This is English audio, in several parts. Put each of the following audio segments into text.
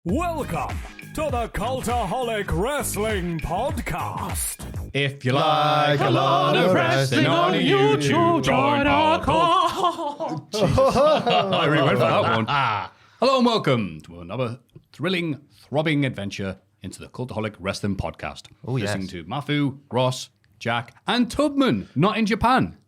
Welcome to the Cultaholic Wrestling Podcast. If you like a lot of wrestling on YouTube, join our cult. I really went for that one. Hello and welcome to another thrilling, throbbing adventure into the Cultaholic Wrestling Podcast. Oh, yes. Listening to Maffew, Ross, Jack, and Tubman, not in Japan.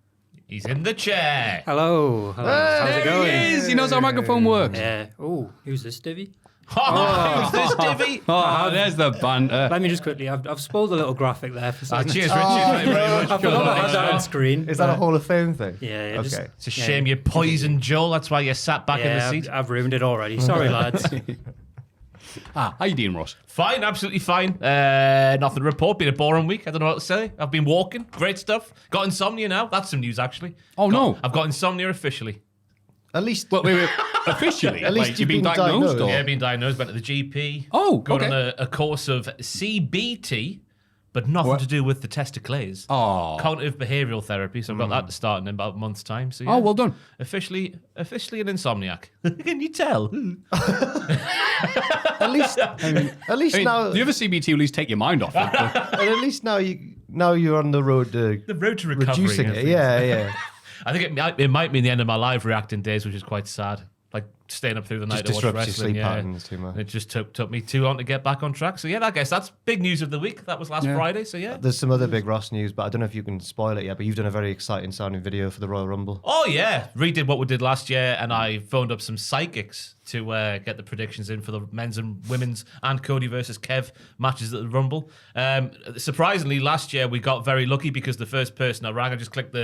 He's in the chair. Hello. How's it going? He is. He knows how a microphone works. Who's this divvy? Who's this divvy? Oh, there's the banter. Let me just quickly, I've spoiled a little graphic there for some. Cheers, Richard. Thank you very much. I forgot I had that on screen. Is that a Hall of Fame thing? Yeah. Okay. It's a shame you poisoned Joel. That's why you sat back in the seat. I've ruined it already. Sorry, lads. How you doing, Ross? Fine, absolutely fine. Nothing to report. Been a boring week. I don't know what to say. I've been walking. Great stuff. Got insomnia now. That's some news, actually. Oh, no. I've got insomnia officially. At least, Wait. Officially? At least like, you've been been diagnosed? diagnosed. Or? Yeah, I've been diagnosed. Went to the GP. Oh, Going okay. on a course of CBT, but nothing to do with the testicles. Oh. Cognitive behavioural therapy. So I've got that to start in about a month's time. So yeah, Oh, well done. Officially an insomniac. Can you tell? at least now, The other CBT will at least take your mind off it. but- and at least now you're on the road to The road to recovery. reducing I it. think. Yeah. I think it might mean the end of my live reacting days, which is quite sad. Like staying up through the night Just to watch disrupts your wrestling. sleep Yeah. patterns too much. It just took me too long to get back on track. So yeah, I guess that's big news of the week. That was last Friday. So yeah. There's some other big Ross news, but I don't know if you can spoil it yet. But you've done a very exciting sounding video for the Royal Rumble. Oh yeah, redid what we did last year, and I phoned up some psychics to get the predictions in for the men's and women's and Cody versus Kev matches at the Rumble. Surprisingly, last year we got very lucky because the first person I rang, I just clicked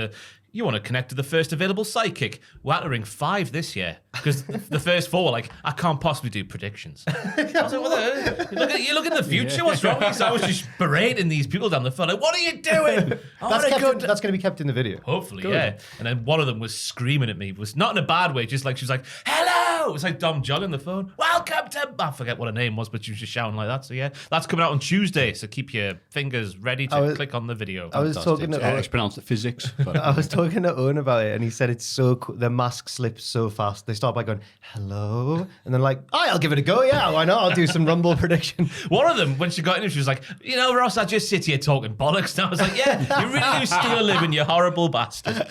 you want to connect to the first available psychic. We had to ring 5 this year because the first 4 were like, I can't possibly do predictions. I was like, you look in the future. What's wrong with you? So I was just berating these people down the phone. Like, what are you doing? That's going to be kept in the video. Hopefully, Good. yeah. And then one of them was screaming at me. It was not in a bad way, just like she was like, hello! It was like Dom John on the phone. Welcome to... I forget what her name was, but she was just shouting like that. So yeah, that's coming out on Tuesday. So keep your fingers ready to click on the video. I was talking to It's pronounced physics. But I was talking to Owen about it, and he said it's so cool. The mask slips so fast. They start by going, hello, and then like, I'll give it a go. Yeah, why not? I'll do some Rumble prediction. One of them, when she got in, she was like, Ross, I just sit here talking bollocks. And I was like, yeah, you really do steal a living, you horrible bastard.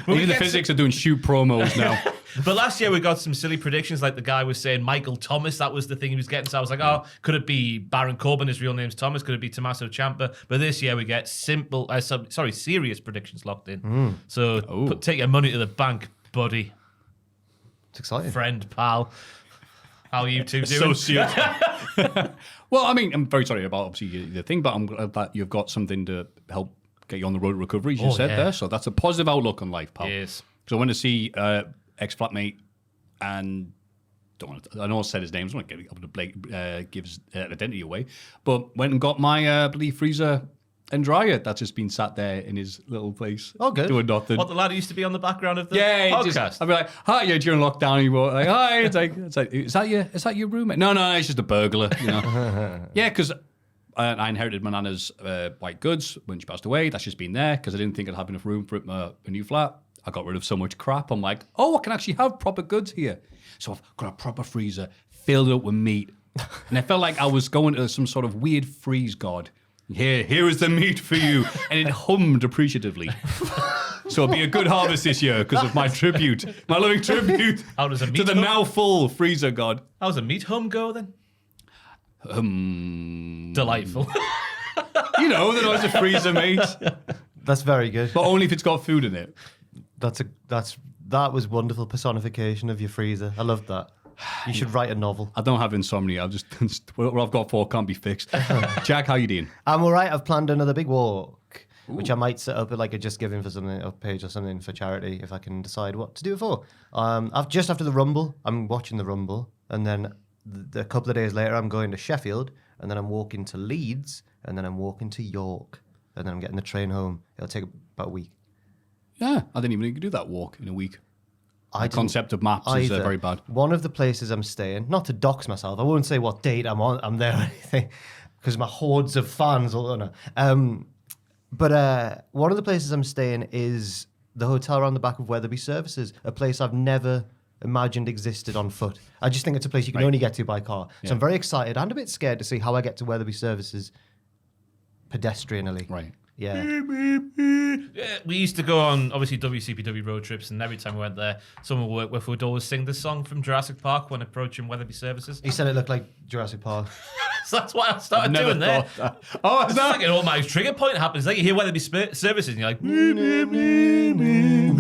even the physics are doing shoot promos now. But last year we got some silly predictions, like the guy was saying Michael Thomas. That was the thing he was getting. So I was like, could it be Baron Corbin? His real name's Thomas. Could it be Tommaso Ciampa? But this year we get serious predictions locked in. So take your money to the bank, buddy, It's exciting. friend, pal. How are you two doing? Associate. Well, I mean, I'm very sorry about obviously the thing, but I'm glad that you've got something to help get you on the road to recovery, as you said there. So that's a positive outlook on life, pal. Yes. So I went to see ex-flatmate and I know I said his name, so I'm not going to give his identity away, but went and got my bloody freezer and dryer that's just been sat there in his little place. Oh, good. Doing nothing. What, the lad who used to be on the background of the Podcast. podcast? I'd be like, hi, yeah, during lockdown, he was like, hi, it's like, is that your roommate? No, it's just a burglar, you know. Yeah, because I inherited my nana's white goods when she passed away. That's just been there because I didn't think I'd have enough room for it in my new flat. I got rid of so much crap. I'm like, I can actually have proper goods here. So I've got a proper freezer filled up with meat. And I felt like I was going to some sort of weird freeze god. Here is the meat for you. And it hummed appreciatively. So it'll be a good harvest this year because of my tribute, my loving tribute How does a to meat the hum? now full freezer god. How's a meat hum go then? Delightful. You know, the noise of freezer, mate. That's very good. But only if it's got food in it. That was wonderful personification of your freezer. I loved that. You should write a novel. I don't have insomnia. What I've got for can't be fixed. Jack, how you doing? I'm all right. I've planned another big walk, which I might set up at like a Just Giving for something, a page or something for charity if I can decide what to do it for. Just after the Rumble, I'm watching the Rumble, and then a couple of days later, I'm going to Sheffield, and then I'm walking to Leeds, and then I'm walking to York, and then I'm getting the train home. It'll take about a week. Yeah, I didn't even think you could do that walk in a week. The concept of maps is very bad. One of the places I'm staying, not to dox myself, I won't say what date I'm there or anything, because my hordes of fans will know. But one of the places I'm staying is the hotel around the back of Weatherby Services, a place I've never imagined existed on foot. I just think it's a place you can only get to by car. So I'm very excited and a bit scared to see how I get to Weatherby Services pedestrianally. Right. Yeah. Yeah, we used to go on, obviously, WCPW road trips, and every time we went there, someone we worked with would always sing this song from Jurassic Park when approaching Weatherby Services. He said it looked like Jurassic Park. So that's what I started Never doing there. thought that. Oh, It's like an automatic trigger point happens. Like you hear Weatherby Services, and you're like,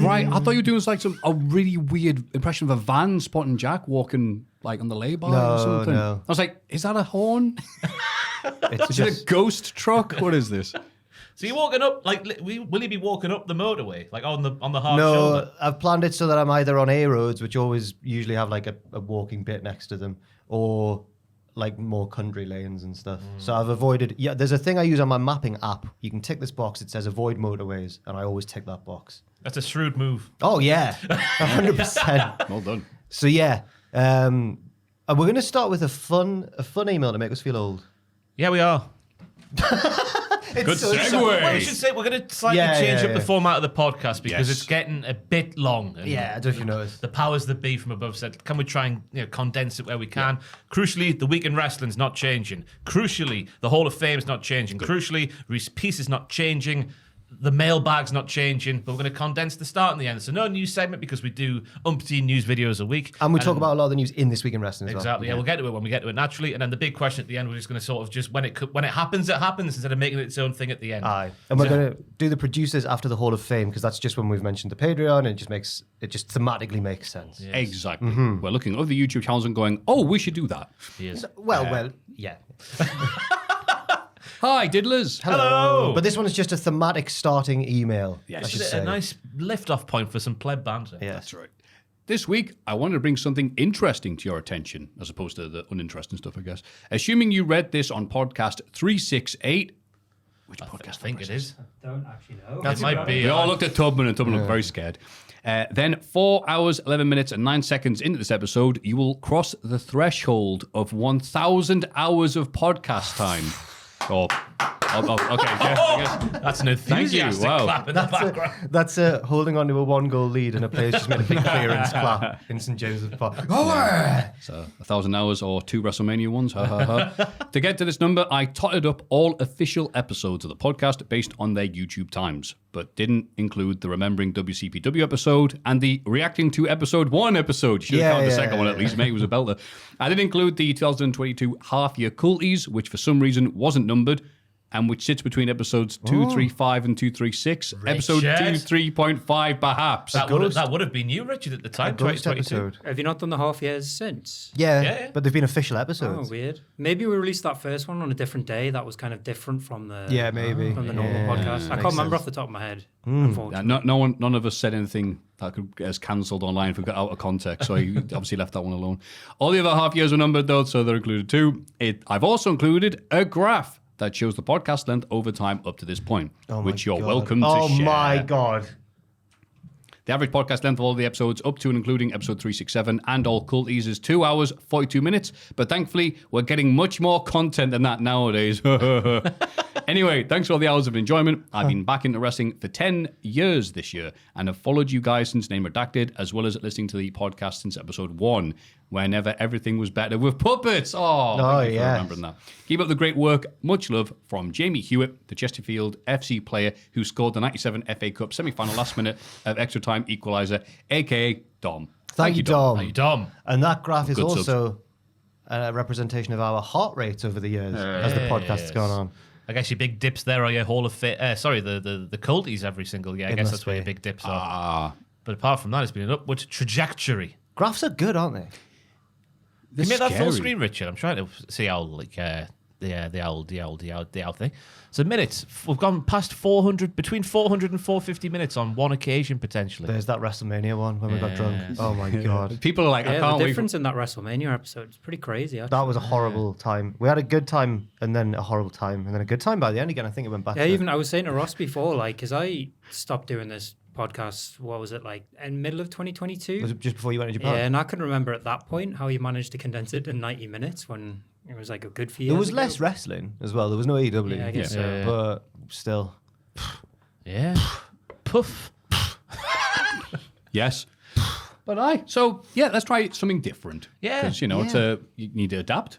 Right, I thought you were doing like a really weird impression of a van spotting Jack walking like on the lay-by or something. No. I was like, is that a horn? It's Is it a ghost truck? What is this? so you're walking up, like, will you be walking up the motorway, like on the hard shoulder? No, I've planned it so that I'm either on A roads, which always usually have like a walking bit next to them, or like more country lanes and stuff. So I've avoided. Yeah, there's a thing I use on my mapping app. You can tick this box. It says avoid motorways, and I always tick that box. That's a shrewd move. Oh yeah, 100%. Well done. So yeah, and we're gonna start with a fun email to make us feel old. Yeah, we are. Good Well, we segue. should say we're going to slightly Yeah, change yeah, up the yeah. format of the podcast because Yes. it's getting a bit long. And Yeah, I don't know if you noticed. the powers that be from above said, can we try and condense it where we can? Crucially, the week in wrestling's not changing. Crucially, the Hall of Fame's not changing. Crucially, Reese Peace is not changing. The mailbag's not changing, but we're going to condense the start and the end. So no news segment because we do umpteen news videos a week. And we talk about a lot of the news in This Week in Wrestling as well. Exactly. Yeah, we'll get to it when we get to it naturally. And then the big question at the end, we're just going to sort of just when it happens, it happens instead of making it its own thing at the end. Aye. And we're going to do the producers after the Hall of Fame because that's just when we've mentioned the Patreon and it just thematically makes sense. Yes. Exactly. We're looking at the YouTube channels and going, oh, we should do that. Yes. Well, yeah. Hi, diddlers. Hello. But this one is just a thematic starting email. Yes. I should It's say. a nice lift-off point for some pleb banter. Yeah. That's right. This week, I wanted to bring something interesting to your attention, as opposed to the uninteresting stuff, I guess. Assuming you read this on podcast 368. Which podcast I think it is. Don't actually know. It might be. We all looked at Tubman, and Tubman looked very scared. Then 4 hours, 11 minutes, and 9 seconds into this episode, you will cross the threshold of 1,000 hours of podcast time. Okay. Yeah, I guess. That's an enthusiastic Wow. clap in the background. That's holding on to a 1-goal lead and a player's just made a big clearance clap in St. James's Park. So 1,000 hours or 2 WrestleMania ones. Ha, ha, ha. To get to this number, I totted up all official episodes of the podcast based on their YouTube times, but didn't include the Remembering WCPW episode and the Reacting to Episode 1 episode. You should have counted the second one at least, mate. It was a belter. I didn't include the 2022 half-year culties, which for some reason wasn't numbered, and which sits between episodes 235 and 236. Episode Richard. 23.5, perhaps. That would have been you, Richard, at the time, Ghost 2022. episode. Have you not done the half years since? Yeah, Yeah. but they've been official Oh, episodes. weird. Maybe we released that first one on a different day. That was kind of different from the Maybe. from the normal podcast. I can't remember off the top of my head. Unfortunately. None of us said anything that could get us cancelled online if we got out of context, so you obviously left that one alone. All the other half years were numbered, though, so they're included too. I've also included a graph that shows the podcast length over time up to this point, which you're welcome to share. Oh my God. The average podcast length of all the episodes up to and including episode 367 and all culties is 2 hours, 42 minutes. But thankfully, we're getting much more content than that nowadays. Anyway, thanks for all the hours of enjoyment. I've been back into wrestling for 10 years this year and have followed you guys since Name Redacted, as well as listening to the podcast since episode 1, whenever everything was better with puppets. Oh, thank you for yes. remembering that. Keep up the great work. Much love from Jamie Hewitt, the Chesterfield FC player who scored the 97 FA Cup semi-final last minute of extra time equaliser, a.k.a. Dom. Thank you, Dom. Thank you, Dom. And that graph is Good also a representation of our heart rates over the years as the podcast's gone on. I guess your big dips there are your Hall of Fame. the culties every single year. I guess must that's where your be. big dips are. But apart from that, it's been an upward trajectory. Graphs are good, aren't they? Can you make that full scary. screen, Richard? I'm trying to see how the old thing. So minutes, we've gone past 400, between 400 and 450 minutes on one occasion potentially. There's that WrestleMania one when we got drunk. Oh my God. People are like, I Yeah, can't the wait. difference in that WrestleMania episode is pretty crazy. Actually. That was a horrible time. We had a good time and then a horrible time and then a good time by the end again. I think it went back Yeah, to even I was saying to Ross before, like, because I stopped doing this podcast, what was it, like, in middle of 2022? was it just before you went to Japan? Yeah, and I couldn't remember at that point how you managed to condense it in 90 minutes when it was like a good few years There was ago. less wrestling as well. There was no AEW. Yeah, I guess so. Yeah. But still. Yeah. Puff. Yes. But so yeah, let's try something different. Yeah. Because, you need to adapt.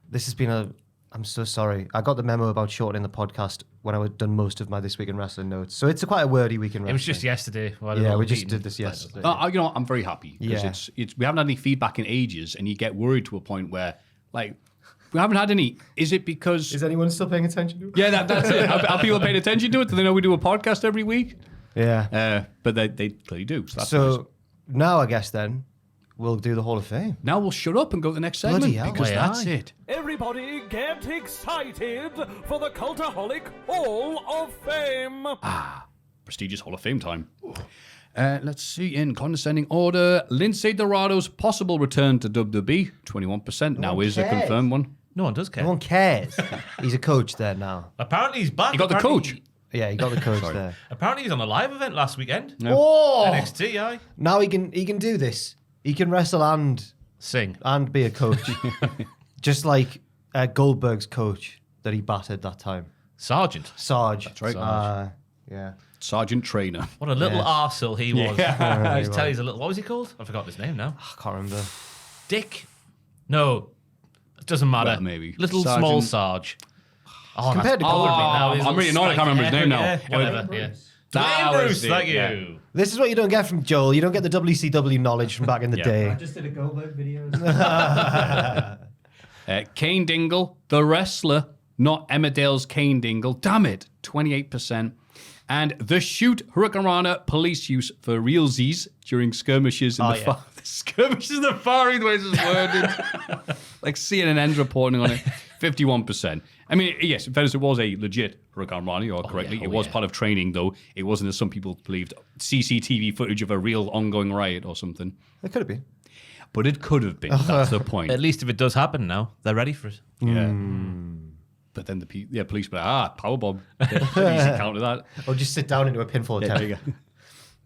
This has been I'm so sorry. I got the memo about shortening the podcast when I had done most of my This Week in Wrestling notes. So it's quite a wordy week in wrestling. It was just yesterday. Yeah, we just did this yesterday. I'm very happy because Yeah. we haven't had any feedback in ages, and you get worried to a point where we haven't had any. Is it because? Is anyone still paying attention to it? Yeah, that's it. Are people paying attention to it? Do they know we do a podcast every week? Yeah. But they clearly do. So that's So nice. now I guess then we'll do the Hall of Fame. Now we'll shut up and go to the next segment Bloody hell. because Aye, that's aye. it. Everybody get excited for the Cultaholic Hall of Fame. Prestigious Hall of Fame time. Let's see, in condescending order, Lindsay Dorado's possible return to WWE, 21%. Now one is a cares. confirmed one. No one does care. No one cares. He's a coach there now. Apparently he's back. You got the Apparently- coach? Yeah, he got the coach there. Apparently he's on a live event last weekend. Oh! NXT, aye. Now he can do this. He can wrestle and Sing. be a coach. Just like Goldberg's coach that he battered that time. Sergeant. Sarge. That's right. Yeah. Sergeant Trainer. What a little Yes. arsehole he was. Yeah. I just tell you he's a little... What was he called? I forgot his name now. I can't remember. Dick? No. It doesn't matter. Well, maybe. Little Sergeant- small Sarge. Oh, Compared to that's bothered me Goldberg. now. His I'm little really annoyed I can't remember his name now. Yeah, whatever, yeah. That Dwayne was Bruce, it, thank you. yeah. This is what you don't get from Joel. You don't get the WCW knowledge from back in the Yeah. day. just did a Goldberg video. Kane Dingle, the wrestler, not Emmerdale's Kane Dingle. Damn it, 28%. And the shoot Hurricanrana police use for realsies during skirmishes in the skirmishes in the Far East, the way this is worded. Like CNN's reporting on it. 51%. I mean, yes, in fairness, it was a legit Hurricanrana, you are correctly. It was part of training, though. It wasn't, as some people believed, CCTV footage of a real ongoing riot or something. It could have been. But it could have been. That's the point. At least if it does happen now, they're ready for it. Yeah. But then the police were like, powerbomb. Yeah, easy counter that. Or just sit down into a pinfall attempt. There you go.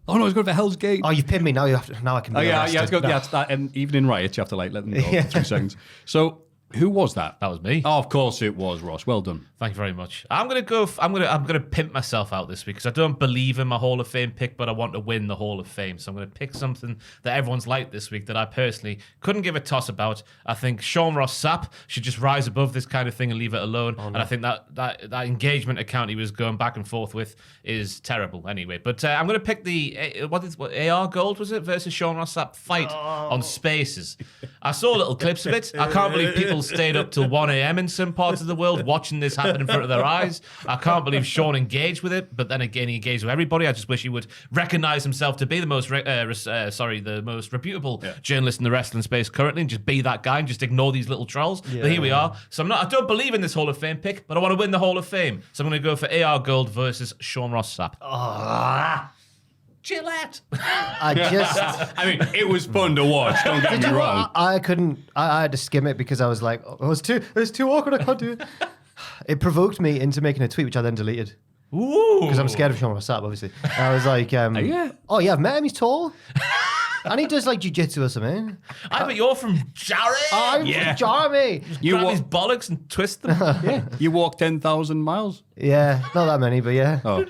Oh no, he's going for Hell's Gate. Oh, you've pinned me. Now I can be Oh yeah, arrested. you have to go. No. Yeah, it's that, and even in riots, you have to let them go for 3 seconds. So, who was that? That was me. Oh, of course it was Ross. Well done. Thank you very much. I'm gonna pimp myself out this week because I don't believe in my Hall of Fame pick, but I want to win the Hall of Fame. So I'm gonna pick something that everyone's liked this week that I personally couldn't give a toss about. I think Sean Ross Sapp should just rise above this kind of thing and leave it alone. And I think that engagement account he was going back and forth with is terrible. Anyway, but I'm gonna pick the what AR Gold was it versus Sean Ross Sapp fight on Spaces. I saw little clips of it. I can't believe people stayed up till 1 a.m. in some parts of the world watching this happen in front of their eyes. I can't believe Sean engaged with it, but then again, he engaged with everybody. I just wish he would recognize himself to be the most, the most reputable journalist in the wrestling space currently, and just be that guy and just ignore these little trolls. But here we are. So I don't believe in this Hall of Fame pick, but I want to win the Hall of Fame. So I'm going to go for AR Gold versus Sean Ross Sapp. Gillette. I mean, it was fun to watch. Don't get me wrong. I couldn't. I had to skim it because I was like, oh, it was too awkward. I can't do it. It provoked me into making a tweet, which I then deleted Ooh. because I'm scared of Sean Ross Sapp, obviously. I was like, yeah. oh yeah, I've met him. He's tall, and he does like jiu-jitsu or something. I bet you're from Jarry. I'm Yeah. Jeremy. You Grab wa- his bollocks and twist them. yeah. You walked 10,000 miles. Yeah, not that many, but yeah. Oh.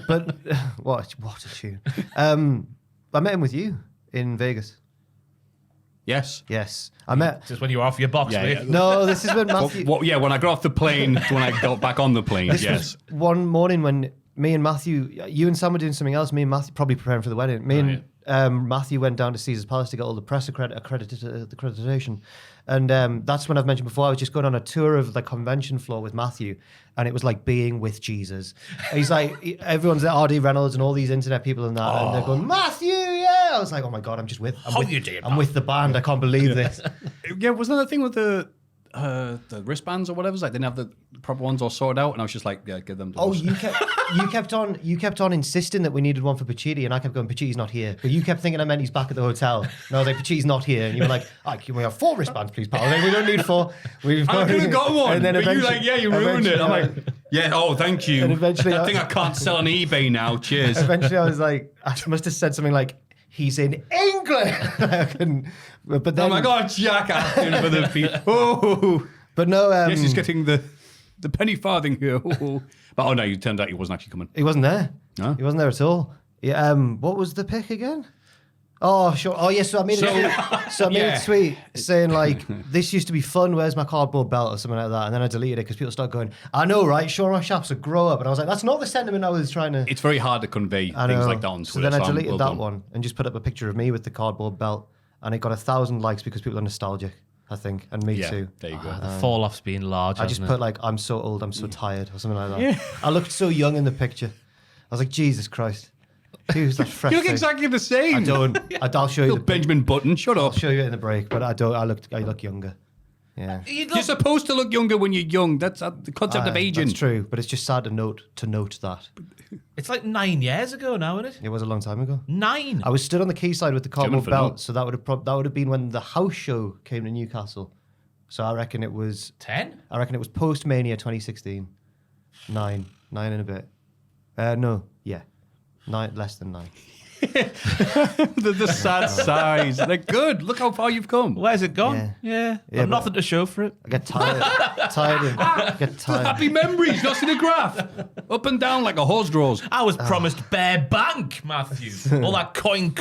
But what a tune. I met him with you in Vegas. Yes. Yes, I met. Just when you were off your box, Yeah, mate. yeah. No, this is when Maffew. Yeah, when I got off the plane to when I got back on the plane, This yes. was one morning when me and Maffew, you and Sam were doing something else. Me and Maffew probably preparing for the wedding. Me and Maffew went down to Caesar's Palace to get all the press accreditation, and that's when I've mentioned before. I was just going on a tour of the convention floor with Maffew, and it was like being with Jesus. He's like, everyone's there, R.D. Reynolds and all these internet people and that, and they're going, Maffew, yeah. I was like, oh my god, I'm with the band. I can't believe this. Yeah, wasn't that the thing with the wristbands or whatever? It's like they didn't have the proper ones all sorted out, and I was just like, yeah, give them to Oh, us. you kept on insisting that we needed one for Pacitti, and I kept going, Pacitti's not here. But you kept thinking I meant he's back at the hotel. And I was like, Pacitti's not here. And you were like, can we have 4 wristbands, please, pal? I was like, we don't need 4. I could have got one. And then but you eventually- like, yeah, you ruined it. I'm like, yeah, oh, thank you. And eventually I think I can't sell on eBay now. Cheers. Eventually, I was like, I must have said something like, he's in England. I couldn't. But then, Oh my God, Jack asking for the people. Oh, But no, yes, he's getting the penny farthing here. Oh. But oh no, it turned out he wasn't actually coming. he wasn't there. No? He wasn't there at all. Yeah. What was the pick again? Oh, sure. Oh, yes. So I made a tweet saying, like, this used to be fun. Where's my cardboard belt or something like that? And then I deleted it because people started going, I know, right? Sean Ross Sapp's a grow up. And I was like, that's not the sentiment I was trying to. It's very hard to convey things like that on Twitter. So then I deleted that one and just put up a picture of me with the cardboard belt. And it got 1,000 likes because people are nostalgic, I think. And me too. There you go. The fall off's being large. I just put, like, I'm so old, I'm so tired or something like that. Yeah. I looked so young in the picture. I was like, Jesus Christ. Who's that fresh You look thing? exactly the same. I don't. I'll show you. Little Benjamin Button, shut I'll up. show you it in the break, but I don't. I look younger. Yeah. You're supposed to look younger when you're young. That's the concept of aging. That's true, but it's just sad to note that. It's like 9 years ago now, isn't it? It was a long time ago. 9. I was stood on the quayside with the cardboard for belt, no. so that would have been when the house show came to Newcastle. So I reckon it was 10? I reckon it was post Mania 2016. 9 and a bit. Yeah, 9 less than 9. the sad size. They're good. Look how far you've come. Where's it gone? Yeah. Yeah. I've nothing to show for it. I get tired. I get tired. Happy memories. Not in a graph. Up and down like a horse draws. I was promised bare bank, Maffew. All that coin,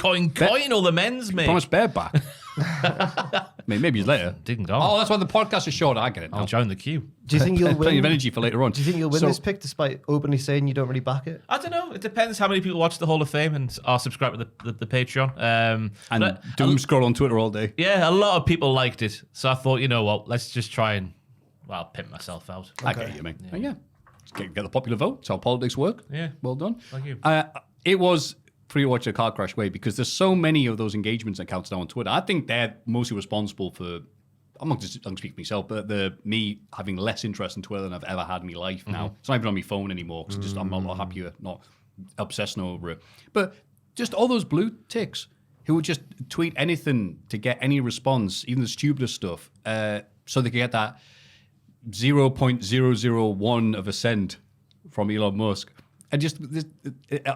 all the men's made. Promise bareback. Maybe it's later. Didn't go. Oh, that's why the podcast is short. I get it now. I'll join the queue. Do you think you'll Plenty of win? energy for later on. Do you think you'll win So- this pick despite openly saying you don't really back it? I don't know. It depends how many people watch the Hall of Fame and are subscribed to the Patreon. And but doom scroll on Twitter all day. yeah, a lot of people liked it. So I thought, you know what? Let's just try and, pimp myself out. I get you, mate. Yeah. Get the popular vote. That's how politics work. Yeah. Well done. Thank you. It was for you to watch the Car Crash way because there's so many of those engagements accounts now on Twitter. I think they're mostly responsible for, I'm not just I'm speaking for myself, but me having less interest in Twitter than I've ever had in my life now. It's not even on my phone anymore because I'm a lot happier, not obsessing over it. But just all those blue ticks who would just tweet anything to get any response, even the stupidest stuff, so they could get that 0.001 of a cent from Elon Musk. And just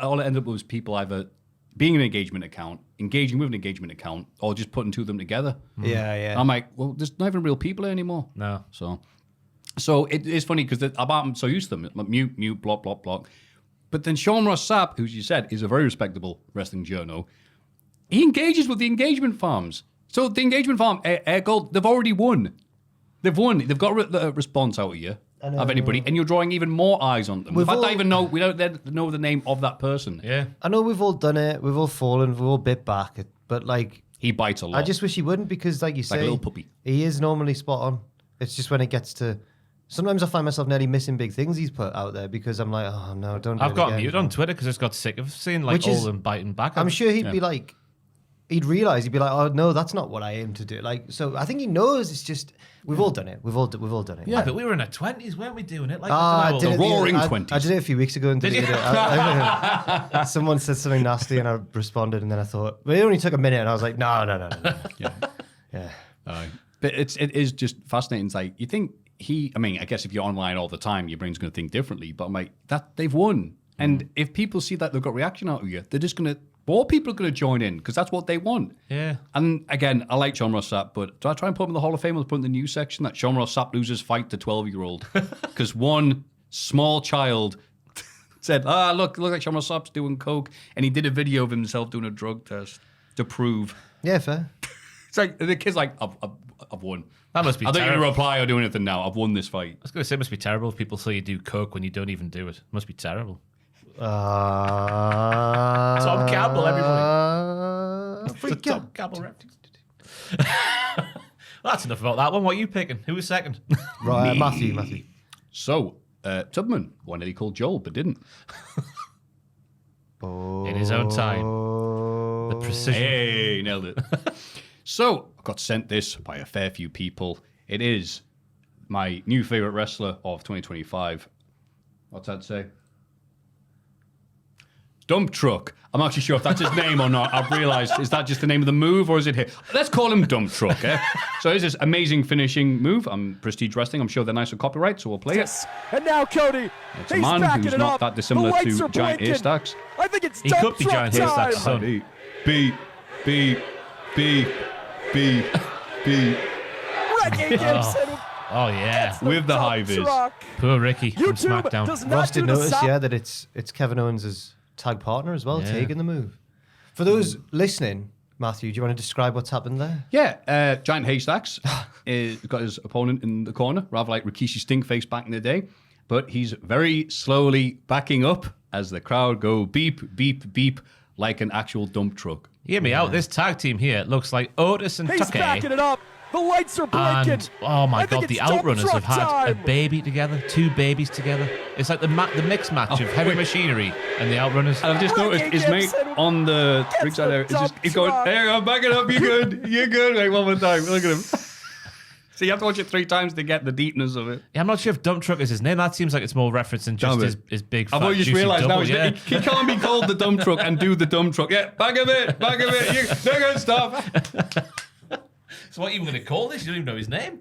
all it ended up was people either being an engagement account, engaging with an engagement account, or just putting two of them together. Yeah. I'm like, well, there's not even real people here anymore. No. So it is funny because I'm so used to them. Like mute, block. But then Sean Ross Sapp, who you said is a very respectable wrestling journo, he engages with the engagement farms. So the engagement farm, Air Gold, they've already won. They've won. They've got a response out of you. Of anybody, and you're drawing even more eyes on them. We don't know the name of that person. Yeah. I know we've all done it. We've all fallen. We've all bit back. But like, He bites a lot. I just wish he wouldn't because, like you say, a little puppy. He is normally spot on. It's just when it gets to. Sometimes I find myself nearly missing big things he's put out there because I'm like, oh no, don't. I've got muted on Twitter because I just got sick of seeing all of them biting back. I'm sure he'd be like, he'd realize he'd be like, oh no, that's not what I aim to do. Like, so I think he knows. It's just we've all done it. We've all done it. Yeah, but we were in our 20s, weren't we, doing it? Like, I I did don't it know. roaring I 20s. did it a few weeks ago and deleted it. Someone said something nasty and I responded and then I thought, but it only took a minute and I was like, no. Yeah. But it is just fascinating. It's like you think I guess if you're online all the time, your brain's going to think differently. But I'm like, that they've won, and if people see that they've got reaction out of you, they're just going to. More people are going to join in because that's what they want. Yeah. And again, I like Sean Ross Sapp, but do I try and put him in the Hall of Fame or put him in the news section that Sean Ross Sapp loses fight to 12-year-old because one small child said, look like Sean Ross Sapp's doing coke, and he did a video of himself doing a drug test to prove. Yeah, fair. It's like the kid's like, I've won. That must be I don't need to terrible. reply or do anything now. I've won this fight. I was going to say it must be terrible if people say you do coke when you don't even do it. It must be terrible. Tom Campbell, everybody. Tom Campbell reference. Well, that's enough about that one. What are you picking? Who was second? Right, Maffew. So, Tubman wanted to call Joel, but didn't. In his own time. The precision. Hey, nailed it. So, I got sent this by a fair few people. It is my new favorite wrestler of 2025. What's that say? Dump Truck. I'm not actually sure if that's his name or not. I've realised, is that just the name of the move or is it here? Let's call him Dump Truck, eh? So here's this amazing finishing move. Prestige Wrestling. I'm sure they're nice with copyright, so we'll play it. And now Cody, It's a he's man backing who's it not up. that dissimilar The lights to are Giant blinking. Haystacks. I think it's He dump could be truck Giant Haystacks' time. son. Beep. Ricky Gibson. Oh, yeah. It's the With the dump high vis. truck. Poor Ricky from YouTube SmackDown. does Ross not do did the notice, sound. that it's Kevin Owens' tag partner as well, Yeah. taking the move. For those listening, Maffew, do you want to describe what's happened there? Yeah, Giant Haystacks got his opponent in the corner, rather like Rikishi Stinkface back in the day. But he's very slowly backing up as the crowd go beep, beep, beep, like an actual dump truck. Hear me out. This tag team here looks like Otis and He's Tucker. backing it up. The lights are blinking. And oh my I think god, the it's dump Outrunners truck have had a time. baby together, 2 babies together. It's like the mixed match of Heavy Machinery and the Outrunners. And I've just noticed his mate on the ringside there. He's going, hey, I'm backing up. You're good. You're good. Wait, one more time. Look at him. So you have to watch it 3 times to get the deepness of it. Yeah, I'm not sure if Dump Truck is his name. That seems like it's more referencing just his big fat I've only just juicy realised now double, yeah. he can't be called the dump truck and do the dump truck. Yeah, back a bit. They're going to stop. So what are you going to call this? You don't even know his name.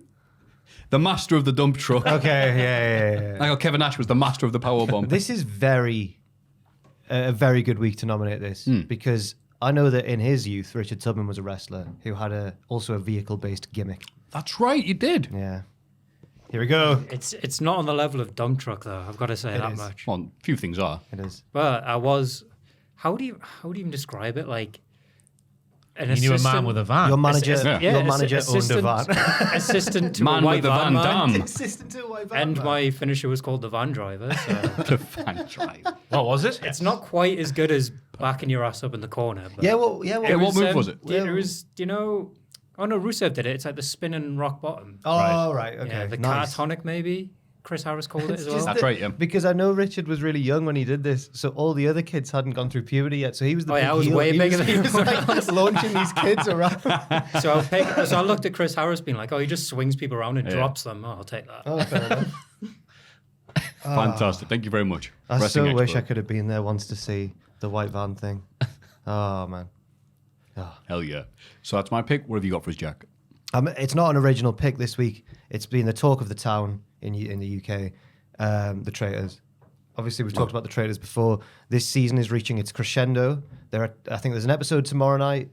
The master of the dump truck. Okay, yeah. Like how Kevin Nash was the master of the power bomb. This is a very good week to nominate this because I know that in his youth, Richard Tubman was a wrestler who had also a vehicle-based gimmick. That's right, you did. Yeah. Here we go. It's not on the level of dump truck though. I've got to say that is. much. Well, a few things are. It is. But I was. How do you even describe it? Like an You knew a assistant. man with a van. Your manager, Yeah. your manager owned a van. Assistant to a Man white with the van Van man. Damme. Assistant to a white van. And man. my finisher was called the van driver. So The fan drive. What was it? it's not quite as good as backing your ass up in the corner. But What move was it? It was. Do you know? Oh no, Rusev did it. It's like the spinning rock bottom. Oh, right. Okay. Yeah, the nice. catatonic maybe. Chris Harris called it as well. That's right, yeah. Because I know Richard was really young when he did this, so all the other kids hadn't gone through puberty yet. So he was the Oh, big yeah, I was heel. way He bigger was, than he was like launching these kids around. So I looked at Chris Harris being like, oh, he just swings people around and drops them. Oh, I'll take that. Oh, fair enough. Fantastic. Thank you very much. I so Wrestling wish I expert. could have been there once to see the white van thing. Oh man. Hell yeah. So that's my pick. What have you got for us, Jack? It's not an original pick this week. It's been the talk of the town in the UK. The Traitors. Obviously, we've talked about the Traitors before. This season is reaching its crescendo. I think there's an episode tonight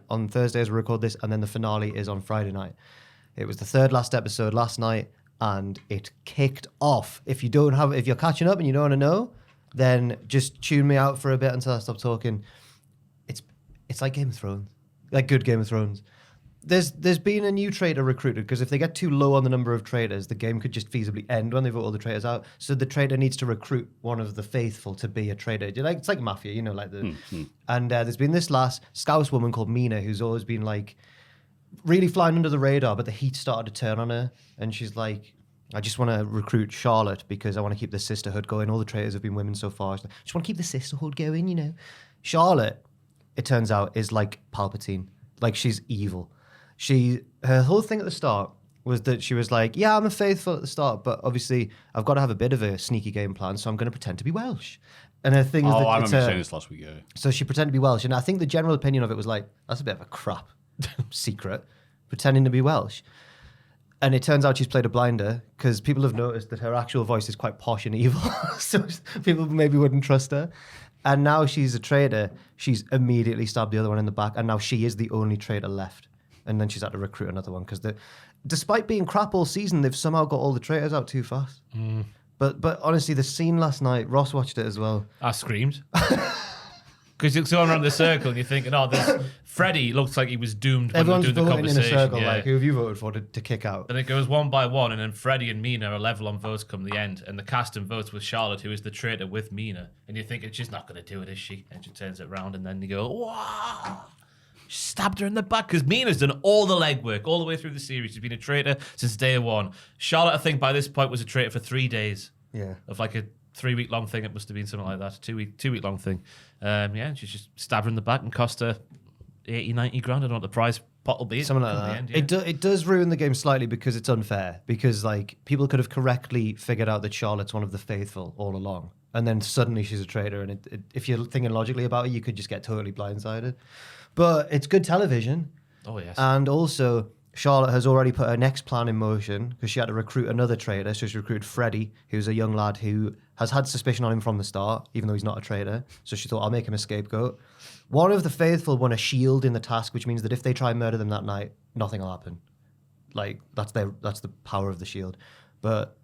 on Thursday as we record this, and then the finale is on Friday night. It was the third last episode last night, and it kicked off. If you're catching up and you don't want to know, then just tune me out for a bit until I stop talking. It's like Game of Thrones, like good Game of Thrones. There's been a new traitor recruited because if they get too low on the number of traitors, the game could just feasibly end when they vote all the traitors out. So the traitor needs to recruit one of the faithful to be a traitor. It's like Maffew, And there's been this last Scouse woman called Mina who's always been like really flying under the radar, but the heat started to turn on her, and she's like, I just want to recruit Charlotte because I want to keep the sisterhood going. All the traitors have been women so far. I just want to keep the sisterhood going, Charlotte, it turns out, is like Palpatine. Like, she's evil. Her whole thing at the start was that she was like, yeah, I'm a faithful at the start, but obviously I've got to have a bit of a sneaky game plan, so I'm going to pretend to be Welsh. And her thing is that I remember saying this last week, yeah. so she pretended to be Welsh, and I think the general opinion of it was like, that's a bit of a crap secret, pretending to be Welsh. And it turns out she's played a blinder because people have noticed that her actual voice is quite posh and evil, so people maybe wouldn't trust her. And now she's a traitor. She's immediately stabbed the other one in the back, and now she is the only traitor left. And then she's had to recruit another one because despite being crap all season, they've somehow got all the traitors out too fast. But honestly, the scene last night, Ross watched it as well. I screamed. Because you're going around the circle and you're thinking, this Freddie looks like he was doomed when Everyone's they're doing the voting in a conversation. circle, like, who have you voted for to kick out? And it goes one by one, and then Freddie and Mina are level on votes come the end, and the casting votes with Charlotte, who is the traitor with Mina. And you're thinking, she's not going to do it, is she? And she turns it round, and then you go, wow. She stabbed her in the back because Mina's done all the legwork all the way through the series. She's been a traitor since day one. Charlotte, I think, by this point was a traitor for 3 days. Yeah. Of like a 3-week long thing. It must have been something like that. 2-week long thing. And she just stabbed her in the back and cost her 80, 90 grand. I don't know what the prize pot will be. Something like in the that. end, yeah. It does ruin the game slightly because it's unfair. Because like people could have correctly figured out that Charlotte's one of the faithful all along, and then suddenly she's a traitor. And if you're thinking logically about it, you could just get totally blindsided. But it's good television. Oh, yes. And also, Charlotte has already put her next plan in motion because she had to recruit another traitor. So she recruited Freddie, who's a young lad who has had suspicion on him from the start, even though he's not a traitor. So she thought, I'll make him a scapegoat. One of the faithful won a shield in the task, which means that if they try and murder them that night, nothing will happen. Like, that's the power of the shield. But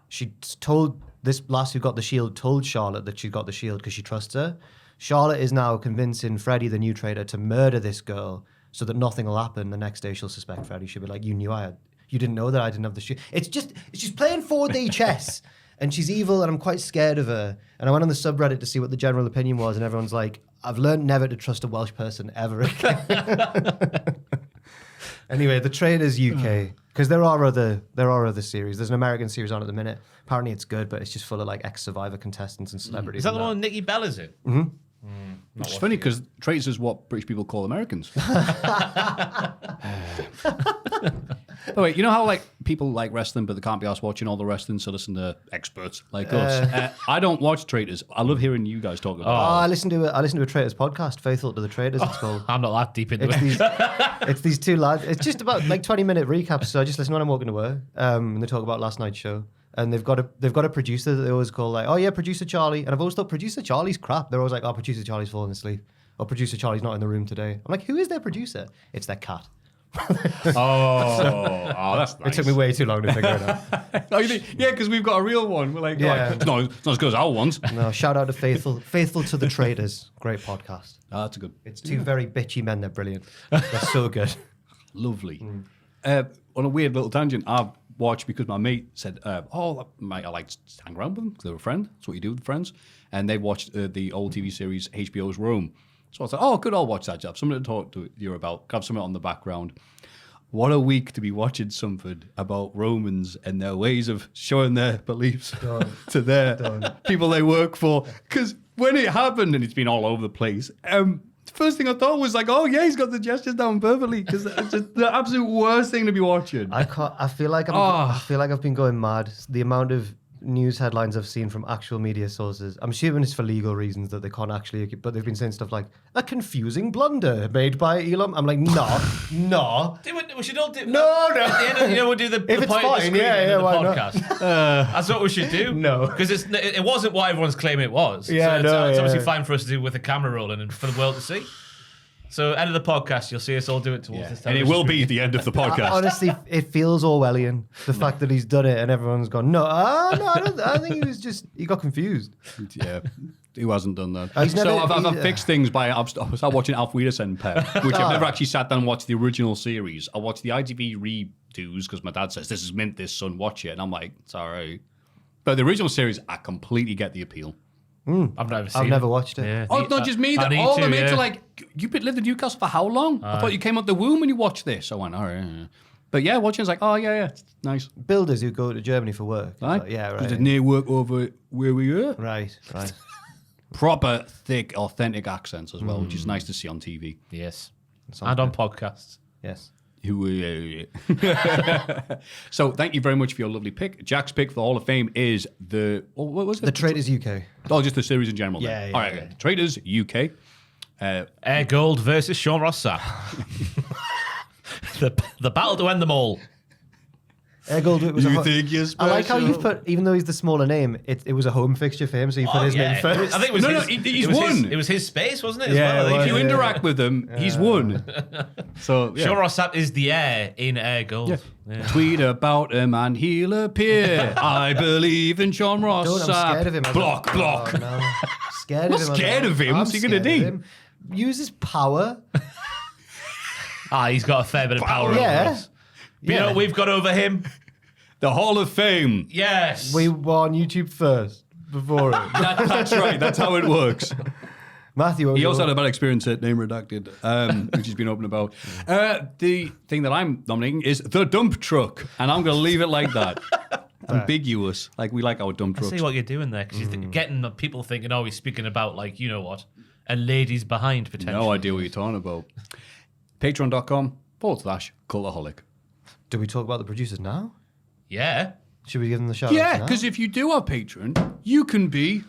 she told this lass who got the shield, told Charlotte that she got the shield because she trusts her. Charlotte is now convincing Freddie, the new traitor, to murder this girl so that nothing will happen. The next day she'll suspect Freddie. She'll be like, you didn't know that I didn't have the shield. It's just playing 4D chess. And she's evil, and I'm quite scared of her. And I went on the subreddit to see what the general opinion was, and everyone's like, I've learned never to trust a Welsh person ever again. Anyway, The Traitors UK, because there are other series. There's an American series on at the minute. Apparently it's good, but it's just full of like ex-Survivor contestants and celebrities. Is that the one Nikki Bella's in? Mm-hmm. It's funny because traitors is what British people call Americans. Oh wait, you know how like people like wrestling, but they can't be asked watching all the wrestling, so listen to experts like us. I don't watch traitors. I love hearing you guys talk about. I listen to a Traitors podcast, Faithful to the Traitors. It's called. I'm not that deep into It's it. it's these two lads. It's just about like 20-minute recaps. So I just listen when I'm walking to work. And they talk about last night's show. And they've got a producer that they always call like, oh yeah, Producer Charlie. And I've always thought Producer Charlie's crap. They're always like, oh, Producer Charlie's falling asleep. Or Producer Charlie's not in the room today. I'm like, who is their producer? It's their cat. Oh, that's nice. It took me way too long to figure it out. Oh, you think, yeah, because we've got a real one. We're like, Yeah. oh, it's not as good as our ones. No, shout out to Faithful to the Traitors. Great podcast. Oh, that's a good. It's two very bitchy men. They're brilliant. They're so good. Lovely. On a weird little tangent, I've watched because my mate said, I like to hang around with them because they're a friend. That's what you do with friends. And they watched the old TV series HBO's Rome. So I was like, oh, good, I'll watch that. Have something to talk to you about. Have something on the background. What a week to be watching something about Romans and their ways of showing their beliefs to their people they work for. Because when it happened, and it's been all over the place, the first thing I thought was like, oh yeah, he's got the gestures down perfectly. Because it's just the absolute worst thing to be watching. I feel like I've been going mad. The amount of news headlines I've seen from actual media sources. I'm assuming it's for legal reasons that they can't actually, but they've been saying stuff like a confusing blunder made by Elon. I'm like, no. We should all do. No. At the end, we'll do the If it's point of the fine, screen in the why not? podcast. That's what we should do. No. Because it wasn't what everyone's claiming it was. Yeah, so it's obviously fine for us to do with the camera rolling and for the world to see. So, end of the podcast, you'll see us all do it towards this and it will be the end of the podcast. Honestly, it feels Orwellian. The fact that he's done it and everyone's gone, no, I think he got confused. Yeah, who hasn't done that? I've I've fixed things by I've started watching Alf Wiedersehen Pep, which I've never actually sat down and watched the original series. I watched the ITV redos because my dad says this is mint, this son, watch it, and I'm like, it's all right. But the original series, I completely get the appeal. I've never watched it. Yeah. Oh, it's not just me. All the mates are like, you've lived in Newcastle for how long? I thought you came out the womb when you watched this. I went, all right. But yeah, watching it's like, oh yeah, it's nice. Builders who go to Germany for work. Right? Like, yeah, right. Because it's near work over where we are. Right. Proper, thick, authentic accents as well, which is nice to see on TV. Yes. Sounds And on good. podcasts. Yes. So thank you very much for your lovely pick. Jack's pick for the Hall of Fame is what was it? The Traitors UK. Oh, just the series in general. Yeah, then. yeah, All right, yeah. okay. Traitors UK. Air Gold versus Sean Ross Sapp. the battle to end them all. Gold, it was You a think you're I like how special? you've put, even though he's the smaller name, it was a home fixture for him, so you put his name first. I think it was No, his, he's it was won. It was his space, wasn't it? As Yeah, well, I it think. If you Yeah. interact with him, he's won. So yeah. Sean Ross Sapp is the air in Air Gold. Yeah. Tweet about him and he'll appear. I believe in Sean Ross. I'm scared of him. Block. Oh, no. Scared Not of him. scared of him. I'm What's he gonna scared of do? him. Use his power. He's got a fair bit of power Yeah. over us. But you know what we've got over him? The Hall of Fame. Yes. We were on YouTube first, before it. That's right. That's how it works. Matthew, He also had a bad experience at Name Redacted, which he's been open about. The thing that I'm nominating is the dump truck, and I'm going to leave it like that. Ambiguous. Like, we like our dump I trucks. see what you're doing there, because you're getting people thinking, he's speaking about, like, you know what, a ladies behind, potentially. No idea what you're talking about. Patreon.com/Cultaholic. Do we talk about the producers now? Yeah. Should we give them the shout Yeah, outs now? because if you do have Patreon, you can be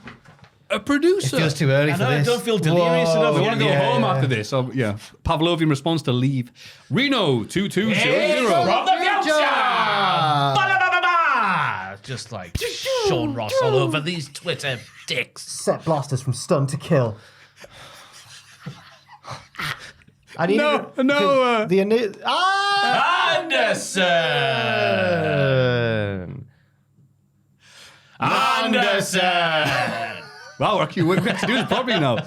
a producer. It feels too early I for know, I this. don't feel delirious enough. We Yeah, want to go yeah, home after this. So, yeah. Pavlovian response to leave. Reno 2200. From the future! Ba- Ba-da-ba-ba-ba! Just like Sean Ross all over these Twitter dicks. Set blasters from stun to kill. I need No. Anderson! Anderson! Wow, we have to do this properly now.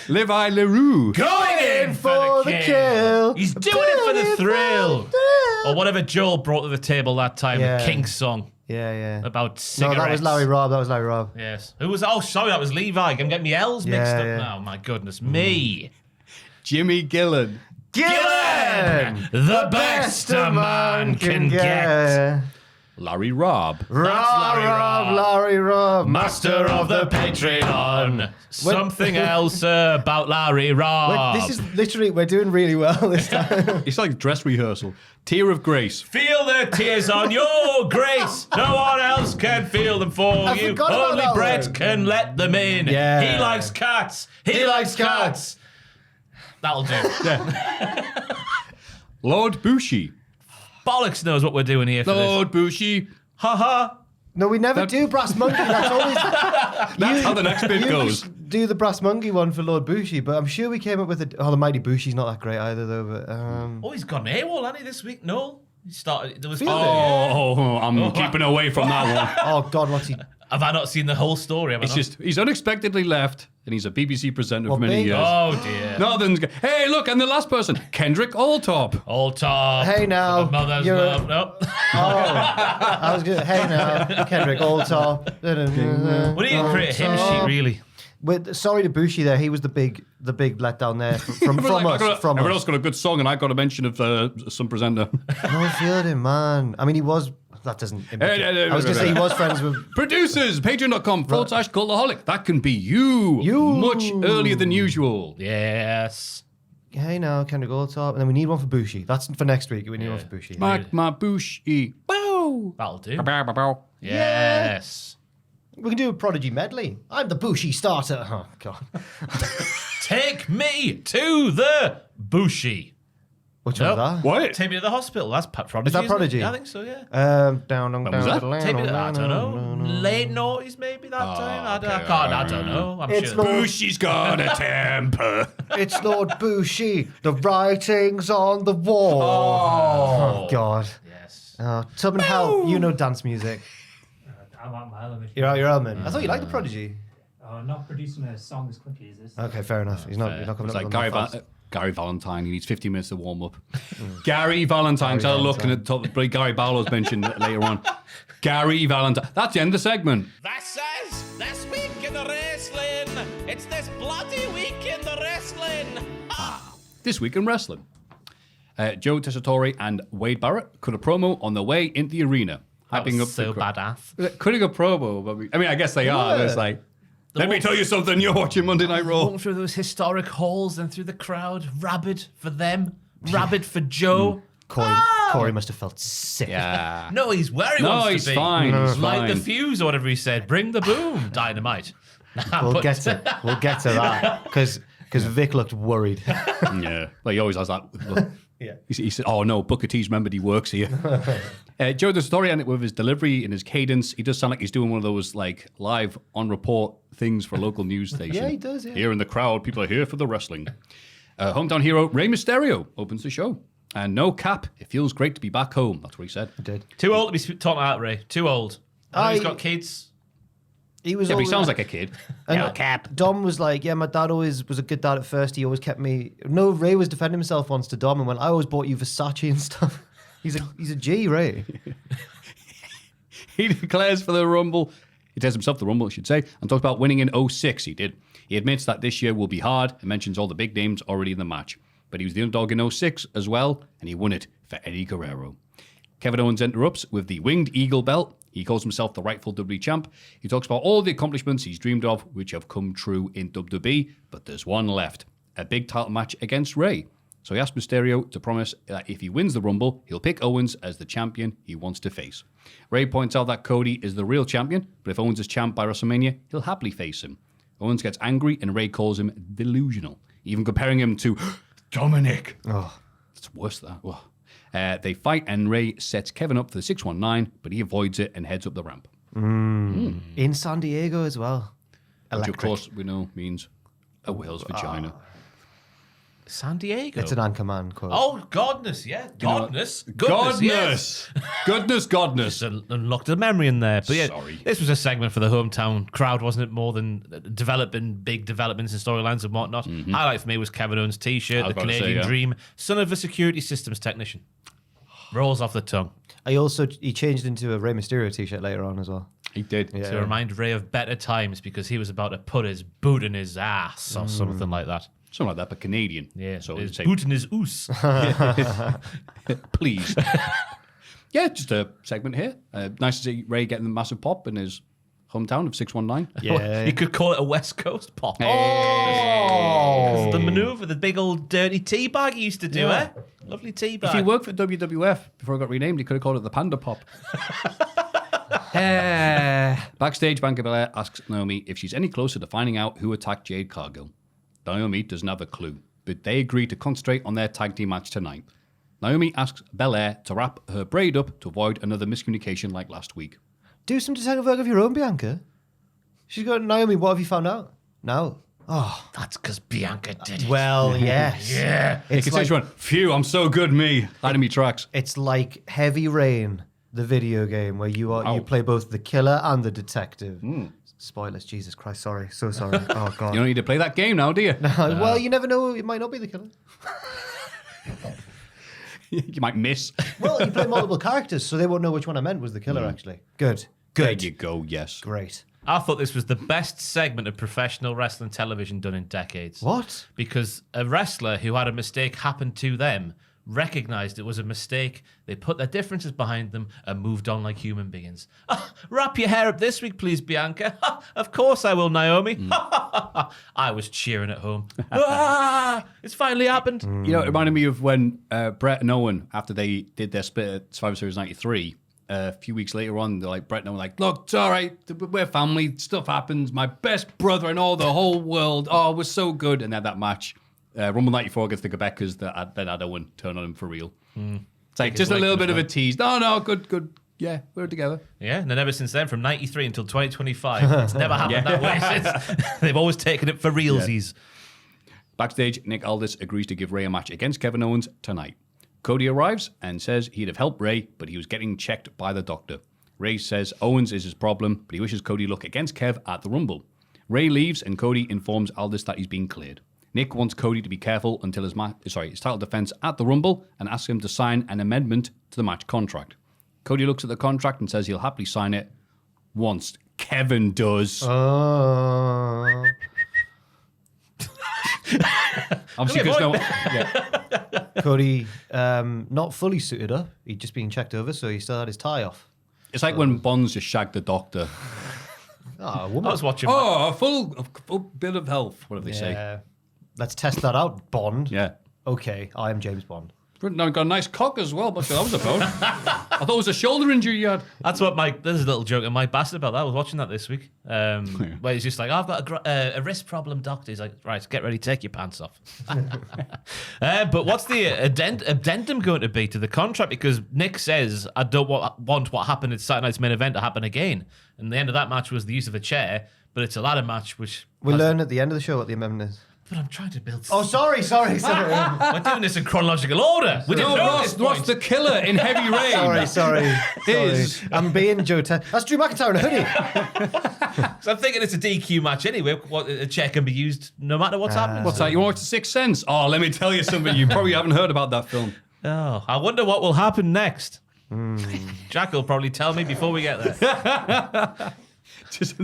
Levi LaRue. Going in for the kill. He's doing it for the thrill. Or whatever Joel brought to the table that time, the Kinks song. Yeah. About cigarettes. No, that was Larry Robb. Yes. Who was? Oh, sorry, that was Levi. I'm getting the L's mixed up Yeah. now. My goodness me. Jimmy Gillen. Gillen! The best a man can get. Larry Robb. Larry Robb. Master of the Patreon. Something else about Larry Robb. This is literally, we're doing really well this time. It's like dress rehearsal. Tear of Grace. Feel the tears on your grace. No one else can feel them for you. forgot about Only that Brett one. can let them in. Yeah. He likes cats. He likes cats. That'll do. Lord Bushi. Bollocks knows what we're doing here for Lord Bushi. Ha ha. No, we never do Brass Monkey. That's always... That's how the next bit goes. Do the Brass Monkey one for Lord Bushi, but I'm sure we came up with a... Oh, the Mighty Bushi's not that great either, though, but... Oh, he's gone AWOL, hasn't he, this week? No. He started... There was... I'm keeping away from that one. Oh, God, what's he... Have I not seen the whole story? Have I It's not? just, he's unexpectedly left, and he's a BBC presenter Well, for many big. years. Oh, dear. Northern's hey, look, and the last person, Kendrick Alltop. All top. Hey, now, The mother's you're- love. No. I was good. Hey, now, Kendrick, all top. What do you create a hymn sheet, really? Sorry to Bushi there. He was the big letdown there from Everyone us. else got a good song, and I got a mention of some presenter. No feeling, man. I mean, he was... That doesn't... I was going to say he was friends with... Producers, patreon.com/cultaholic. That can be you. Much earlier than usual. Yes. Hey, now, Kendrick Alltop. And then we need one for Bushi. That's for next week. We need one for Bushi. Mark my Bushi. Bow. That'll do. Bow, bow, bow. Yes. We can do a Prodigy medley. I'm the Bushi starter. Oh, God. Take me to the Bushi. Which Nope. one's that? What? Take me to the hospital. That's Prodigy. Is that isn't it? Prodigy? Yeah, I think so, yeah. Down, was that? Take me to, I don't know, late noughties maybe that time. I don't know. I'm It's sure. Lord- Bushi's got a temper. It's Lord Bushi. The writing's on the wall. Oh, God. Yes. Tub and Hell, you know dance music. I'm out my element. You're out your element. I thought you liked the Prodigy. Not producing a song as quickly as this. Okay, fair enough. You're not coming It's up like with Gary, them that fast. Gary Valentine. He needs 15 minutes to warm up. Gary Valentine's. I'll look at top. Gary Barlow's mentioned later on. Gary Valentine. That's the end of the segment. That says this week in the wrestling. It's this bloody week in the wrestling. This week in wrestling, Joe Tessitore and Wade Barrett cut a promo on their way into the arena, That hyping was up so the crowd. badass. Cutting a promo. But I mean, I guess they are. It's like, let me tell you something. You're watching Monday Night Raw. Walking through those historic halls and through the crowd. Rabid for them. Rabid for Joe. Corey must have felt sick. Yeah. No, he's where he No, wants he's to be. fine. He's Light the fine. fuse or whatever he said. Bring the boom. Dynamite. We'll get to that because Vic looked worried. Yeah. Like he always has that look. Yeah. He said, "Oh no, Booker T's remembered he works here." Joe Tessitore, and with his delivery and his cadence, he does sound like he's doing one of those like live on report things for a local news station. Yeah, he does, yeah. Here in the crowd, people are here for the wrestling. Hometown hero Rey Mysterio opens the show, and no cap. It feels great to be back home. That's what he said. Did. Too old to be talking about Ray. Too old. I know he's got kids. He was. Yeah, but he always- sounds like a kid. And Dom was like, yeah, my dad always was a good dad at first. He always kept me. No, Ray was defending himself once to Dom and went, I always bought you Versace and stuff. He's a G, Ray. He declares for the Rumble. He tells himself the Rumble, I should say, and talks about winning in 06. He did. He admits that this year will be hard and mentions all the big names already in the match. But he was the underdog in 06 as well, and he won it for Eddie Guerrero. Kevin Owens interrupts with the Winged Eagle belt. He calls himself the rightful WWE champ. He talks about all the accomplishments he's dreamed of, which have come true in WWE, but there's one left. A big title match against Ray. So he asked Mysterio to promise that if he wins the Rumble, he'll pick Owens as the champion he wants to face. Ray points out that Cody is the real champion, but if Owens is champ by WrestleMania, he'll happily face him. Owens gets angry and Ray calls him delusional, even comparing him to Dominic. Oh. It's worse than that. Oh. They fight and Ray sets Kevin up for the 619, but he avoids it and heads up the ramp. In San Diego as well. Which, Electric. of course, we know means a whale's vagina. San Diego. It's an Anchorman quote. Oh, godness, yeah. Goodness, yes. Goodness. Just unlocked a memory in there. But yeah, Sorry. this was a segment for the hometown crowd, wasn't it? More than developing big developments and storylines and whatnot. Highlight for me was Kevin Owens' T-shirt, I was the about to say, Canadian yeah. Dream, son of a security systems technician. Rolls off the tongue. He changed into a Rey Mysterio T-shirt later on as well. He did. Yeah. To remind Ray of better times because he was about to put his boot in his ass or something like that. Something like that, but Canadian. Yeah, So his it's say, boot in his oos. please. Yeah, just a segment here. Nice to see Ray getting the massive pop in his hometown of 619. Yeah. You could call it a West Coast pop. Oh! The maneuver, the big old dirty tea bag he used to do, eh? Lovely tea bag. If he worked for WWF before it got renamed, he could have called it the Panda Pop. Backstage, Bianca Belair asks Naomi if she's any closer to finding out who attacked Jade Cargill. Naomi doesn't have a clue, but they agree to concentrate on their tag team match tonight. Naomi asks Belair to wrap her braid up to avoid another miscommunication like last week. Do some detective work of your own, Bianca. She's got Naomi. What have you found out? No. Oh, That's because Bianca did it. well, yes. Yeah. It's like, One, phew, I'm so good, me. Enemy tracks. it's like Heavy Rain, the video game where you play both the killer and the detective. Spoilers, Jesus Christ, sorry. So sorry. Oh, God. You don't need to play that game now, do you? Well, you never know. It might not be the killer. You might miss. Well, you play multiple characters, so they won't know which one I meant was the killer, actually. Good. There you go, yes. Great. I thought this was the best segment of professional wrestling television done in decades. What? Because a wrestler who had a mistake happen to them recognized it was a mistake. They put their differences behind them and moved on like human beings. Wrap your hair up this week, please, Bianca. Of course I will, Naomi. I was cheering at home. It's finally happened. You know, it reminded me of when Brett and Owen, after they did their split at Survivor Series 93, a few weeks later on, they're like, Brett and Owen like, look, it's all right. We're family. Stuff happens. My best brother in all the whole world. Oh, we're so good. And then that match, Rumble 94 against the Quebecers, that then had Owen turn on him for real. It's like just a little bit of a tease. No, good. Yeah, we're together. Yeah, and then ever since then, from 93 until 2025, it's never happened that way since. They've always taken it for realsies. Backstage, Nick Aldis agrees to give Ray a match against Kevin Owens tonight. Cody arrives and says he'd have helped Ray, but he was getting checked by the doctor. Ray says Owens is his problem, but he wishes Cody luck against Kev at the Rumble. Ray leaves and Cody informs Aldis that he's been cleared. Nick wants Cody to be careful until his title defense at the Rumble and asks him to sign an amendment to the match contract. Cody looks at the contract and says he'll happily sign it once Kevin does. Obviously, because Cody, not fully suited up. He'd just been checked over, so he still had his tie off. it's like when Bonds just shagged the doctor. Oh, a I woman. was watching. Oh, a full bit of health, whatever they say. Yeah. Let's test that out, Bond. Yeah. Okay, I am James Bond. Now got a nice cock as well, but that was about. I thought it was a shoulder injury you had. That's what there's a little joke in my bastard about that. I was watching that this week. Where he's just like, I've got a wrist problem, doctor. He's like, right, get ready, take your pants off. But what's the addendum going to be to the contract? Because Nick says, I don't want what happened at Saturday Night's main event to happen again. And the end of that match was the use of a chair, but it's a ladder match, which... We'll learn at the end of the show what the amendment is. But I'm trying to build... Oh, sorry. We're doing this in chronological order. We didn't know this Ross point. the killer in Heavy Rain. Sorry. Is- I'm being Joe... That's Drew McIntyre in a hoodie. So I'm thinking it's a DQ match anyway. A chair can be used no matter what's happening. What's that? You want to watch The Sixth Sense? Oh, let me tell you something. You probably haven't heard about that film. Oh, I wonder what will happen next. Jack will probably tell me before we get there. Just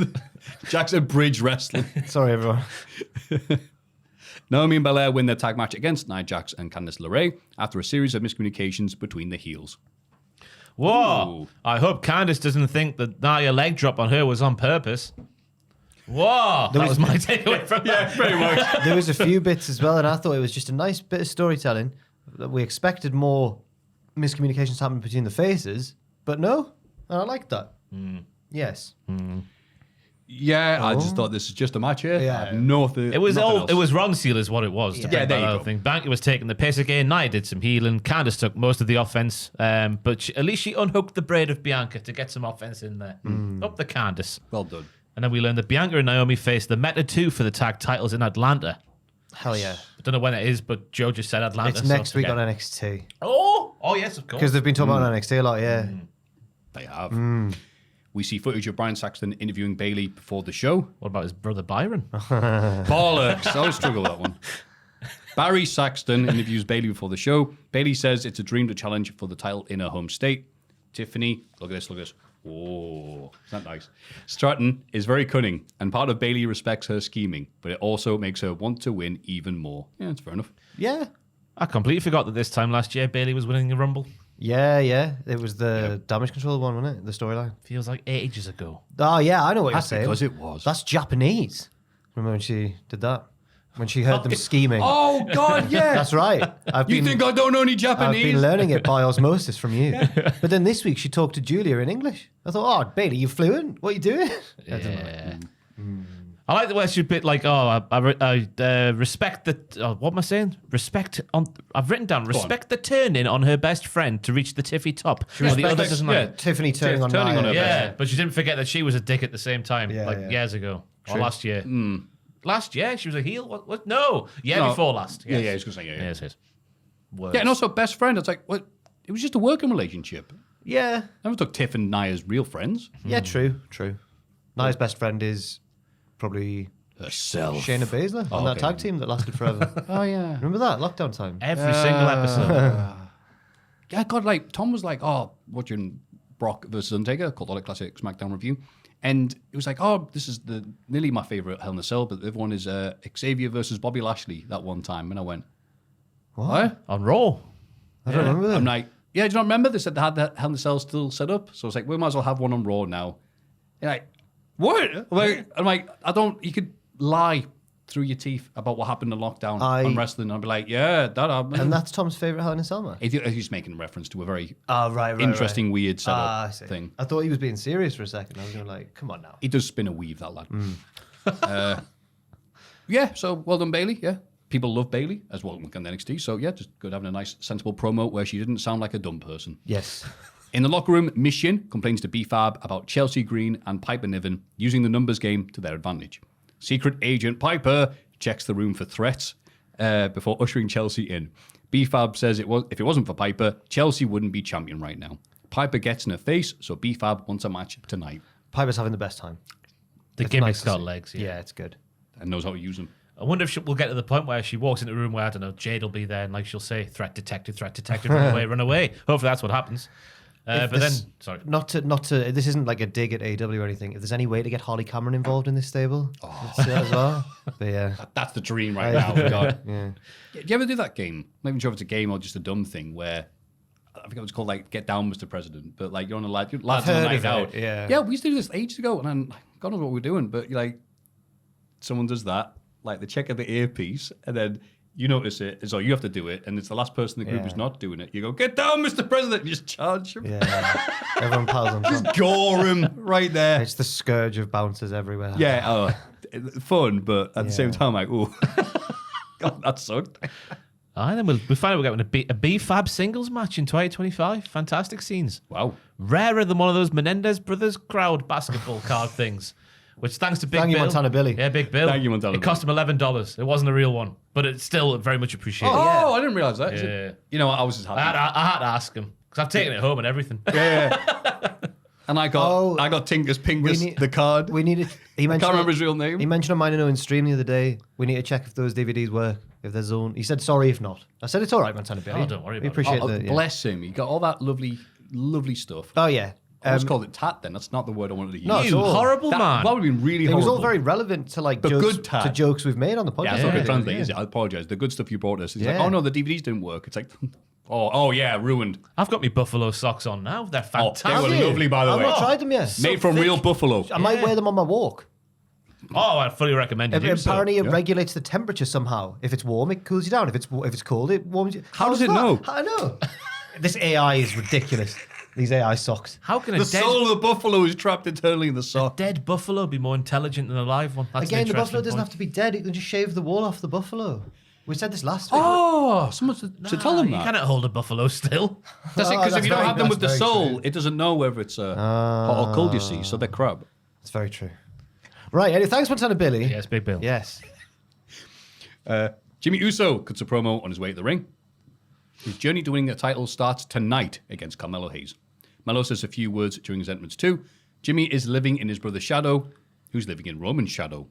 Jackson Bridge Wrestling. Sorry, everyone. Naomi and Belair win their tag match against Nia Jax and Candice LeRae after a series of miscommunications between the heels. Whoa! Ooh. I hope Candice doesn't think that Nia leg drop on her was on purpose. Whoa! That was my takeaway from that. Very much. There was a few bits as well, and I thought it was just a nice bit of storytelling. We expected more miscommunications to happen between the faces, but no, and I liked that. Yes. Yeah, I just thought this is just a match here. Yeah. Nothing. It was nothing all. else. It was Ron Seal is what it was. To Yeah, bring there that you other go. thing. Bianca was taking the piss again. Nia did some healing. Candice took most of the offense, but at least she unhooked the braid of Bianca to get some offense in there. Up the Candice. Well done. And then we learned that Bianca and Naomi faced the Meta 2 for the tag titles in Atlanta. Hell yeah. I don't know when it is, but Joe just said Atlanta. It's next so week on forget. NXT. Oh yes, of course. Because they've been talking about NXT a lot, yeah. They have. We see footage of Brian Saxton interviewing Bailey before the show. What about his brother Byron? Bollocks. I always struggle with that one. Barry Saxton interviews Bailey before the show. Bailey says it's a dream to challenge for the title in her home state. Tiffany, look at this, look at this. Oh, isn't that nice? Stratton is very cunning, and part of Bailey respects her scheming, but it also makes her want to win even more. Yeah, that's fair enough. Yeah. I completely forgot that this time last year Bailey was winning the Rumble. Yeah. It was the damage control one, wasn't it? The storyline. Feels like ages ago. Oh, yeah, I know what That's you're saying. because it was. That's Japanese. Remember when she did that? When she heard them scheming. Oh, God, yeah. That's right. You think I don't know any I've Japanese? been learning it by osmosis from you. But then this week she talked to Julia in English. I thought, oh, Bailey, you fluent? What are you doing? Yeah. I like the way she's a bit like, I respect the. What am I saying? Respect on. I've written down respect the turn-in on her best friend to reach the tiffy top. Well, the other doesn't like. Tiffany turning on turning on Nia. her. Yeah, but she didn't forget that she was a dick at the same time, Yeah. years ago or True. last year. Last year she was a heel. What? No, No. before last. Yeah, Yes. yeah, I was going to say, yeah. Yes. Words. Yeah, and also best friend. It's like, what? It was just a working relationship. Yeah. Never took Tiff and Nia's real friends. Yeah, true. Nia's best friend is probably Herself. Shayna Baszler on that okay. tag team that lasted forever. Oh, yeah. Remember that? Lockdown time. Every single episode. Yeah, God, like, Tom was like, oh, watching Brock versus Undertaker, Cultaholic Classic SmackDown review. And it was like, oh, this is nearly my favorite Hell in a Cell, but the other one is Xavier versus Bobby Lashley that one time. And I went, what? On Raw. I don't remember that. I'm like, yeah, do you not remember? They said they had the Hell in a Cell still set up. So I was like, we might as well have one on Raw now. And like, what? I'm like, you could lie through your teeth about what happened in lockdown on wrestling. I'd be like, yeah, that happened. And that's Tom's favourite Hell in a Cell match? He's making reference to a very right. interesting, weird setup I see. thing. I thought he was being serious for a second. I was going like, come on now. He does spin a weave, that lad. Yeah, so well done, Bailey. Yeah. People love Bailey as well on NXT. So yeah, just good having a nice, sensible promo where she didn't sound like a dumb person. Yes. In the locker room, Mission complains to B-Fab about Chelsea Green and Piper Niven using the numbers game to their advantage. Secret Agent Piper checks the room for threats before ushering Chelsea in. B-Fab says if it wasn't for Piper, Chelsea wouldn't be champion right now. Piper gets in her face, so B-Fab wants a match tonight Piper's having the best time. The It's gimmick's nice to got see. legs. Yeah, it's good. and knows how to use them. I wonder if we'll get to the point where she walks into a room where, I don't know, Jade will be there and like she'll say, threat detected, run away, run away. Hopefully that's what happens. But then, sorry. Not to. This isn't like a dig at AEW or anything. If there's any way to get Holly Cameron involved in this stable, let's do that as well. But yeah, That's the dream right now. God. yeah. Do you ever do that game? I'm not even sure if it's a game or just a dumb thing where I think it was called like "Get Down, Mr. President," but like you're on a lads on a heard night of out. it, yeah. yeah, we used to do this ages ago, and then God knows what we're doing, but like someone does that, like they check out the earpiece, and then you notice it, so you have to do it, and it's the last person in the group who's not doing it. You go, "Get down, Mr. President!" You just charge him, Yeah, everyone piles on top. just gore him right there. It's the scourge of bouncers everywhere. Yeah, fun, but at the same Yeah. time, like, oh, God, that sucked. And then we'll find out we're getting a B-Fab singles match in 2025. Fantastic scenes. Wow. Rarer than one of those Menendez Brothers crowd basketball card things. Which thanks to Big Thank you, Bill. Montana Billy. Yeah, Big Bill. Thank you, Montana It cost him $11. It wasn't a real one. But it's still very much appreciated. Oh, I didn't realize that. Yeah. You know what? I was just happy. I had to ask him. Because I've taken it home and everything. And I got Tingus Pingus, the card. We needed. He mentioned. Can't remember his real name. He mentioned on mine and Owen's stream the other day. We need to check if those DVDs work. If there's zone. He said sorry if not. I said it's all right, Montana Billy. Oh, don't worry We about it. appreciate that. Yeah. Bless him. He got all that lovely stuff. Oh yeah. I almost called it tat then. That's not the word I wanted to use. No, You it's all- horrible that, man. that would have been really It horrible. was all very relevant to like The jokes, good tat. to jokes we've made on the podcast. Yeah, that's not already. good translate, Yeah. is it? I apologize. The good stuff you brought us. It's Yeah. like, oh no, the DVDs didn't work. It's like, oh yeah, ruined. I've got my Buffalo socks on now. They're Oh, fantastic. they were Have you? lovely, by the I've way. not tried them yet. Made from real buffalo. I might wear them on my walk. Oh, I fully recommend it. Apparently, it regulates the temperature somehow. If it's warm, it cools you down. If it's cold, it warms you. How does is it that? know? I know. This AI is ridiculous. These AI socks. How can The soul of the buffalo is trapped internally in the sock. dead buffalo be more intelligent than a live one? That's Again, an the buffalo interesting doesn't point. have to be dead. You can just shave the wool off the buffalo. We said this last week. Oh, someone to tell them You that. cannot hold a buffalo still. That's it, Oh, because if that's you don't very- have them with the that's very soul, true. it doesn't know whether it's hot or cold, you see, so they're crap. It's very true. Right. Anyway, thanks, Montana Billy. Yes, Big Bill. Yes. Jimmy Uso cuts a promo on his way to the ring. His journey to winning the title starts tonight against Carmelo Hayes. Melo says a few words during his entrance too. Jimmy is living in his brother's shadow. Who's living in Roman's shadow?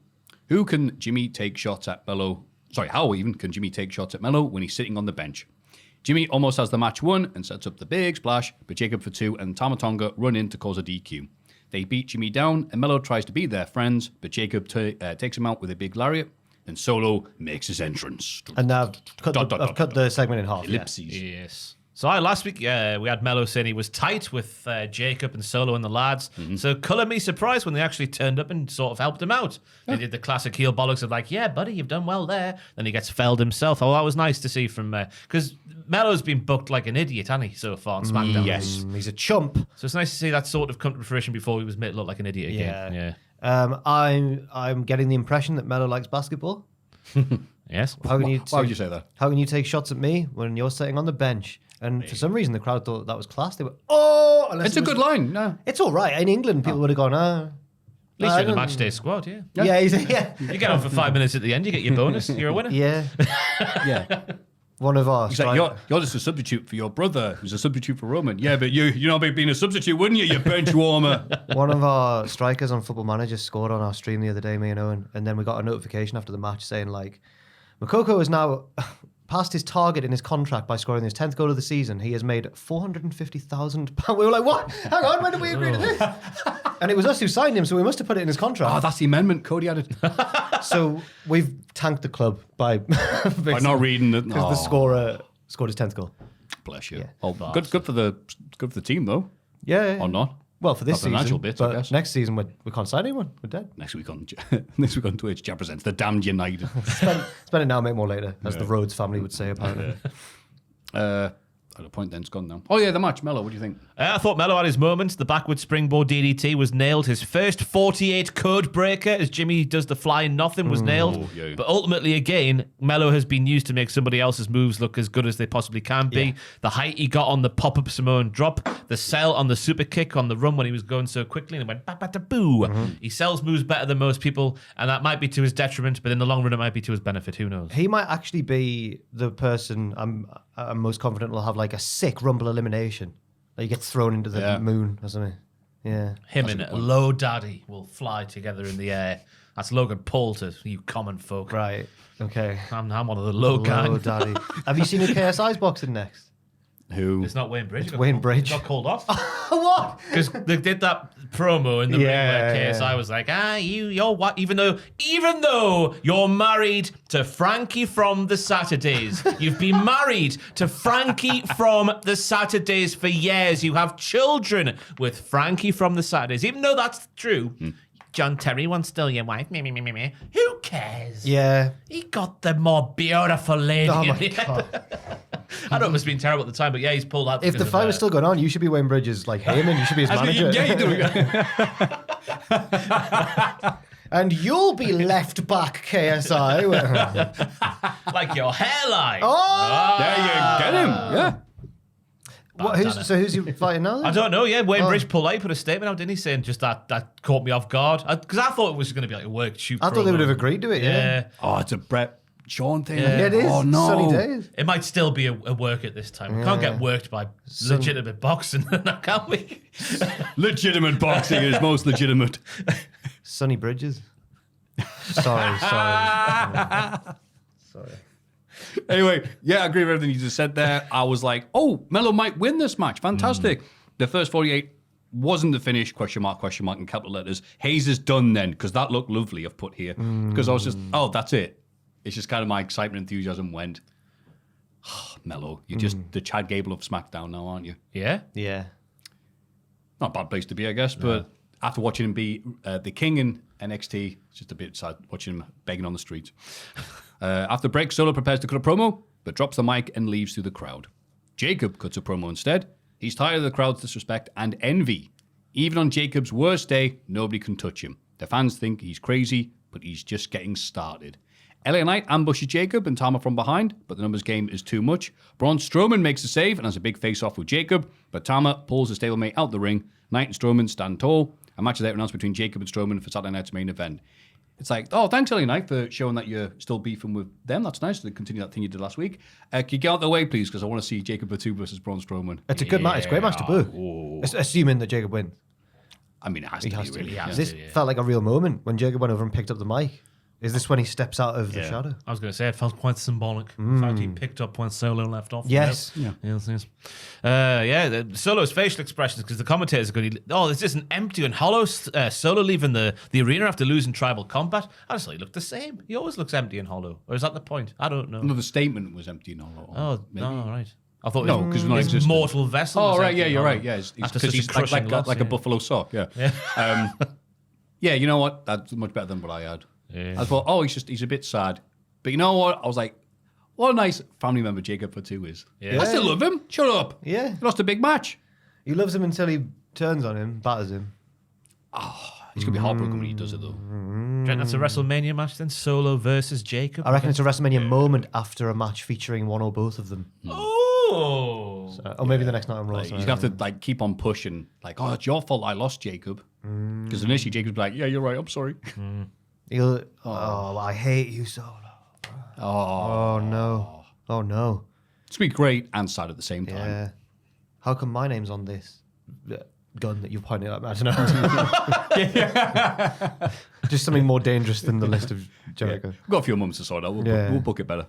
How can Jimmy take shots at Melo when he's sitting on the bench? Jimmy almost has the match won and sets up the big splash, but Jacob Fatu and Tama Tonga run in to cause a DQ. They beat Jimmy down, and Melo tries to be their friends, but Jacob takes him out with a big lariat, and Solo makes his entrance. And now I've cut the segment in half. Ellipses. Yes. So last week we had Melo saying he was tight with Jacob and Solo and the lads. So colour me surprised when they actually turned up and sort of helped him out. They did the classic heel bollocks of like, yeah, buddy, you've done well there. Then he gets felled himself. Oh, that was nice to see from... Because Melo's been booked like an idiot, hasn't he, so far on SmackDown? Yes. He's a chump. So it's nice to see that sort of come to fruition before he was made to look like an idiot again. Yeah. I'm getting the impression that Melo likes basketball. Yes. Why would you say that? How can you take shots at me when you're sitting on the bench? And for some reason, the crowd thought that was class. They were, oh! It's a good line. No. It's all right. In England, people would have gone, At least you're in the match day squad, yeah. Yeah. You get on for 5 minutes at the end, you get your bonus. You're a winner. Yeah. Yeah. One of our... He's like, you're just a substitute for your brother, who's a substitute for Roman. Yeah, but you know about being a substitute, wouldn't you, you bench warmer? One of our strikers on Football Manager scored on our stream the other day, me and Owen, and then we got a notification after the match saying, like, Makoko has now passed his target in his contract by scoring his 10th goal of the season. He has made £450,000. We were like, what? Hang on, when did we agree to this? And it was us who signed him, so we must have put it in his contract. Oh, that's the amendment Cody added. So we've tanked the club by not reading it. because the scorer scored his 10th goal. Bless you. Yeah. Oh, good for the team though. Yeah. Or not? Well, for this Not the financial season, bits, I but guess. next season we can't sign anyone. We're dead. Next week on Twitch, Jab presents the Damned United. Spend it now, make more later, as the Rhodes family would say, apparently. At a point then it's gone now. Oh yeah, the match. Melo, what do you think? I thought Melo had his moments. The backward springboard DDT was nailed. His first 48 code breaker as Jimmy does the flying nothing was nailed. Yeah. But ultimately, again, Melo has been used to make somebody else's moves look as good as they possibly can be. Yeah. The height he got on the pop-up Samoan drop, the sell on the super kick on the run when he was going so quickly and it went ba-ba-da-boo. He sells moves better than most people, and that might be to his detriment, but in the long run it might be to his benefit. Who knows? He might actually be the person I'm most confident will have like a sick Rumble elimination. Like he gets thrown into the moon or something. Yeah. Him and Low Daddy will fly together in the air. That's Logan Paul to you common folk. Right. Okay. I'm one of the low gang. Daddy. Have you seen who KSI's boxing next? Who? It's not Wayne Bridge. It's Wayne Bridge. It got called off. What? Because they did that promo in the ring where KSI was like, you're what? Even though you're married to Frankie from the Saturdays, you've been married to Frankie from the Saturdays for years. You have children with Frankie from the Saturdays. Even though that's true, John Terry wants still your wife. Me. Who cares? Yeah. He got the more beautiful lady. Oh in my the end. God. I know it must have been terrible at the time, but yeah, he's pulled out. If the fight was still going on, you should be Wayne Bridges like Heyman. You should be his manager. Yeah, you do. And you'll be left back, KSI. like your hairline. Oh! There you get him. Yeah. Who's he fighting now? Then? I don't know. Yeah, Wayne Bridge pulled out, put a statement out, didn't he, saying just that caught me off guard because I thought it was going to be like a work shoot. I thought they would have agreed to it. Yeah. Oh, it's a Brett Sean thing. Yeah, it is. Oh no. Sunny days. It might still be a work at this time. We can't get worked by legitimate boxing, can we? Legitimate boxing is most legitimate. Sunny Bridges. Sorry. Anyway, yeah, I agree with everything you just said there. I was like, oh, Melo might win this match. Fantastic. The first 48 wasn't the finish, question mark, in capital letters. Hayes is done then, because that looked lovely, I've put here. Because I was just, oh, that's it. It's just kind of my excitement, enthusiasm went, oh, Melo, you're just the Chad Gable of SmackDown now, aren't you? Yeah. Yeah. Not a bad place to be, I guess, but after watching him be the king in NXT, it's just a bit sad watching him begging on the streets. After break, Solo prepares to cut a promo, but drops the mic and leaves through the crowd. Jacob cuts a promo instead. He's tired of the crowd's disrespect and envy. Even on Jacob's worst day, nobody can touch him. The fans think he's crazy, but he's just getting started. LA Knight ambushes Jacob and Tama from behind, but the numbers game is too much. Braun Strowman makes a save and has a big face-off with Jacob, but Tama pulls the stablemate out the ring. Knight and Strowman stand tall. A match is later announced between Jacob and Strowman for Saturday night's main event. it's like, oh, thanks, LA Knight, for showing that you're still beefing with them. That's nice to continue that thing you did last week. Can you get out of the way, please? Because I want to see Jacob Fatu versus Braun Strowman. It's a good match. It's a great match to book. Assuming that Jacob wins. I mean, it has to be, really. Yeah. This felt like a real moment when Jacob went over and picked up the mic. Is this when he steps out of the shadow? I was going to say, it felt quite symbolic. In fact, he picked up when Solo left off. Yes. Yes. Solo's facial expressions, because the commentators are going, this isn't empty and hollow. Solo leaving the arena after losing Tribal Combat. I just thought he looked the same. He always looks empty and hollow. Or is that the point? I don't know. No, the statement was empty and hollow. Oh, maybe. no, right. I thought no, because his mortal vessel. Oh, was right, empty yeah, and you're hollow. right. Yeah, After because such a he's crushing loss, like a buffalo sock. Yeah. Yeah, you know what? That's much better than what I had. Yeah. I thought, he's a bit sad. But you know what? I was like, what a nice family member Jacob Fatu is. Yeah. I still love him. Shut up. Yeah. He lost a big match. He loves him until he turns on him, batters him. He's going to be heartbroken when he does it, though. Do you think that's a WrestleMania match then? Solo versus Jacob? I reckon it's a WrestleMania moment after a match featuring one or both of them. Oh! Or maybe the next night on Raw. He's going to have to keep on pushing. Like, it's your fault I lost Jacob. Because initially Jacob's like, yeah, you're right, I'm sorry. He'll, I hate you, Solo. Oh, no. Oh, no. It's going to be great and sad at the same time. Yeah. How come my name's on this gun that you're pointing at? I don't know. Just something more dangerous than the list of Jericho. We've got a few moments to sort out. We'll book it better.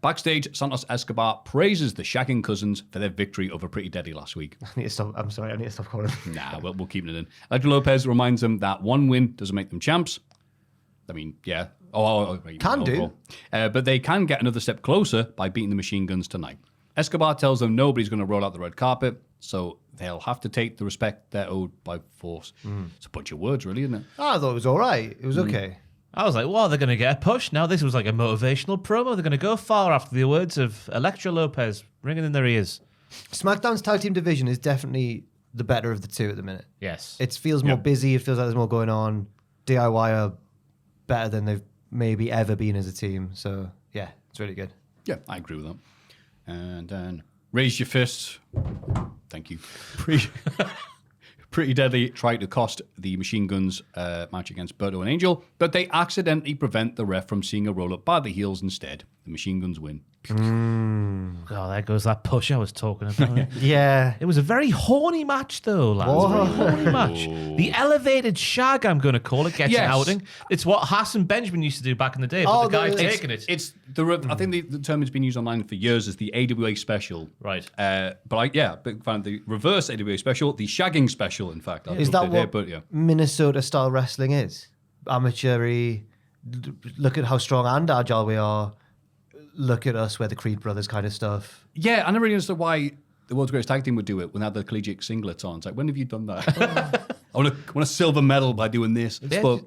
Backstage, Santos Escobar praises the Shagging Cousins for their victory over Pretty Deadly last week. I need to stop. I'm sorry. I need to stop calling. Nah, we'll keep it in. Electra Lopez reminds them that one win doesn't make them champs. I mean, yeah. Can do. But they can get another step closer by beating the Machine Guns tonight. Escobar tells them nobody's going to roll out the red carpet, so they'll have to take the respect they're owed by force. It's a bunch of words, really, isn't it? I thought it was all right. It was okay. I was like, well, they're going to get a push. Now this was like a motivational promo. They're going to go far after the words of Electra Lopez ringing in their ears. SmackDown's tag team division is definitely the better of the two at the minute. Yes. It feels more busy. It feels like there's more going on. DIY are better than they've pretty ever been as a team. So, yeah, it's really good. Yeah, I agree with that. And then raise your fists. Thank you. Pretty Deadly tried to cost the Machine Guns match against Berto and Angel, but they accidentally prevent the ref from seeing a roll-up by the heels instead. The Machine Guns win. Oh, there goes that push I was talking about. Yeah. It was a very horny match, though, lads. Whoa. A very horny match. The elevated shag, I'm going to call it, gets an outing. It's what Hassan Benjamin used to do back in the day, but the guy taking it. It's I think the term has been used online for years as the AWA special. Right. Big fan of the reverse AWA special, the shagging special, in fact. Is that what Minnesota-style wrestling is? Amateur-y, look at how strong and agile we are. Look at us, we're the Creed brothers kind of stuff. Yeah, I never really understood why the world's greatest tag team would do it when they had the collegiate singlets on. It's like, when have you done that? I want a silver medal by doing this. But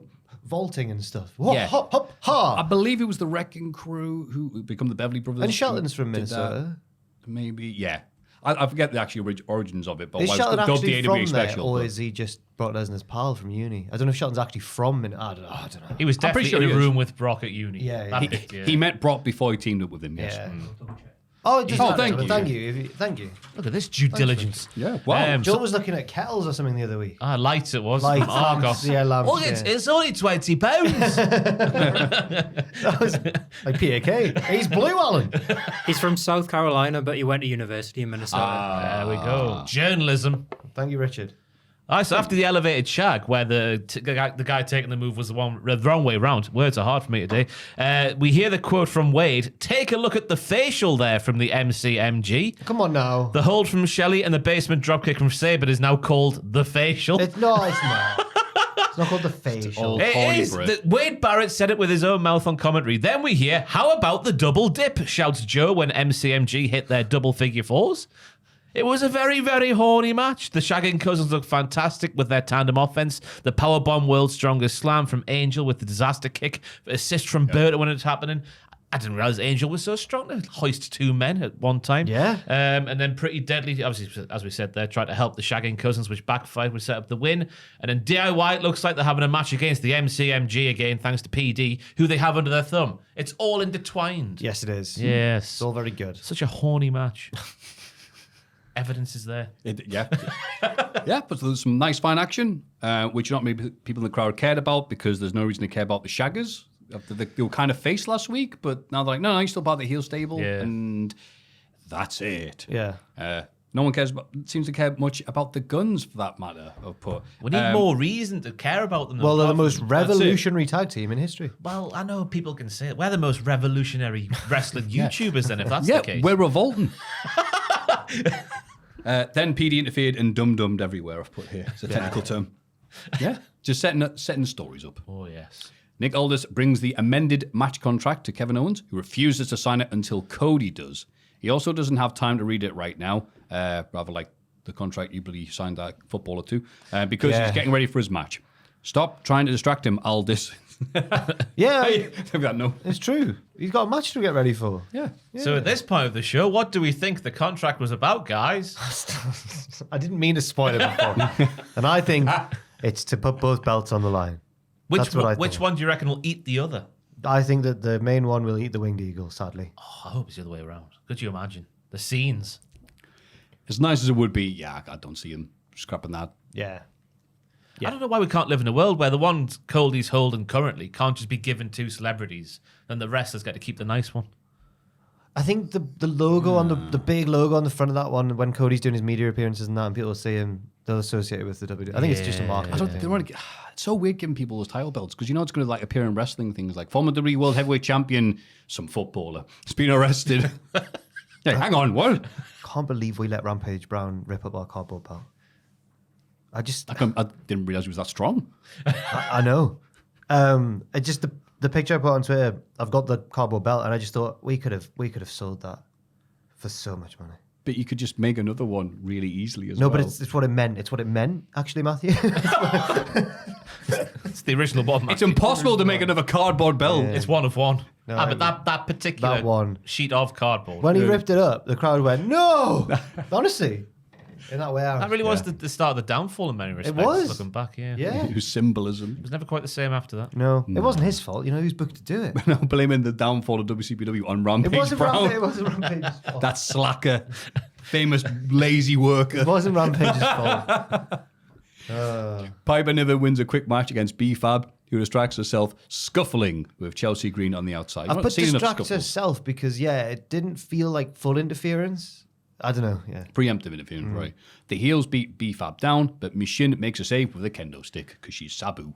vaulting and stuff. Yeah. Hop, hop, ha! I believe it was the Wrecking Crew who become the Beverly Brothers. And Shelton's from Minnesota. Maybe, yeah. I forget the actual origins of it, but Is why Shelton it's dubbed actually the AWA from there, special. or but- is he just Brock Lesnar's pal from uni? I don't know if Shelton's actually from Minnesota. I don't know. He was I'm pretty definitely sure in he a is. room with Brock at uni. Yeah, That yeah. bit, yeah. He met Brock before he teamed up with him, yes. Yeah. Double check. Oh, just thank you. Thank you. Look at this due diligence. Yeah, wow. Joel was looking at kettles or something the other week. Lights it was. Lights, Argos. lamps, yeah, lamps, Oh, yeah. it's only £20. That was like PAK. He's Blue Alan. He's from South Carolina, but he went to university in Minnesota. There we go. Journalism. Thank you, Richard. So after the elevated shag, where the guy taking the move was the wrong way round. Words are hard for me today. We hear the quote from Wade. Take a look at the facial there from the MCMG. Come on now. The hold from Shelley and the basement dropkick from Sabre is now called the facial. It's not. It's not called the facial. all- It Corny is. Brit. Wade Barrett said it with his own mouth on commentary. Then we hear, how about the double dip, shouts Joe when MCMG hit their double figure fours. It was a very, very horny match. The Shagging Cousins looked fantastic with their tandem offense. The powerbomb world's strongest slam from Angel with the disaster kick. Assist from Berta when it's happening. I didn't realize Angel was so strong to hoist two men at one time. Yeah. And then Pretty Deadly, obviously, as we said there, tried to help the Shagging Cousins, which backfired, which set up the win. And then DIY, it looks like they're having a match against the MCMG again, thanks to PD, who they have under their thumb. It's all intertwined. Yes, it is. Yes. It's all very good. Such a horny match. Evidence is there. Yeah. Yeah, but there's some nice fine action, which not many people in the crowd cared about because there's no reason to care about the Shaggers. They were kind of face last week, but now they're like, no, you're still part of the heel stable. Yeah. And that's it. Yeah. No one seems to care much about the Guns for that matter. We need more reason to care about them. Well, they're the most That's revolutionary tag team in history. Well, I know people can say it. We're the most revolutionary wrestling YouTubers then, if that's Yeah, the case. we're revolting. Then PD interfered and dum-dummed everywhere, I've put here. It's a technical term. Yeah, just setting the stories up. Oh, yes. Nick Aldis brings the amended match contract to Kevin Owens, who refuses to sign it until Cody does. He also doesn't have time to read it right now, rather like the contract you believe signed that footballer to, because he's getting ready for his match. Stop trying to distract him, Aldis. Yeah, No. it's true. He's got a match to get ready for. Yeah. So at this point of the show, what do we think the contract was about, guys? I didn't mean to spoil it before. And I think it's to put both belts on the line. That's what I Which think. one do you reckon will eat the other? I think that the main one will eat the Winged Eagle, sadly. Oh, I hope it's the other way around. Could you imagine? The scenes. As nice as it would be, yeah, I don't see him scrapping that. Yeah. I don't know why we can't live in a world where the one Cody's holding currently can't just be given to celebrities and the wrestlers get to keep the nice one. I think the logo on the big logo on the front of that one, when Cody's doing his media appearances and that, and people see him, they'll associate it with the WWE. I think it's just a marketing thing. They want to it's so weird giving people those title belts because you know it's going to like appear in wrestling things like former WWE World Heavyweight Champion, some footballer, has been arrested. Hey, hang on, what? Can't believe we let Rampage Brown rip up our cardboard belt. I didn't realize he was that strong. I know. It just the picture I put on Twitter, I've got the cardboard belt, and I just thought we could have sold that for so much money. But you could just make another one really easily as well. No, but it's what it meant. It's what it meant, actually, Matthew. It's the original one. It's impossible to make another cardboard belt. It's one of one. No, But that particular that one. sheet of cardboard. When he ripped it up, the crowd went, "No!" Honestly, in that way, That really was the start of the downfall in many respects. was. Looking back, yeah. Yeah. It was symbolism. It was never quite the same after that. No, it wasn't his fault. You know, he was booked to do it. No, blaming the downfall of WCPW on It Rampage wasn't Brown. Rampage. It wasn't Rampage's fault. That slacker, famous lazy worker. It wasn't Rampage's fault. Piper Niven wins a quick match against B-Fab, who distracts herself scuffling with Chelsea Green on the outside. I Not put seen enough distract scuffles. herself because, it didn't feel like full interference. I don't know, yeah. Preemptive interference, right? The heels beat B-Fab down, but Michin makes a save with a kendo stick because she's Sabu.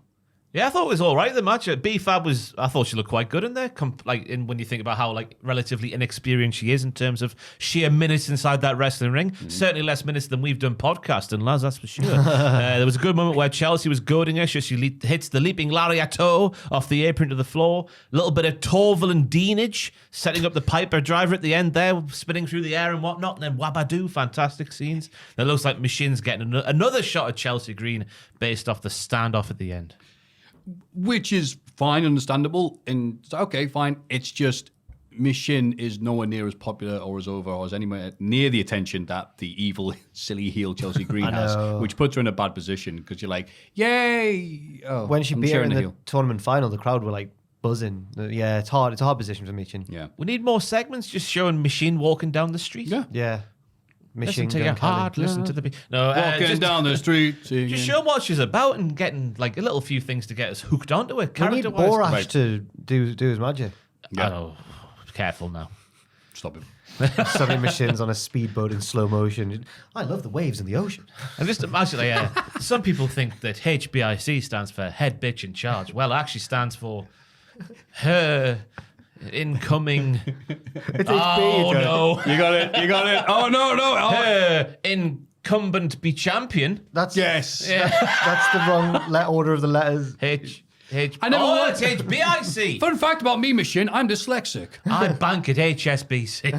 Yeah, I thought it was all right. The match at B-Fab was, I thought she looked quite good in there. When you think about how relatively inexperienced she is in terms of sheer minutes inside that wrestling ring, certainly less minutes than we've done podcasting, lads. That's for sure. There was a good moment where Chelsea was goading her. She hits the leaping lariato off the apron to the floor. A little bit of Torval and Deanage setting up the Piper driver at the end there, spinning through the air and whatnot. And then Wabadoo, fantastic scenes. It looks like Machin's getting another shot at Chelsea Green based off the standoff at the end. Which is fine, understandable, and okay, fine. It's just Michin is nowhere near as popular or as over or as anywhere near the attention that the evil, silly heel Chelsea Green has, which puts her in a bad position because you're like, yay! Oh, When she I'm beat her cheering in the heel. tournament final, the crowd were like buzzing. Yeah, it's hard. It's a hard position for Michin. Yeah. We need more segments just showing Machine walking down the street. Yeah. Yeah. Listen Michin to your heart, listen to the beat. No, Walking just, down the street. Singing. just show what she's about and getting a little few things to get us hooked onto it. We need Character-wise. Borash Right. to do his magic. I know. Careful now. Stop him. Suddenly Machin's on a speedboat in slow motion. I love the waves in the ocean. And just imagine, some people think that HBIC stands for head bitch in charge. Well, it actually stands for her incoming. It's Oh no, You got it. You got it. Oh, no. Oh. her incumbent be champion. That's Yes. That's the wrong order of the letters. H. I never Oh, learned- it's HBIC. Fun fact about me, Michin, I'm dyslexic. I bank at HSBC.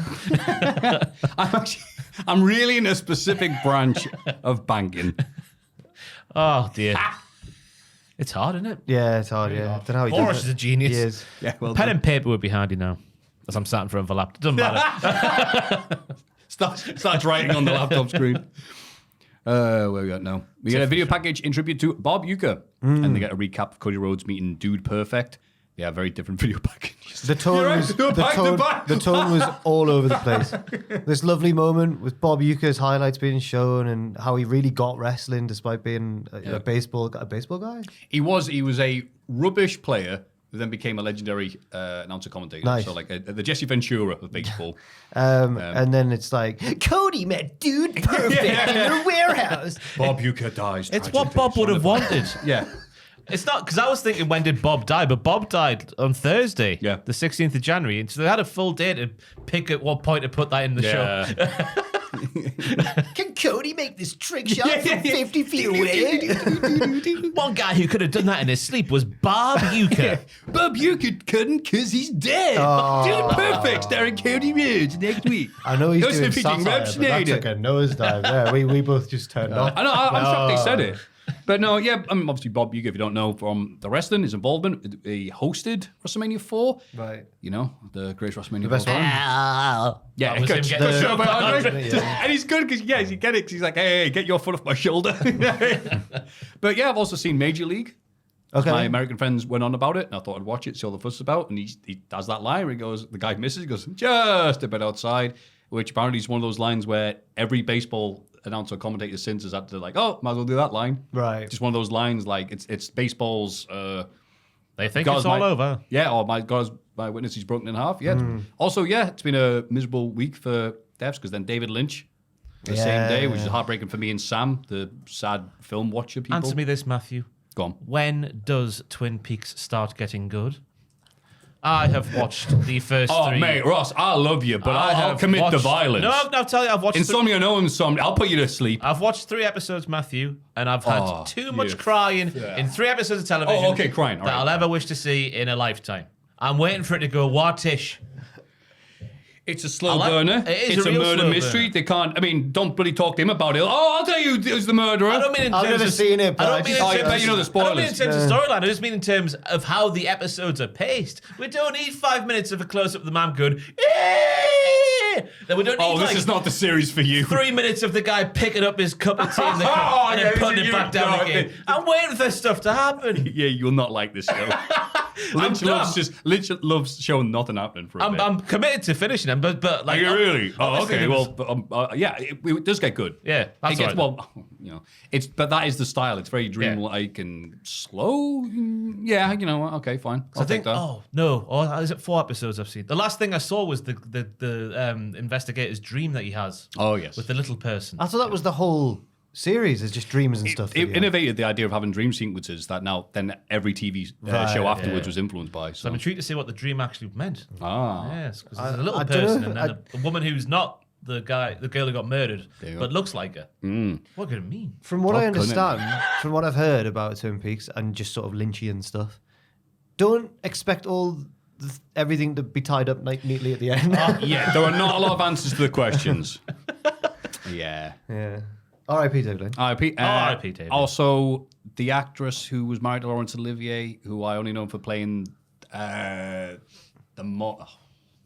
I'm really in a specific branch of banking. Oh dear. It's hard, isn't it? Yeah, it's hard. Yeah, don't know how he Boris does is it. a genius. He is. Yeah, well Pen done. and paper would be handy now, as I'm sat in front of a laptop. Doesn't matter. Starts writing on the laptop screen. Where we got now? We get a video package in tribute to Bob Uecker, and they get a recap of Cody Rhodes meeting Dude Perfect. Yeah, very different video packages. The tone You're right, was they're back to back. the tone was all over the place. This lovely moment with Bob Ueckers highlights being shown and how he really got wrestling despite being a baseball guy. He was a rubbish player who then became a legendary announcer commentator. Nice. So like the Jesse Ventura of baseball. And then it's like Cody met Dude Perfect in the warehouse. Bob Uecker dies. It's what Bob would have wanted. Yeah. It's not because I was thinking, when did Bob die? But Bob died on Thursday, Yeah. the 16th of January. And so they had a full day to pick at what point to put that in the show. Can Cody make this trick shot from 50 feet away? One guy who could have done that in his sleep was Bob Uecker. Bob Uecker couldn't because he's dead. Dude Perfect starring Cody Rhodes next week. I know he's Those doing are featuring satire, Rob but that Schneider. took a nosedive. Yeah, we both just turned off. I know, I'm shocked they said it. But no, yeah, I mean, obviously Bob Uecker, if you don't know from the wrestling, his involvement, he hosted WrestleMania 4. Right. You know, the greatest WrestleMania. The best one. Yeah, That was him getting good show by Andre. Yeah. And he's good because, yeah, you get it, because he's like, hey, get your foot off my shoulder. But yeah, I've also seen Major League. Okay. My American friends went on about it, and I thought I'd watch it, see all the fuss about. And he does that line where he goes, the guy misses, he goes, just a bit outside, which apparently is one of those lines where every baseball announcer commentator since has had to like, oh, might as well do that line. Right. Just one of those lines like it's baseball's. They think God's it's all my- over. Yeah, or my God's my witness, he's broken in half. Yeah. Also, yeah, it's been a miserable week for devs because then David Lynch the same day, which is heartbreaking for me and Sam, the sad film watcher people. Answer me this, Maffew. Go on. When does Twin Peaks start getting good? I have watched the first Oh, three. mate, Ross, I love you, but I'll have commit to watched- violence. No, I'll tell you, I've watched Insomnia, no insomnia. I'll put you to sleep. I've watched 3 episodes, Maffew, and I've had Oh, too much yeah. crying in 3 episodes of television. Oh, okay, crying, all that right. I'll ever wish to see in a lifetime. I'm waiting for it to go what-ish. It's a slow I like- burner. it is It's a a real murder slow mystery. burner. They can't. I mean, don't bloody talk to him about it. Oh, I'll tell you, who's the murderer. I don't mean in I've terms never of, seen it, but I I don't mean just- in Oh, I terms bet you know the I don't mean in spoilers. terms of storyline. I just mean in terms of how the episodes are paced. We don't need 5 minutes of a close up of the man going, "Eh!" Then we don't need Oh, this like is not the series for you. 3 minutes of the guy picking up his cup of tea in the cup Oh, and yeah, then putting you it back down know again. it. I'm waiting for this stuff to happen. Yeah, you'll not like this show. Lynch loves showing nothing happening for a bit. I'm committed to finishing them, but Are like, you really? Oh, obviously okay. there was- Well, yeah, it does get good. Yeah, that's it gets, all right. well, you know, but that is the style. It's very dreamlike and slow. Yeah, you know, okay, fine. I'll I think. take that. Oh no! Oh, is it 4 episodes I've seen? The last thing I saw was the investigator's dream that he has Oh, yes. with the little person. I thought that was the whole series, is just dreams and stuff. It innovated the idea of having dream sequences that now then every TV Right, show afterwards yeah. was influenced by. So I'm intrigued to see what the dream actually meant. Ah. Yes, because there's a little I don't person know. and then a woman who's not the girl who got murdered, you go. but looks like her. What could it mean? From what I couldn't it? understand, from what I've heard about Twin Peaks and just sort of Lynchian stuff, don't expect everything to be tied up neatly at the end. Yeah, there are not a lot of answers to the questions. Yeah. Yeah. R.I.P. Douglas. R.I.P. R.I.P. David. Also, the actress who was married to Laurence Olivier, who I only know for playing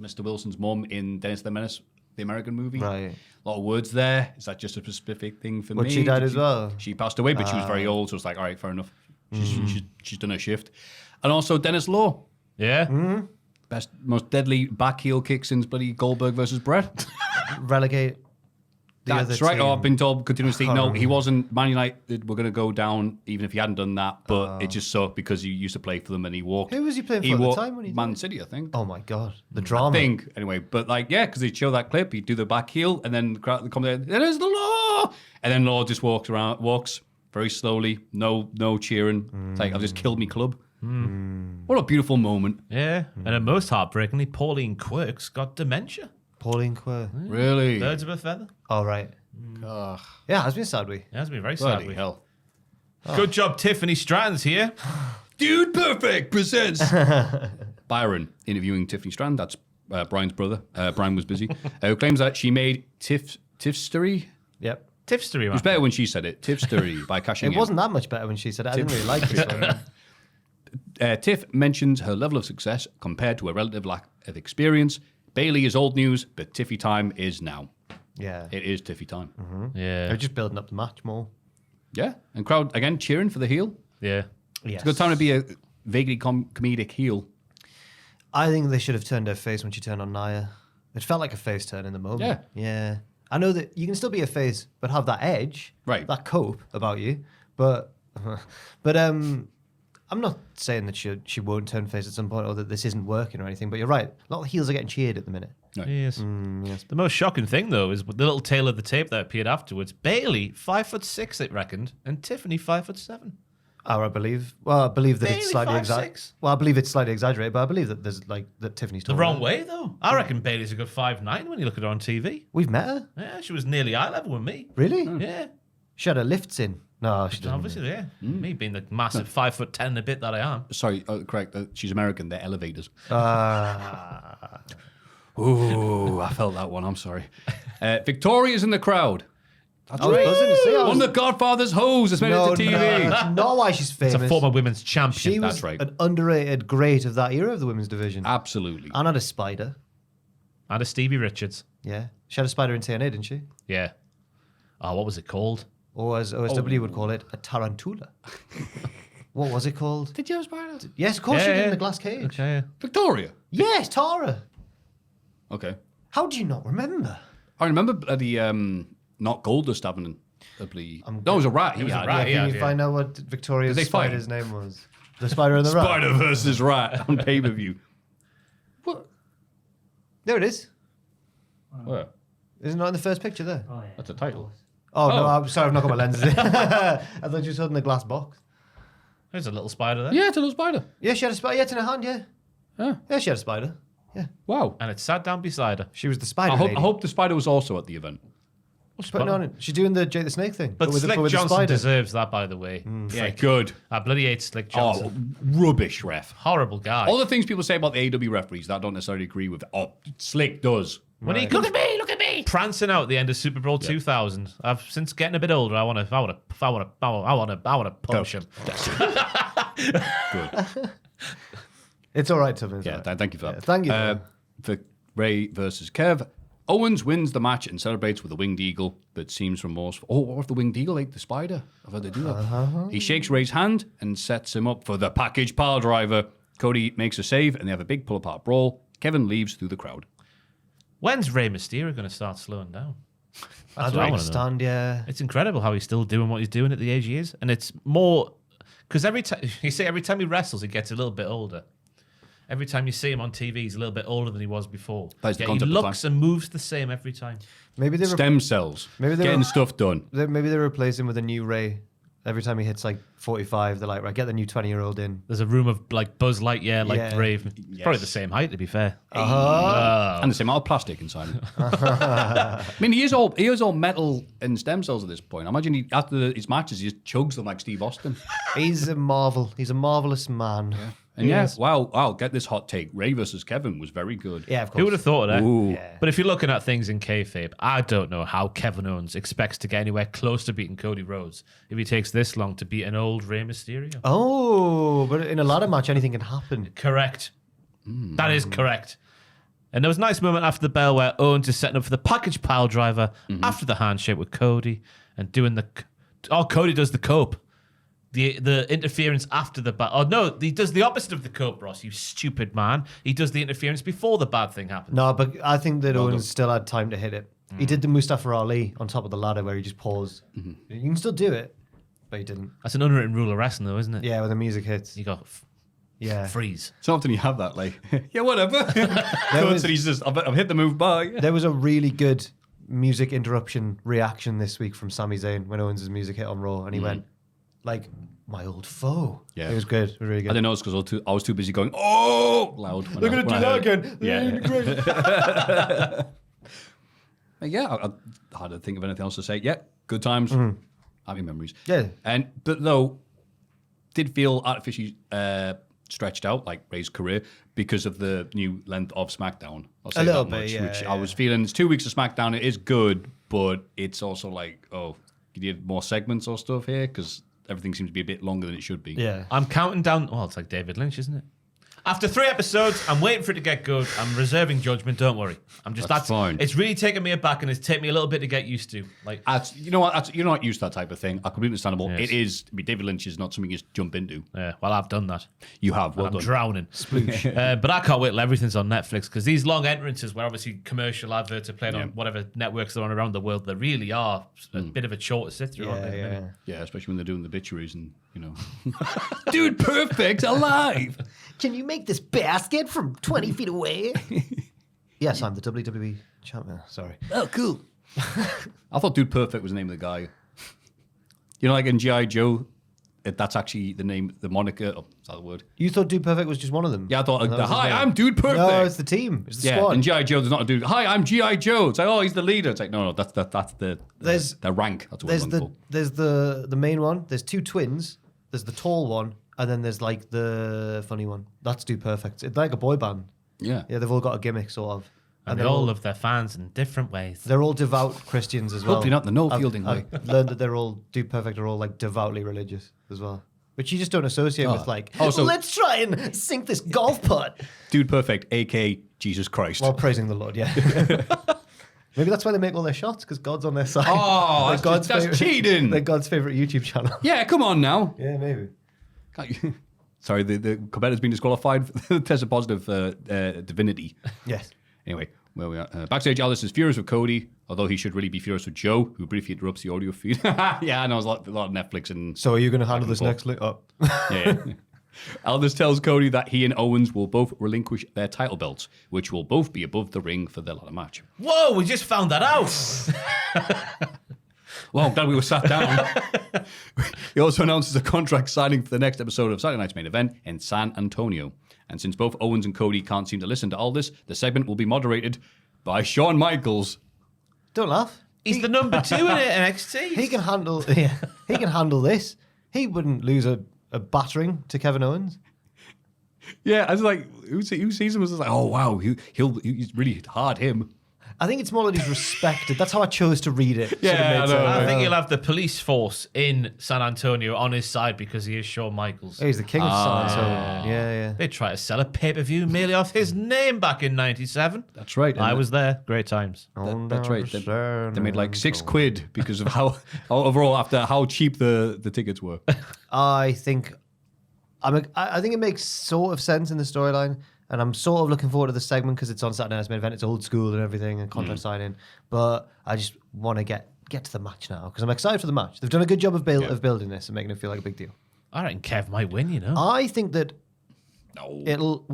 Mr. Wilson's mum in Dennis the Menace, the American movie. Right. A lot of words there. Is that just a specific thing for me? But she died Did as well? She passed away, but she was very old, so it's like, all right, fair enough. She's done her shift. And also Dennis Law. Yeah. Best, most deadly back heel kick since bloody Goldberg versus Brett. Relegate the That's other right. team. Oh, I've been told continuously. No, he wasn't. Man United were going to go down even if he hadn't done that. But it just sucked because he used to play for them and he walked. Who was he playing for at the time when he did Man it? City, I think. Oh my God. The I drama. think anyway. But like, yeah, because he'd show that clip, he'd do the back heel, and then the crowd come there. There is the Law, and then Law just walks very slowly, no cheering. It's like I've just killed me club. What a beautiful moment. Yeah. And then most heartbreakingly, Pauline Quirk's got dementia. Pauline Quirk. Really? Birds of a feather. Oh, right. Ugh, Yeah, it has been a sad week. Yeah, that's been very sad. bloody week. hell. Good job, Tiffany Strands here. Dude Perfect presents Byron interviewing Tiffany Strand. That's Brian's brother. Brian was busy. Who claims that she made Tiffstery. Yep. Tiffstery, It was better when she said it. Tiffstery by cashing It in. wasn't that much better when she said it. I didn't really like this one. Tiff mentions her level of success compared to her relative lack of experience. Bailey is old news, but Tiffy time is now. Yeah. It is Tiffy time. Yeah. They're just building up the match more. Yeah, and crowd again cheering for the heel. Yeah. Yes. It's a good time to be a vaguely comedic heel. I think they should have turned her face when she turned on Nia. It felt like a face turn in the moment. Yeah. Yeah. I know that you can still be a face, but have that edge, Right. that cope about you. But I'm not saying that she won't turn face at some point or that this isn't working or anything. But you're right. A lot of heels are getting cheered at the minute. Yes. Yes. The most shocking thing, though, is the little tail of the tape that appeared afterwards. Bailey, 5'6", it reckoned, and Tiffany, 5'7". I believe. Well, I believe that it's Bailey slightly 5'6". exaggerated. Well, I believe it's slightly exaggerated, but I believe that there's like that Tiffany's The taller. wrong way, though. I reckon Bailey's a good 5'9" when you look at her on TV. We've met her. Yeah, she was nearly eye level with me. Really? Yeah. She had her lifts in. No, she didn't. Obviously, yeah. Me being the massive 5'10" and a bit that I am. Sorry, correct. She's American. They're elevators. Ah. Ooh, I felt that one. I'm sorry. Victoria's in the crowd. That's I was buzzing to see. I One was- of the Godfather's hoes has made it to TV. No, that's not why she's famous. It's a former women's champion. She was That's right. an underrated great of that era of the women's division. Absolutely. And had a spider. And a Stevie Richards. Yeah. She had a spider in TNA, didn't she? Yeah. Oh, what was it called? Or as OSW would call it, a tarantula. What was it called? Did you have a spider? Yes, of course she did Yeah. in the glass cage. Okay, yeah. Victoria. Yes, Tara. Okay. How do you not remember? I remember the not Goldust having a bloody. No, it was a rat. He was a had. rat. Can yeah, you yeah. find out what Victoria's Did they fight? spider's name was? The spider and the rat? Spider versus rat on pay per view. What? There it is. Where? Isn't it in the first picture there? Oh, yeah. That's a title. Oh, no, Oh. I'm sorry, I've not got my lenses in. I thought you was holding the glass box. There's a little spider there. Yeah, it's a little spider. Yeah, she had a spider. Yeah, it's in her hand, yeah. Yeah. Yeah, she had a spider. Yeah. Wow. And it sat down beside her. She was the spider I hope, lady. I hope the spider was also at the event. She's putting on it. She's doing the Jake the Snake thing. But with Slick the Johnson spider. deserves that, by the way. Yeah, good. I bloody hate Slick Oh, Johnson. rubbish ref. Horrible guy. All the things people say about the AEW referees that I don't necessarily agree with. Oh, Slick does. When he Look at me, look at me. prancing out at the end of Super Bowl 2000. I've since getting a bit older. I want to punch him. Good. It's all right, Tubman. Yeah, thank you for that. Yeah, thank you. For Ray versus Kev, Owens wins the match and celebrates with a winged eagle, but seems remorseful. Oh, what if the winged eagle ate the spider? I've heard they do that. He shakes Ray's hand and sets him up for the package pile driver. Cody makes a save and they have a big pull-apart brawl. Kevin leaves through the crowd. When's Rey Mysterio going to start slowing down? I That's don't what I want to know. understand, yeah. It's incredible how he's still doing what he's doing at the age he is, and it's more because every time he wrestles, he gets a little bit older. Every time you see him on TV, he's a little bit older than he was before. That's the Yet he concept of looks time. and moves the same every time. Maybe they Stem cells. Maybe they Getting were- stuff done. maybe they replace him with a new Ray. Every time he hits like 45, they're like, right, get the new 20-year-old in. There's a room of like Buzz Lightyear, like Yeah. Brave. Yes. Probably the same height, to be fair. And the same amount of plastic inside him. I mean, he is all metal and stem cells at this point. I imagine after his matches, he just chugs them like Steve Austin. He's a marvel. He's a marvelous man. And yes, wow, get this hot take. Ray versus Kevin was very good. Yeah, of course. Who would have thought of that? Ooh. Yeah. But if you're looking at things in kayfabe, I don't know how Kevin Owens expects to get anywhere close to beating Cody Rhodes if he takes this long to beat an old Rey Mysterio. Oh, but in a ladder match, anything can happen. Correct. That is correct. And there was a nice moment after the bell where Owens is setting up for the package pile driver after the handshake with Cody and doing the... Oh, Cody does the cope. The interference after the bad... Oh, no, he does the opposite of the cope, Ross, you stupid man. He does the interference before the bad thing happens. No, but I think that Well Owens done. still had time to hit it. He did the Mustafa Ali on top of the ladder where he just paused. You can still do it, but he didn't. That's an unwritten rule of wrestling, though, isn't it? Yeah, when the music hits. You go, Yeah. freeze. So often you have that, like, yeah, whatever. was- And he's just, I've hit the move by. There was a really good music interruption reaction this week from Sami Zayn when Owens' music hit on Raw, and he went, like, my old foe. Yeah. It was good. It was really I good. didn't notice because I was too busy going, oh, loud. They're going to do that again. Yeah. Yeah, I had to think of anything else to say. Yeah, good times, happy memories. Yeah. But though, did feel artificially stretched out, like Ray's career, because of the new length of SmackDown. I'll say A little that bit, much, yeah, which yeah. I was feeling. It's 2 weeks of SmackDown. It is good, but it's also like, oh, you need more segments or stuff here because everything seems to be a bit longer than it should be. Yeah. I'm counting down... Well, it's like David Lynch, isn't it? After 3 episodes, I'm waiting for it to get good. I'm reserving judgment. Don't worry. That's fine. It's really taken me aback, and it's taken me a little bit to get used to. Like, You know what? You're not used to that type of thing. I completely understandable. Yes. It is. I mean, David Lynch is not something you just jump into. yeah, well, I've done that. You have. Well I'm done. drowning. But I can't wait till everything's on Netflix, because these long entrances where obviously commercial adverts are played on whatever networks they're on around the world, they really are a bit of a chore to sit through, aren't they? Yeah, especially when they're doing the obituaries and, Dude Perfect alive. Can you make this basket from 20 feet away? Yes, I'm the WWE champion. Sorry. Oh, cool. I thought Dude Perfect was the name of the guy. Like in G.I. Joe, that's actually the name, the moniker. Oh, is that the word? You thought Dude Perfect was just one of them? Yeah, I thought, That was his hi, name. I'm Dude Perfect. No, it's the team. It's the Yeah, squad. in G.I. Joe, there's not a dude. Hi, I'm G.I. Joe. It's like, oh, he's the leader. It's like, no, that's the rank. That's what There's I'm looking for. there's the main one. There's 2 twins. There's the tall one, and then there's like the funny one. That's Dude Perfect. It's like a boy band. Yeah. Yeah, they've all got a gimmick, sort of. And they all love their fans in different ways. They're all devout Christians as well. Hopefully not the Noel Fielding way. I've learned that they're all Dude Perfect are all like devoutly religious as well, which you just don't associate with like. Oh, so- let's try and sink this golf putt Dude Perfect, a.k.a. Jesus Christ. while praising the Lord. Yeah. Maybe that's why they make all their shots, because God's on their side. Oh, They're that's cheating. They're God's favorite YouTube channel. Yeah, come on now. Yeah, maybe. Sorry, the competitor's been disqualified. Tested positive divinity. Yes. Anyway, where we are. Backstage, Alice is furious with Cody, although he should really be furious with Joe, who briefly interrupts the audio feed. Yeah, I know, there's a lot of Netflix and... So are you going to handle and this forth. next? Yeah. Aldous tells Cody that he and Owens will both relinquish their title belts, which will both be above the ring for their ladder match. Whoa, we just found that out. Well, I'm glad we were sat down. He also announces a contract signing for the next episode of Saturday Night's Main Event in San Antonio. And since both Owens and Cody can't seem to listen to Aldous, the segment will be moderated by Shawn Michaels. Don't laugh. He's the number 2 in NXT. He can handle. Yeah, he can handle this. He wouldn't lose a battering to Kevin Owens. Yeah, I was like, who sees him as like, oh wow, he's really hard, him. I think it's more that he's respected. That's how I chose to read it. Yeah, Should have made I know. sense. I think he'll have the police force in San Antonio on his side because he is Shawn Michaels. Oh, he's the king of San Antonio. Yeah. They tried to sell a pay-per-view merely off his name back in '97. That's right. I was there. Great times. That's right. They made like £6 because of how overall after how cheap the tickets were. I think it makes sort of sense in the storyline, and I'm sort of looking forward to the segment because it's on Saturday Night's Main Event. It's old school and everything, and contract signing. But I just want to get to the match now because I'm excited for the match. They've done a good job of building this and making it feel like a big deal. I reckon Kev might win, you know. I think that we'll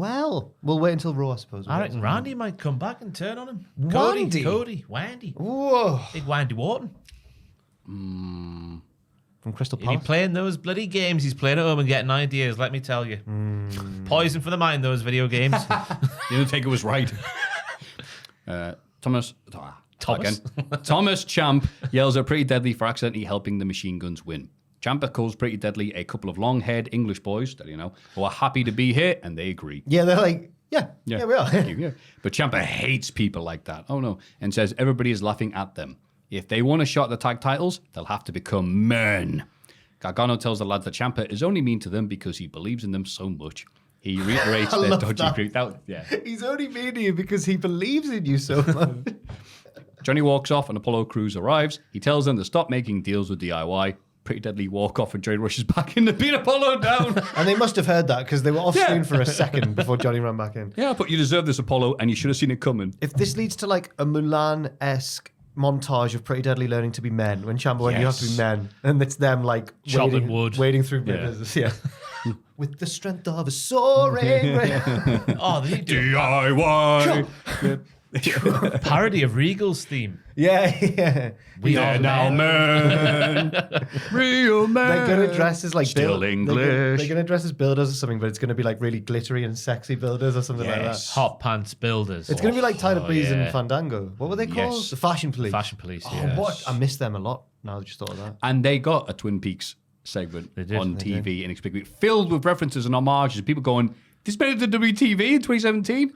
wait until Raw, I suppose. I reckon Randy might come back and turn on him. Wandy? Wandy. Whoa. Big Wandy Wharton. From Crystal He'll be Palace. playing those bloody games. He's playing at home and getting ideas, let me tell you. Poison for the mind, those video games. The Undertaker was right. Thomas Champ yells at Pretty Deadly for accidentally helping the Machine Guns win. Ciampa calls Pretty Deadly a couple of long-haired English boys that who are happy to be here, and they agree. Yeah, they're like, yeah, we are. Thank you, yeah. But Ciampa hates people like that. Oh no, and says everybody is laughing at them. If they want a shot at the tag titles, they'll have to become men. Gargano tells the lads that Ciampa is only mean to them because he believes in them so much. He reiterates their love dodgy that. Greek. Yeah. He's only mean to you because he believes in you so much. Johnny walks off and Apollo Crews arrives. He tells them to stop making deals with DIY. Pretty Deadly walk off and Johnny rushes back in to beat Apollo down. And they must have heard that because they were off screen for a second before Johnny ran back in. Yeah, but you deserve this, Apollo, and you should have seen it coming. If this leads to like a Mulan-esque montage of Pretty Deadly learning to be men, when Ciampa went, you have to be men, and it's them like Chopping wood. wading through rivers. Yeah. With the strength of a soaring raven. Oh, they do DIY. a parody of Regal's theme. Yeah. We are now men. Real men. They're gonna dress as like Still English. They're gonna dress as builders or something, but it's gonna be like really glittery and sexy builders or something like that. Hot pants builders. It's gonna be like Tyler Breeze yeah. and Fandango. What were they called? Yes. The Fashion Police. Fashion Police. Oh, Yes. what? I miss them a lot. Now I just thought of that. And they got a Twin Peaks segment on TV inexplicably, filled with references and homages. People going, this made it to WTV in 2017?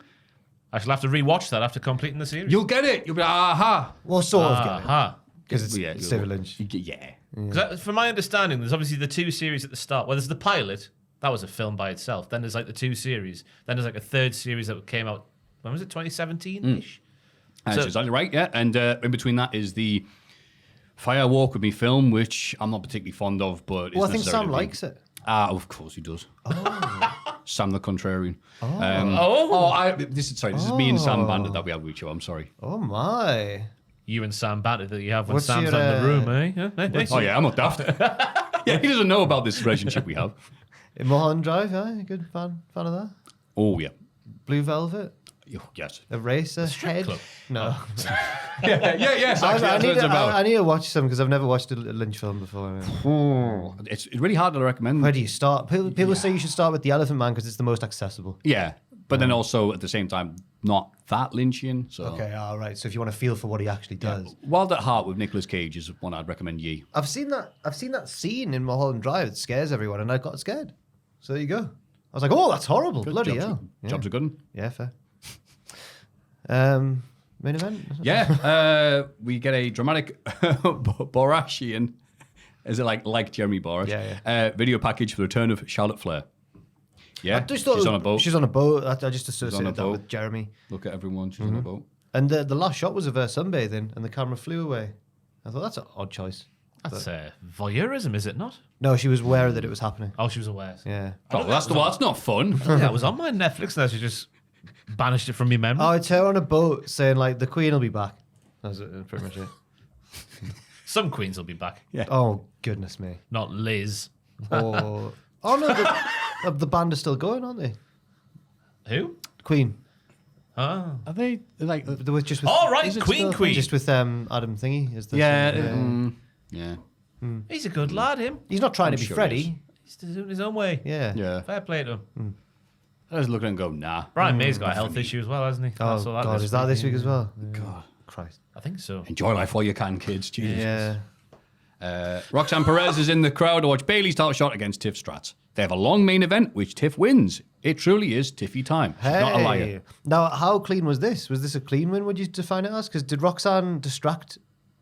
I shall have to rewatch that after completing the series. You'll get it. You'll be like, aha. Well, sort of get it. Aha. Because it's David Lynch. Yeah. From my understanding, there's obviously the 2 series at the start. Well, there's the pilot That was a film by itself. Then there's like the 2 series. Then there's like a 3rd series that came out. When was it? 2017-ish? That's exactly right, yeah. And in between that is the Fire Walk With Me film, which I'm not particularly fond of, but Well, I think Sam likes it. Of course he does. Sam the Contrarian. This is me and Sam Bandit that we have with each other. I'm sorry. Oh, my. You and Sam Bandit that you have when What's Sam's your, not in the room, eh? Hey. Oh, yeah, I'm not daft. Yeah, he doesn't know about this relationship we have. In Mulholland Drive, good fan of that. Oh, yeah. Blue Velvet, Yes. Eraser, Head. club. No. Yes, actually, that's what it's about. I need to watch some because I've never watched a Lynch film before. It's really hard to recommend. Where do you start? People say you should start with The Elephant Man because it's the most accessible. Yeah, but then also at the same time, not that Lynchian. So. Okay, all right. So if you want to feel for what he actually does. Wild at Heart with Nicolas Cage is one I'd recommend ye. I've seen that scene in Mulholland Drive that scares everyone, and I got scared. So there you go. I was like, oh, that's horrible. Bloody hell. Jobs are good. Yeah, fair. Main event? Yeah, we get a dramatic Borashian, is it like Jeremy Borash? Yeah. Video package for the return of Charlotte Flair. Yeah, I just thought she's on a boat. She's on a boat. I just associated that boat. with Jeremy. Look at everyone, she's on a boat. And the last shot was of her sunbathing, and the camera flew away. I thought that's an odd choice. That's voyeurism, is it not? No, she was aware that it was happening. Oh, she was aware. Yeah. Oh, that's not fun. Yeah, it was on my Netflix, and she just banished it from your memory. Oh, it's her on a boat saying, like, the Queen will be back. That's pretty much it. Some queens will be back. Yeah. Oh, goodness me. Not Liz. Oh no, the band are still going, aren't they? Who? Queen. Oh. Are they like? They were just with, All right, is it Queen. Just with Adam Thingy. Is the Yeah. He's a good lad, him. He's not trying to be sure Freddie. He's doing his own way. Yeah. Yeah. Fair play to him. I was looking and go, nah. Brian May's got a health issue as well, hasn't he? Oh, I saw God, is that this week as well? God. Christ. I think so. Enjoy life while you can, kids. Jesus. Yeah. Roxanne Perez is in the crowd to watch Bayley's title shot against Tiff Stratz. They have a long main event, which Tiff wins. It truly is Tiffy time. She's not a liar. Now, how clean was this? Was this a clean win, would you define it as? Because did Roxanne distract,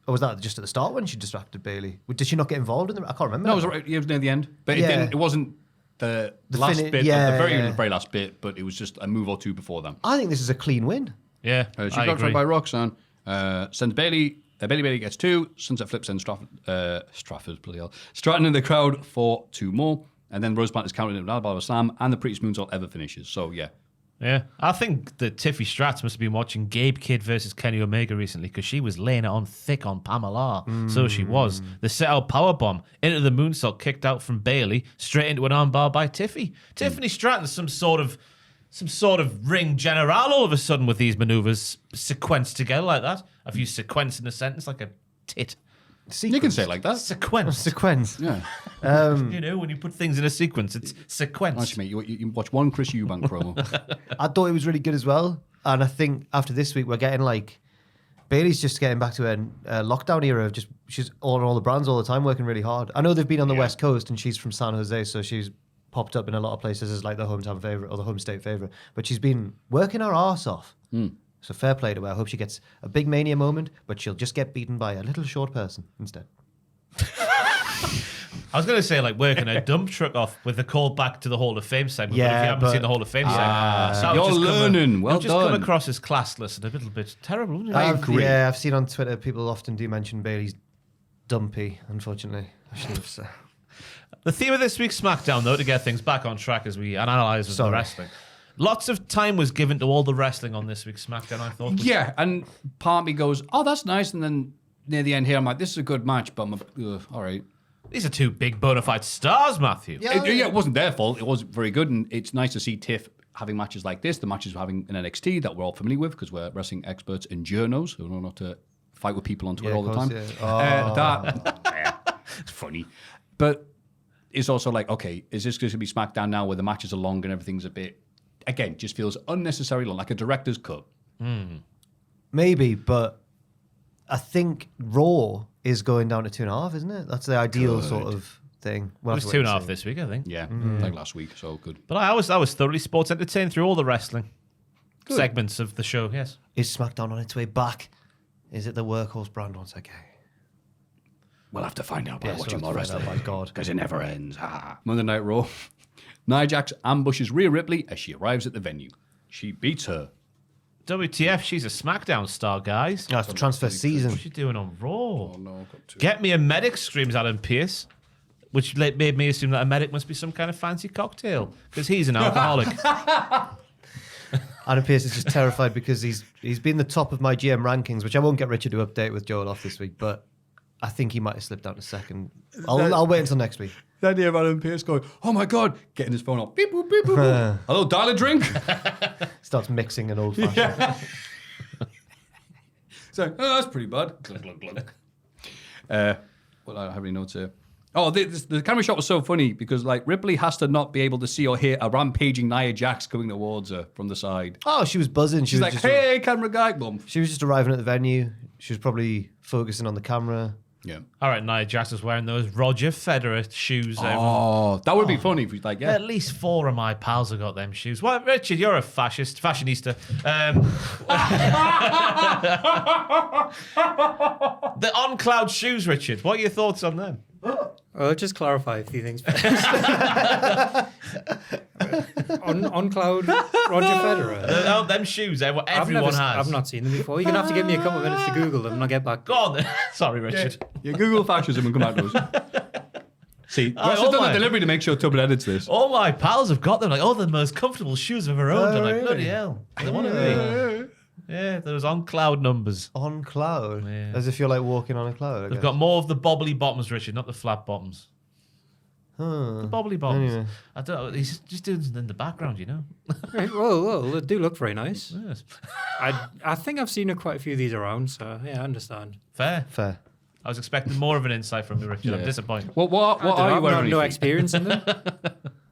or was that just at the start when she distracted Bayley? Did she not get involved in the... I can't remember. No, it was near the end. But it wasn't the last bit, the very last bit, but it was just a move or two before them. I think this is a clean win. Yeah, She got tried by Roxanne. Sends Bayley. Bayley gets 2. Sunset Flip sends Stratford, bloody hell. Stratton in the crowd for 2 more. And then Rose Plant is counted in with Alabama Slam, and the prettiest moonsault ever finishes. So, yeah. Yeah. I think that Tiffy Stratz must have been watching Gabe Kidd versus Kenny Omega recently because she was laying it on thick on Pamela. So she was. The set-out powerbomb into the moonsault kicked out from Bayley, straight into an armbar by Tiffy. Tiffany Stratton's some sort of ring general all of a sudden with these maneuvers sequenced together like that. I've used sequence in a sentence like a tit. You can say it like that. Sequence. Yeah. You know, when you put things in a sequence, it's sequence. Actually, mate, you watch one Chris Eubank promo. I thought it was really good as well. And I think after this week, we're getting like... Bayley's just getting back to her lockdown era of she's on all the brands all the time, working really hard. I know they've been on the West Coast and she's from San Jose, so she's popped up in a lot of places as like the hometown favourite or the home state favourite. But she's been working her arse off. So fair play to her. I hope she gets a big Mania moment, but she'll just get beaten by a little short person instead. I was going to say, like, working a dump truck off with a call back to the Hall of Fame segment. Yeah, but if you haven't seen the Hall of Fame segment, you're learning. Well just done. come across as classless and a little bit terrible. Wouldn't it? I agree. Yeah, I've seen on Twitter people often do mention Bayley's dumpy, unfortunately. I should have said. The theme of this week's SmackDown, though, to get things back on track as we analyse the wrestling. Lots of time was given to all the wrestling on this week's SmackDown, I thought. Yeah, and part of me goes, oh, that's nice. And then near the end here, I'm like, this is a good match, but all right. These are 2 big bona fide stars, Maffew. It wasn't their fault. It was very good, and it's nice to see Tiff having matches like this, the matches we're having in NXT that we're all familiar with because we're wrestling experts and journos who know not to fight with people on Twitter all the time. It's funny. But it's also like, okay, is this going to be SmackDown now where the matches are long and everything's a bit, again, just feels unnecessarily long, like a director's cut. Maybe, but I think Raw is going down to 2.5, isn't it? That's the ideal sort of thing. It was 2.5 this week, I think. Yeah, like last week, so good. But I was thoroughly sports entertained through all the wrestling segments of the show, yes. Is SmackDown on its way back? Is it the workhorse brand once again? We'll have to find out by watching more we'll have to wrestling. find out, by God. Because it never ends. Monday Night Raw. Nia Jax ambushes Rhea Ripley as she arrives at the venue. She beats her. WTF, she's a SmackDown star, guys. That's the transfer season. What's she doing on Raw? Oh, no, got two. Get me a medic, screams Adam Pearce, which made me assume that a medic must be some kind of fancy cocktail, because he's an alcoholic. Adam Pearce is just terrified because he's been the top of my GM rankings, which I won't get Richard to update with Joel off this week, but I think he might have slipped down a second. I'll wait until next week. The idea of Adam Pearce going, oh my God, getting his phone off. Beep, boop, beep, boop, boop. Hello, dial a drink. Starts mixing an old fashioned. So, oh, that's pretty bad. Glug, glug, glug. Well, I don't have any notes here. Oh, the camera shot was so funny because like Ripley has to not be able to see or hear a rampaging Nia Jax coming towards her from the side. Oh, she was buzzing. She's like, hey, camera guy. Boom. She was just arriving at the venue. She was probably focusing on the camera. Yeah. All right, Nia Jax is wearing those Roger Federer shoes. Oh, that would be funny if he's like, yeah. At least 4 of my pals have got them shoes. Well, Richard, you're a fashionista. The On Cloud shoes, Richard. What are your thoughts on them? I'll just clarify a few things. on Cloud, Roger Federer. Them shoes, they're what everyone has. I've not seen them before. You're going to have to give me a couple of minutes to Google them and I'll get back. Go on then. Sorry, Richard. You Google fascism and come out to us. See, Oh, Russ has oh done my. the delivery to make sure Tubman edits this. All my pals have got them. Like, oh, they're the most comfortable shoes I've ever owned. I'm like, really? bloody hell. They want to be. Yeah, those On Cloud numbers. On cloud. Yeah. As if you're like walking on a cloud. I They've guess. got more of the bobbly bottoms, Richard, not the flat bottoms. Huh. The bobbly bottoms. Anyway. I don't know. He's just doing something in the background, you know. Well, they do look very nice. Yes. I think I've seen quite a few of these around, so yeah, I understand. Fair. Fair. I was expecting more of an insight from you, Richard. I'm Yeah. disappointed. What are you I've wearing got on no your feet? experience in them.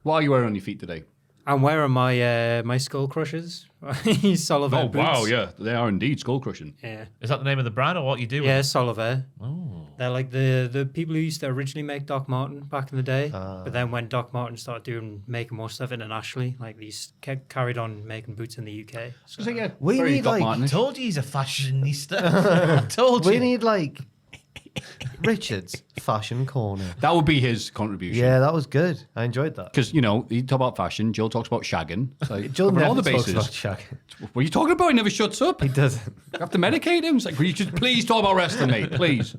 What are you wearing on your feet today? I'm wearing my Skull Crushers. Soliver boots. yeah. They are indeed skull crushing. Yeah. Is that the name of the brand or what you do? Yeah, Soliver. Oh. They're like the people who used to originally make Doc Martin back in the day. But then when Doc Martin started making more stuff internationally, like these carried on making boots in the UK. So, yeah, We very need, Doc like, Martin-ish. I told you he's a fashionista. I told you. We need like Richard's fashion corner. That would be his contribution. Yeah, that was good. I enjoyed that. Because, you know, you talk about fashion, Jill talks about shagging. It's like, Jill covering never all the talks bases. about Shaq. What are you talking about? He never shuts up. He You doesn't. have to medicate him. It's like, will you just please talk about wrestling, mate? Please.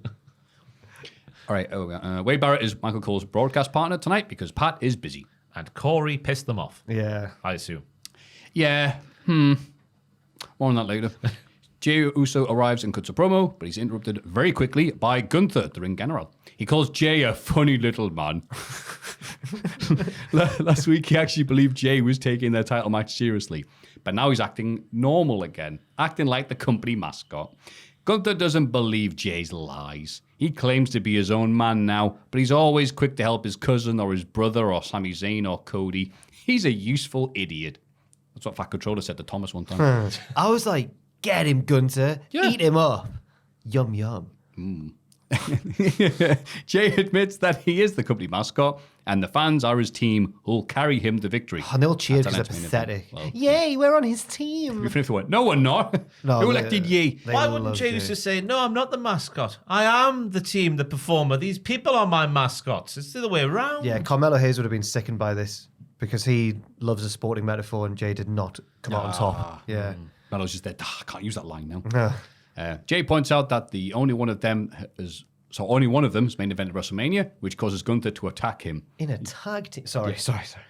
All right. Wade Barrett is Michael Cole's broadcast partner tonight because Pat is busy. And Corey pissed them off, Yeah. I assume. Yeah. More on that later. Jey Uso arrives and cuts a promo, but he's interrupted very quickly by Gunther, the ring general. He calls Jey a funny little man. Last week, he actually believed Jey was taking their title match seriously, but now he's acting normal again, acting like the company mascot. Gunther doesn't believe Jey's lies. He claims to be his own man now, but he's always quick to help his cousin or his brother or Sami Zayn or Cody. He's a useful idiot. That's what Fat Controller said to Thomas one time. I was like, get him, Gunther. Yeah. Eat him up. Yum, yum. Jey admits that he is the company mascot, and the fans are his team who'll carry him to victory. And they'll cheer That's because an they're entertaining pathetic. film. Yay, we're on his team. Even if they went, no, we're not. No, Who they- elected ye? they Why love wouldn't Jey Jey. just say, no, I'm not the mascot. I am the team, the performer. These people are my mascots. It's the other way around. Yeah, Carmelo Hayes would have been sickened by this because he loves a sporting metaphor and Jey did not come out on top. Yeah. Melo's just there. I can't use that line now. Uh, Jey points out that only one of them is main event at WrestleMania, which causes Gunther to attack him. in a tag team. Sorry.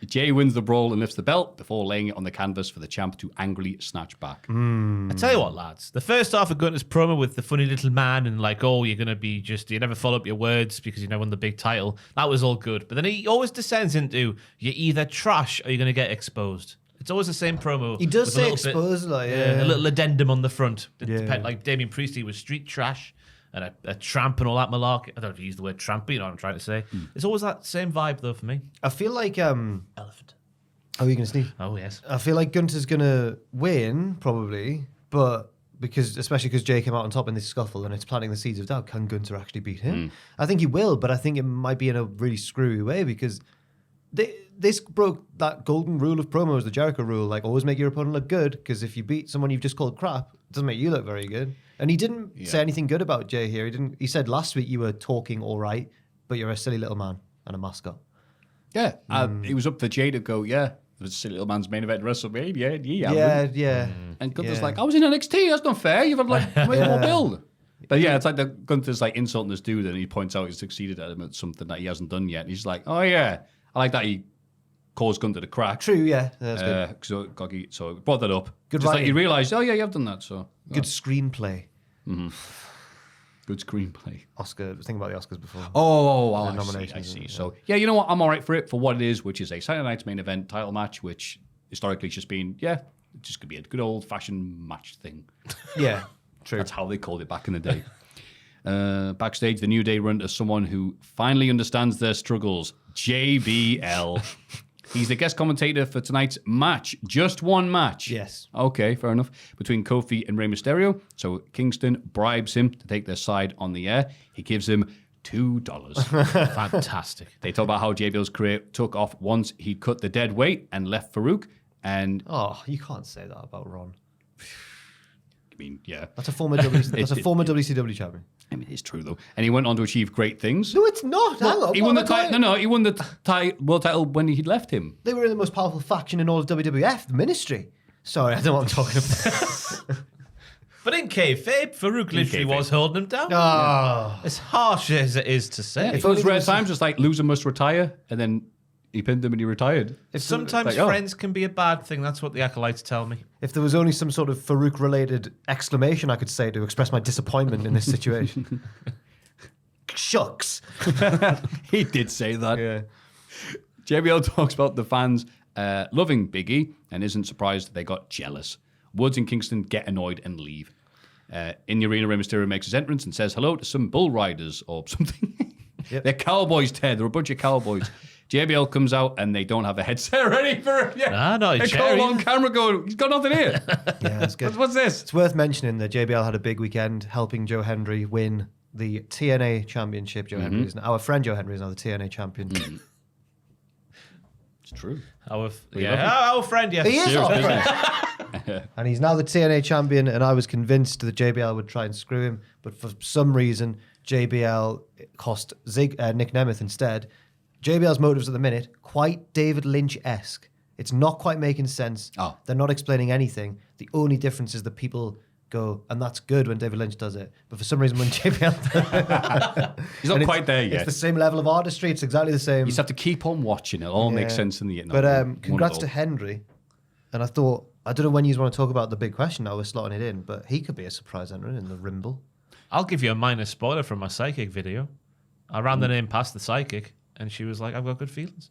Jey wins the brawl and lifts the belt before laying it on the canvas for the champ to angrily snatch back. I tell you what, lads. The first half of Gunther's promo with the funny little man and like, oh, you're going to be you never follow up your words because you never won the big title. That was all good. But then he always descends into, you're either trash or you're going to get exposed. It's always the same promo. He does with a say little bit- exposed, like, yeah. a little addendum on the front. Yeah. Like Damien Priestley was street trash and a tramp and all that malarkey. I don't know if you use the word tramp, but you know what I'm trying to say. It's always that same vibe, though, for me. I feel like... Elephant. Oh, you're going to sneeze? Oh, yes. I feel like Gunther's going to win, probably, but especially because Jey came out on top in this scuffle and it's planting the seeds of doubt. Can Gunther actually beat him? I think he will, but I think it might be in a really screwy way because this broke that golden rule of promos, the Jericho rule, like always make your opponent look good because if you beat someone you've just called crap, it doesn't make you look very good. And he didn't say anything good about Jey here. He said last week you were talking all right, but you're a silly little man and a mascot. Yeah, it was up for Jay to go, yeah, it was a silly little man's main event WrestleMania. Yeah. And Gunther's like, I was in NXT, that's not fair. You've had like way more build. But yeah, it's like Gunther's like insulting this dude and he points out he succeeded at him at something that he hasn't done yet. And he's like, oh yeah, I like that he caused Gunther to crack. True, yeah. That's good. So brought that up. Good Just like writing. he realised, oh yeah, you have done that. So Good screenplay. good screenplay. Oscar. I was thinking about the Oscars before. I nominations, see. yeah. So yeah, you know what? I'm all right for it for what it is, which is a Saturday Night's main event title match, which historically has just been, it's just gonna be a good old fashioned match thing. Yeah, true. That's how they called it back in the day. Backstage, the New Day run to someone who finally understands their struggles, JBL. He's the guest commentator for tonight's match. Just one match. Yes. Okay, fair enough. Between Kofi and Rey Mysterio. So Kingston bribes him to take their side on the air. He gives him $2. Fantastic. They talk about how JBL's career took off once he cut the dead weight and left Farouk. And Oh, you can't say that about Ron. I mean, yeah. That's a former WCW champion. I mean, it's true though. And he went on to achieve great things. No, it's not. Hang on. He won the title. No, he won the world title when he'd left him. They were in the most powerful faction in all of WWF, the Ministry. Sorry, I don't know what I'm talking about. But in kayfabe, Farouk literally was holding him down. Oh. As harsh as it is to say. If it was rare times, it's like loser must retire, and then he pinned him and he retired. Sometimes friends can be a bad thing. That's what the acolytes tell me. If there was only some sort of Farouk-related exclamation I could say to express my disappointment in this situation. Shucks. He did say that. Yeah. JBL talks about the fans loving Big E and isn't surprised they got jealous. Woods and Kingston get annoyed and leave. In the arena, Rey Mysterio makes his entrance and says hello to some bull riders or something. Yep. They're cowboys, Ted. They're a bunch of cowboys. JBL comes out and they don't have a headset ready for it. Yeah. No, They call on camera going, he's got nothing here. Yeah, that's good. What's this? It's worth mentioning that JBL had a big weekend helping Joe Hendry win the TNA championship. Joe Hendry is our friend Joe Hendry is now the TNA champion. It's true. Our friend, yes. He is Serious our business. friend. And he's now the TNA champion, and I was convinced that JBL would try and screw him, but for some reason, JBL cost Nick Nemeth instead. JBL's motives at the minute, quite David Lynch-esque. It's not quite making sense. Oh. They're not explaining anything. The only difference is that people go, and that's good when David Lynch does it. But for some reason, when JBL does it, He's not quite there yet. It's the same level of artistry. It's exactly the same. You just have to keep on watching. It all makes sense in the end. But congrats to Hendry. And I thought, I don't know when you want to talk about the big question now, we're slotting it in, but he could be a surprise entrant in the Rimble. I'll give you a minor spoiler from my psychic video. I ran the name past the psychic, and she was like, I've got good feelings.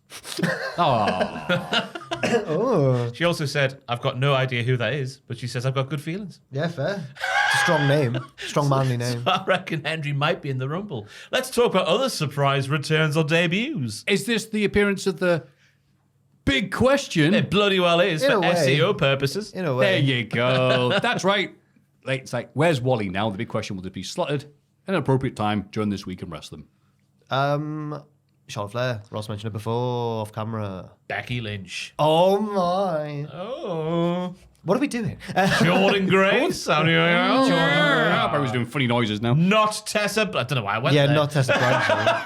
Oh. She also said, I've got no idea who that is, but she says, I've got good feelings. Yeah, fair. It's a strong name. Strong manly name. I reckon Henry might be in the Rumble. Let's talk about other surprise returns or debuts. Is this the appearance of the big question? It bloody well is, In for a way. SEO purposes. In a There way. you go. That's right. Like, it's like, where's Wally now? The big question, will it be slotted at an appropriate time during this week in wrestling? Charlotte Flair. Ross mentioned it before, off camera. Becky Lynch. Oh my. Oh. What are we doing? Jordan Grace. How do you I was doing funny noises now. Not Tessa. I don't know why I went yeah, there. not Tessa Blanchard.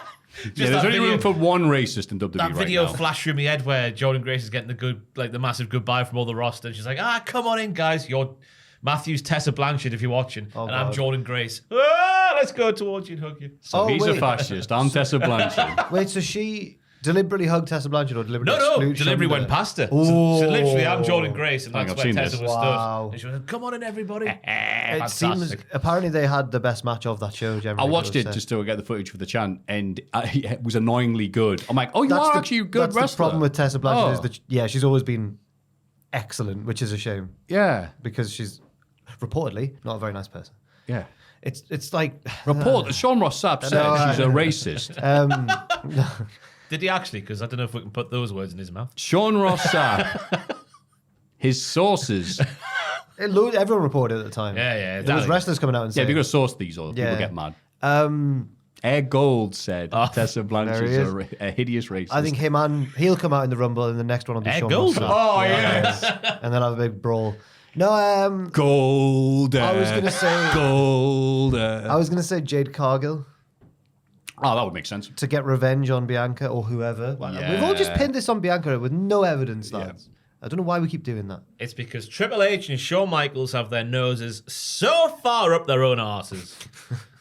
Yeah, there's only room for one racist in WWE That right video now. flashed through my head where Jordan Grace is getting the massive goodbye from all the roster. And she's like, come on in, guys. You're Matthew's Tessa Blanchard if you're watching. And I'm God. Jordan Grace. Let's go towards you and hug you. So he's a wait. fascist. I'm Tessa Blanchard. Wait, so she deliberitely hugged Tessa Blanchard or deliberately No, shunned delivery her? went past her. Oh. So literally, I'm Jordan Grace, and I think that's I've where seen Tessa this. was Wow. stood. And she was like, come on in, everybody. It seems, Fantastic. apparently they had the best match of that show. I watched it just to get the footage for the chant, and it was annoyingly good. I'm like, oh, you are actually a good That's wrestler. the problem with Tessa Blanchard Oh. is that, she's always been excellent, which is a shame Yeah, because she's reportedly not a very nice person. yeah. It's like Sean Ross Sapp said No, she's a racist. Did he actually? Because I don't know if we can put those words in his mouth. Sean Ross Sapp, his sources. everyone reported at the time. Yeah. There was wrestlers coming out and Yeah, saying, we've got to source these or Yeah. people get mad. um, Air Gold said Tessa Blanchard's there he a hideous racist. I think he'll come out in the Rumble, and the next one will be Air Sean Gold? Ross Sapp. Oh, yes. And then have a big brawl. No, Gold. I was gonna say- Gold. I was gonna say Jade Cargill. Oh, that would make sense. to get revenge on Bianca or whoever. Yeah. We've all just pinned this on Bianca with no evidence, lads. I don't know why we keep doing that. It's because Triple H and Shawn Michaels have their noses so far up their own arses.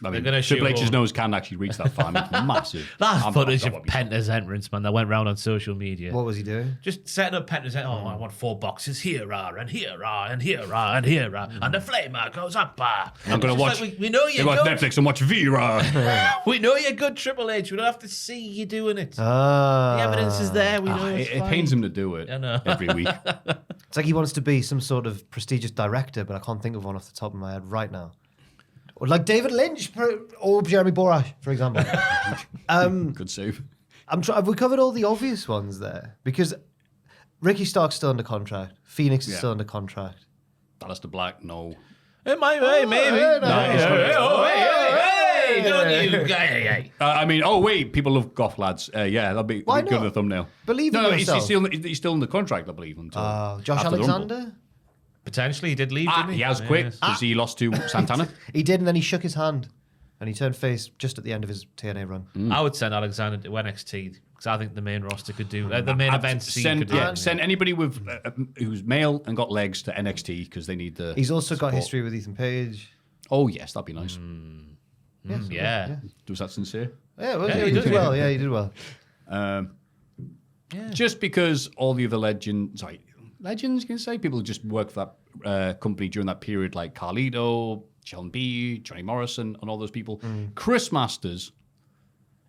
I mean, gonna Triple shoot H's all- nose can actually reach that far. I mean, it's massive. That footage of what we saw. Penta's entrance, man, that went round on social media. What was he doing? Just setting up Penta's entrance. Oh, I want 4 boxes. Here are, and here are, and here are, and here are. And the flamer goes up. I'm going to watch. we know You you're watch good. Netflix and watch Vera. We know you're good, Triple H. We don't have to see you doing it. Ah. The evidence is there. We know it's It fine. pains him to do it I know. every week. It's like he wants to be some sort of prestigious director, but I can't think of one off the top of my head right now. Or like David Lynch or Jeremy Borash, for example. Good save. Have we covered all the obvious ones there? Because Ricky Stark's still under contract. Phoenix is Yeah. still under contract. Alistair Black, no. It might be, maybe. Hey, don't you? Hey. I mean, oh wait, people love goth lads. Yeah, that'll be Why good not? in the thumbnail. Believe in no, yourself. he's still in the contract, I believe. Until Josh after the Rumble. Alexander? Potentially, he did leave, didn't he? He has quit because he lost to Santana. He did, and then he shook his hand. And he turned face just at the end of his TNA run. I would send Alexander to NXT because I think the main roster could do the main event scene could do. Send anybody with who's male and got legs to NXT because they need the. He's also got support. history with Ethan Page. Oh yes, that'd be nice. Yeah. Was that sincere? Yeah, well, he did well. Yeah, he did well. Just because all the other legends, you can say, people who just work for that company during that period, like Carlito, John B, Johnny Morrison, and all those people. Chris Masters.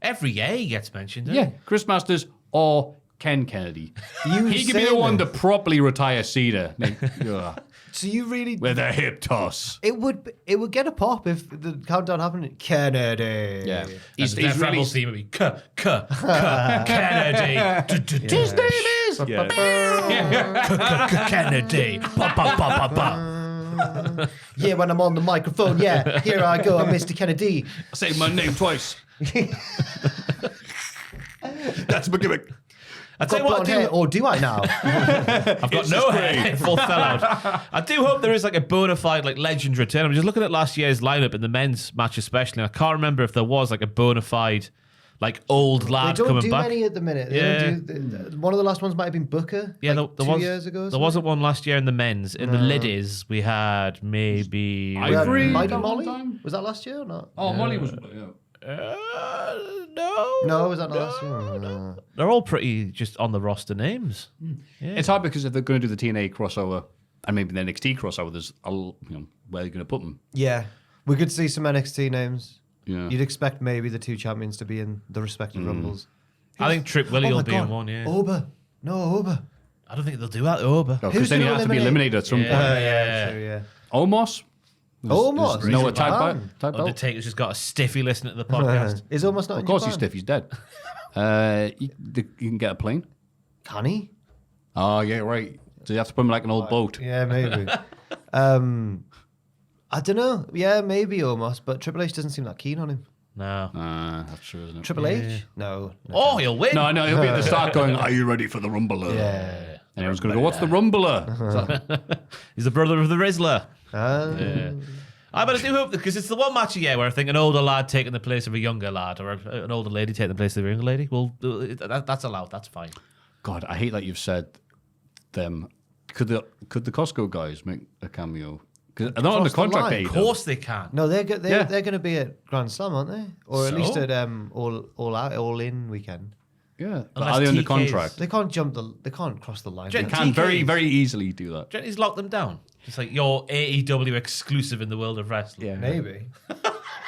Every year he gets mentioned. Yeah, Chris Masters or Ken Kennedy. You He could be the saying one to that? properly retire Cedar. So you really... With a hip toss. It would get a pop if the countdown happened. Kennedy. Yeah. He's He's really... Rebel theme would be Kennedy. Kennedy. Yeah, when I'm on the microphone, yeah. Here I go, I'm Mr. Kennedy. I say my name twice. That's my gimmick. I tell Got you what, blonde hair, or do I now? I've got no hair. Full fell out. I do hope there is like a bona fide like legend return. I'm just looking at last year's lineup in the men's match especially. And I can't remember if there was like a bona fide like old They lad don't coming do back. many at the minute. They Yeah. don't do, one of the last ones might have been Booker. Yeah, like there 2 was years ago. or There something. wasn't one last year in the men's. In the ladies, we had maybe. We had Ivory Mighty that one Molly. time? Was that last year or not? Oh, Molly was. No. No, was that not last year? No. They're all pretty just on the roster names. It's hard because if they're going to do the TNA crossover and maybe the NXT crossover, there's where are you going to put them? Yeah, we could see some NXT names. Yeah. You'd expect maybe the two champions to be in the respective rumbles. I think Trip Willie Oh will my be in God. one, yeah. Oba. No, Oba. I don't think they'll do that, Oba. Because Who's then you gonna have to be eliminate- eliminated at some point. Yeah. Sure, yeah. Omos? Omos? There's no He's type in belt. Japan. Type belt. Undertaker's just got a stiffy listening to the podcast. Is almost not Of in course Japan? he's stiff. He's dead. You can get a plane. Can he? Oh, yeah, right. So you have to put him like an old boat. Yeah, maybe. I don't know. Yeah, maybe almost, but Triple H doesn't seem that keen on him. No. That's true, isn't it? Triple H? No. Oh, he'll win. No, he'll be at the start going, are you ready for the Rumbler? Yeah. And everyone's going to go, what's the Rumbler? He's the brother of the Rizzler. Yeah. But I do hope, because it's the one match a year where I think an older lad taking the place of a younger lad, or an older lady taking the place of a younger lady. Well, that's allowed. That's fine. God, I hate that you've said them. Could the Costco guys make a cameo? Because they're not on the Cross the contract. line. Of course they can. No, they're Yeah. going to be at Grand Slam, aren't they? Or at So? least at all in weekend. Yeah, but Unless are they under TK's contract? They can't cross the line. Jen- They can very, TK's. very easily do that. Do you reckon he's locked them down? It's like your AEW exclusive in the world of wrestling. Yeah, Maybe.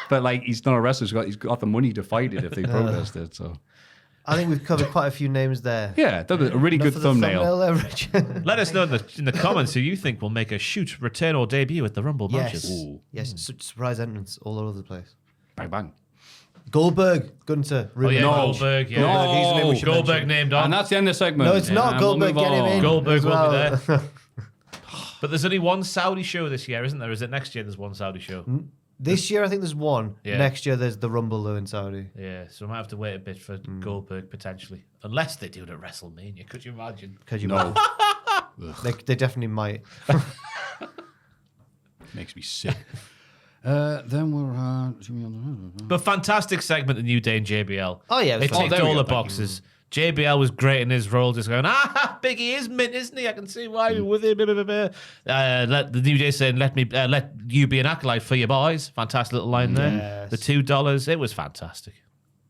but like he's not a wrestler. He's got the money to fight it if they protest it. So I think we've covered quite a few names there. yeah, that was a really Enough good for the thumbnail. there, Richard. Let us know in the comments who you think will make a shoot, return, or debut at the Rumble Yes. matches. Yes. Surprise entrance all over the place. Bang bang. Goldberg, Gunter. Oh yeah, No. Goldberg. Yeah. No. He's the name we should Goldberg mention. named on. And that's the end of the segment. No, it's not And Goldberg. we'll Get move him in. on. Goldberg as will be well. there. But there's only one Saudi show this year, isn't there? Is it next year there's one Saudi show? This year, I think there's one. Yeah. Next year, there's the Rumble though in Saudi. Yeah, so I might have to wait a bit for Goldberg potentially. Unless they do it at WrestleMania. Could you imagine? Could you? No, They definitely might. makes me sick. Then we're... But fantastic segment, the New Day and JBL. Oh, yeah, it was It fun. ticked there we all go, the thank you. boxes. JBL was great in his role, just going, Biggie is mint, isn't he? I can see why you're with him. Let the New Day saying, let you be an acolyte for your boys. Fantastic little line there. The $2, it was fantastic.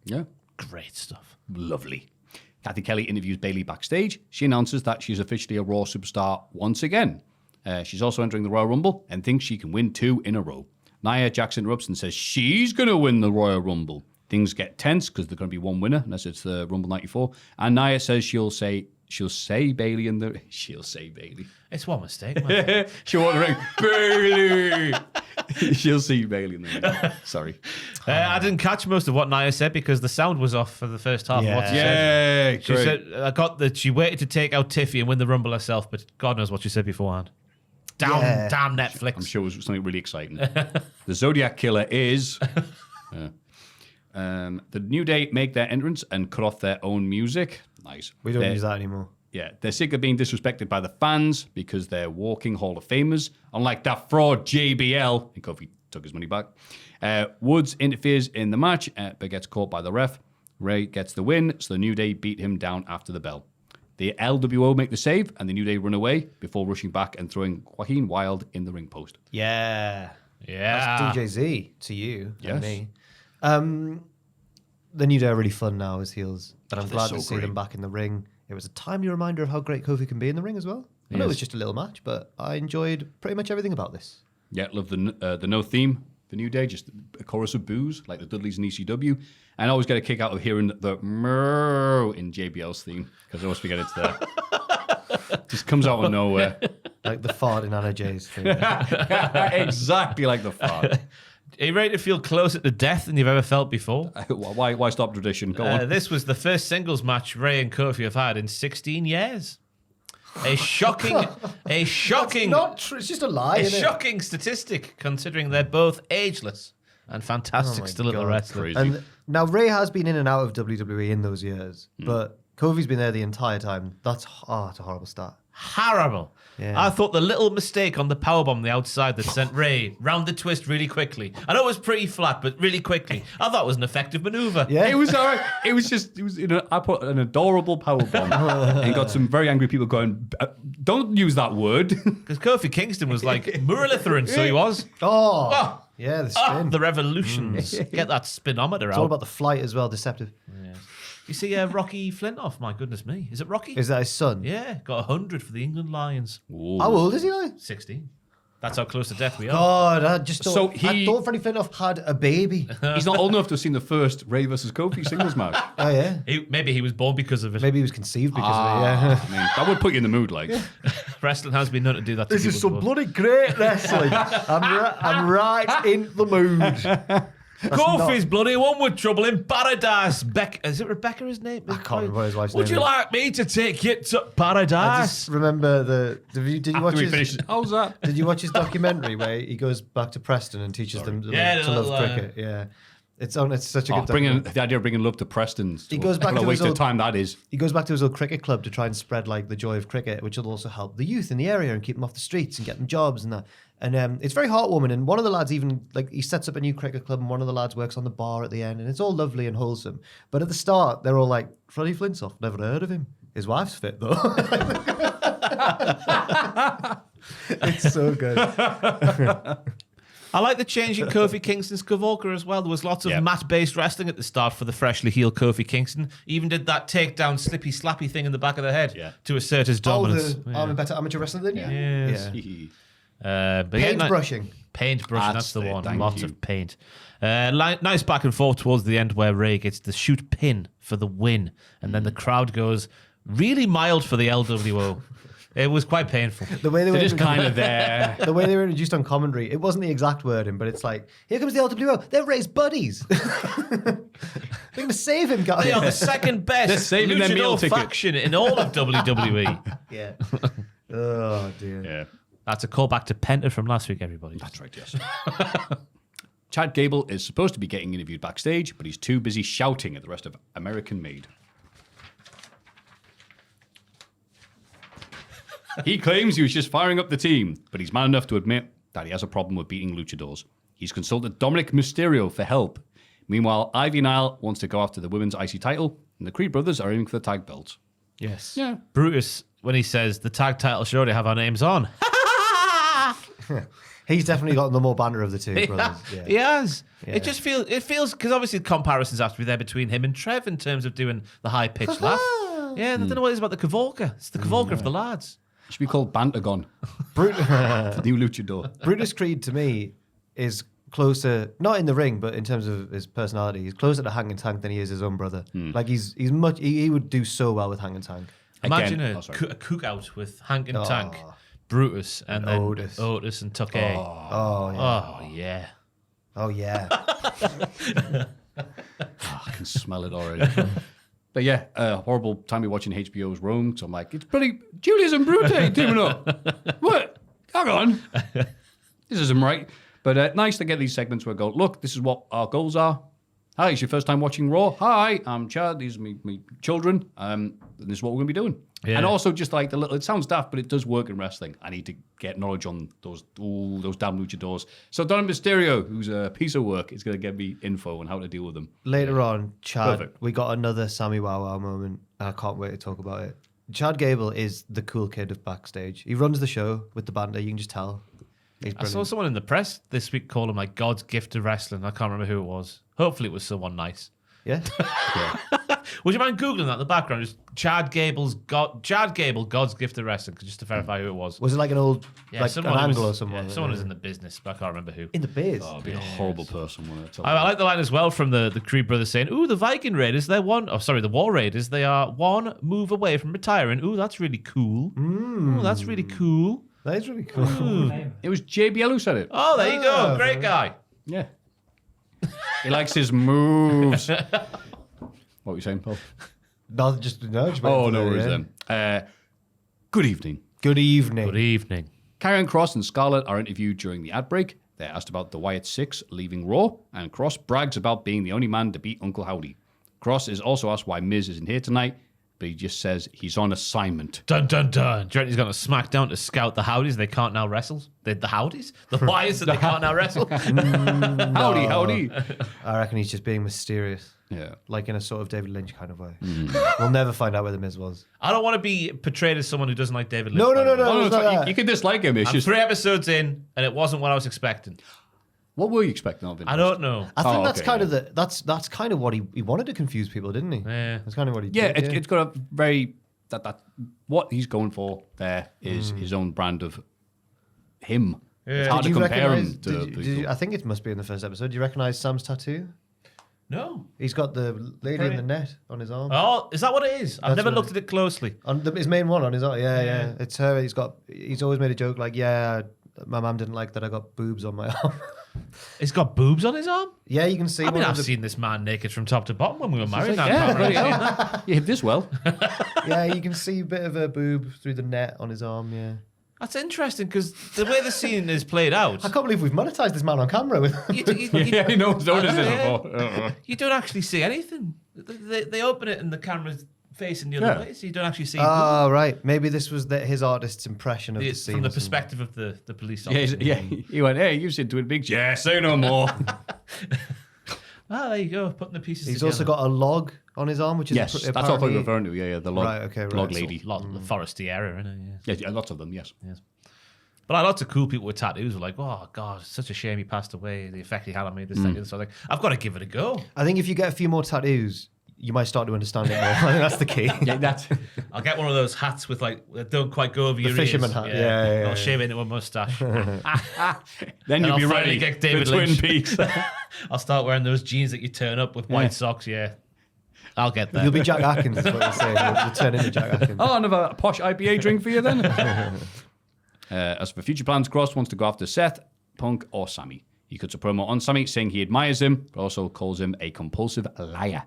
Yeah. Great stuff. Lovely. Kathy Kelly interviews Bayley backstage. She announces that she's officially a Raw superstar once again. She's also entering the Royal Rumble and thinks she can win 2 in a row. Nia Jax interrupts and says she's going to win the Royal Rumble. Things get tense because there's going to be one winner, unless it's the Rumble 94. And Nia says she'll say Bayley in the... She'll say Bayley. It's one mistake, man. She'll want the ring. Bayley! She'll see Bayley in the ring. Sorry. I didn't catch most of what Nia said because the sound was off for the first half of what she said. Yeah, She said, I got that she waited to take out Tiffy and win the Rumble herself, but God knows what she said beforehand. Damn Netflix. I'm sure it was something really exciting. The Zodiac Killer is... the New Day make their entrance and cut off their own music. Nice. We don't use that anymore. Yeah, they're sick of being disrespected by the fans because they're walking Hall of Famers, unlike that fraud JBL. And Kofi took his money back. Woods interferes in the match, but gets caught by the ref. Ray gets the win, so the New Day beat him down after the bell. The LWO make the save, and the New Day run away before rushing back and throwing Joaquin Wilde in the ring post. Yeah. Yeah. That's DJ Z to you Yes. and me. The New Day are really fun now as heels, and I'm They're glad so to see great. them back in the ring. It was a timely reminder of how great Kofi can be in the ring as well. I know it was just a little match, but I enjoyed pretty much everything about this. Yeah, love the no theme, the New Day, just a chorus of boos like the Dudleys and ECW. And I always get a kick out of hearing the murr in JBL's theme because I always forget it's there. Just comes out of nowhere. Like the fart in Anna Jay's thing. Exactly like the fart. Are you ready to feel closer to death than you've ever felt before? Why stop tradition? Go on. This was the first singles match Ray and Kofi have had in 16 years. A shocking Not true. It's just a lie. A isn't it? shocking statistic, considering they're both ageless and fantastic Oh my still at the God. wrestling. Crazy. And now Ray has been in and out of WWE in those years, but Kofi's been there the entire time. That's it's a horrible start. Horrible. Yeah. I thought the little mistake on the powerbomb on the outside that sent Ray round the twist really quickly. I know it was pretty flat, but really quickly. I thought it was an effective maneuver. Yeah, It was all right. I put an adorable powerbomb and got some very angry people going, don't use that word. Because Kofi Kingston was like Muralitharan, so he was. Oh, yeah, the spin. The revolutions. Get that spinometer It's all out. about the flight as well. Deceptive. You see Rocky Flintoff, my goodness me. Is it Rocky? Is that his son? Yeah, got 100 for the England Lions. How old is he now? 16. That's how close to death we are. God, I just thought, So I thought Freddie Flintoff had a baby. He's not old enough to have seen the first Ray versus Kofi singles match. Oh, yeah. Maybe he was born because of it. Maybe he was conceived because of it, yeah. I mean, that would put you in the mood, like. Wrestling has been known to do that to This is people some before. bloody great wrestling. I'm right in the mood. Kofi's bloody one with trouble in paradise. Is it Rebecca his name? I can't remember what his wife's Would name you is. like me to take you to I paradise? just remember did you watch After we his, finish, how's that? did you watch his documentary where he goes back to Preston and teaches them Yeah, to love the little, cricket? Yeah. It's such a good Bringing documentary. the idea of bringing love to Preston. He goes back what a to waste his of old- time that is. He goes back to his old cricket club to try and spread like the joy of cricket, which will also help the youth in the area and keep them off the streets and get them jobs and that. And it's very heartwarming. And one of the lads even like he sets up a new cricket club, and one of the lads works on the bar at the end, and it's all lovely and wholesome. But at the start, they're all like, "Freddie Flintoff, never heard of him. His wife's fit though." It's so good. I like the change in Kofi Kingston's Kavorka as well. There was lots of Yeah. mat-based wrestling at the start for the freshly healed Kofi Kingston. He even did that takedown, slippy, slappy thing in the back of the head to assert his dominance. I'm a better amateur wrestler than you. Yes. Yeah. But yeah, Paintbrushing. Paintbrushing, That's that's the it, one. thank Lots you. of paint. Nice back and forth towards the end where Ray gets the shoot pin for the win. And then the crowd goes really mild for the LWO. It was quite painful. The way they were They're just kind of there. The way they were introduced on commentary, it wasn't the exact wording, but it's like, here comes the LWO. They're Ray's buddies. They're going to save him, guys. They are the second best They're saving their meal luchador ticket. faction in all of WWE. Yeah. Oh, dear. Yeah. That's a callback to Penta from last week, everybody. That's right, yes. Chad Gable is supposed to be getting interviewed backstage, but he's too busy shouting at the rest of American Made. He claims he was just firing up the team, but he's man enough to admit that he has a problem with beating luchadors. He's consulted Dominic Mysterio for help. Meanwhile, Ivy Nile wants to go after the women's IC title, and the Creed brothers are aiming for the tag belts. Yes. Yeah. Brutus, when he says the tag title show, they have our names on. He's definitely got the more banner of the two brothers. Yeah. He has. Yeah. It feels, because obviously comparisons have to be there between him and Trev in terms of doing the high pitched laugh. Yeah, I don't know what it is about the Cavalca. It's the Cavalca of the lads. It should be called Bantagon. Bru- New luchador. Brutus Creed to me is closer, not in the ring, but in terms of his personality, he's closer to Hanging Tank than he is his own brother. Like he's much. He would do so well with Hanging Tank. Imagine Again- a oh, sorry. cookout with Hank and Tank, Brutus, and then Otis and Tuck A. Oh yeah. Oh, yeah. Oh yeah. I can smell it already. But yeah, horrible time me watching HBO's Rome. So I'm like, it's pretty. Julius and Brute teaming up. What? Hang on. This isn't right. But nice to get these segments where I go, look, this is what our goals are. Hi, it's your first time watching Raw. Hi, I'm Chad. These are me children. And this is what we're going to be doing. Yeah. And also just like the little, it sounds daft, but it does work in wrestling. I need to get knowledge on those damn luchadors. So Don Mysterio, who's a piece of work, is going to get me info on how to deal with them. Later on, Chad, Perfect. we got another Sammy Wow Wow moment. I can't wait to talk about it. Chad Gable is the cool kid of backstage. He runs the show with the banter. You can just tell. He's I saw brilliant. someone in the press this week call him like God's gift to wrestling. I can't remember who it was. Hopefully it was someone nice. Yeah. Would you mind Googling that in the background? Just Chad Gable, God's gift to wrestling, just to verify who it was. Was it like an old, like an someone who angle was- or someone? Yeah, someone who's in the business, but I can't remember who. in the biz. Oh, I'd be a horrible person when I tell I like the line as well from the Creed brothers saying, "Ooh, the Viking Raiders, the War Raiders, they are one move away from retiring. Ooh, that's really cool. Ooh, that's really cool. That is really cool. It was JBL who said it. Oh, there you go. Great guy. Yeah. He likes his moves. What were you saying, Paul? Not just no. Just Oh, waiting no for worries the- then. Good evening. Good evening. Good evening. Karrion Kross and Scarlett are interviewed during the ad break. They're asked about the Wyatt Six leaving Raw, and Kross brags about being the only man to beat Uncle Howdy. Kross is also asked why Miz isn't here tonight, but he just says he's on assignment. Dun dun dun. Do you reckon he's going to SmackDown to scout the Howdies? They can't now wrestle. The Howdies? The Wyatts that they can't now wrestle? Howdy. I reckon he's just being mysterious, Yeah. like in a sort of David Lynch kind of way. We'll never find out where the Miz was. I don't want to be portrayed as someone who doesn't like David Lynch. No, by the way. Oh, no, it's it's not like, that. you can dislike him. It's I'm just, 3 episodes in, and it wasn't what I was expecting. what were you expecting of him? I don't know. I think Oh, that's okay, kind yeah. of that's kind of what he wanted to confuse people, didn't he? Yeah. That's kind of what he Yeah, did. it's got a very that what he's going for there is his own brand of him. It's hard Did to you compare recognize? him to Did you, I think it must be in the first episode. Do you recognize Sam's tattoo? No. He's got the lady in the net on his arm. Oh, is that what it is? I've That's never what looked at it closely. On his main one on his arm. Yeah. It's her. He's always made a joke like, yeah, my mum didn't like that I got boobs on my arm. He's got boobs on his arm? Yeah, you can see. I mean, one I've of the, seen this man naked from top to bottom when we were married. like, I yeah, can't bloody really see hell. that. You hit this well. Yeah, you can see a bit of a boob through the net on his arm. Yeah. That's interesting because the way the scene is played out, I can't believe we've monetized this man on camera with. Yeah, you know, noticed it Yeah. before. you don't actually see anything. They open it and the camera's facing the other Yeah. way, so you don't actually see Oh right, maybe this was his artist's impression of the it's scene from the or something. perspective of the police Yeah, officer. he went, hey, you've seen Twin Peaks? Yeah, say no more. Ah, there you go, putting the pieces He's together. also got a log on his arm, which is Yes, that's what apparently I'm referring to. Yeah, the log, Right, okay, log right. lady. a lot of the foresty area, isn't it? Yeah, lots of them, yes. Yes. But lots of cool people with tattoos were like, oh, God, it's such a shame he passed away. The effect he had on me, this, that, and the other. So I was like, I've got to give it a go. I think if you get a few more tattoos, you might start to understand it more. I think that's the key. Yeah, that's... I'll get one of those hats with like, that don't quite go over The your fisherman ears. hat. Yeah, I'll shave it into a mustache. Then And you'll I'll be finally ready get David for Twin Lynch. Peaks. I'll start wearing those jeans that you turn up with white socks, yeah. I'll get that. You'll be Jack Atkins, is what you're saying. You'll turn into Jack Atkins. Oh, another posh IPA drink for you then? As for future plans, Cross wants to go after Seth, Punk, or Sammy. He cuts a promo on Sammy saying he admires him, but also calls him a compulsive liar.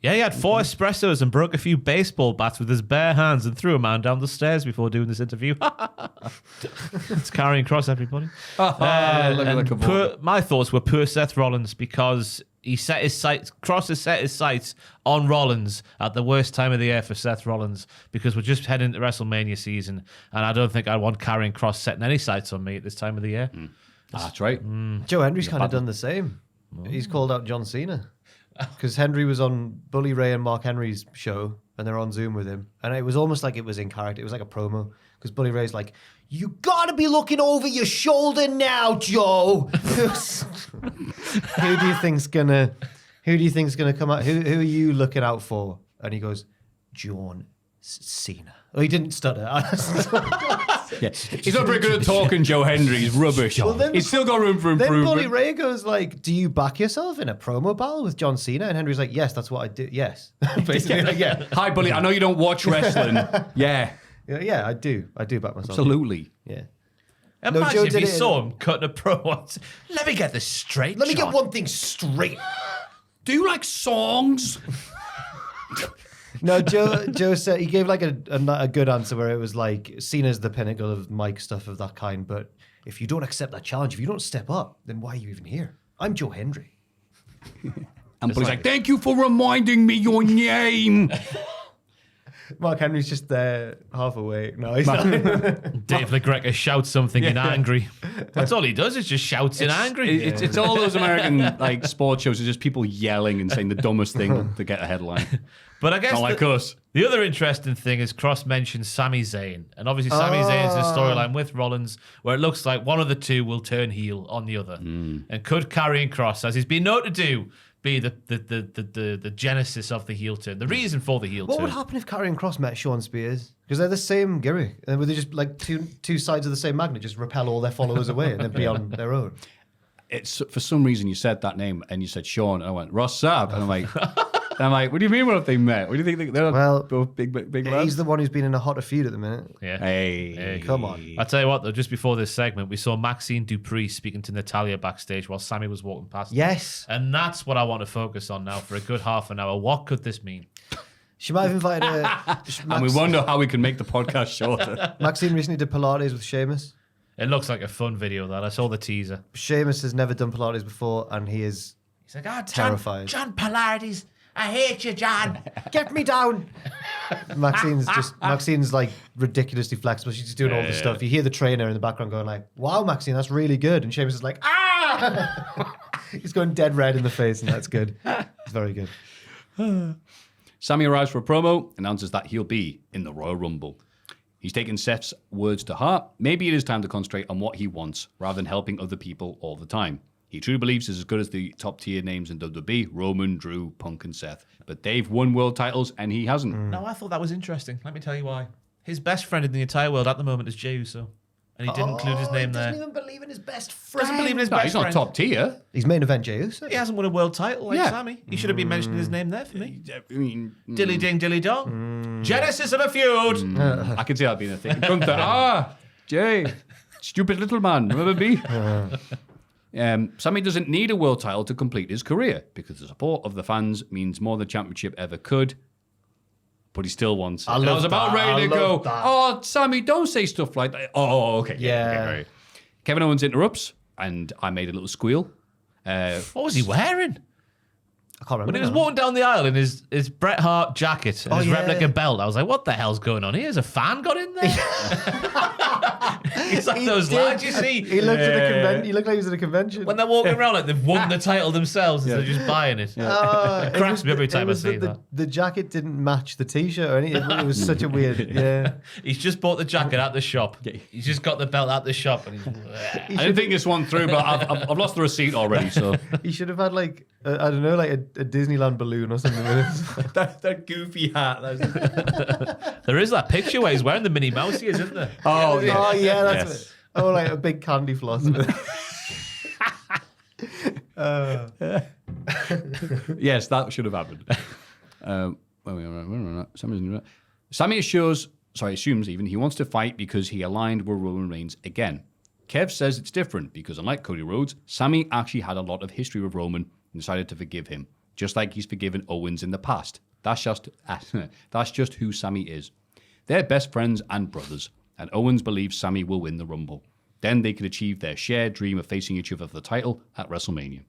Yeah, he had 4 espressos and broke a few baseball bats with his bare hands and threw a man down the stairs before doing this interview. It's Karrion Kross, everybody. Look at And the Cavalca. my thoughts were poor Seth Rollins because he set his sights, Kross has set his sights on Rollins at the worst time of the year for Seth Rollins because we're just heading into WrestleMania season and I don't think I want Karrion Kross setting any sights on me at this time of the year. That's right. Joe Hendry's kind of done the same. He's called out John Cena because Henry was on Bully Ray and Mark Henry's show, and they're on Zoom with him, and it was almost like it was in character. It was like a promo because Bully Ray's like, "You gotta be looking over your shoulder now, Joe." Who do you think's gonna come out? Who are you looking out for? And he goes, John Cena. Oh, he didn't stutter. Yeah. He's not very good at talking, Joe Hendry. He's rubbish. He's still got room for improvement. Then Bully Ray goes like, do you back yourself in a promo battle with John Cena? And Henry's like, yes, that's what I do. Yes. Basically, like, yeah. Hi, Bully. I know you don't watch wrestling. Yeah. Yeah, I do. I do back myself. Absolutely. Yeah. Imagine Joe if did you it saw him cutting a promo. Let me get this straight. Let me John. get one thing straight. Do you like songs? No, Joe said he gave like a good answer where it was like, Cena's the pinnacle of mic stuff of that kind, but if you don't accept that challenge, if you don't step up, then why are you even here? I'm Joe Hendry. And Bully's like, thank you for reminding me your name. Mark Henry's just there half awake. No, he's not. Dave LaGreca shouts something in angry. That's all he does is just shouts in angry. It's all those American like sports shows. It's just people yelling and saying the dumbest thing to get a headline. But I guess Not like us. The other interesting thing is Cross mentioned Sami Zayn. And obviously Sami Zayn's a storyline with Rollins where it looks like one of the two will turn heel on the other. And could Karrion Kross, as he's been known to do, be the genesis of the heel turn, the reason for the heel What turn. would happen if Karrion Kross met Sean Spears? Because they're the same gimmick. And would they just like two sides of the same magnet just repel all their followers away and then be on their own? It's for some reason you said that name and you said Sean and I went Ross Sapp and I'm like, what do you mean what if they met? What do you think they're both big lads? He's the one who's been in a hotter feud at the minute. Yeah. Hey, Come on. I'll tell you what, though, just before this segment, we saw Maxine Dupree speaking to Natalia backstage while Sammy was walking past. Yes. And that's what I want to focus on now for a good half an hour. What could this mean? She might have invited and we wonder how we can make the podcast shorter. Maxine recently did Pilates with Sheamus. It looks like a fun video, that. I saw the teaser. Sheamus has never done Pilates before and he's like, oh, terrified. John Pilates, I hate you, John. Get me down. Maxine's like ridiculously flexible. She's just doing all the stuff. You hear the trainer in the background going like, wow, Maxine, that's really good. And Sheamus is like, ah! He's going dead red in the face and that's good. It's very good. Sammy arrives for a promo, announces that he'll be in the Royal Rumble. He's taken Seth's words to heart. Maybe it is time to concentrate on what he wants rather than helping other people all the time. He truly believes he's as good as the top tier names in WWE, Roman, Drew, Punk, and Seth. But they've won world titles and he hasn't. No, I thought that was interesting. Let me tell you why. His best friend in the entire world at the moment is Jey Uso. And he didn't include his name there. He doesn't even believe in his best friend. Doesn't believe in his No, best he's not friend. top tier. He's main event Jey Uso. He hasn't won a world title like Yeah. Sammy. He should have been mentioning his name there for me. I mean, Dilly ding, dilly dong. Genesis of a feud. I can see that being a thing. Gunther, Jay, stupid little man, remember me? Sammy doesn't need a world title to complete his career because the support of the fans means more than the championship ever could. But he still wants it. I And love was about that. ready to I go, love that. oh, Sammy, don't say stuff like that. Oh, okay. Yeah. Okay, right. Kevin Owens interrupts, and I made a little squeal. What was he wearing? I can't remember. When he was now. walking down the aisle in his Bret Hart jacket and his yeah. replica belt, I was like, what the hell's going on here? Has a fan got in there? He's like He those did. lads you see He looked at the convention. He looked like he was at a convention. when they're walking around like they've won the title themselves and they're just buying it. It cracks was me every the- time it I was see the, that. The jacket didn't match the t-shirt or anything. It was such a weird. Yeah. He's just bought the jacket at the shop. He's just got the belt at the shop. And I didn't think this one through, but I've lost the receipt already. So He should have had like I don't know, like a Disneyland balloon or something with it. that goofy hat. there is that picture where he's wearing the Minnie Mouse ears, isn't there? Oh, yeah. Oh yeah, that's Yes. it. Oh, like a big candy floss. Yes, that should have happened. Sammy assumes even he wants to fight because he aligned with Roman Reigns again. Kev says it's different because unlike Cody Rhodes, Sammy actually had a lot of history with Roman and decided to forgive him, just like he's forgiven Owens in the past. That's just who Sammy is. They're best friends and brothers, and Owens believes Sammy will win the Rumble. Then they could achieve their shared dream of facing each other for the title at WrestleMania.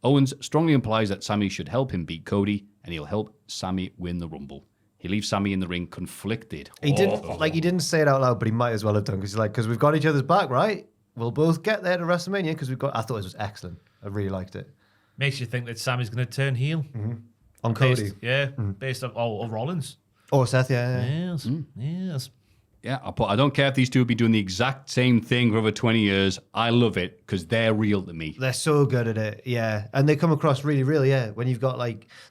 Owens strongly implies that Sammy should help him beat Cody, and he'll help Sammy win the Rumble. He leaves Sammy in the ring conflicted. He didn't say it out loud, but he might as well have done because he's like, because we've got each other's back, right? we'll both get there to WrestleMania because I thought it was excellent. I really liked it. Makes you think that Sammy's going to turn heel. On Cody. Based on Rollins. Or Seth, yeah. Yes. Yeah, but I don't care if these two have been doing the exact same thing for over 20 years. I love it because they're real to me. They're so good at it, yeah. And they come across really real, yeah. When you've got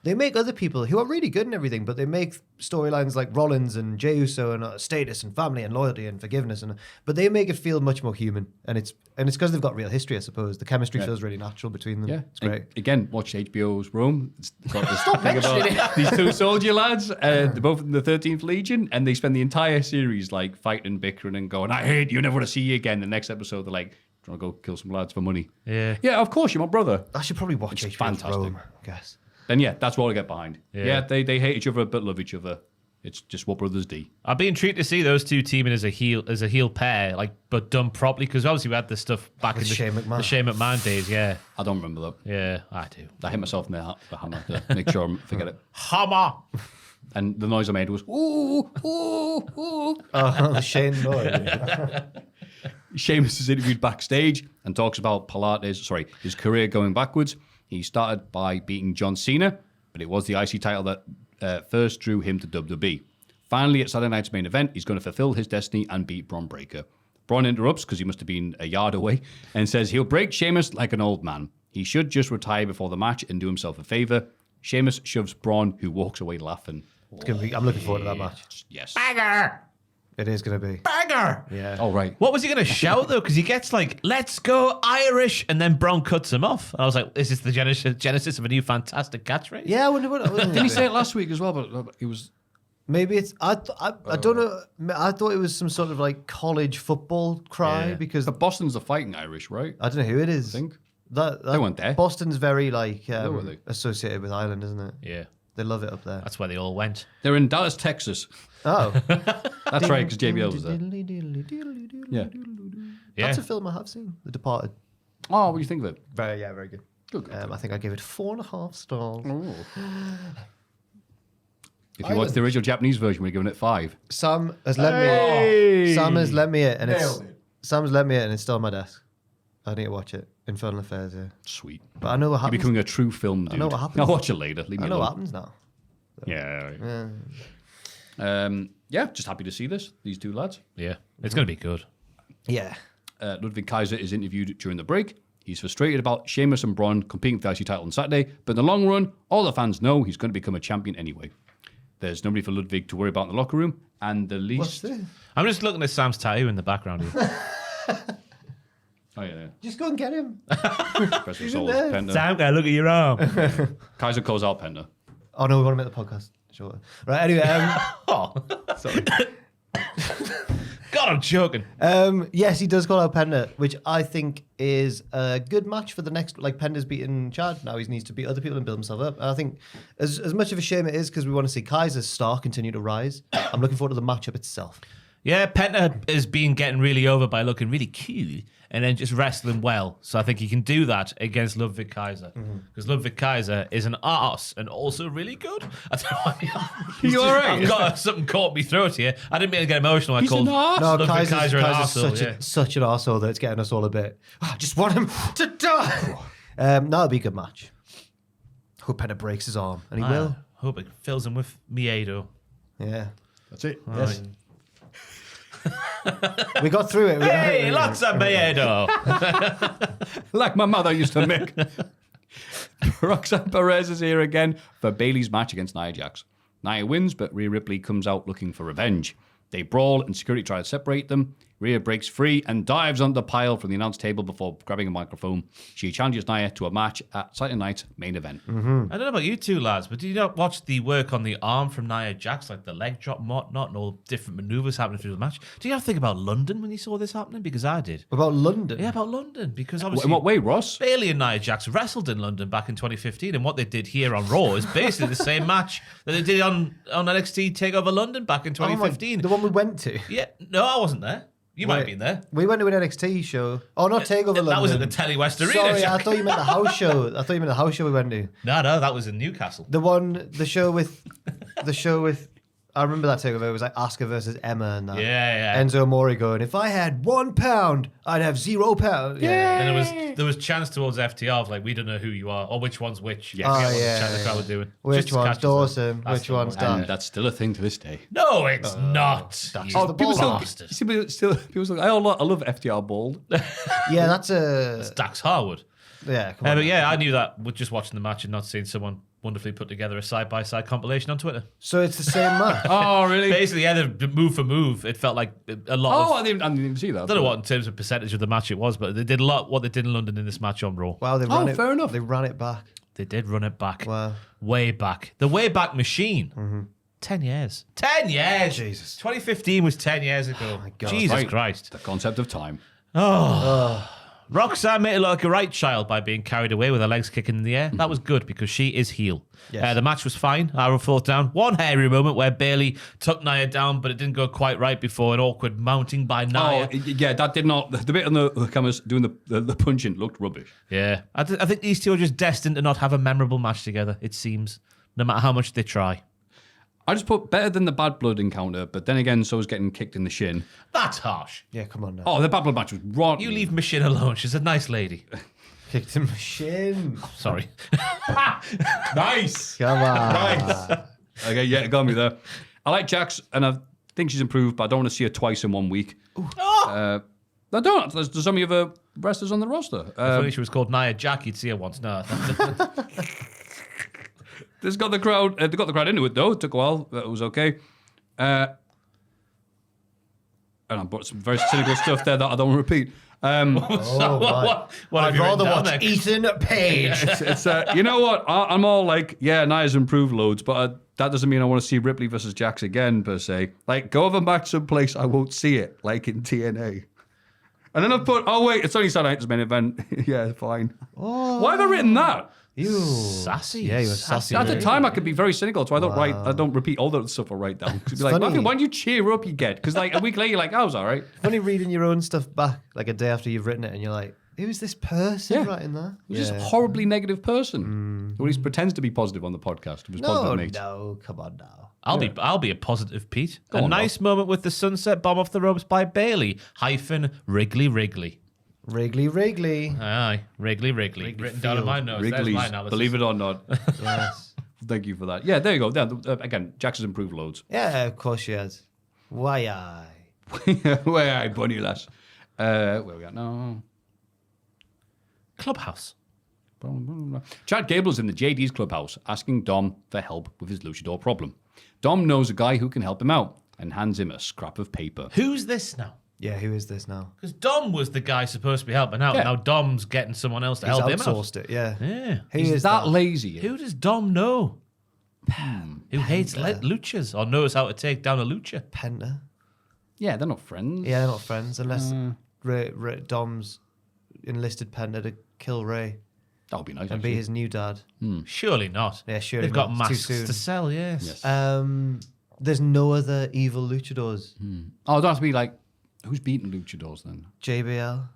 they make other people who are really good and everything, but they make storylines like Rollins and Jey Uso and status and family and loyalty and forgiveness, but they make it feel much more human. And it's because they've got real history, I suppose. The chemistry feels really natural between them. Yeah, it's great. Again, watch HBO's Rome. It's got this thing about these two soldier lads. They're both in the 13th Legion, and they spend the entire series fighting, bickering, and going, "I hate you, never want to see you again." The next episode, they're like, "Trying to go kill some lads for money." Yeah. Yeah, of course, you're my brother. I should probably watch It's HBO fantastic. Rome, I guess. Then yeah, that's what I get behind. Yeah. Yeah, they hate each other but love each other. It's just what brothers do. I'd be intrigued to see those two teaming as a heel pair, but done properly. Because obviously we had this stuff back With in Shane McMahon. the Shane McMahon days. Yeah, I don't remember that. yeah, I do. I hit myself in the hammer to make sure I forget it. Hammer. And the noise I made was, ooh, ooh, ooh. Oh, the Shane Lloyd. Sheamus is interviewed backstage and talks about his career going backwards. He started by beating John Cena, but it was the IC title that first drew him to WWE. Finally, at Saturday night's main event, he's going to fulfill his destiny and beat Braun Breaker. Braun interrupts because he must have been a yard away and says he'll break Sheamus like an old man. He should just retire before the match and do himself a favor. Sheamus shoves Braun, who walks away laughing. I'm looking forward to that match. Yes. Banger. It is going to be. Banger. Yeah. Oh, right. What was he going to shout though? Because he gets "Let's go Irish," and then Braun cuts him off. And I was like, "Is this the genesis of a new fantastic catchphrase?" Yeah, I wonder what. Didn't he say it last week as well? But he was... Maybe it's. I don't know. I thought it was some sort of college football cry Yeah. because But Boston's the fighting Irish, right? I don't know who it is. I think. That They weren't there. Boston's very were they? associated with Ireland, isn't it? Yeah. They love it up there. That's where they all went. They're in Dallas, Texas. Oh, That's right, because JBL was there. Yeah. Yeah. That's a film I have seen, The Departed. Oh, what do you think of it? Very good. Good. I think I gave it 4.5 stars. If you watch the original Japanese version, we're giving it 5. Sam has lent me. Sam has lent me it, and Sam's lent me it, and it's still on my desk. I need to watch it. Infernal Affairs, yeah. Sweet. But I know what You're happens. becoming a true film dude. know what happens. I'll watch it later. Leave me I know what alone. happens now. Yeah. Just happy to see these two lads. Yeah. It's going to be good. Yeah. Ludwig Kaiser is interviewed during the break. He's frustrated about Sheamus and Braun competing for the IC title on Saturday, but in the long run, all the fans know he's going to become a champion anyway. There's nobody for Ludwig to worry about in the locker room, and the least... What's this? I'm just looking at Sam's tattoo in the background here. Oh, yeah. Just go and get him. Press the soul there. Penta. Sam, go look at your arm. Kaiser calls out Penta. Oh no, we want to make the podcast shorter. Right. Anyway. Sorry. God, I'm joking. Yes, he does call out Penta, which I think is a good match for the next. Penda's beaten Chad. Now he needs to beat other people and build himself up. And I think, as much of a shame it is because we want to see Kaiser's star continue to rise. I'm looking forward to the matchup itself. Yeah, Penta has been getting really over by looking really cool and then just wrestling well. So I think he can do that against Ludwig Kaiser. Because Ludwig Kaiser is an arse and also really good. I don't know why. You all right? I've got something caught me throat here. I didn't mean to get emotional. I called an arse? No, Ludwig Kaiser an arsehole. such an arsehole that it's getting us all a bit. I just want him to die. No, it'll be a good match. Hope Penta breaks his arm, and he will. Hope it fills him with Miedo. Yeah. That's it. Yes. We got through it. Hey, lots of Miedo. Like my mother used to make. Roxanne Perez is here again for Bayley's match against Nia Jax. Nia wins, but Rhea Ripley comes out looking for revenge. They brawl and security try to separate them. Rhea breaks free and dives on the pile from the announce table before grabbing a microphone. She challenges Nia to a match at Saturday night's main event. I don't know about you two lads, but did you not watch the work on the arm from Nia Jax, like the leg drop and whatnot, and all the different maneuvers happening through the match? Do you have to think about London when you saw this happening? Because I did. What about London? Yeah, about London. Because obviously, In what way, Ross? Bayley and Nia Jax wrestled in London back in 2015, and what they did here on Raw is basically the same match that they did on NXT TakeOver London back in 2015. The one we went to. Yeah, no, I wasn't there. You might have been there. We went to an NXT show. Oh, not TakeOver London. That was at the Telly West Arena. Sorry, I thought you meant the house show. I thought you meant the house show we went to. No, that was in Newcastle. The show with I remember that takeover. It was like Asuka versus Emma and that. Yeah. Enzo Amore going, if I had £1, I'd have £0. Yeah. And there was chants towards FTR of like, we don't know who you are or which one's which. Yes. Oh, That's what yeah, the chant the yeah. crowd were doing. Which Just to one's catch us up. Dawson? That's Which the one's one. Dan? And that's still a thing to this day. No, it's not. that's You the People ball. still, you see, people still, I love FTR bald. Yeah, that's a... It's Dax Harwood. Yeah, come on. But yeah, I knew that with just watching the match and not seeing someone wonderfully put together a side-by-side compilation on Twitter. So it's the same match. Oh, really? Basically, yeah, the move for move, it felt like a lot of... I didn't even see that. I don't know what in terms of percentage of the match it was, but they did a lot what they did in London in this match on Raw. Wow, they ran it. fair enough. They ran it back. They did run it back. Wow. Way back. The way back machine. 10 years. 10 years! Jesus. 2015 was 10 years ago. Oh my God. Jesus Right. Christ. The concept of time. Roxanne made it look like a right child by being carried away with her legs kicking in the air. That was good because she is heel. Yes. The match was fine. Arrow fourth down. One hairy moment where Bailey took Nia down, but it didn't go quite right before an awkward mounting by Nia. Oh, yeah, that did not. The bit on the cameras doing the punching looked rubbish. Yeah. I think these two are just destined to not have a memorable match together, it seems, no matter how much they try. I just put better than the Bad Blood encounter, but then again, so was getting kicked in the shin. That's harsh. Yeah, come on now. Oh, the Bad Blood match was rotten. You leave Machine alone. She's a nice lady. Kicked him shin. Sorry. Nice. Come on. Okay, yeah, it got me there. I like Jax, and I think she's improved, but I don't want to see her twice in 1 week. I don't. There's so many other wrestlers on the roster. If only she was called Nia Jack, you'd see her once. No. This got the crowd. They got the crowd into it though. It took a while, but it was okay. And I brought some very cynical stuff there that I don't want to repeat. Oh, my. What have I'd you rather written down watch there? Ethan Page. It's you know what? I'm all like, yeah, Nia's improved loads, but that doesn't mean I want to see Ripley versus Jax again per se. Like, go over back someplace I won't see it, like in TNA. And then I put, oh wait, it's only Saturday night's main event. Yeah, fine. Oh. Why have I written that? You Sassy. Yeah, you were sassy. At the time, I could be very cynical, so I don't repeat all the stuff I write down. Be like, funny. Matthew, why don't you cheer up? You get because like a week later, you're like, I was all right. Funny reading your own stuff back like a day after you've written it, and you're like, "Who is this person Yeah. writing that?" He's just a horribly negative person. Or at least pretends to be positive on the podcast. Of his positive mates. No, come on now. I'll be a positive Pete. Go a on, nice moment with the sunset bomb off the ropes by Bailey - Wrigley. Wrigley. Aye, Wrigley. Written down in my notes. There's Wrigley's, my analysis. believe it or not. Yes. Thank you for that. Yeah, there you go. Again, Jax has improved loads. Yeah, of course she has. Why I? Where I bunny lass. Where we got no. Clubhouse. Chad Gable's in the JD's clubhouse asking Dom for help with his luchador problem. Dom knows a guy who can help him out and hands him a scrap of paper. Who's this now? Yeah, who is this now? Because Dom was the guy supposed to be helping out. Yeah. Now Dom's getting someone else to He's help him out. outsourced it. Yeah. Yeah. Who He's is that lazy. Who does Dom know? Who hates luchas or knows how to take down a lucha? Penta. Yeah, they're not friends. Yeah, they're not friends unless Dom's enlisted Penta to kill Ray That would be nice. and be his new dad. Surely not. Yeah, surely They've got not. It's too masks soon. to sell, yes. Yes. There's no other evil luchadors. Oh, don't have to be like, who's beating luchadors then? JBL.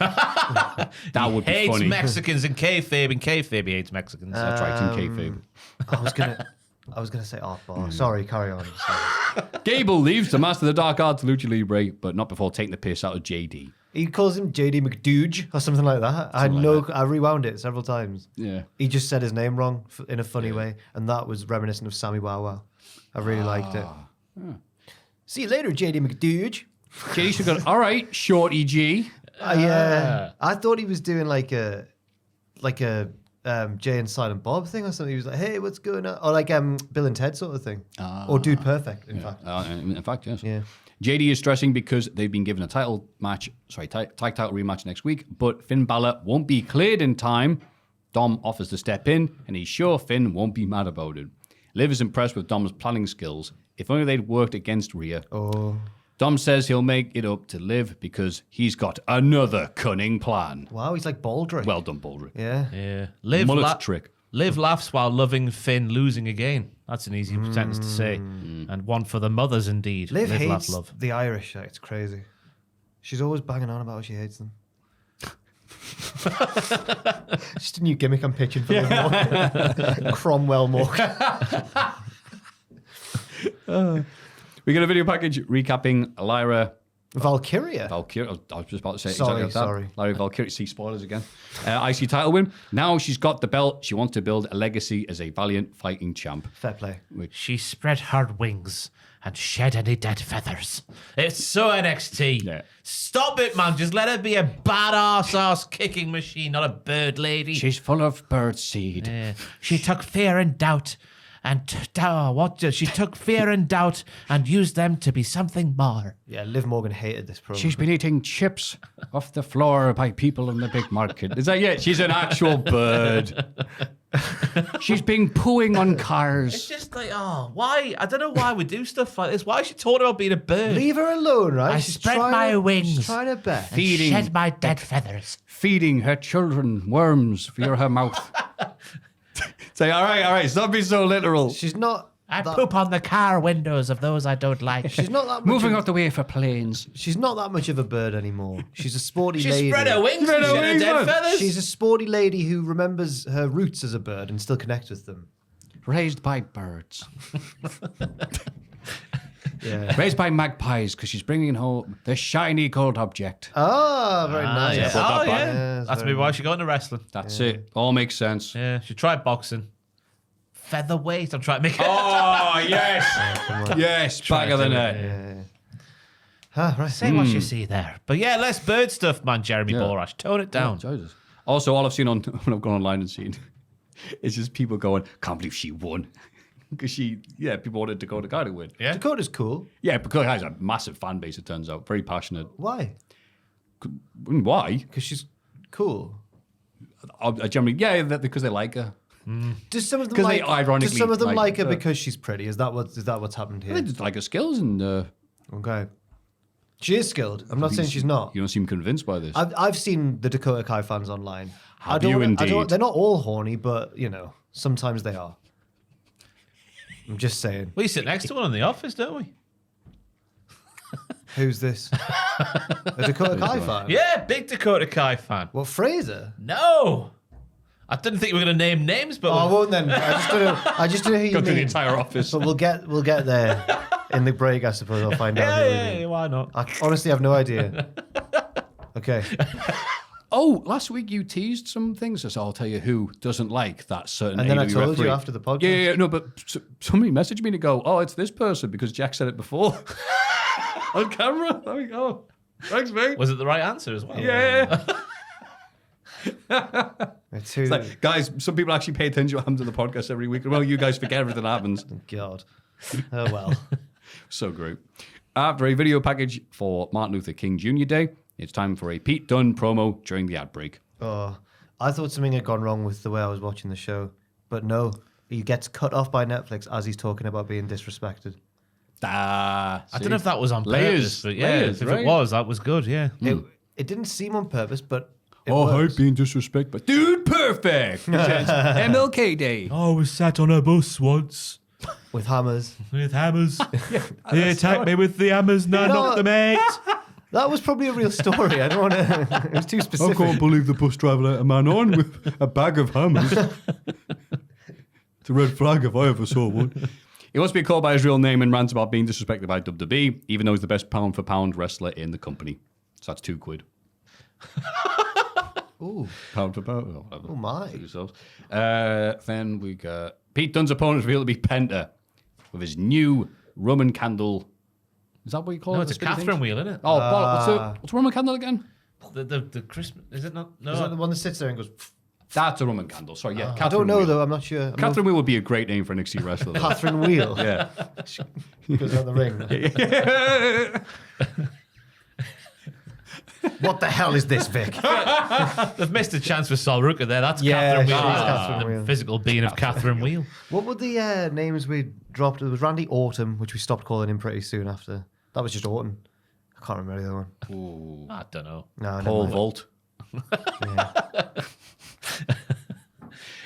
That would be Hates funny. Mexicans and kayfabe he hates Mexicans. That's right, in kayfabe. I was gonna say off bar. Sorry, carry on. Sorry. Gable leaves to master the dark arts of Lucha Libre, but not before taking the piss out of JD. He calls him JD McDooge or something like that. I rewound it several times. Yeah. He just said his name wrong in a funny way, and that was reminiscent of Sammy Wow Wow. I really liked it. See you later, JD McDooge. JD should have gone, all right, Shorty G. I thought he was doing like a Jay and Silent Bob thing or something. He was like, "Hey, what's going on?" Or like Bill and Ted sort of thing, or Dude Perfect. In fact, In fact, yes. Yeah. JD is stressing because they've been given a tag title rematch next week, but Finn Balor won't be cleared in time. Dom offers to step in, and he's sure Finn won't be mad about it. Liv is impressed with Dom's planning skills. If only they'd worked against Rhea. Oh, Dom says he'll make it up to Liv because he's got another cunning plan. wow, he's like Baldrick. Well done, Baldrick. yeah. Yeah. Mullet's trick. Liv laughs while loving Finn losing again. That's an easy sentence to say. And one for the mothers indeed. Liv Live, laugh, hates love. the Irish. It's crazy. She's always banging on about how she hates them. Just a new gimmick I'm pitching for Liv Morgan. Cromwell Morgan. We get a video package recapping Lyra Valkyria. Valkyria. I was just about to say it Sorry, exactly like sorry. that. Lyra Valkyria. See spoilers again. IC title win. Now she's got the belt. She wants to build a legacy as a valiant fighting champ. Fair play. She spread her wings and shed any dead feathers. It's so NXT. Yeah. Stop it, man. Just let her be a badass ass kicking machine, not a bird lady. She's full of bird seed. Yeah. She took fear and doubt she took fear and doubt and used them to be something more. Yeah, Liv Morgan hated this program. She's been eating chips off the floor by people in the big market. Is that it? She's an actual bird. She's been pooing on It's cars. just like, why? I don't know why we do stuff like this. Why is she talking about being a bird? Leave her alone, right? I spread my wings. She's trying her best. and Feeding. shed my dead feathers. Feeding her children worms via her mouth. Say, all right, stop being so literal. She's not. I that- poop on the car windows of those I don't like. She's not that much. Moving of, out the way for planes. She's not that much of a bird anymore. She's a sporty She lady. spread her wings Spread and her shed her wings, dead man. feathers. She's a sporty lady who remembers her roots as a bird and still connects with them. Raised by birds. Yeah. Raised by magpies because she's bringing home the shiny gold object. Ah, very nice. Yeah. Brought that back. Yes, That's very maybe why she got into wrestling. That's it. All makes sense. Yeah, she tried boxing. Featherweight. I'm trying to make it. Oh, yes. Yes, back of the net. Yeah. Ah, right. Say what you see there. But yeah, less bird stuff, man, Jeremy Yeah. Borash. Tone it down. Jesus. Also, all I've seen on when I've gone online and seen is just people going, can't believe she won. Because people wanted Dakota Kai to win. Yeah. Dakota's cool. Yeah, because Kai's a massive fan base, it turns out. Very passionate. Why? Why? Because she's cool. I generally, because they like her. Does some of them 'Cause like? they ironically Does some of them like like her her. because she's pretty? Is that what's happened They here? just like her skills and Okay. She is skilled. I'm not saying she's not. you don't seem convinced by this. I've seen the Dakota Kai fans online. Have you indeed? They're not all horny, but sometimes they are. I'm just saying. We sit next to one in the office, don't we? Who's this? A Dakota Kai fan? Yeah, big Dakota Kai fan. What, Fraser? No. I didn't think we were going to name names, but Oh, I won't then. I just don't know who you Go through the mean. entire office. But we'll get there in the break, I suppose. I'll find out. who we mean. yeah, why not? I honestly have no idea. Okay. Oh, last week you teased some things, so I'll tell you who doesn't like that certain And then I AEW told referee. you after the podcast. Yeah, no, but somebody messaged me to go, oh, it's this person because Jack said it before. On camera. There we go. Thanks, mate. Was it the right answer as well? Yeah. It's who? It's like, guys, some people actually pay attention to what happens on the podcast every week. Well, you guys forget everything that happens. God. Oh, well. So great. After a video package for Martin Luther King Jr. Day, it's time for a Pete Dunne promo during the ad break. Oh, I thought something had gone wrong with the way I was watching the show. But no. He gets cut off by Netflix as he's talking about being disrespected. I don't know if that was on Layers. purpose, but yeah, Layers, if right? it was, that was good, yeah. It didn't seem on purpose, but it Oh, works. hype being disrespect, but dude, perfect. MLK Day. I was sat on a bus once With hammers. with hammers. He attacked me with the hammers and I No. knocked them out. That was probably a real story. I don't want to... It was too specific. believe the bus driver let a man on with a bag of hammers. It's a red flag if I ever saw one. He wants to be called by his real name and rants about being disrespected by WWE, even though he's the best pound-for-pound wrestler in the company. So that's £2. Ooh. Pound for pound. Oh, my. Suit yourselves. Then we got Pete Dunne's opponent revealed to be Penta with his new Roman candle. Is that what you call it? No, it's a The spinning Catherine thing? wheel, isn't it? Oh, what's a Roman candle again? The Christmas, is it not? No. Is that the one that sits there and goes... That's a Roman candle. Sorry, yeah. I don't know, though. I'm not sure. I'm Catherine Wheel would be a great name for an NXT wrestler. though. Catherine Wheel. Yeah. Goes on the ring. What the hell is this, Vic? They've missed a chance for Sol Ruka there. That's Yeah, Catherine she Wheel. is Catherine The Wheel. physical being of Catherine Wheel. What were the names we dropped? It was Randy Orton, which we stopped calling him pretty soon after. That was just Orton. I can't remember the other one. I don't know. No, Paul never mind. Volt. Yeah.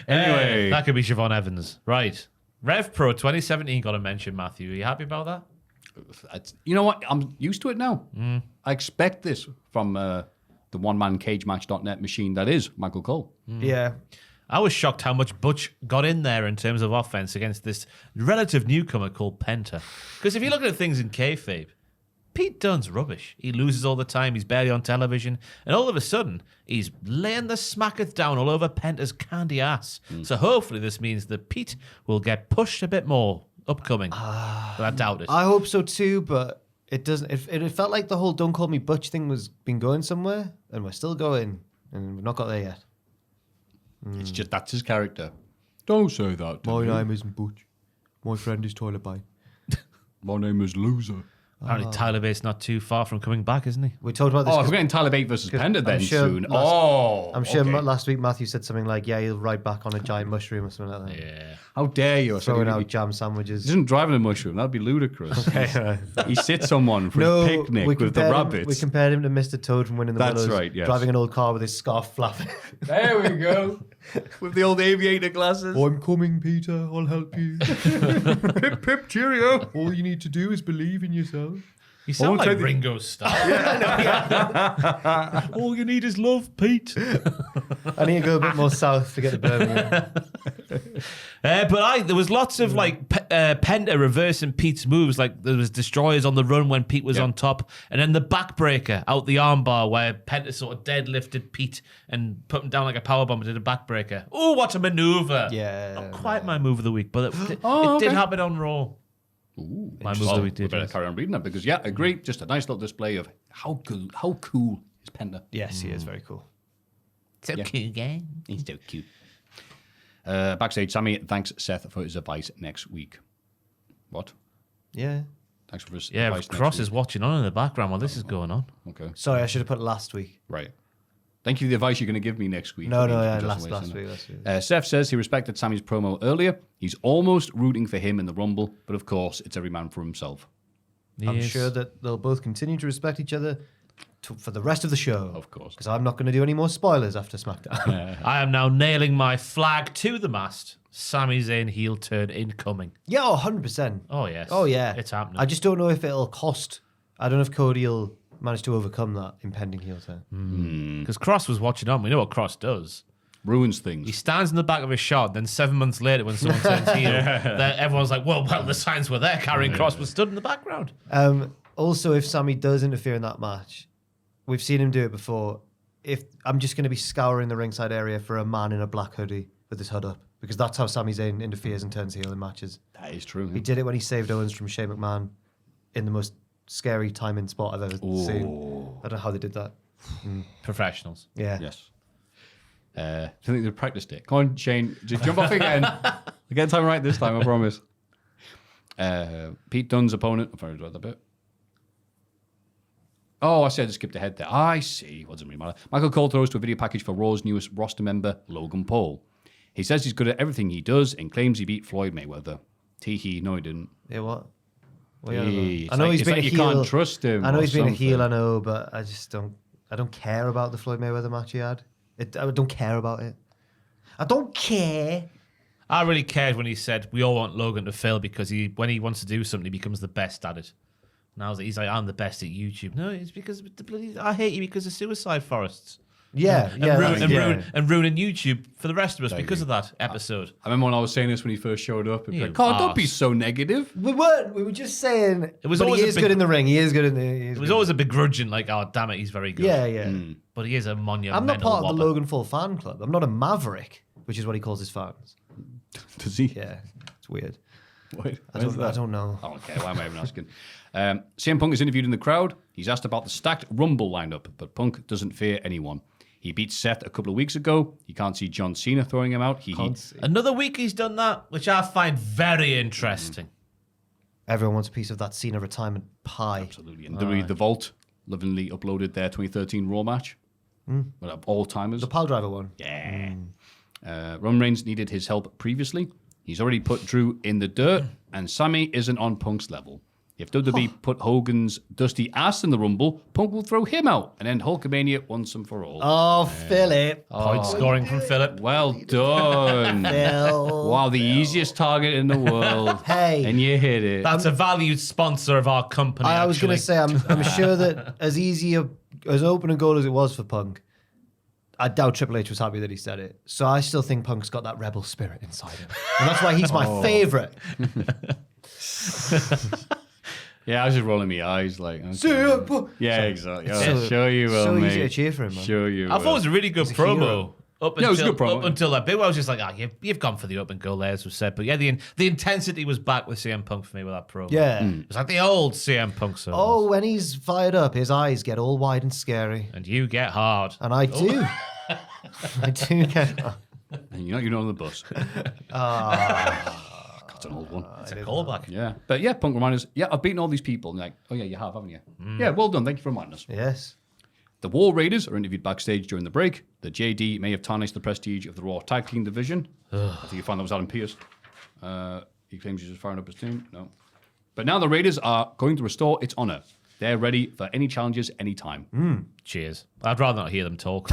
Anyway. That could be Siobhan Evans. Right. Rev Pro 2017 got a mention, Maffew. Are you happy about that? You know what? I'm used to it now. I expect this from the one-man cagematch.net machine that is Michael Cole. Yeah. I was shocked how much Butch got in there in terms of offense against this relative newcomer called Penta. Because if you look at things in kayfabe, Pete Dunne's rubbish. He loses all the time. He's barely on television. And all of a sudden, he's laying the smacketh down all over Penta's candy ass. So hopefully this means that Pete will get pushed a bit more upcoming. But I doubt it. I hope so too, but it doesn't. It felt like the whole "Don't Call Me Butch" thing was been going somewhere, and we're still going, and we've not got there yet. It's just that's his character. Don't say that. My name isn't Butch. My friend is Tyler Bate. My name is Loser. Apparently Tyler Bate's not too far from coming back, isn't he? We talked about this. Oh, we're getting Tyler Bate versus Penta then soon. I'm sure okay. last week Maffew said something like, "Yeah, he'll ride back on a giant mushroom or something like that." Yeah. How dare you? Throwing He out jam sandwiches. isn't driving a mushroom. That'd be ludicrous. He sits on one for a picnic with the rabbits. We compared him to Mr. Toad from Winning the That's Willows. right, yes. Driving an old car with his scarf flapping. There we go. With the old aviator glasses. I'm coming, Peter. I'll help you. Pip, pip, cheerio. All you need to do is believe in yourself. You sound won't like take the- Ringo Starr. All you need is love, Pete. I need to go a bit more south to get to Birmingham. There was lots of Penta reversing Pete's moves. Like there was destroyers on the run when Pete was on top, and then the backbreaker out the armbar where Penta sort of deadlifted Pete and put him down like a powerbomb and did a backbreaker. Oh, what a maneuver! Yeah, not quite my move of the week, but it okay. did happen on Raw. Ooh, My move of the week we did. better yes. carry on reading that because, yeah, agree. Just a nice little display of how cool is Penta. Yes, he is very cool. So cool, gang. He's so cute. Backstage, Sammy thanks Seth for his advice next week. What? Yeah. Thanks for his Yeah, advice Cross next is watching on in the background while this is going on. week. Okay, Sorry, I should have put last week. right. Thank you for the advice you're going to give me next week. No, I mean, yeah, just last wasting week. it. Seth says he respected Sammy's promo earlier. He's almost rooting for him in the Rumble, but of course, it's every man for himself. I'm Yes. sure that they'll both continue to respect each other for the rest of the show. Of course. Because I'm not going to do any more spoilers after SmackDown. I am now nailing my flag to the mast. Sami Zayn heel turn incoming. Yeah, 100%. Oh, yes. Oh, yeah. It's happening. I just don't know if it'll cost. I don't know if Cody will manage to overcome that impending heel turn. Because Cross was watching on. We know what Cross does. Ruins He things. stands in the back of his shot, then 7 months later, when someone turns heel, then everyone's like, well, the signs were there. Karrion Cross was stood in the background. Also, if Sammy does interfere in that match, we've seen him do it before. If I'm just going to be scouring the ringside area for a man in a black hoodie with his hood up, because that's how Sami Zayn interferes and turns heel in matches. That is true. He did it when he saved Owens from Shane McMahon in the most scary timing spot I've ever seen. I don't know how they did that. Professionals. Yeah. Yes. I think they practiced it. Come on, Shane, just jump off again. I get the time right this time, I promise. Pete Dunne's opponent. I've already read that bit. Oh, I said I skipped ahead there. I see. What doesn't really matter. Michael Cole throws to a video package for Raw's newest roster member, Logan Paul. He says he's good at everything he does and claims he beat Floyd Mayweather. Tee-hee, no, he didn't. Yeah, what? Hey, I know it's he's been like a you heel. can't trust him. I know or he's been a heel, I something. know, but I just don't. I don't care about the Floyd Mayweather match he had. I don't care about it. I don't care. I really cared when he said we all want Logan to fail because when he wants to do something, he becomes the best at it. Now he's like, I'm the best at YouTube. No, it's because I hate you because of suicide forests. Yeah, And ruining YouTube for the rest of us because of that episode. I remember when I was saying this when he first showed up. It'd be You like, God, don't be arse. so negative. We weren't. We were just saying. It was but always he a is big- good in the ring. He is good in the. It was always a begrudging, like, oh, damn it, he's very good. Yeah, yeah. But he is a monumental I'm not part of the whopper. Logan Paul fan club. I'm not a maverick, which is what he calls his fans. Does he? Yeah, it's weird. Wait, I don't know. Oh, okay, why am I even asking? CM Punk is interviewed in the crowd. He's asked about the stacked Rumble lineup, but Punk doesn't fear anyone. He beat Seth a couple of weeks ago. He can't see John Cena throwing him out. Another week he's done that, which I find very interesting. Everyone wants a piece of that Cena retirement pie. Absolutely. And the Vault lovingly uploaded their 2013 Raw match. Well, all timers. The pile driver one. Yeah. Roman Reigns needed his help previously. He's already put Drew in the dirt, and Sammy isn't on Punk's level. If WWE put Hogan's dusty ass in the Rumble, Punk will throw him out and end Hulkamania once and for all. Oh, Philip. Point scoring from Philip. Well done. Phil. Wow, the easiest target in the world. Hey. And you hit it. That's a valued sponsor of our company. I was going actually. to say, I'm sure that as easy as open a goal as it was for Punk, I doubt Triple H was happy that he said it. So I still think Punk's got that rebel spirit inside him. And that's why he's my favourite. Yeah, I was just rolling my eyes like. Okay. CM Punk. Yeah, exactly. So- Oh, sure you will, so mate. easy to cheer for him, man. Sure you will. I thought it was a really good a promo. hero. Up Yeah, it was a until, good promo. up until that bit where I was just like, you've gone for the up and go there, as was said. But yeah, the intensity was back with CM Punk for me with that promo. Yeah. Hmm. It's like the old CM Punk songs. Oh, when he's fired up, his eyes get all wide and scary. And you get hard. And I do. I do get... And you're not on the bus. That's an old one. It's a callback. Yeah. But yeah, Punk reminded us, yeah, I've beaten all these people. And like, oh yeah, you have, haven't you? Yeah, well done. Thank you for reminding us. Yes. The War Raiders are interviewed backstage during the break. The JD may have tarnished the prestige of the Raw Tag Team division. I think you found that was Adam Pearce. He claims he's just firing up his team. No. But now the Raiders are going to restore its honor. They're ready for any challenges anytime. Cheers. I'd rather not hear them talk.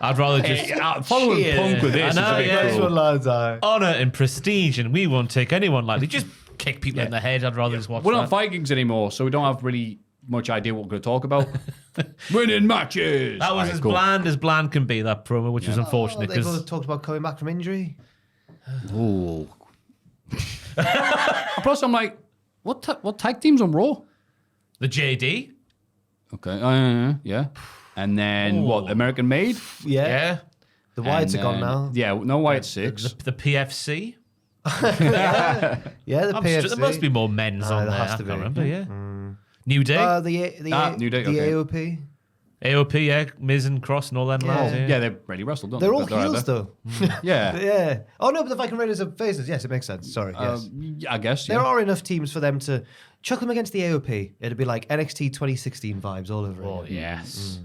I'd rather just Following Cheers. Punk with this I is know, a bit yeah. That's cruel. what lads are. honor and prestige, and we won't take anyone lightly. Just kick people in the head. I'd rather just watch We're that. not Vikings anymore, so we don't have really much idea what we're going to talk about. Winning matches. That was Alright, as bland can be, that promo, which was unfortunate They both because talked about coming back from injury. Ooh. Plus, I'm like, what tag teams on Raw? the JD. Okay, yeah. And then what? American Made? Yeah. Yeah. The Wyatts And are gone then- now. Yeah, no Wyatt 6. The PFC. Yeah, the PFC. There must be more men's on there there. has I to can't be. remember, yeah. New Day. New Day, okay. AOP. AOP, yeah. Miz and Cross and all them lads. Yeah, they've already wrestled, don't They're they? all But heels, there. though. Yeah. Yeah. Oh, no, but the Viking Raiders are faces. Yes, it makes sense. Sorry. Yes. I guess, There yeah. are enough teams for them to chuck them against the AOP. It'd be like NXT 2016 vibes all over Oh, again. yes.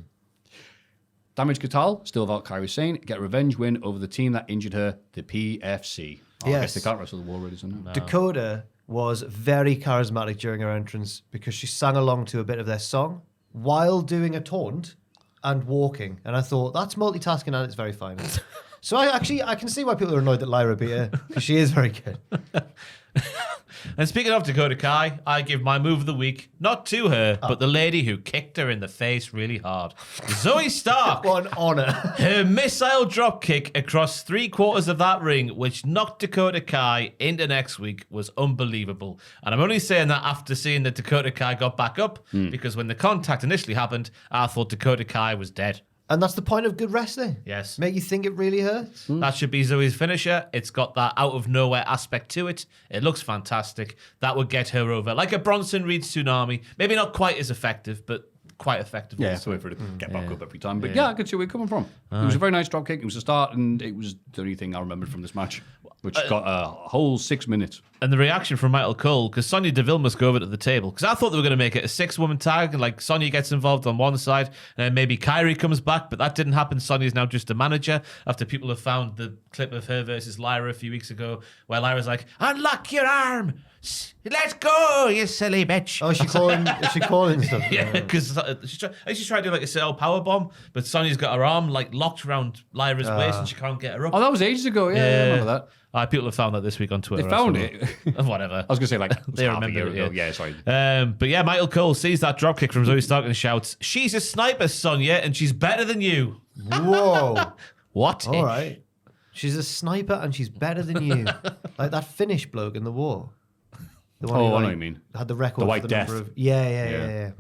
Damage Katal, still without Kairi Sane, get a revenge win over the team that injured her, the PFC. Oh, I guess Yes. they can't wrestle the War Raiders, no. Dakota was very charismatic during her entrance because she sang along to a bit of their song while doing a taunt and walking. And I thought, that's multitasking at its very finest. So I can see why people are annoyed that Lyra beat her because she is very good. And speaking of Dakota Kai, I give my move of the week, not to her, but the lady who kicked her in the face really hard. Zoe Stark. What an honour. Her missile drop kick across 3/4 of that ring, which knocked Dakota Kai into next week, was unbelievable. And I'm only saying that after seeing that Dakota Kai got back up, because when the contact initially happened, I thought Dakota Kai was dead. And that's the point of good wrestling. Yes. Make you think it really hurts. That should be Zoe's finisher. It's got that out of nowhere aspect to it. It looks fantastic. That would get her over. Like a Bronson Reed tsunami. Maybe not quite as effective, but quite effective. Yeah, also. it's a way for it to get back up every time. But yeah, I can see where you're coming from. It was a very nice dropkick. It was a start, and it was the only thing I remembered from this match, which got a whole 6 minutes. And the reaction from Michael Cole, because Sonya Deville must go over to the table. Because I thought they were going to make it a 6-woman tag, and like Sonya gets involved on one side, and then maybe Kyrie comes back, but that didn't happen. Sonya's now just a manager after people have found the clip of her versus Lyra a few weeks ago, where Lyra's like, "Unlock your arm, let's go, you silly bitch." Oh, is she calling stuff? Yeah, because she's trying to do like a cell power bomb, but Sonya's got her arm like locked around Lyra's waist, and she can't get her up. Oh, that was ages ago. Yeah, I remember that. People have found that this week on Twitter. They found I suppose. Whatever. I was going to say, like, They half a remember year it, ago. yeah. Yeah, sorry. But yeah, Michael Cole sees that dropkick from Zoe Stark and shouts, "She's a sniper, Sonya, and she's better than you." Whoa. What? All right. She's a sniper and she's better than you. Like that Finnish bloke in the war. The one Oh, who, I know like, what you mean. Had the record The White for the number Death. of... Yeah.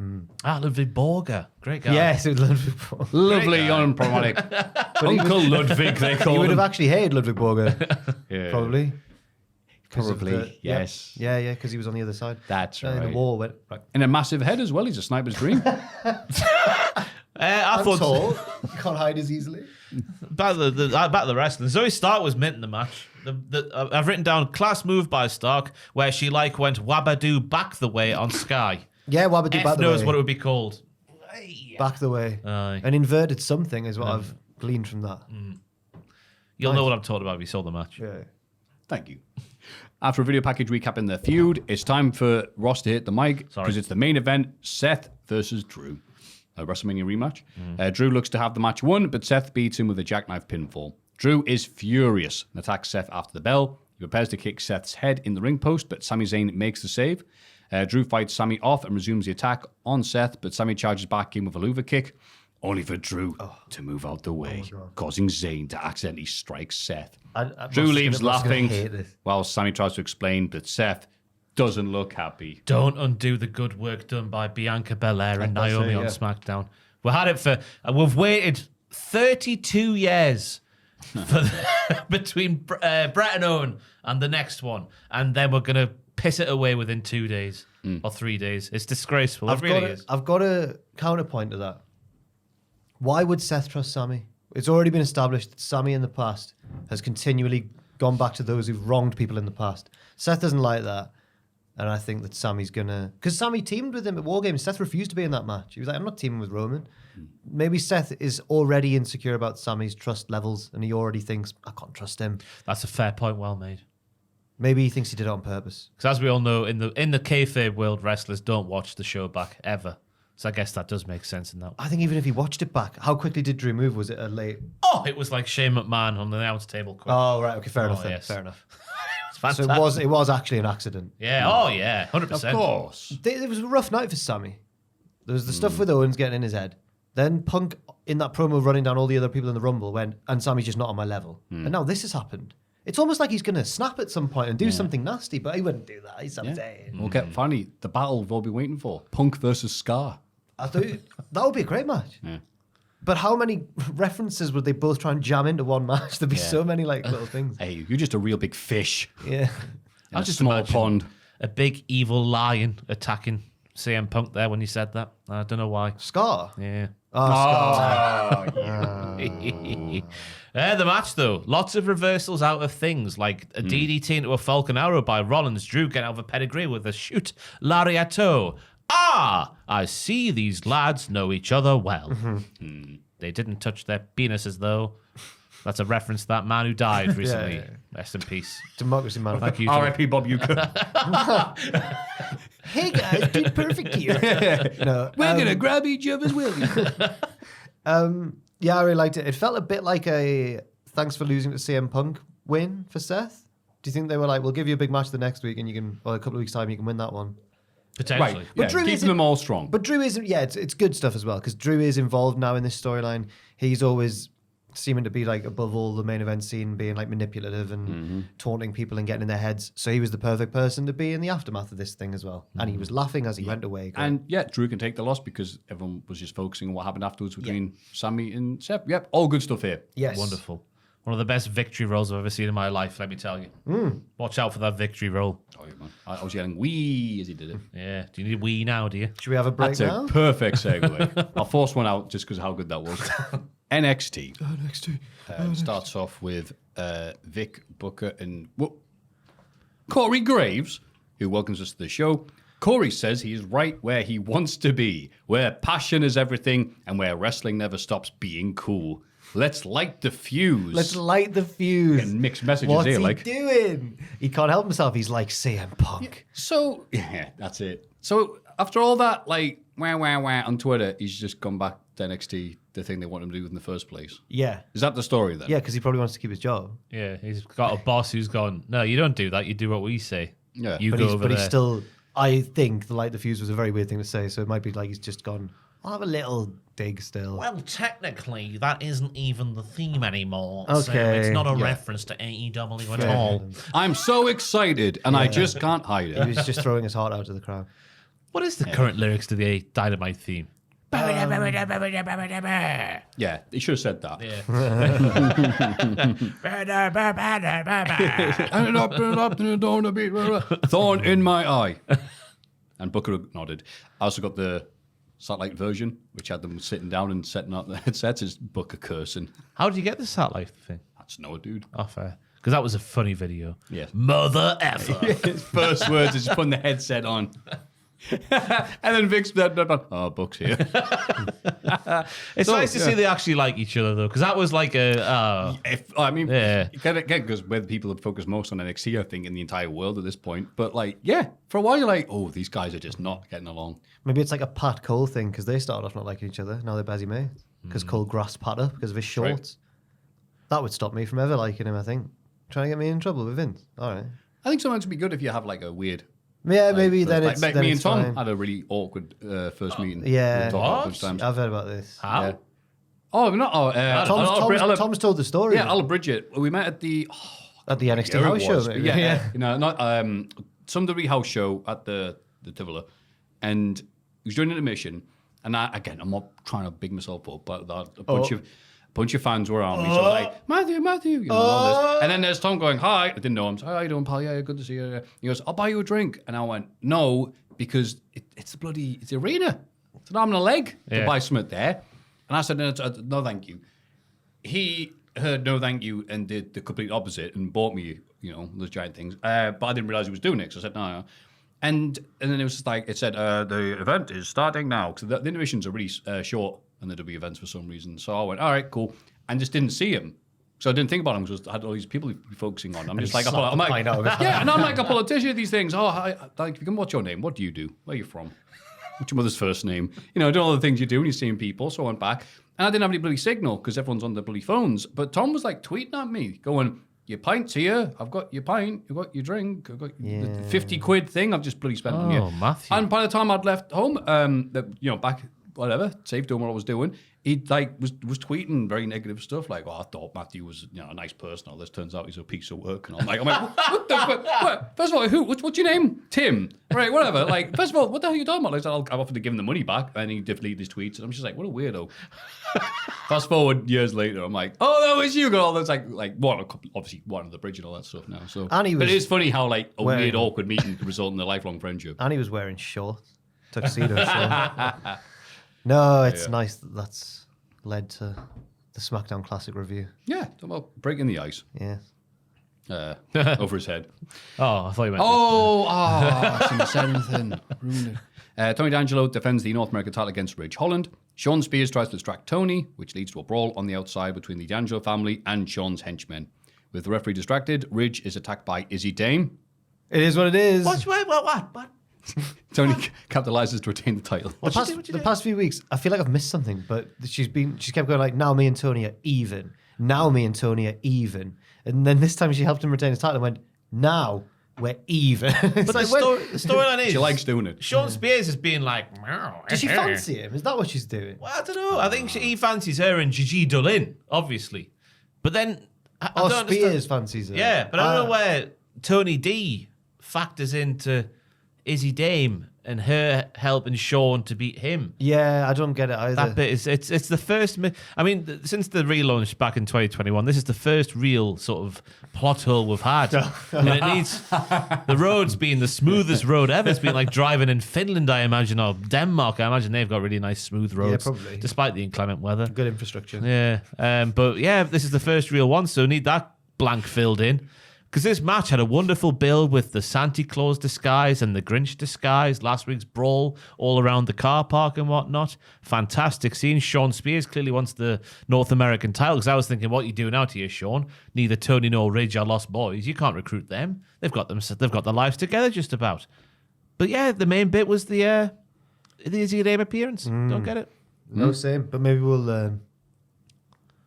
Ah, Ludwig Borger. Great guy. Yes, it was Ludwig Borger. Lovely, unproblematic. Uncle Ludwig, they He call would have him. actually hated Ludwig Borger, Yeah. probably. 'Cause of Probably, yes. Yeah, because he was on the other side. That's The right. war went... Right. And a massive head as well. He's a sniper's dream. I I'm thought tall. You can't hide as easily. back to the wrestling. Zoe Stark was mint in the match. I've written down class move by Stark where she like went wabadoo back the way on Sky. Yeah, Wabadoo F back the knows way. what it would be called. Back the way. Aye. An inverted something is what I've gleaned from that. You'll know what I'm talking about if you saw the match. Yeah. Thank you. After a video package recapping their feud, it's time for Ross to hit the mic because it's the main event, Seth versus Drew. A WrestleMania rematch. Drew looks to have the match won, but Seth beats him with a jackknife pinfall. Drew is furious and attacks Seth after the bell. He prepares to kick Seth's head in the ring post, but Sami Zayn makes the save. Drew fights Sami off and resumes the attack on Seth, but Sami charges back in with a louver kick. only for Drew to move out the way, causing Zayn to accidentally strike Seth. Drew Ross is leaves gonna laughing hate this. while Sammy tries to explain, but Seth doesn't look happy. Don't undo the good work done by Bianca Belair and That's Naomi it, on yeah. SmackDown. We had it for, we've waited 32 years between Brett and Owen and the next one, and then we're gonna piss it away within 2 days or 3 days. It's disgraceful. It really is. I've got a counterpoint to that. Why would Seth trust Sammy? It's already been established that Sammy in the past has continually gone back to those who've wronged people in the past. Seth doesn't like that. And I think that Sammy's gonna... Because Sammy teamed with him at War Games. Seth refused to be in that match. He was like, I'm not teaming with Roman. Maybe Seth is already insecure about Sammy's trust levels and he already thinks, I can't trust him. That's a fair point, well made. Maybe he thinks he did it on purpose. Because as we all know, in the kayfabe world, wrestlers don't watch the show back ever. So I guess that does make sense in that. I think even if he watched it back, how quickly did Drew move? Was it a late... Oh, it was like Shane McMahon on the announce table. Quick. Oh, right. Okay, fair enough then. yes. Fair enough. It's So fantastic. it was actually an accident. Yeah. Oh, yeah. 100%. Of course. It was a rough night for Sammy. There was the stuff with Owens getting in his head. Then Punk, in that promo running down all the other people in the Rumble, went, and Sammy's just not on my level. And now this has happened. It's almost like he's going to snap at some point and do something nasty, but he wouldn't do that. He's something. We'll get finally the battle we've all been waiting for: Punk versus Scar. I thought that would be a great match. Yeah. But how many references would they both try and jam into one match? There'd be so many like little things. Hey, you're just a real big fish Yeah. in a just small imagine pond. a big evil lion attacking CM Punk there when you said that. I don't know why. Scar. Yeah. Oh, Scar. The match, though. Lots of reversals out of things, like a DDT into a Falcon Arrow by Rollins. Drew getting out of a pedigree with a shoot lariato. Ah! I see these lads know each other well. They didn't touch their penises, though. That's a reference to that man who died recently. yeah. Rest in peace. Democracy Man. Thank you. R.I.P. Bob Uecker. Hey guys, did perfect here. No, We're gonna grab each other's willies. yeah, I really liked it. It felt a bit like a thanks for losing to CM Punk win for Seth. Do you think they were like, we'll give you a big match the next week and you can, or a couple of weeks time, you can win that one? Potentially. Right, But yeah, Drew keeping isn't- them all strong. But Drew isn't, yeah, it's good stuff as well because Drew is involved now in this storyline. He's always seeming to be like above all the main event scene, being like manipulative and taunting people and getting in their heads. So he was the perfect person to be in the aftermath of this thing as well. And he was laughing as he went away. going, And yeah, Drew can take the loss because everyone was just focusing on what happened afterwards between Sammy and Seth. Yep, all good stuff here. yes. Wonderful. One of the best victory rolls I've ever seen in my life, let me tell you. Watch out for that victory roll. Oh, yeah, man. I was yelling "wee" as he did it. Yeah. Do you need a wee now, do you? Should we have a break That's now? a perfect segue. I'll force one out just because of how good that was. NXT. Starts off with Vic, Booker, and Corey Graves, who welcomes us to the show. Corey says he is right where he wants to be, where passion is everything and where wrestling never stops being cool. Let's light the fuse. Let's light the fuse. Getting mixed messages What's here, he like. doing? He can't help himself. He's like CM Punk. So, yeah, that's it. So, after all that, like, wah on Twitter, he's just gone back to NXT, the thing they want him to do in the first place. Yeah. Is that the story then? Yeah, because he probably wants to keep his job. Yeah. He's got a boss who's gone, no, you don't do that. You do what we say. Yeah. You But go he's, over but there. he's still, I think the light the fuse was a very weird thing to say. So it might be like he's just gone, I'll have a little dig still. Well, technically, that isn't even the theme anymore. So Okay. it's not a Yeah. reference to AEW at Fair all. enough. I'm so excited, and I just can't hide He it. was just throwing his heart out to the crowd. What is the current lyrics to the Dynamite theme? Yeah, he should have said that. Yeah. Thorn in my eye. And Booker nodded. I also got the satellite version, which had them sitting down and setting up the headsets. Is Booker cursing? How did you get the satellite thing? That's no dude. Oh, fair. Because that was a funny video. Yeah. Mother effer. His first words is just putting the headset on. And then Vic's oh, Book's here. It's nice to see they actually like each other, though, because that was like a... I mean, Yeah. because where the people have focused most on NXT, I think, in the entire world at this point. But like, yeah, for a while you're like, oh, these guys are just not getting along. Maybe it's like a Pat Cole thing because they started off not liking each other. Now they're busy mates because Cole grasped Pat up because of his shorts. That would stop me from ever liking him, I think. Trying to get me in trouble with Vince. All right. I think sometimes it'd be good if you have like a weird. Yeah, maybe first- then like, it's like then me and it's Tom fine. had a really awkward first meeting. Yeah. We talked about it a bunch of times. I've heard about this. How? Yeah. Oh, not. Tom's told the story. Yeah, I'll abridge it. We met at the NXT house show. Maybe. Yeah. You know, not some WWE house show at the Tivoli, and he was doing an intermission. And I'm not trying to big myself up, but a bunch of fans were on me. So like, Maffew, you know, all this. And then there's Tom going, hi. I didn't know him. So, how you doing, pal? Yeah, good to see you. He goes, I'll buy you a drink. And I went, no, because it's the arena. It's an arm and a leg to buy something there. And I said, no, thank you. He heard no thank you and did the complete opposite and bought me, you know, those giant things. But I didn't realize he was doing it. So I said, no. And then it was just like, it said, the event is starting now. Because the intermissions are really short on the W events for some reason. So I went, all right, cool. And just didn't see him. So I didn't think about him because I had all these people to be focusing on. I'm just like, I'm like, yeah, and I'm like a politician of these things. Oh, like, what's your name? What do you do? Where are you from? What's your mother's first name? You know, doing all the things you do when you're seeing people. So I went back. And I didn't have any bloody signal because everyone's on their bloody phones. But Tom was like tweeting at me, going, your pint's here. I've got your pint. You've got your drink. I've got the 50 quid thing I've just bloody spent on you. Maffew. And by the time I'd left home, back, whatever, safe doing what I was doing, he like was tweeting very negative stuff like, I thought Maffew was a nice person. All this turns out he's a piece of work. And I'm like, what the fuck? What? First of all, what's your name? Tim. Right, whatever. Like, first of all, what the hell are you talking about? Like, I've offered to give him the money back, and he deleted his tweets, and I'm just like, what a weirdo. Fast forward years later, I'm like, oh, that was you. Got all this obviously one of the bridge and all that stuff now. So, but it is funny how like a weird, awkward meeting could result in a lifelong friendship. And he was wearing shorts, tuxedo shorts. No, it's nice that's led to the SmackDown Classic review. Yeah, talk about breaking the ice. Yeah. Over his head. Oh, I thought you meant. I shouldn't have said anything. Ruined it. Tony D'Angelo defends the North American title against Ridge Holland. Sean Spears tries to distract Tony, which leads to a brawl on the outside between the D'Angelo family and Sean's henchmen. With the referee distracted, Ridge is attacked by Izzy Dame. It is what it is. What? Tony capitalizes to retain the title. The past few weeks, I feel like I've missed something, but she's kept going like, now me and Tony are even. Now me and Tony are even. And then this time she helped him retain his title and went, now we're even. But the storyline is... She likes doing it. Sean Spears is being like... Does she fancy him? Is that what she's doing? Well, I don't know. I think he fancies her and Gigi Dolan, obviously. But then... I don't Spears understand. fancies her. Yeah, but I don't know where Tony D factors into Izzy Dame and her helping Sean to beat him. Yeah, I don't get it either. That bit is it's the first. I mean, since the relaunch back in 2021, this is the first real sort of plot hole we've had. And it needs the roads being the smoothest road ever. It's been like driving in Finland, I imagine, or Denmark. I imagine they've got really nice smooth roads, probably, despite the inclement weather. Good infrastructure. Yeah, but yeah, this is the first real one, so need that blank filled in. Because this match had a wonderful build with the Santa Claus disguise and the Grinch disguise, last week's brawl all around the car park and whatnot. Fantastic scene. Sean Spears clearly wants the North American title, because I was thinking, what are you doing out here, Sean? Neither Tony nor Ridge are lost boys. You can't recruit them. They've got their lives together just about. But yeah, the main bit was the Izzy Dame appearance. Don't get it. No, same. But maybe we'll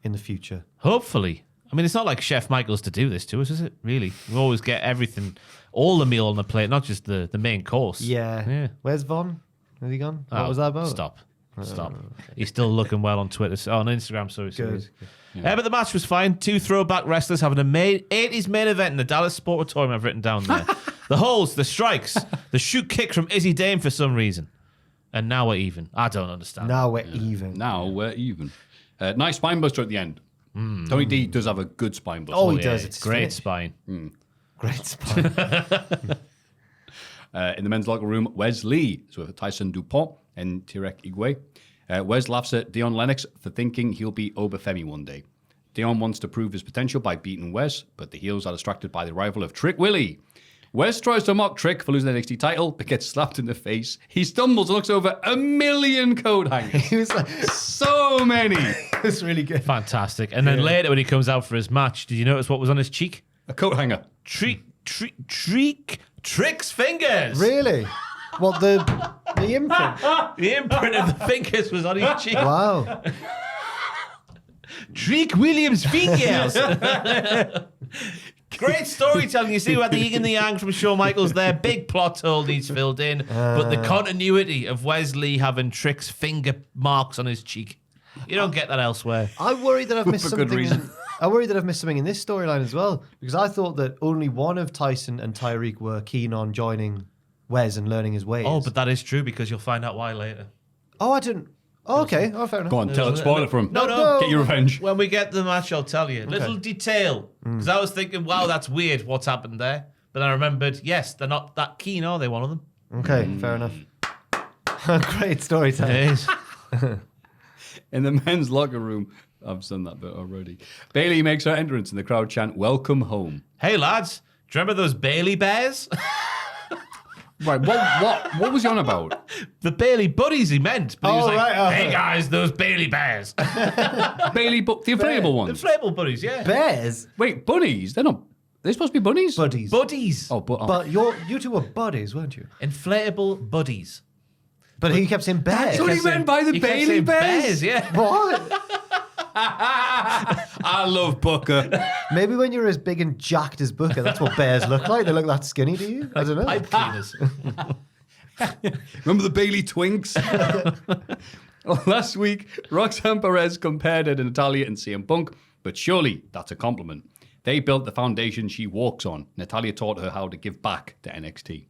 in the future. Hopefully. I mean, it's not like Chef Michael's to do this to us, is it? Really? We always get everything, all the meal on the plate, not just the main course. Yeah. Where's Von? Has he gone? What was that about? Stop. He's still looking well on Twitter, on Instagram. Sorry. Good. Yeah. But the match was fine. Two throwback wrestlers having a 80s main event in the Dallas Sportatorium. I've written down there. The holds, the strikes, the shoot kick from Izzy Dame for some reason. And now we're even. I don't understand. Now we're even. Nice spine buster at the end. Tony D does have a good spine buster. Oh, he does. It's great spine. Great spine. In the men's locker room, Wes Lee is with Tyson Dupont and Tirek Igwe. Wes laughs at Dion Lennox for thinking he'll be Obafemi one day. Dion wants to prove his potential by beating Wes, but the heels are distracted by the arrival of Trick Willie. Wes tries to mock Trick for losing the NXT title, but gets slapped in the face. He stumbles and looks over 1 million coat hangers. He was like, so many. It's really good. Fantastic. And then later when he comes out for his match, did you notice what was on his cheek? A coat hanger. Trick's fingers. Really? What, the imprint? The imprint of the fingers was on his cheek. Wow. Trick Williams' fingers. Great storytelling. You see what the yin and the yang from Shawn Michaels there. Big plot hole needs filled in. But the continuity of Wesley having Trick's finger marks on his cheek. You don't get that elsewhere. I worry that I've missed For good something. reason. I worry that I've missed something in this storyline as well, because I thought that only one of Tyson and Tyreek were keen on joining Wes and learning his ways. Oh, but that is true because you'll find out why later. Oh, I didn't. Oh, okay. Oh, fair enough. Go on, tell it. Spoil it for him. No. Get your revenge. When we get to the match, I'll tell you. Little detail. Because I was thinking, wow, that's weird what's happened there. But I remembered, yes, they're not that keen, are they, one of them? Okay, fair enough. Great storytelling. It is. In the men's locker room, I've done that bit already. Bailey makes her entrance and the crowd chant, "Welcome home." Hey, lads, do you remember those Bailey Bears? Right, what was he on about? The Bailey Buddies he meant. But he was Oh, like, right, hey, guys, those Bailey Bears. The inflatable The ones. inflatable buddies, yeah. Bears? Wait, bunnies? They're supposed to be bunnies? Buddies. Buddies. But you two were buddies, weren't you? Inflatable buddies. But he kept saying bears. That's what he meant by the You kept Bailey saying Bears. yeah. What? I love Booker. Maybe when you're as big and jacked as Booker, that's what bears look like. They look that skinny to you? I don't know. Pipe cleaners. Remember the Bailey Twinks? Last week, Roxanne Perez compared her to Natalia and CM Punk, but surely that's a compliment. They built the foundation she walks on. Natalia taught her how to give back to NXT.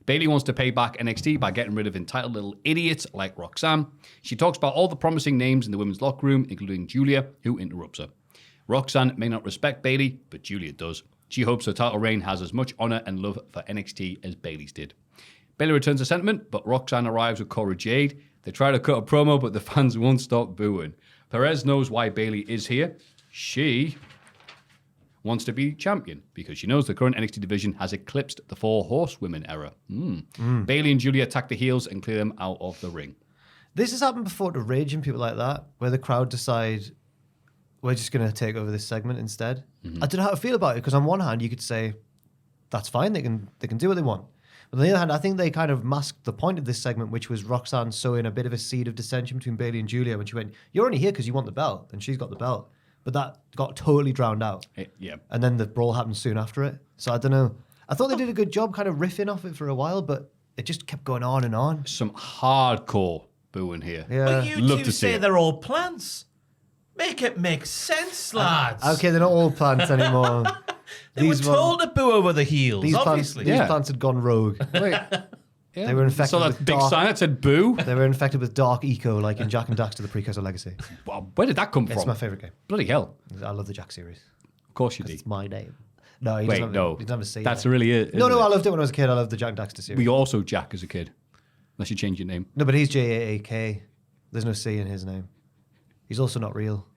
Bailey wants to pay back NXT by getting rid of entitled little idiots like Roxanne. She talks about all the promising names in the women's locker room, including Julia, who interrupts her. Roxanne may not respect Bailey, but Julia does. She hopes her title reign has as much honor and love for NXT as Bailey's did. Bailey returns the sentiment, but Roxanne arrives with Cora Jade. They try to cut a promo, but the fans won't stop booing. Perez knows why Bailey is here. She wants to be champion because she knows the current NXT division has eclipsed the 4 horsewomen era. Bailey and Julia attack the heels and clear them out of the ring. This has happened before to Rage and people like that, where the crowd decide, we're just going to take over this segment instead. I don't know how to feel about it, because on one hand, you could say, that's fine, they can do what they want. But on the other hand, I think they kind of masked the point of this segment, which was Roxanne sowing a bit of a seed of dissension between Bailey and Julia when she went, you're only here because you want the belt, and she's got the belt. But that got totally drowned out. Yeah. And then the brawl happened soon after it. So I don't know. I thought they did a good job kind of riffing off it for a while, but it just kept going on and on. Some hardcore booing here. Yeah. But you Love two to see say it. they're all plants. Make it make sense, lads. Okay, they're not all plants anymore. They were told to boo over the heels, These plants, obviously. these Yeah. plants had gone rogue. Wait. They were infected So that with big dark. sign that said boo? They were infected with dark eco, like in Jack and Daxter: The Precursor Legacy. Wow, where did that come It's from? my favorite game. Bloody hell. I love the Jack series. Of course you did. It's my name. No, he Wait, doesn't have, no. He doesn't have a C. That's there. really it. No, isn't I it? loved it when I was a kid. I loved the Jack and Daxter series. We also Jack as a kid. Unless you change your name. No, but he's JAAK. There's no C in his name. He's also not real.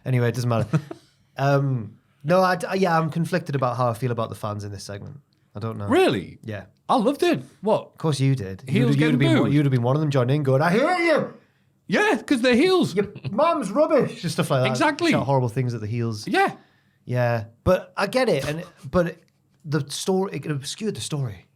Anyway, it doesn't matter. No, I'm conflicted about how I feel about the fans in this segment. I don't know. Really? Yeah. I loved it. What? Of course you did. Heels getting booed. You'd have been one of them joining in going, I hear you! Yeah, because they're heels. Your mum's rubbish! Just stuff like that. Exactly. Shout horrible things at the heels. Yeah. Yeah. But I get it. But the story, it obscured the story.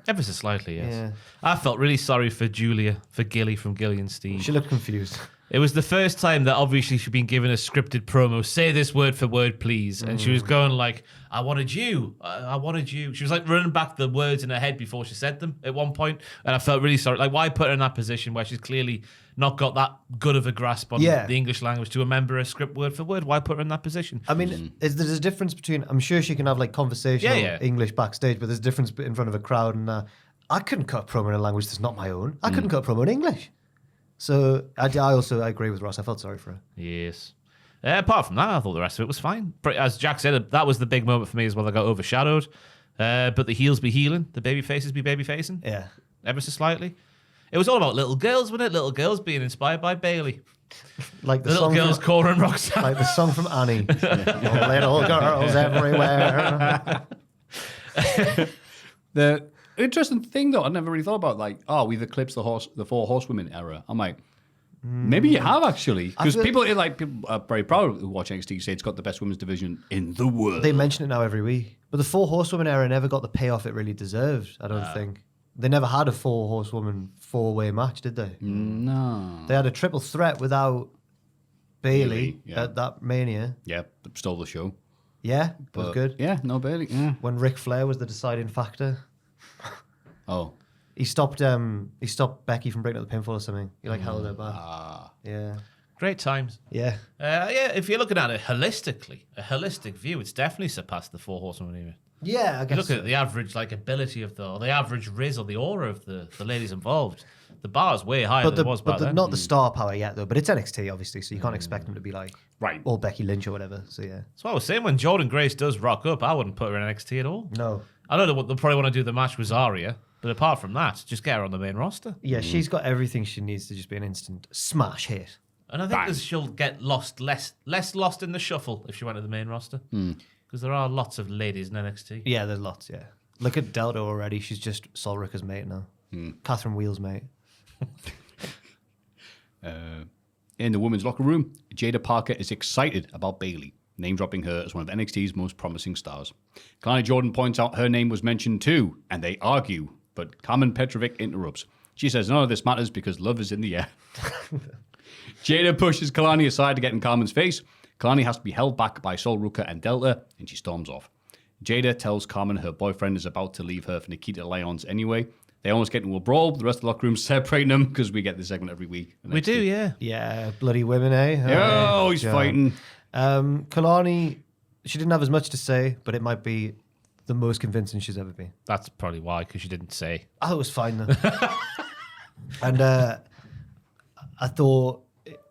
Ever so slightly, yes. Yeah. I felt really sorry for Julia, for Gilly from Gilly and Steve. She looked confused. It was the first time that obviously she'd been given a scripted promo. Say this word for word, please. And she was going like, I wanted you. I wanted you. She was like running back the words in her head before she said them at one point. And I felt really sorry. Like, why put her in that position where she's clearly not got that good of a grasp on Yeah. the English language to remember a script word for word? Why put her in that position? I mean, there's a difference between, I'm sure she can have like conversational Yeah. English backstage, but there's a difference in front of a crowd. And I couldn't cut a promo in a language that's not my own. I couldn't cut a promo in English. So I agree with Ross. I felt sorry for her. Yes. Apart from that, I thought the rest of it was fine. As Jack said, that was the big moment for me as well. I got overshadowed. But the heels be healing, the baby faces be baby facing. Yeah. Ever so slightly. It was all about little girls, wasn't it? Little girls being inspired by Bailey. Like the Little song girls, from, Cora and Roxanne. like the song from Annie. Oh, little girls everywhere. The interesting thing, though, I never really thought about, like, we've eclipsed the 4 horsewomen era. I'm like, maybe you have, actually. Because people are very proud who watch NXT say it's got the best women's division in the world. They mention it now every week. But the 4 horsewomen era never got the payoff it really deserved, I don't think. They never had a 4 horsewoman 4-way match, did they? No. They had a triple threat without Bailey yeah. at that Mania. Yeah, stole the show. Yeah, it was But, good. Yeah, no Bailey. Yeah. When Ric Flair was the deciding factor. Oh. He stopped Becky from breaking up the pinfall or something. He held her back. Yeah. Great times. Yeah. If you're looking at it holistically, a holistic view, it's definitely surpassed the Four Horsemen. Even. Yeah, I guess. You look at the average ability of the average riz or the aura of the ladies involved. The bar is way higher than it was back then. Not the star power yet, though. But it's NXT, obviously, so you can't expect them to be like Right. all Becky Lynch or whatever. So yeah. That's what I was saying. When Jordan Grace does rock up, I wouldn't put her in NXT at all. No. I know they'll probably want to do the match with Zarya, but apart from that, just get her on the main roster. Yeah, she's got everything she needs to just be an instant smash hit. And I think she'll get lost less lost in the shuffle if she went to the main roster. Because there are lots of ladies in NXT. Yeah, there's lots. Yeah. Look at Delta already. She's just Sol Ricker's mate now. Catherine Wheel's mate. In the women's locker room, Jada Parker is excited about Bayley, name-dropping her as one of NXT's most promising stars. Kalani Jordan points out her name was mentioned too, and they argue, but Carmen Petrovic interrupts. She says none of this matters because love is in the air. Jada pushes Kalani aside to get in Carmen's face. Kalani has to be held back by Sol Ruka and Delta, and she storms off. Jada tells Carmen her boyfriend is about to leave her for Nikita Lyons anyway. They almost get into a brawl, but the rest of the locker room separating them because we get this segment every week. We do, yeah. Yeah, bloody women, eh? Oh, he's fighting. Kalani, she didn't have as much to say, but it might be the most convincing she's ever been. That's probably why, because she didn't say. I thought it was fine, though. And I thought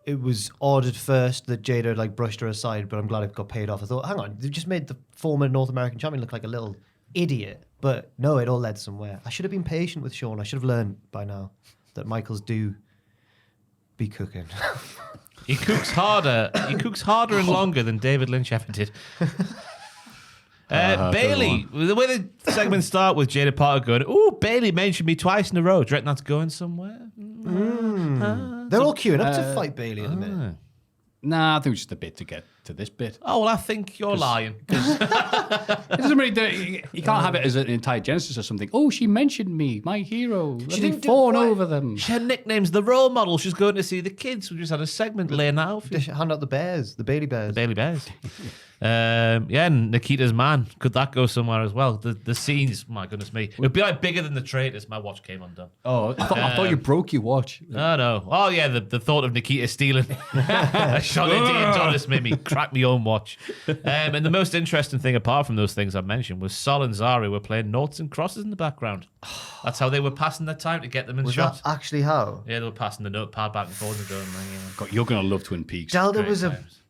it was odd at first that Jada like brushed her aside, but I'm glad it got paid off. I thought, hang on, they just made the former North American champion look like a little idiot. But no, it all led somewhere. I should have been patient with Sean. I should have learned by now that Michaels do be cooking. He cooks harder. He cooks harder and longer than David Lynch ever did. Bayley, the way the segments start with Jada Parker going, "Ooh, Bayley mentioned me twice in a row. Do you reckon that's going somewhere?" They're all queuing up to fight Bayley at the minute. Nah, I think it's just a bit to get to this bit. Oh, well, I think you're lying. It doesn't really do, you can't have it as an entire genesis or something. Oh, she mentioned me, my hero. She didn't fawn over them. She had nicknames. The role model. She's going to see the kids. We just had a segment laying out. They should hand out the bears, the Bailey bears. The Bailey Bears. Yeah, and Nikita's man. Could that go somewhere as well? The scenes, my goodness me. It would be like bigger than the traitors. My watch came undone. Oh, I thought you broke your watch. No. Oh, yeah, the thought of Nikita stealing a shot into Adonis made me crack my own watch. And the most interesting thing, apart from those things I mentioned, was Sol and Zari were playing noughts and crosses in the background. That's how they were passing their time to get them in Was shot. that actually how? Yeah, they were passing the notepad back and forth and going, God, you're going to love Twin Peaks. Zelda great was times.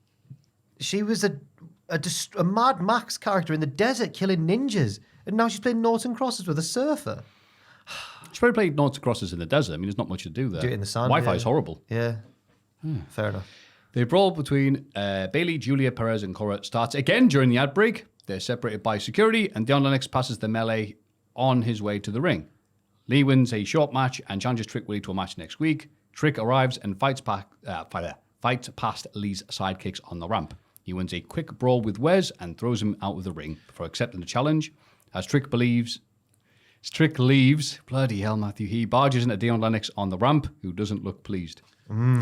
she was a Mad Max character in the desert killing ninjas, and now she's playing noughts and crosses with a surfer. She probably played noughts and crosses in the desert. I mean, there's not much to do there. Do it in the sun. Wi-Fi yeah. is horrible. Yeah, fair enough. The brawl between Bayley, Julia Perez, and Cora starts again during the ad break. They're separated by security, and Dion Lennox passes the melee on his way to the ring. Lee wins a short match and challenges Trick Willie to a match next week. Trick arrives and fights past Lee's sidekicks on the ramp. He wins a quick brawl with Wes and throws him out of the ring before accepting the challenge. As Trick leaves, bloody hell, Maffew, he barges into Dion Lennox on the ramp, who doesn't look pleased.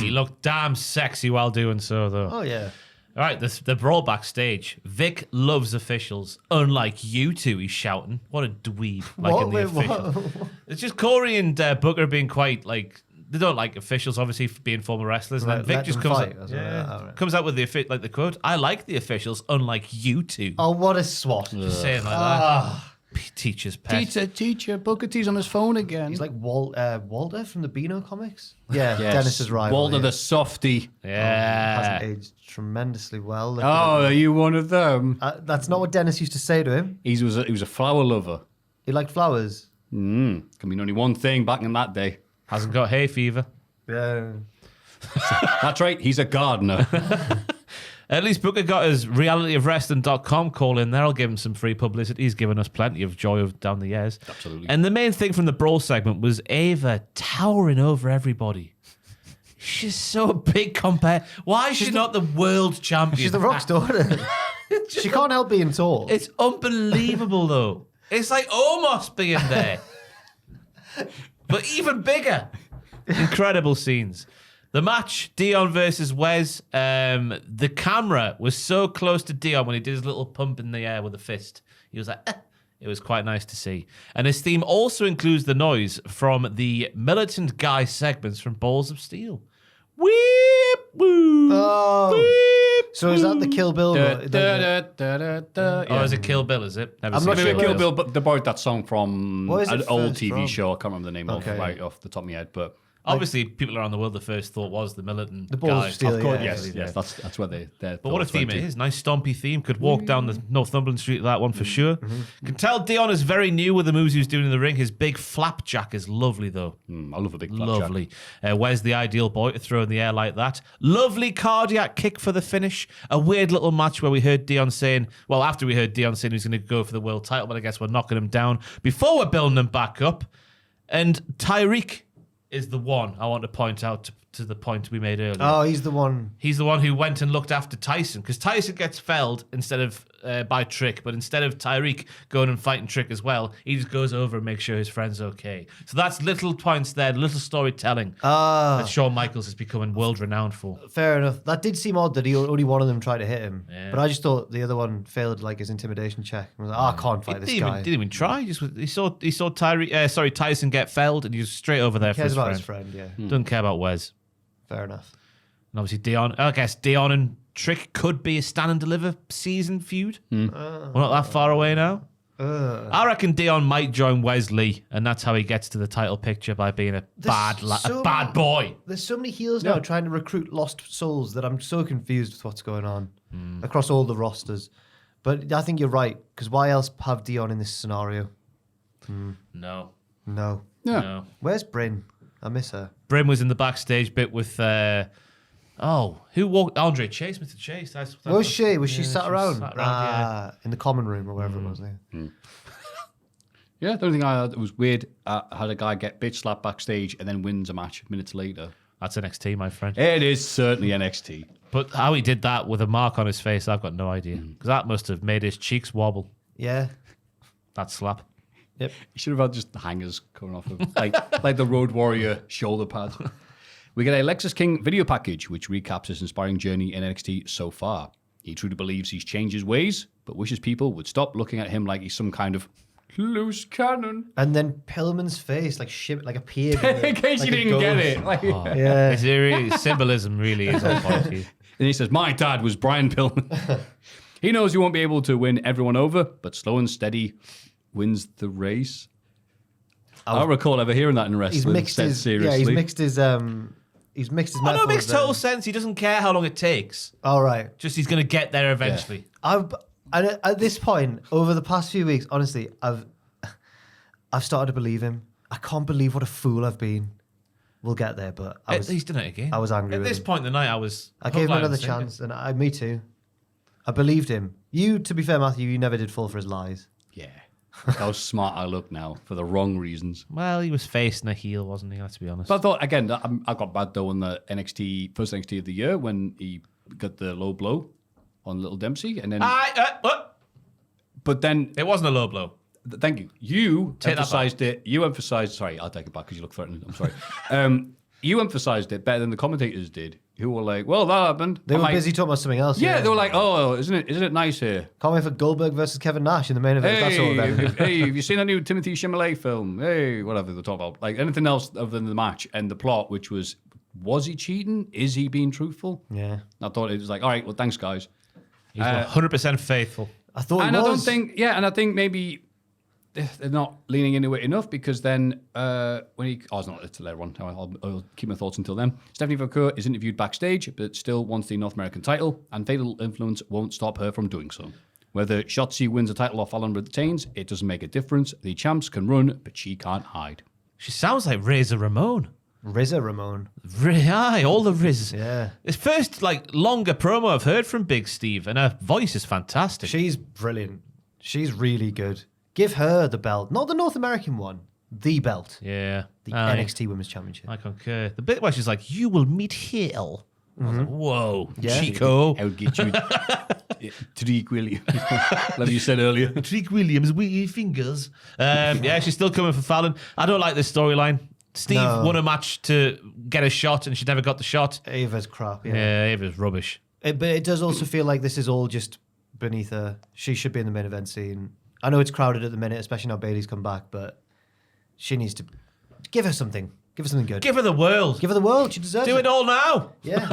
He looked damn sexy while doing so, though. Oh yeah. All right, the brawl backstage. Vic loves officials, unlike you two, he's shouting. What a dweeb. In the officials. It's just Corey and Booker being quite, they don't like officials, obviously, for being former wrestlers. And then Vic just comes out with the quote, "I like the officials, unlike you two." Oh, what a swat. Just saying like that. Teacher's pet. Teacher, Booker T's on his phone again. He's like Walter from the Beano comics. Yeah, yes. Dennis's rival. Walter the softie. Yeah. Hasn't aged tremendously well. Are you one of them? That's not what Dennis used to say to him. He was a flower lover. He liked flowers. Can mean only one thing back in that day. Hasn't got hay fever. Yeah. That's right, he's a gardener. At least Booker got his realityofwrestling.com call in there. I'll give him some free publicity. He's given us plenty of joy down the years. Absolutely. And the main thing from the brawl segment was Ava towering over everybody. She's so big compared. Why is she not the world champion? She's the Rock's daughter. She can't help being tall. It's unbelievable, though. It's like almost being there. But even bigger. Incredible scenes. The match, Dion versus Wes. The camera was so close to Dion when he did his little pump in the air with a fist. He was like, eh. It was quite nice to see. And his theme also includes the noise from the Militant Guy segments from Balls of Steel. Weep, woo. Oh. So is that the Kill Bill? Da, da, da, da, da. Oh, is it Kill Bill, is it? Never I'm seen not it. sure. Kill Bill, but they borrowed that song from What is it an old first TV from? show. I can't remember the name Okay. right off the top of my head, but Obviously, people around the world, the first thought was the militant The Balls guy. of Steel, of course, yeah. yes, that's where they're. But what a theme it is. Nice stompy theme. Could walk down the Northumberland Street to that one for sure. Can tell Dion is very new with the moves he was doing in the ring. His big flapjack is lovely, though. I love a big flapjack. Lovely. Where's the ideal boy to throw in the air like that? Lovely cardiac kick for the finish. A weird little match where we heard Dion saying, well, after we heard Dion saying he was going to go for the world title, but I guess we're knocking him down before we're building him back up. And Tyreek is the one I want to point out to the point we made earlier. Oh, he's the one. He's the one who went and looked after Tyson, because Tyson gets felled instead of by Trick, but instead of Tyreek going and fighting Trick as well, he just goes over and makes sure his friend's okay. So that's little points there, little storytelling that Shawn Michaels is becoming world renowned for. Fair enough. That did seem odd that only one of them tried to hit him. Yeah. But I just thought the other one failed like his intimidation check. I was like, I can't fight this guy. Didn't even try. He saw Tyson get felled, and he was straight over there for Cares his about friend. his friend, yeah. Doesn't care about Wes. Fair enough. And obviously Dion. I guess Dion and Trick could be a stand and deliver season feud. We're not that far away now. I reckon Dion might join Wesley, and that's how he gets to the title picture, by being a bad boy. There's so many heels now trying to recruit lost souls that I'm so confused with what's going on across all the rosters. But I think you're right, because why else have Dion in this scenario? No. No. Yeah. No. Where's Bryn? I miss her. Bryn was in the backstage bit with who walked? Andre Chase, Mr. Chase. Was she? Was she sat around? Yeah. In the common room or wherever it was. Yeah. Yeah, the only thing I had that was weird, I had a guy get bitch slapped backstage and then wins a match minutes later. That's NXT, my friend. It is certainly NXT. But how he did that with a mark on his face, I've got no idea. Because that must have made his cheeks wobble. Yeah. That slap. Yep. You should have had just the hangers coming off of like the Road Warrior shoulder pads. We get a Lexus King video package, which recaps his inspiring journey in NXT so far. He truly believes he's changed his ways, but wishes people would stop looking at him like he's some kind of loose cannon. And then Pillman's face, like appeared. In case you didn't get it. Yeah. It's really, symbolism really is on point here. And he says, my dad was Brian Pillman. He knows he won't be able to win everyone over, but slow and steady wins the race. I don't recall ever hearing that in wrestling. He's mixed his. seriously. Yeah, he's mixed his. He's mixed his. I know it metaphors makes total there. sense. He doesn't care how long it takes. All right. Just he's going to get there eventually. At this point, over the past few weeks, honestly, I've started to believe him. I can't believe what a fool I've been. We'll get there, but He's done it again. I was angry At with this him. point in the night, I gave him another chance, and me too. I believed him. You, to be fair, Matthew, you never did fall for his lies. Yeah. How smart I look now for the wrong reasons. Well, he was facing a heel, wasn't he? Let's be honest. But I thought, again, I got bad though on the first NXT of the year when he got the low blow on Little Dempsey. And then, but then, it wasn't a low blow. thank you. You Take that emphasized it. You emphasized, sorry, I'll take it back because you look threatening. I'm sorry. You emphasized it better than the commentators did, who were like, well, that happened. They I'm were like, busy talking about something else. Yeah, they were like, oh, isn't it nice here? Can't wait for Goldberg versus Kevin Nash in the main event. That's all event. Hey, have you seen that new Timothy Chalamet film? Hey, whatever they're talking about. Like anything else other than the match and the plot, which was he cheating? Is he being truthful? Yeah. I thought it was like, all right, well, thanks, guys. He's 100% faithful. I thought And it I was. don't think, and I think maybe they're not leaning into it enough because then when he, it's not, it's later on. I'll keep my thoughts until then. Stephanie Vaquer is interviewed backstage, but still wants the North American title, and Fatal Influence won't stop her from doing so. Whether Shotzi wins the title or Fallon retains, it doesn't make a difference. The champs can run, but she can't hide. She sounds like Razor Ramon. RZA Ramon. Aye, all the Riz. Yeah. It's first longer promo I've heard from Big Steve, and her voice is fantastic. She's brilliant. She's really good. Give her the belt. Not the North American one. The belt. Yeah. The NXT Women's Championship. I concur. The bit where she's like, you will meet Hill. I was like, whoa, Yeah. Chico. I'll get you Tariq Williams. Like you said earlier. Trick Williams with your fingers. Yeah, she's still coming for Fallon. I don't like this storyline. Steve won a match to get a shot, and she never got the shot. Ava's crap. Yeah. Yeah, Ava's rubbish. But it does also feel like this is all just beneath her. She should be in the main event scene. I know it's crowded at the minute, especially now Bailey's come back, but she needs to give her something. Give her something good. Give her the world. Give her the world. She deserves it. Do it all now. Yeah.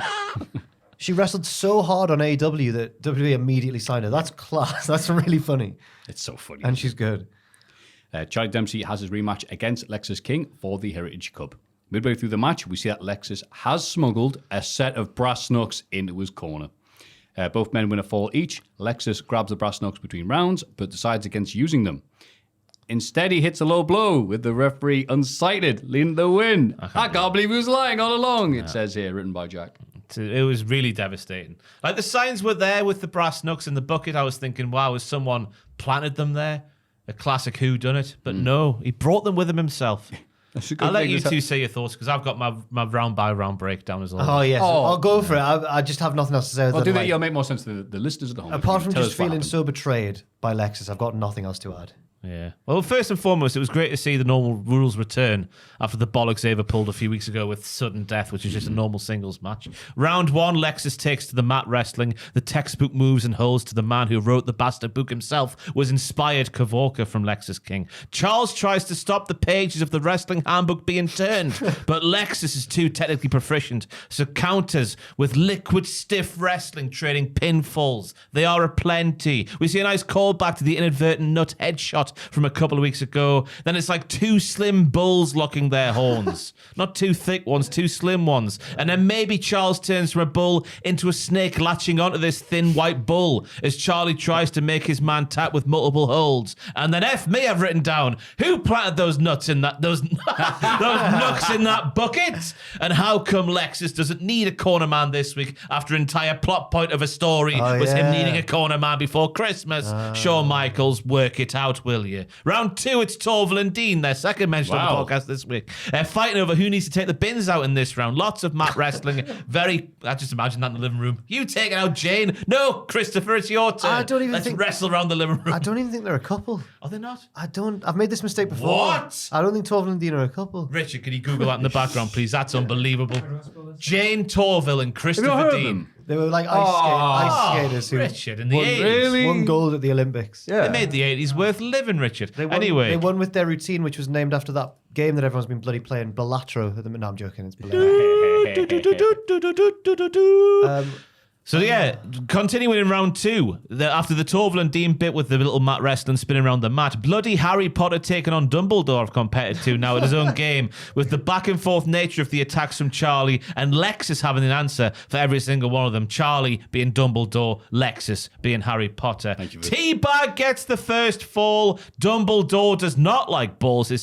She wrestled so hard on AEW that WWE immediately signed her. That's class. That's really funny. It's so funny. And she's good. Charlie Dempsey has his rematch against Lexis King for the Heritage Cup. Midway through the match, we see that Lexis has smuggled a set of brass knucks into his corner. Both men win a fall each. Lexis grabs the brass knucks between rounds, but decides against using them. Instead, he hits a low blow with the referee unsighted, leading the win. I can't believe he was lying all along, it says here, written by Jack. It was really devastating. Like, the signs were there with the brass knucks in the bucket. I was thinking, wow, has someone planted them there? A classic whodunit. But no, he brought them with him himself. I'll let you two say your thoughts, because I've got my round-by-round breakdown as well. Oh, yes. I'll go for it. I just have nothing else to say. Well, do that. You'll make more sense to the listeners at home. Apart from just feeling so betrayed by Lexis, I've got nothing else to add. Yeah. Well, first and foremost, it was great to see the normal rules return after the bollocks Ava pulled a few weeks ago with sudden death, which is just a normal singles match. Round 1, Lexis takes to the mat wrestling. The textbook moves and holds to the man who wrote the bastard book himself was inspired Kavorka from Lexis King. Charles tries to stop the pages of the wrestling handbook being turned, but Lexis is too technically proficient, so counters with liquid stiff wrestling, trading pinfalls. They are aplenty. We see a nice callback to the inadvertent nut headshot from a couple of weeks ago. Then it's like 2 slim bulls locking their horns. Not 2 thick ones, 2 slim ones. And then maybe Charles turns from a bull into a snake latching onto this thin white bull as Charlie tries to make his man tap with multiple holds. And then F me, I've written down, who planted those nuts in that, those nuts in that bucket? And how come Lexis doesn't need a corner man this week after an entire plot point of a story was him needing a corner man before Christmas? Shawn Michaels, work it out, will you? Round 2, it's Torval and Dean, their second mention on the podcast this week. Fighting over who needs to take the bins out in this round. Lots of mat wrestling. I just imagine that in the living room. You taking out Jane? No, Christopher, it's your turn. I don't even Let's think... wrestle around the living room. I don't even think they're a couple. Are they not? I've made this mistake before. What? I don't think Torval and Dean are a couple. Richard, can you Google that in the background, please? That's unbelievable. Jane Torval and Christopher Dean. They were like ice skaters who Richard, in the won, 80s. won gold at the Olympics. Yeah. They made the 80s worth living, Richard. They won, Anyway. They won with their routine, which was named after that game that everyone's been bloody playing, Balatro. No, I'm joking. It's Balatro. So yeah, continuing in round 2, after the Torval and Dean bit with the little mat wrestling spinning around the mat, bloody Harry Potter taking on Dumbledore I've compared to now in his own game, with the back and forth nature of the attacks from Charlie and Lexis having an answer for every single one of them. Charlie being Dumbledore, Lexis being Harry Potter. T-Bag gets the first fall. Dumbledore does not like balls. His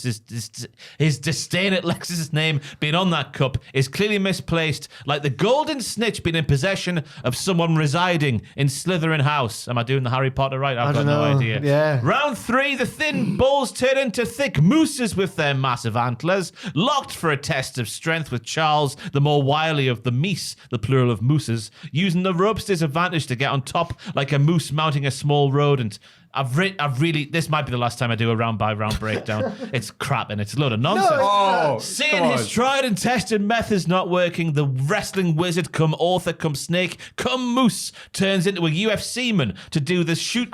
disdain at Lexis' name being on that cup is clearly misplaced, like the golden snitch being in possession of someone residing in Slytherin House. Am I doing the Harry Potter right? I've got no idea. Yeah. Round 3, the thin bulls turn into thick mooses with their massive antlers, locked for a test of strength with Charles, the more wily of the meese, the plural of mooses, using the ropes to his advantage to get on top like a moose mounting a small rodent. I've really, this might be the last time I do a round-by-round breakdown. It's crap and it's a load of nonsense. Seeing his tried and tested methods not working, the wrestling wizard come author come snake come moose turns into a UFC man to do the shoot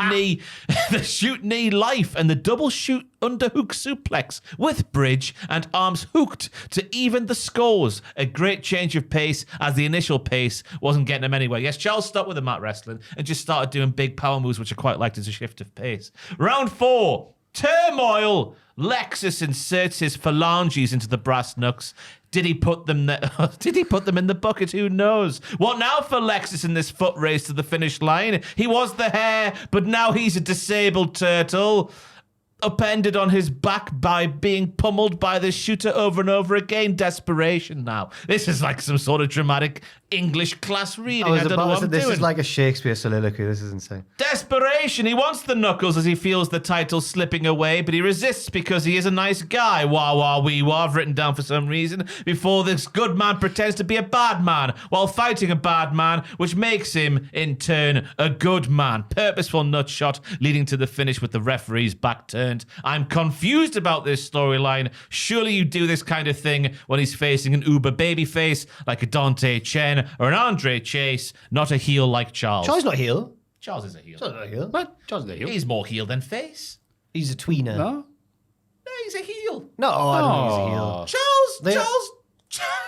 knee life and the double shoot underhook suplex with bridge and arms hooked to even the scores. A great change of pace as the initial pace wasn't getting him anywhere. Yes, Charles stopped with the mat wrestling and just started doing big power moves, which I quite liked as a shift of pace. Round 4, turmoil. Lexis inserts his phalanges into the brass knucks. Did he put them there? Did he put them in the bucket? Who knows? What now for Lexis in this foot race to the finish line? He was the hare, but now he's a disabled turtle. Upended on his back by being pummeled by the shooter over and over again. Desperation now. This is like some sort of dramatic English class reading. I don't know what I'm this doing. is like a Shakespeare soliloquy. This is insane. Desperation. He wants the knuckles as he feels the title slipping away, but he resists because he is a nice guy. Wah, wah, wee, wah. I've written down for some reason. Before this good man pretends to be a bad man while fighting a bad man, which makes him, in turn, a good man. Purposeful nut shot leading to the finish with the referee's back turned. I'm confused about this storyline. Surely you do this kind of thing when he's facing an uber babyface like a Dante Chen or an Andre Chase, not a heel like Charles. Charles not heel. Charles is a heel. Charles not a heel. What? Charles is a heel. He's more heel than face. He's a tweener. No? No, he's a heel. No, I don't think he's a heel. Charles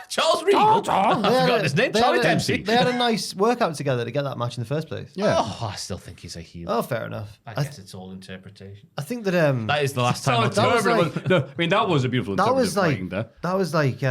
Charles Regal. I've They had forgotten a- his name. they Charlie had a- Dempsey. They had a nice workout together to get that match in the first place. Yeah. Oh, I still think he's a heel. Oh, fair enough. I guess it's all interpretation. I think that That is the last time. that was like- no, I mean, that was a beautiful that was interpretive like writing there. that was like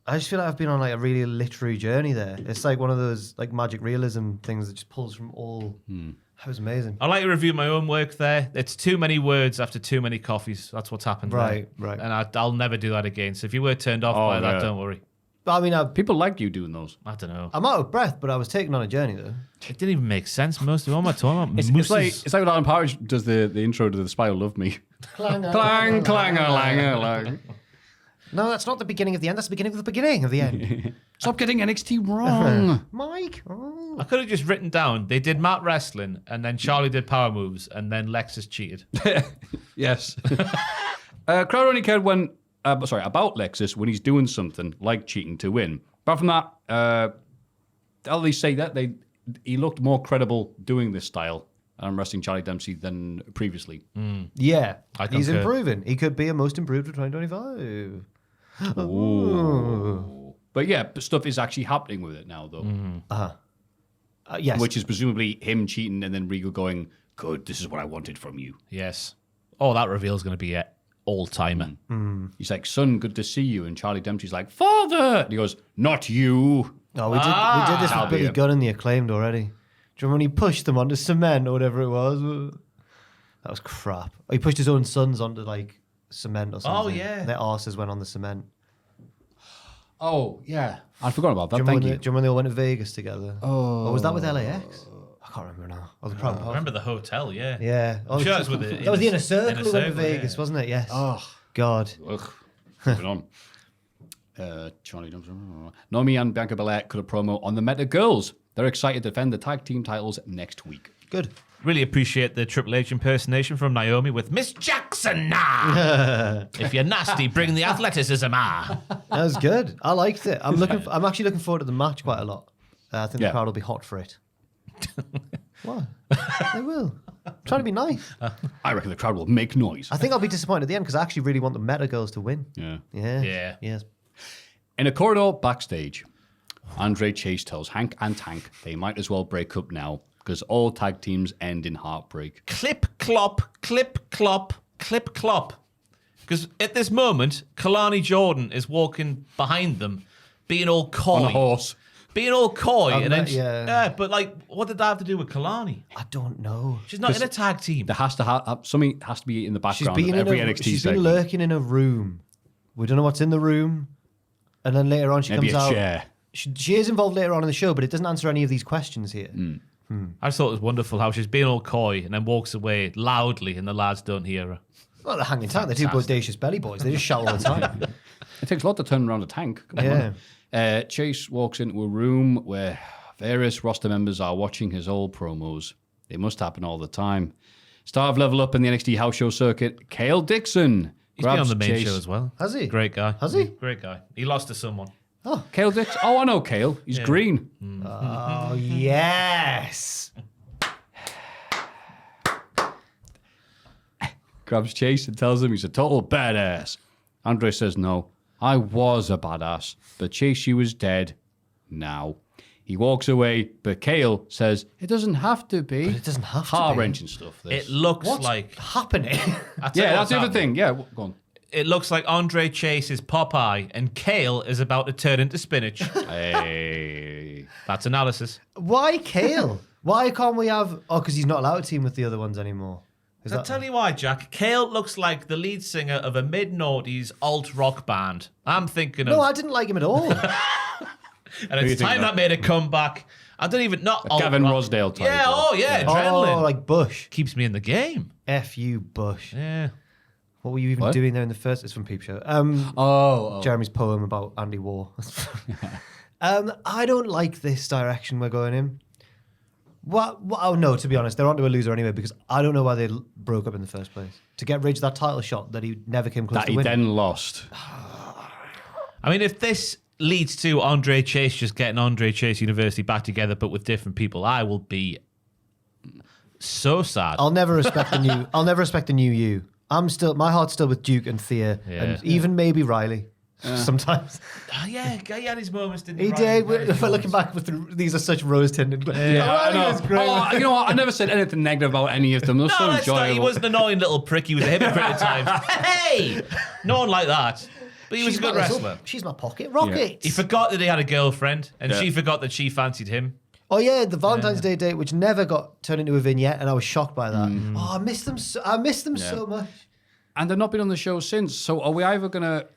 I just feel like I've been on like a really literary journey there. It's like one of those like magic realism things that just pulls from all. That was amazing. I like to review my own work there. It's too many words after too many coffees. That's what's happened. Right, there. right. And I'll never do that again. So if you were turned off by that, don't worry. But I mean, People like you doing those. I don't know. I'm out of breath, but I was taken on a journey though. It didn't even make sense. Most of all my talking about It's like when Alan Partridge does the intro to The Spy Who Loved Me. Clang, clanger, langer, lang. No, that's not the beginning of the end. That's the beginning of the end. Stop getting NXT wrong. Mike. Oh. I could have just written down they did mat wrestling and then Charlie did power moves and then Lexus cheated. Yes. Crowd only cared when, about Lexus when he's doing something like cheating to win. Apart from that, I'll at least say that he looked more credible doing this style. Wrestling Charlie Dempsey than previously. Yeah, I he's concur. improving. He could be a most improved for 2025. But yeah, stuff is actually happening with it now, though. Yes. Which is presumably him cheating and then Regal going, "Good, this is what I wanted from you." Yes. Oh, that reveal is going to be an all-timer. He's like, "Son, good to see you." And Charlie Dempsey's like, "Father!" And he goes, "Not you." Oh, we did this That'll with be Billy it. Gunn and the Acclaimed already. Do you remember when he pushed them onto cement or whatever it was? That was crap. Oh, he pushed his own sons onto like cement or something. Oh, yeah. Their arses went on the cement. Oh, yeah. I forgot about that. Do you Thank remember you. do you remember when they all went to Vegas together? Oh. Or was that with LAX? I can't remember now. Oh, the Crown I remember the hotel, yeah. Yeah. I'm sure it's with the That was the Inner Circle Inner who went to Circle, Vegas, yeah. wasn't it? Yes. Oh, God. ugh. Moving on. Charlie Dempsey. Naomi and Bianca Belair cut a promo on the Meta Girls. They're excited to defend the tag team titles next week. Good. Really appreciate the Triple H impersonation from Naomi with Miss Jackson. Nah. If you're nasty, bring the athleticism. Ah. That was good. I liked it. I'm actually looking forward to the match quite a lot. I think Yeah. the crowd will be hot for it. What? They will. I'm trying to be nice. I reckon the crowd will make noise. I think I'll be disappointed at the end because I actually really want the Meta Girls to win. Yeah. Yeah. Yeah. Yes. In a corridor backstage, Andre Chase tells Hank and Tank they might as well break up now because all tag teams end in heartbreak. Clip, clop, clip, clop, clip, clop. Because at this moment, Kalani Jordan is walking behind them, being all coy. On a horse. Being all coy. and then yeah. but like, what did that have to do with Kalani? I don't know. She's not in a tag team. There has to have something has to be in the She's background been of every in NXT she's been segment. lurking in a room. We don't know what's in the room. And then later on she Maybe comes a out. chair. She is involved later on in the show, but it doesn't answer any of these questions here. I just thought it was wonderful how she's being all coy and then walks away loudly and the lads don't hear her. Well, they're hanging tight. They're two Fantastic. bodacious belly boys. They just shout all the time. It takes a lot to turn around a tank. Come on. Chase walks into a room where various roster members are watching his old promos. They must happen all the time. Star of Level Up in the NXT house show circuit, Cale Dixon. He's been on grabs the main Chase. show as well. Has he? Great guy. Has he? Great guy. He lost to someone. Cale Dixon. Oh, I know Cale. He's green. Oh, yes. Grabs Chase and tells him he's a total badass. Andre says, "No, I was a badass, but Chase, you was dead now." He walks away, but Cale says, "It doesn't have to be." But it doesn't have to be. Heart-wrenching stuff, this. It looks What's like... happening? I tell you Yeah, what's that's the other happening. thing. Yeah, go on. It looks like Andre Chase is Popeye and Kale is about to turn into spinach. Hey. That's analysis. Why Cale? Why can't we have... Oh, because he's not allowed to team with the other ones anymore. Is I'll that... tell you why, Jack. Kale looks like the lead singer of a mid-noughties alt-rock band. I'm thinking of... No, I didn't like him at all. and you it's think time of? that made a comeback. I don't even... Not Gavin alt-rock. Rossdale type. Yeah, oh yeah, adrenaline. Oh, like Bush. Keeps me in the game. F you, Bush. Yeah. What were you even What? doing there in the first... It's from Peep Show. Oh. Jeremy's poem about Andy War. I don't like this direction we're going in. What? Oh, no, to be honest, they're onto a loser anyway because I don't know why they broke up in the first place. To get Ridge that title shot that he never came close That to he winning. then lost. I mean, if this leads to Andre Chase just getting Andre Chase University back together but with different people, I will be so sad. I'll never respect the new. I'll never respect the new you. My heart's still with Duke and Thea, Yeah. and even maybe Riley. sometimes. Yeah, he had his moments, didn't he? He did. If we're looking back, these are such rose-tinted. I know. Oh, you know what? I never said anything negative about any of them. They're so That's not, he enjoyable. was an annoying little prick. He was a hypocrite at times. Hey! No one like that. But he was a good wrestler. She's my pocket rocket. He forgot that he had a girlfriend, and she forgot that she fancied him. Oh yeah, the Valentine's Day date, which never got turned into a vignette, and I was shocked by that. Oh, I miss them. I miss them so much. And they've not been on the show since. So are we either going to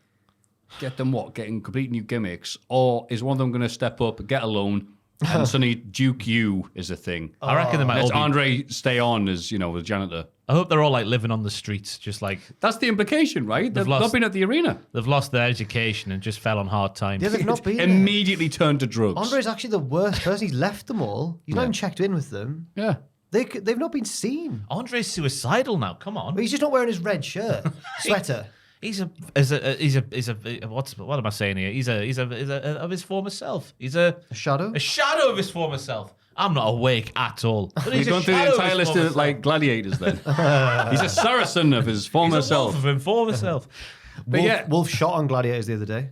get them getting complete new gimmicks, or is one of them going to step up, get a loan, and suddenly Duke U is a thing? I reckon they might all Let be. Andre stay on as, the janitor. I hope they're all like living on the streets, just like That's the implication, right? They've lost- not been at the arena. they've lost their education and just fell on hard times. Yeah, they've not been there. Immediately turned to drugs. Andre's actually the worst person. He's left them all. He's not even checked in with them. Yeah. They've not been seen. Andre's suicidal now. Come on. But he's just not wearing his red shirt, sweater. What am I saying here? He's of his former self. He's a shadow? A shadow of his former self. I'm not awake at all. But He's a gone through the shadow entire his list former of self. gladiators then. He's a Saracen of his former He's a wolf self. of his former self. But Wolf shot on Gladiators the other day.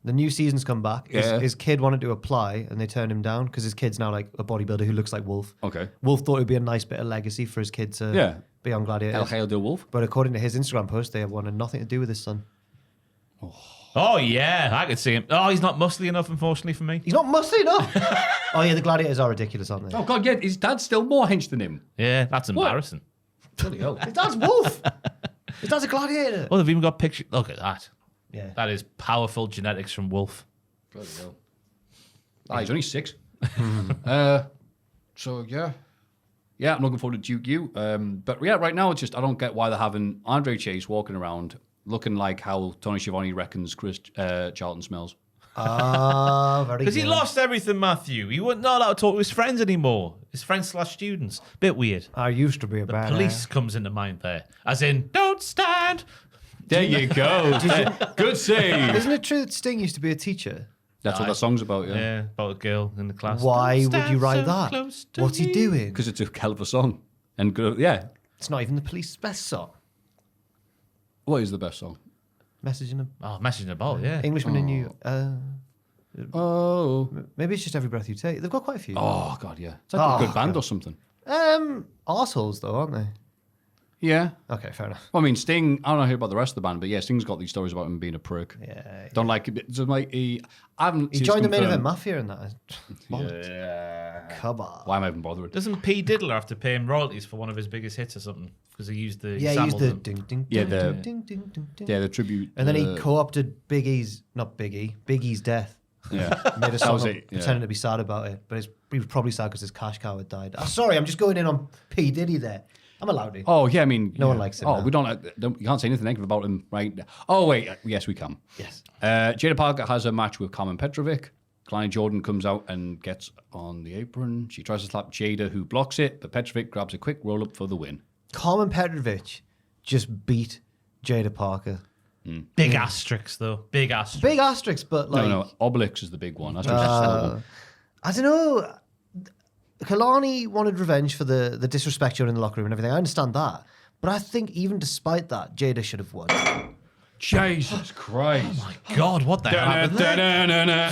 The new season's come back. Yeah. His kid wanted to apply, and they turned him down because his kid's now like a bodybuilder who looks like Wolf. Okay. Wolf thought it'd be a nice bit of legacy for his kid to be on Gladiators. El Hail de Wolf. But according to his Instagram post, they wanted nothing to do with his son. Oh, yeah. I could see him. Oh, he's not muscly enough, unfortunately, for me. He's not muscly enough. Oh yeah, the Gladiators are ridiculous, aren't they? Oh, God, yeah. His dad's still more hench than him. Yeah, that's embarrassing. Bloody hell. His dad's Wolf. His dad's a gladiator. Oh, they've even got pictures. Look at that. Yeah. That is powerful genetics from Wolf. Bloody hell. He's only 6. So, yeah. Yeah, I'm looking forward to Duke U. But yeah, right now, it's just, I don't get why they're having Andre Chase walking around looking like how Tony Schiavone reckons Chris Charlton smells. Ah, very good. Because he lost everything, Maffew. He wasn't not allowed to talk to his friends anymore. His friends/students. Bit weird. I used to be a The bad police comes into mind there. As in, don't stand. There you go. Good save. Isn't it true that Sting used to be a teacher? That's what that song's about, yeah. Yeah, about a girl in the class. Why Don't would you stand write so that? close to What's he me. doing? Because it's a hell of a song. And good, yeah. It's not even the police's best song. What is the best song? Message in a Oh, message in a ball, yeah. Englishman in you. Oh. Maybe it's just Every Breath You Take. They've got quite a few. Oh, God, yeah. It's like a good band God. or something. Arseholes though, aren't they? Yeah. Okay, fair enough. Well, I mean, Sting, I don't know about the rest of the band, but yeah, Sting's got these stories about him being a prick. Yeah. Don't like it. So like, I haven't He seen joined the this main event confirmed. Mafia and that. Bollocks. Come on. Why am I even bothering? Doesn't P. Diddler have to pay him royalties for one of his biggest hits or something? Because he used the Yeah, he used sampled the them. ding ding Yeah, ding the- ding ding ding ding. Yeah, the tribute. And then he co-opted Biggie's death. Yeah. Made a That song was up it, yeah. pretending to be sad about it, but he was probably sad because his cash cow had died. Oh, sorry, I'm just going in on P Diddy there. I'm allowed to. Oh, yeah, I mean. No one yeah. likes him Oh, now. we don't. You can't say anything negative about him, right? Oh, wait. Yes, we can. Yes. Jada Parker has a match with Carmen Petrovic. Klein Jordan comes out and gets on the apron. She tries to slap Jada, who blocks it, but Petrovic grabs a quick roll up for the win. Carmen Petrovic just beat Jada Parker. Big asterisks, though. Big asterisks. Big asterisks, but like No, Obelix is the big one. That's what she's I don't know. Kalani wanted revenge for the disrespect shown in the locker room and everything. I understand that. But I think even despite that, Jada should have won. Jesus Christ. My God, what the hell happened there?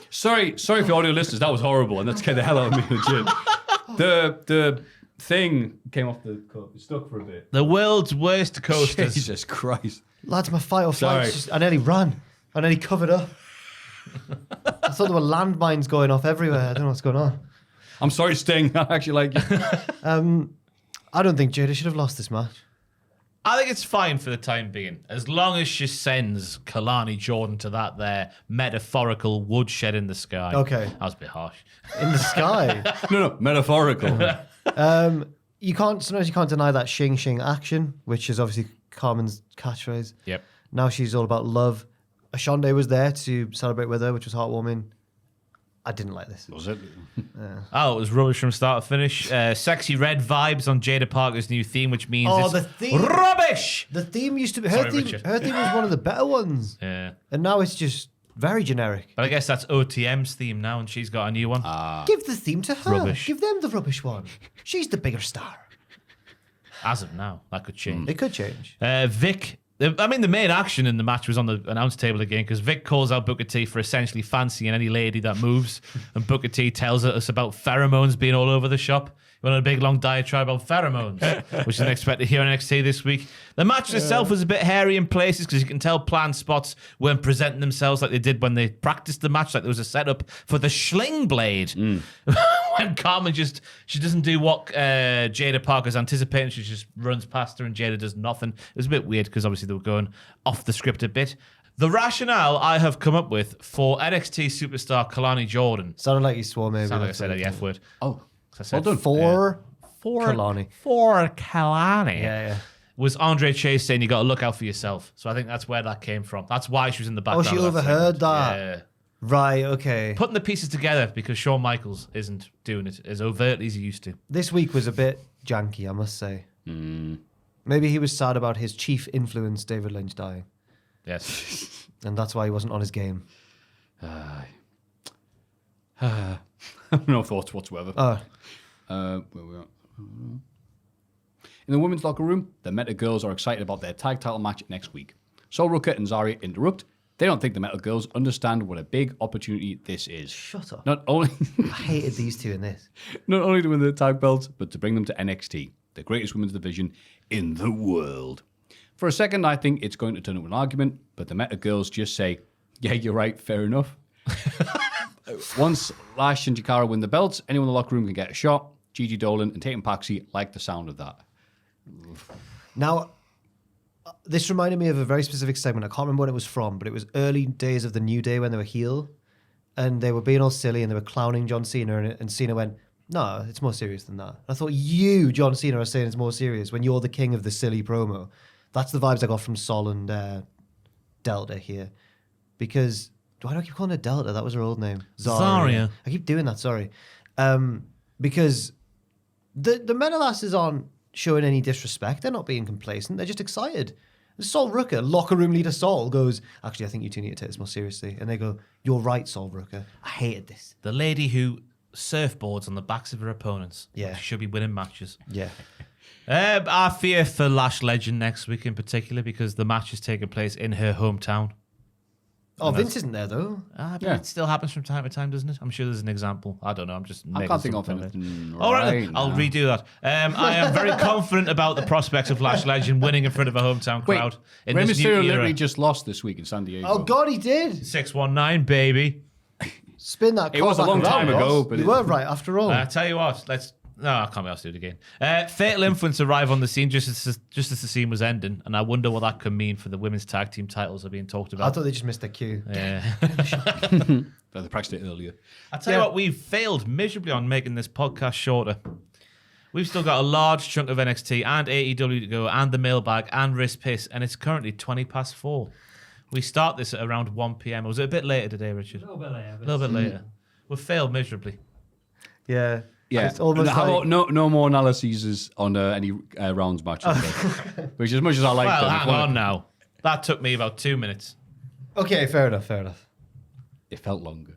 Sorry for audio listeners. That was horrible, and that scared the hell out of me. Legit. The thing came off the cup. It stuck for a bit. The world's worst coasters. Jesus Christ. Lads, my fight or flight. Sorry. I nearly ran. I nearly covered up. I thought there were landmines going off everywhere. I don't know what's going on. I'm sorry, Sting. I actually like you. I don't think Jada should have lost this match. I think it's fine for the time being, as long as she sends Kalani Jordan to that there metaphorical woodshed in the sky. Okay. That was a bit harsh. In the sky. No, metaphorical. Sometimes you can't deny that shing shing action, which is obviously Carmen's catchphrase. Yep. Now she's all about love. Ashonde was there to celebrate with her, which was heartwarming. I didn't like this. Was it? Oh, it was rubbish from start to finish. Sexy red vibes on Jada Parker's new theme, which means Oh, it's the theme. rubbish. The theme used to be Sorry, her theme. Richard. Her theme was one of the better ones, Yeah. and now it's just very generic. But I guess that's OTM's theme now, and she's got a new one. Give the theme to her. Rubbish. Give them the rubbish one. She's the bigger star. As of now, that could change. It could change. Vic the main action in the match was on the announce table again because Vic calls out Booker T for essentially fancying any lady that moves, and Booker T tells us about pheromones being all over the shop. He went on a big long diatribe about pheromones, which is unexpected here on NXT this week. The match itself was a bit hairy in places because you can tell planned spots weren't presenting themselves like they did when they practiced the match, like there was a setup for the Schling Blade. When Carmen she doesn't do what Jada Parker's anticipating, she just runs past her and Jada does nothing. It was a bit weird because obviously they were going off the script a bit. The rationale I have come up with for NXT superstar Kalani Jordan. Sounded like you swore maybe. Sounded like I said the F word. Oh, I said well done. For Kalani. For Kalani. Yeah. Was Andre Chase saying you got to look out for yourself. So I think that's where that came from. That's why she was in the background. Oh, she of that overheard segment. that. Yeah. Right, okay. Putting the pieces together because Shawn Michaels isn't doing it as overtly as he used to. This week was a bit janky, I must say. Maybe he was sad about his chief influence, David Lynch, dying. Yes. And that's why he wasn't on his game. No thoughts whatsoever. Where we are. In the women's locker room, the Meta Girls are excited about their tag title match next week. Sol Rucker and Zarya interrupt. They don't think the Metal Girls understand what a big opportunity this is. Shut up. Not only I hated these two in this. not only to win the tag belts, but to bring them to NXT, the greatest women's division in the world. For a second, I think it's going to turn into an argument, but the Meta Girls just say, yeah, you're right, fair enough. Once Lash and Jakara win the belts, anyone in the locker room can get a shot. Gigi Dolan and Tatum Paxi like the sound of that. Now, this reminded me of a very specific segment. I can't remember what it was from, but it was early days of the New Day when they were heel, and they were being all silly and they were clowning John Cena, and Cena went, no, it's more serious than that. I thought, you, John Cena, are saying it's more serious when you're the king of the silly promo. That's the vibes I got from Sol and Delta here. Because, why do I keep calling her Delta? That was her old name. Zarya. I keep doing that, sorry. Because the Menalasses aren't showing any disrespect. They're not being complacent. They're just excited. Sol Rucker, locker room leader Sol, goes, actually, I think you two need to take this more seriously. And they go, you're right, Sol Rucker. I hated this. The lady who surfboards on the backs of her opponents. Yeah. She should be winning matches. Yeah. I fear for Lash Legend next week in particular because the match is taking place in her hometown. Oh, Vince isn't there, though. But Yeah. it still happens from time to time, doesn't it? I'm sure there's an example. I don't know. I'm just I making can't think of something up. anything. All right, right I'll now. redo that. I am very confident about the prospects of Lash Legend winning in front of a hometown Wait, crowd in Rey this new Mysterio era. literally just lost this week in San Diego. Oh, God, he did. 619, baby. Spin that It was car a long back time around, ago, boss. but you it- were right after all. I tell you what, No, I can't be asked to do it again. Fatal Influence arrive on the scene just as the scene was ending, and I wonder what that could mean for the women's tag team titles are being talked I about. thought they just missed their cue. Yeah. They practiced it earlier. I tell you what, we've failed miserably on making this podcast shorter. We've still got a large chunk of NXT and AEW to go, and the mailbag and wrist piss, and it's currently 4:20. We start this at around 1 p.m. Was it a bit later today, Richard? A little bit later. A little bit later. We've failed miserably. Yeah. Yeah. It's almost How like... about no more analyses on any rounds matches? Which, as much as I like Well, them, hang on now. That took me about 2 minutes. Okay, fair enough. it felt longer.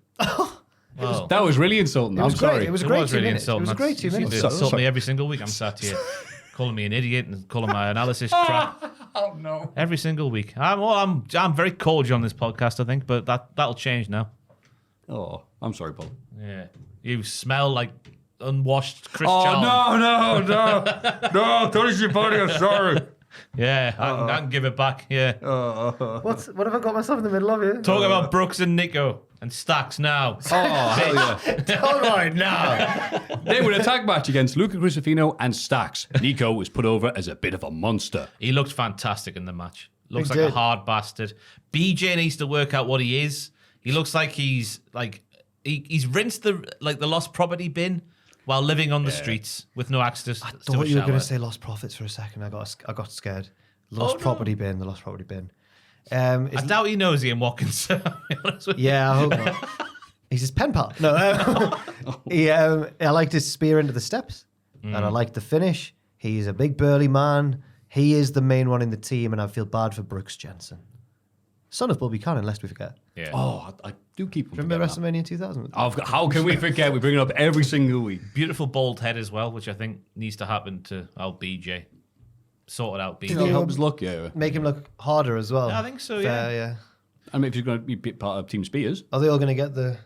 Well, That was really insulting. It I'm was great. sorry. It was it great was 2 really minutes. It insulting. was a great 2 You seem minutes. to insult me every single week. I'm sat here calling me an idiot and calling my analysis crap. Oh no. Every single week. I'm very cordial on this podcast, I think, but that'll change now. Oh, I'm sorry, Paul. Yeah. You smell like unwashed Chris Oh Charlton. no, touch your body. I'm sorry. Yeah, I can give it back. Yeah. What have I got myself in the middle of here? Talk about Brooks and Nico and Stacks now. Oh hell yeah. All right, now. They were in a tag match against Luca Crucifino and Stax. Nico was put over as a bit of a monster. He looked fantastic in the match. Looks He like a did. hard bastard. BJ needs to work out what he is. He looks like he's rinsed the lost property bin while living on the streets with no access to a Thought you were going shower. to say lost profits for a second. I got scared. Lost property bin. The lost property bin. It's- I doubt he knows Ian Watkins. I'll be honest with you. yeah, I hope not. He's his pen pal. No, I liked his spear into the steps, and I liked the finish. He's a big burly man. He is the main one in the team, and I feel bad for Brooks Jensen, son of Bobby Cannon. Lest we forget. Yeah. Oh, I do keep on Remember forgetting WrestleMania 2000? that. How can we forget? We bring it up every single week. Beautiful bald head as well, which I think needs to happen to old BJ. sorted out. Did he help his look? Yeah. Make him look harder as well. Yeah, I think so, Fair, yeah. I mean, if he's going to be part of Team Spears. Are they all going to get the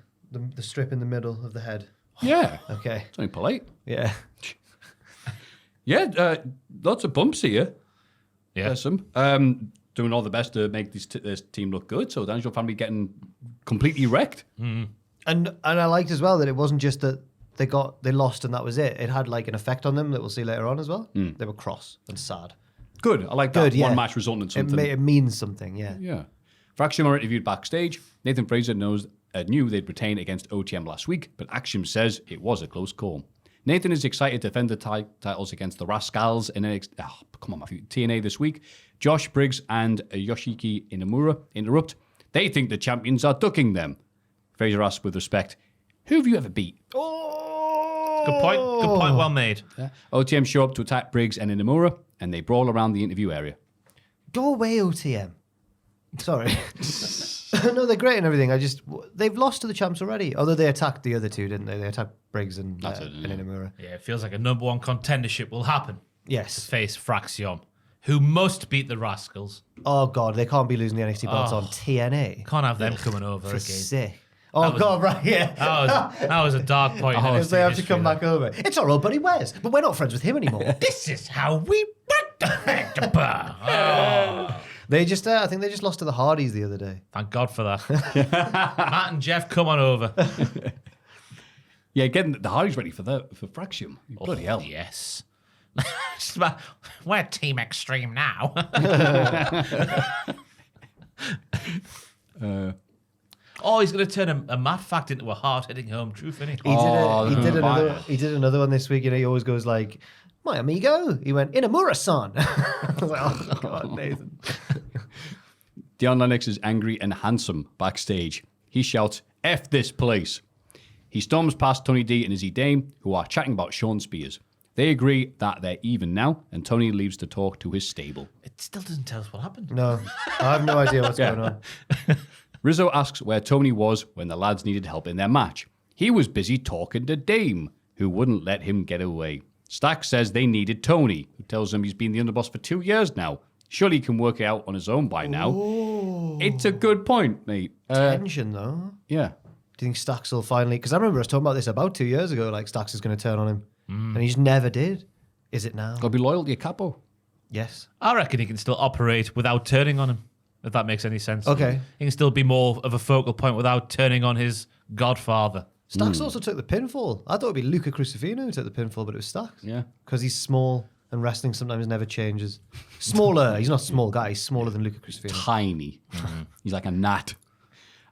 strip in the middle of the head? Yeah. Okay. It's only polite. Yeah. Yeah, lots of bumps here. Yeah. There's some. Doing all the best to make this team look good. So Daniel family getting completely wrecked. And I liked as well that it wasn't just that they lost and that was it. It had like an effect on them that we'll see later on as well. They were cross and sad. Good. I like that. Good, yeah. One match resulting in something. It means something, yeah. Yeah. Fraxium are interviewed backstage. Nathan Fraser knew they'd retain against OTM last week, but Axiom says it was a close call. Nathan is excited to defend the titles against the Rascals in NXT. Oh, come on, Maffew. TNA this week. Josh Briggs and Yoshiki Inamura interrupt. They think the champions are ducking them. Fraser asks with respect, who have you ever beat? Good point. Good point. Well made. Yeah. OTM show up to attack Briggs and Inamura, and they brawl around the interview area. Go away, OTM. Sorry. No, they're great and everything. They've lost to the champs already. Although they attacked the other two, didn't they? They attacked Briggs and Inamura. Yeah, it feels like a number one contendership will happen. Yes. Face Fraxium, who must beat the Rascals. Oh, God. They can't be losing the NXT belts on TNA. Can't have them coming over For again. sick. Oh, God, right, yeah. That was a dark point. If they have to come back over. It's our old buddy Wes, but we're not friends with him anymore. This is how we break the head to burn. I think they just lost to the Hardys the other day. Thank God for that. Matt and Jeff, come on over. Yeah, getting the Hardys ready for Fraxium. Bloody hell. Yes. We're Team Extreme now. He's going to turn a math fact into a hard-hitting home truth, isn't he? He did another one this week. He always goes like, my amigo. He went, Inamura-san. I was like, oh, God, Nathan. Dion Lennox is angry and handsome backstage. He shouts, F this place. He storms past Tony D and Izzy Dame, who are chatting about Sean Spears. They agree that they're even now, and Tony leaves to talk to his stable. It still doesn't tell us what happened. No, I have no idea what's going on. Rizzo asks where Tony was when the lads needed help in their match. He was busy talking to Dame, who wouldn't let him get away. Stack says they needed Tony, who tells them he's been the underboss for 2 years now. Surely he can work it out on his own by now. Ooh. It's a good point, mate. Tension, though. Yeah. Do you think Stax will finally... Because I remember us talking about this about 2 years ago, like Stax is going to turn on him. And he just never did. Is it now? Gotta be loyal to your capo. Yes. I reckon he can still operate without turning on him, if that makes any sense. Okay. He can still be more of a focal point without turning on his godfather. Stax also took the pinfall. I thought it'd be Luca Crucifino who took the pinfall, but it was Stax. Yeah. Because he's small and wrestling sometimes never changes. Smaller. He's not a small guy. He's smaller than Luca Crucifino. Tiny. He's like a gnat.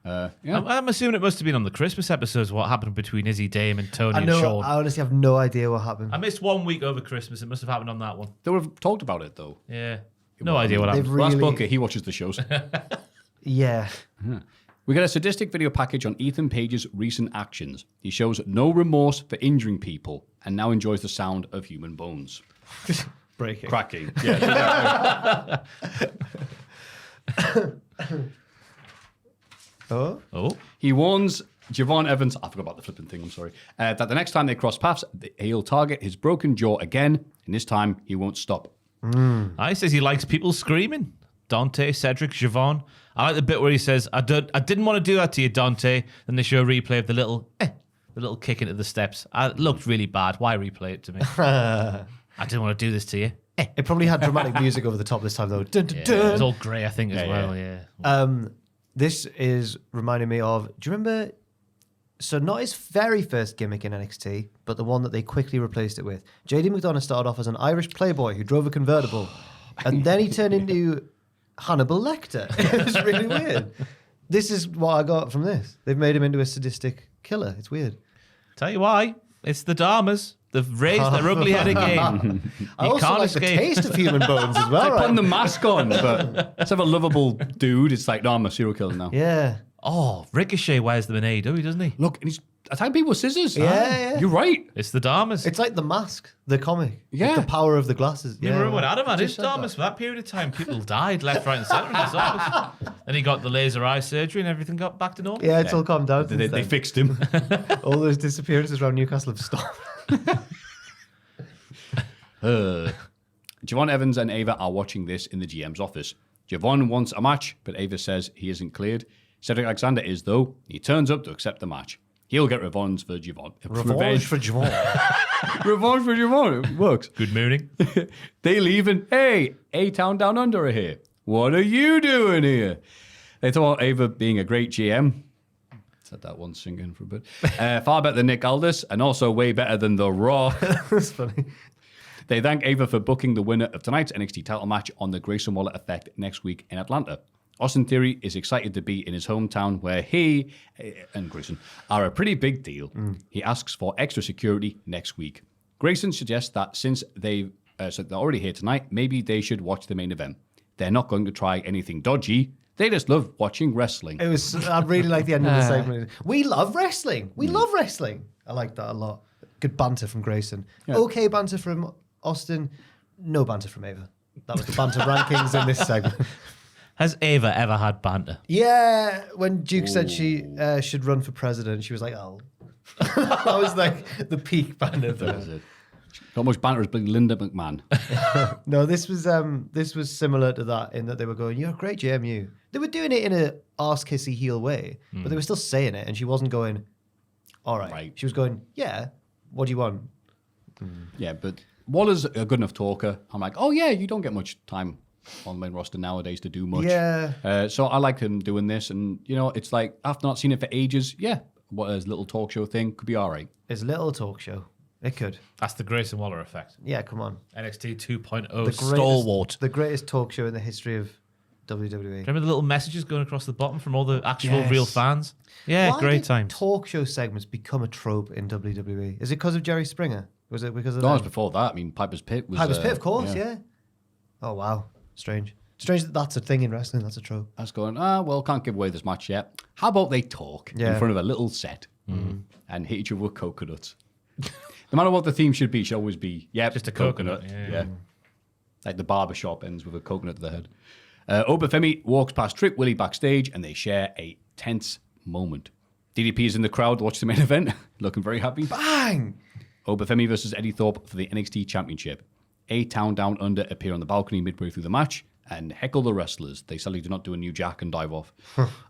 Yeah. I'm assuming it must have been on the Christmas episodes what happened between Izzy Dame and Tony I and know. Sean. I honestly have no idea what happened. I missed 1 week over Christmas. It must have happened on that one. They would have talked about it, though. Yeah. No idea what happened. Last Booker, he watches the shows. Yeah. We get a sadistic video package on Ethan Page's recent actions. He shows no remorse for injuring people and now enjoys the sound of human bones. Breaking. Cracking. Yeah. Oh? He warns Javon Evans, I forgot about the flipping thing, I'm sorry, that the next time they cross paths, he'll target his broken jaw again, and this time he won't stop. He says he likes people screaming. Dante, Cedric, Javon. I like the bit where he says, I didn't want to do that to you, Dante. Then they show a replay of the little kick into the steps. It looked really bad. Why replay it to me? I didn't want to do this to you. It probably had dramatic music over the top this time, though. Dun, dun, Yeah, dun. it was all grey, I think, as well. This is reminding me of, do you remember, so not his very first gimmick in NXT, but the one that they quickly replaced it with. JD McDonough started off as an Irish playboy who drove a convertible, and then he turned into Hannibal Lecter. It was really weird. This is what I got from this. They've made him into a sadistic killer. It's weird. Tell you why. It's the Dharmas. They've raised their ugly head again. I also can't like escape. the taste of human bones as well, They're putting right? the mask on, but instead of a lovable dude, it's like, no, I'm a serial killer now. Yeah. Oh, Ricochet wears them in AEW, doesn't he? Look, and he's attacking people with scissors. Yeah. You're right. It's the Dharmas. It's like The Mask, the comic. Yeah. Like the power of the glasses. You remember when Adam had his Just said that. Dharmas for that period of time? People died left, right, and centre in his office. Then he got the laser eye surgery and everything got back to normal. Yeah, it's all calmed down. They since then. fixed him. All those disappearances around Newcastle have stopped. Javon Javon Evans and Ava are watching this in the GM's office. Javon wants a match, but Ava says he isn't cleared. Cedric Alexander is, though. He turns up to accept the match. He'll get revenge for Javon. Revenge for Javon. Revenge for Javon. It works. Good morning. They leave and, hey, A-Town Down Under are here. What are you doing here? They thought Ava being a great GM. Said that one singing for a bit. Far better than Nick Aldis and also way better than The Raw. That's funny. They thank Ava for booking the winner of tonight's NXT title match on the Grayson Waller effect next week in Atlanta. Austin Theory is excited to be in his hometown where he and Grayson are a pretty big deal. He asks for extra security next week. Grayson suggests that since they're already here tonight, maybe they should watch the main event. They're not going to try anything dodgy. They just love watching wrestling. I really like the end of the segment. We love wrestling. We love wrestling. I like that a lot. Good banter from Grayson. Yeah. Okay banter from Austin. No banter from Ava. That was the banter rankings in this segment. Has Ava ever had banter? Yeah, when Duke said she should run for president, she was like, "Oh," that was like the peak banter. That was it. Not much banter as big Linda McMahon. No, this was similar to that in that they were going, "You're a great JMU." They were doing it in a arse kissy heel way, but they were still saying it, and she wasn't going, "All right." She was going, "Yeah, what do you want?" Yeah, but Waller's a good enough talker. I'm like, "Oh yeah, you don't get much time on the main roster nowadays to do much." Yeah. So I like him doing this, and it's like after not seen it for ages, yeah, what his little talk show thing could be all right. His little talk show, it could. That's the Grayson Waller effect. Yeah, come on. NXT 2.0 stalwart. The greatest talk show in the history of WWE. Remember the little messages going across the bottom from all the actual real fans? Yeah, Why great did times. Talk show segments become a trope in WWE? Is it because of Jerry Springer? Was it because of No, it that? was before that. I mean, Piper's Pit was... Piper's Pit, of course, yeah. Oh, wow. Strange. Strange that that's a thing in wrestling. That's a trope. I was going, well, can't give away this match yet. How about they talk in front of a little set and hit each other with coconuts? No matter what the theme should be, should always be, just a coconut. Yeah. Like the barbershop ends with a coconut to the head. Obafemi walks past Trick Willie backstage and they share a tense moment. DDP is in the crowd, watch the main event, looking very happy. Bang! Obafemi versus Eddie Thorpe for the NXT Championship. A-Town Down Under appear on the balcony midway through the match and heckle the wrestlers. They sadly do not do a new jack and dive off.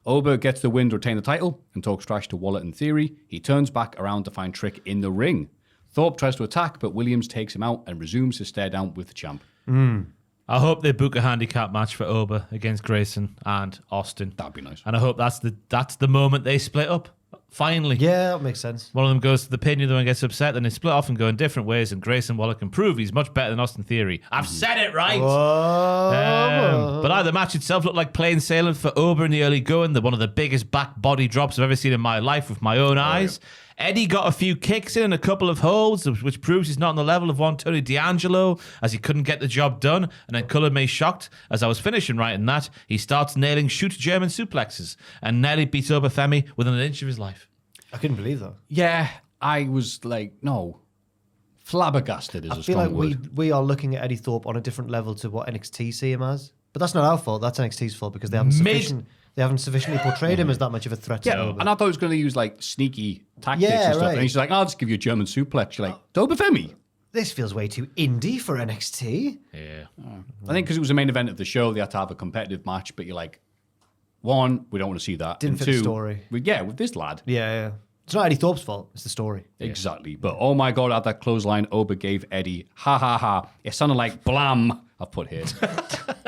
Oba gets the win to retain the title and talks trash to Waller in theory. He turns back around to find Trick in the ring. Thorpe tries to attack, but Williams takes him out and resumes his stare down with the champ. I hope they book a handicap match for Oba against Grayson and Austin. That'd be nice. And I hope that's the moment they split up. Finally. Yeah, that makes sense. One of them goes to the pin, the other one gets upset, then they split off and go in different ways, and Grayson Waller can prove he's much better than Austin Theory. I've said it right! But the match itself looked like plain sailing for Oba in the early going. They're one of the biggest back body drops I've ever seen in my life with my own eyes. Yeah. Eddie got a few kicks in and a couple of holds, which proves he's not on the level of one Tony D'Angelo, as he couldn't get the job done. And then Cullen May shocked, as I was finishing writing that, he starts nailing shoot German suplexes and nearly beats Obafemi within an inch of his life. I couldn't believe that. Yeah, I was like, no. Flabbergasted is a strong word. I feel like we are looking at Eddie Thorpe on a different level to what NXT see him as. But that's not our fault. That's NXT's fault because they haven't sufficiently portrayed him as that much of a threat to Oba. And I thought he was going to use like sneaky tactics and stuff. Right. And he's like, I'll just give you a German suplex. You're like, Obafemi. This feels way too indie for NXT. Yeah. I think because it was the main event of the show, they had to have a competitive match. But you're like, one, we don't want to see that. Didn't fit the story. With this lad. Yeah. It's not Eddie Thorpe's fault. It's the story. Exactly. But oh my God, at that clothesline, Oba gave Eddie, ha ha ha. It sounded like blam. I've put here. This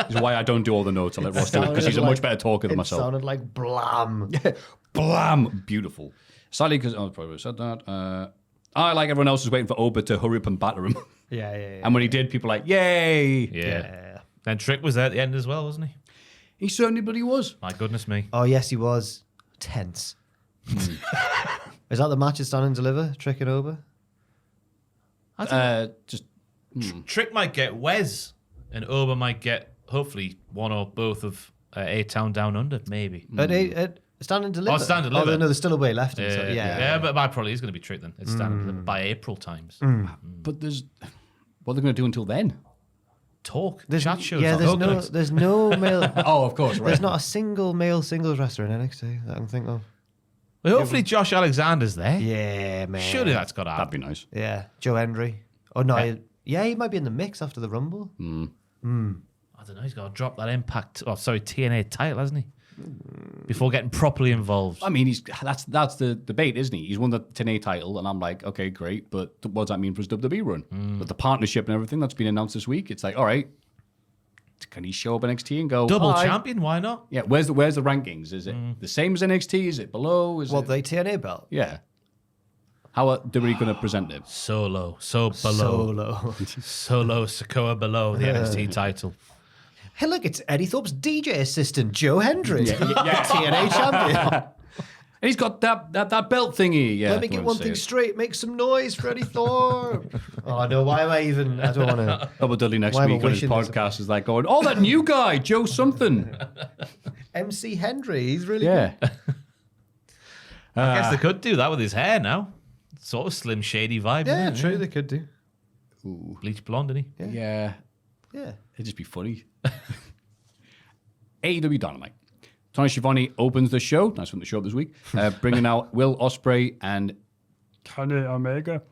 is why I don't do all the notes. I let Ross do it because he's a much better talker than myself. It sounded like blam. Blam. Beautiful. Sadly, because I probably said that. I, like everyone else, was waiting for Oba to hurry up and batter him. Yeah. And when he did, people were like, yay. Yeah. Then Trick was there at the end as well, wasn't he? He certainly bloody was. My goodness me. Oh, yes, he was. Tense. Is that the match at Stand and Deliver? Trick and Oba? Trick might get Wes, and Oba might get, hopefully, one or both of A-Town Down Under, maybe. At Stand and Deliver? Oh, Stand and Deliver. Oh, no, there's still a way left. Yeah, but my probably is going to be Trick then. It's Stand and Deliver by April times. But what are they going to do until then? Talk. Chat shows. Yeah, there's no male. Oh, of course, right. There's not a single male singles wrestler in NXT that I can think of. Well, hopefully Josh Alexander's there. Yeah, man. Surely that's got to happen. That'd be nice. Yeah, Joe Hendry. Oh, no. Yeah, he might be in the mix after the Rumble. I don't know. He's got to drop that TNA title, hasn't he? Before getting properly involved. I mean, that's the debate, isn't he? He's won the TNA title, and I'm like, okay, great, but what does that mean for his WWE run? With the partnership and everything that's been announced this week, it's like, all right, can he show up NXT and go Double hi? champion? Why not? Yeah, where's the rankings? Is it the same as NXT? Is it below? Is it? They TNA belt? Yeah. How are WWE going to present it? So low, so below. Solo Sokoa below the NXT title. Hey, look, it's Eddie Thorpe's DJ assistant, Joe Hendry. TNA champion. And he's got that belt thingy. Yeah. Let me get one thing straight. Make some noise for Eddie Thorpe. Oh, no, why am I even... I don't want to... Probably next Why am I week on his wishing this- podcast is like going, oh, that new guy, Joe something. MC Hendry, he's really Yeah. good. I guess they could do that with his hair now. Sort of slim, shady vibe. Yeah, isn't it? true, they could do. Bleach blonde, isn't he? Yeah. Yeah. It'd just be funny. AEW Dynamite. Tony Schiavone opens the show. Nice one to show up this week. Bringing out Will Ospreay and Kenny Omega.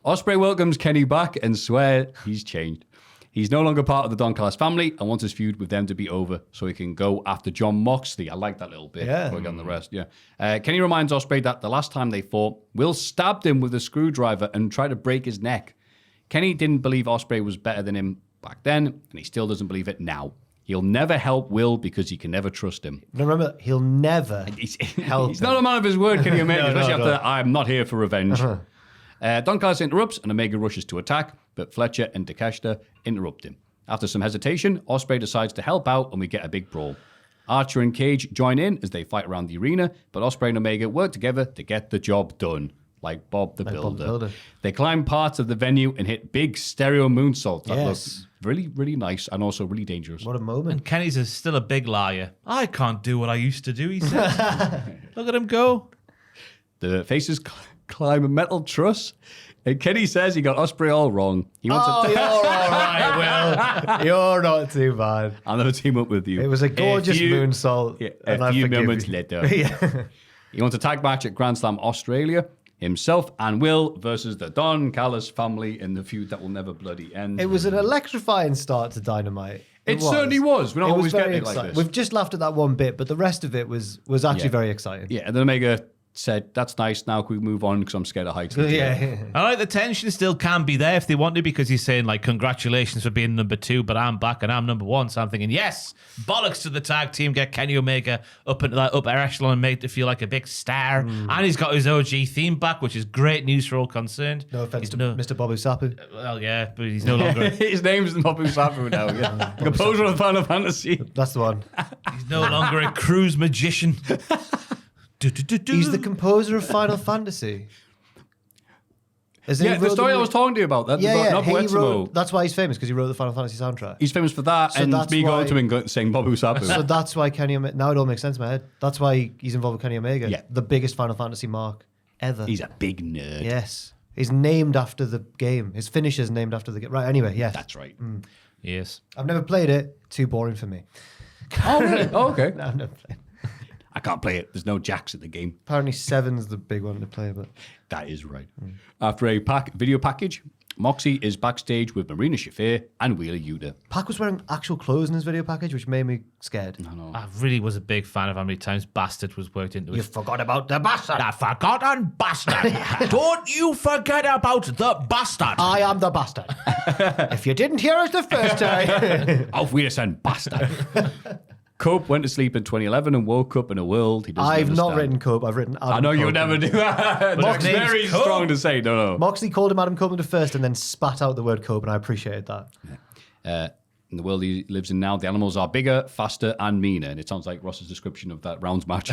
Ospreay welcomes Kenny back and swear he's changed. He's no longer part of the Don Callis family and wants his feud with them to be over so he can go after Jon Moxley. I like that little bit. Yeah. Before we get on the rest. Yeah. Kenny reminds Ospreay that the last time they fought, Will stabbed him with a screwdriver and tried to break his neck. Kenny didn't believe Ospreay was better than him back then, and he still doesn't believe it now. He'll never help Will because he can never trust him. Now remember, he'll never help He's not a man of his word, Kenny Omega, especially no. after I'm not here for revenge. Don Callis interrupts and Omega rushes to attack, but Fletcher and Takeshita interrupt him. After some hesitation, Ospreay decides to help out and we get a big brawl. Archer and Cage join in as they fight around the arena, but Ospreay and Omega work together to get the job done. Like Bob the Builder. They climb parts of the venue and hit big stereo moonsaults that look really, really nice and also really dangerous. What a moment. And Kenny's still a big liar. I can't do what I used to do, he says. Look at him go. The faces climb a metal truss, and Kenny says he got Ospreay all wrong. He wants You're all right, Will. You're not too bad. I'll never team up with you. It was a gorgeous moonsault. Yeah, and a I few forgive moments you. later. Yeah. He wants a tag match at Grand Slam Australia. Himself and Will versus the Don Callis family in the feud that will never bloody end. It was an electrifying start to Dynamite. It certainly was. We're not It was always getting very it like exciting. this. We've just laughed at that one bit, but the rest of it was actually very exciting. Yeah, and then Omega said, that's nice, now can we move on because I'm scared of heights. Yeah. I like the tension still can be there if they want to, because he's saying, like, congratulations for being number 2, but I'm back and I'm number 1. So I'm thinking, yes, bollocks to the tag team, get Kenny Omega up into that upper echelon and make it feel like a big star. And he's got his OG theme back, which is great news for all concerned. No offense to Mr. Bobu Sapu. Well, yeah, but he's no longer His name's Maffew Safu now. Yeah. Composer of Final Fantasy. That's the one. he's no longer a cruise magician. He's the composer of Final Fantasy. Yeah, the story I was talking to you about. That, Yeah, yeah. he wrote, that's why he's famous, because he wrote the Final Fantasy soundtrack. He's famous for that, So and that's me going why- to him and saying Maffew Safu. So that's why Kenny Omega, now it all makes sense in my head. That's why he's involved with Kenny Omega. Yeah. The biggest Final Fantasy mark ever. He's a big nerd. Yes. He's named after the game. His finish is named after the game. Right, anyway, yeah. That's right. Yes. I've never played it. Too boring for me. Oh, really? Oh, okay. No, I've never played it. I can't play it. There's no jacks in the game. Apparently 7's the big one to play, but... That is right. After a video package, Moxie is backstage with Marina Shafir and Wheeler Yuta. Pac was wearing actual clothes in his video package, which made me scared. I really was a big fan of how many times Bastard was worked into it. You forgot about the bastard. The forgotten bastard. Don't you forget about the bastard. I am the bastard. If you didn't hear us the first time... Auf Wiedersehen, bastard. Cope went to sleep in 2011 and woke up in a world he doesn't I've understand. not written Cope, I've written Adam I know you Cope. would never do that. That's his name's very Cope. strong to say. No. Moxley called him Adam Copeland at first and then spat out the word Cope, and I appreciated that. In the world he lives in now, the animals are bigger, faster, and meaner. And it sounds like Ross's description of that rounds match.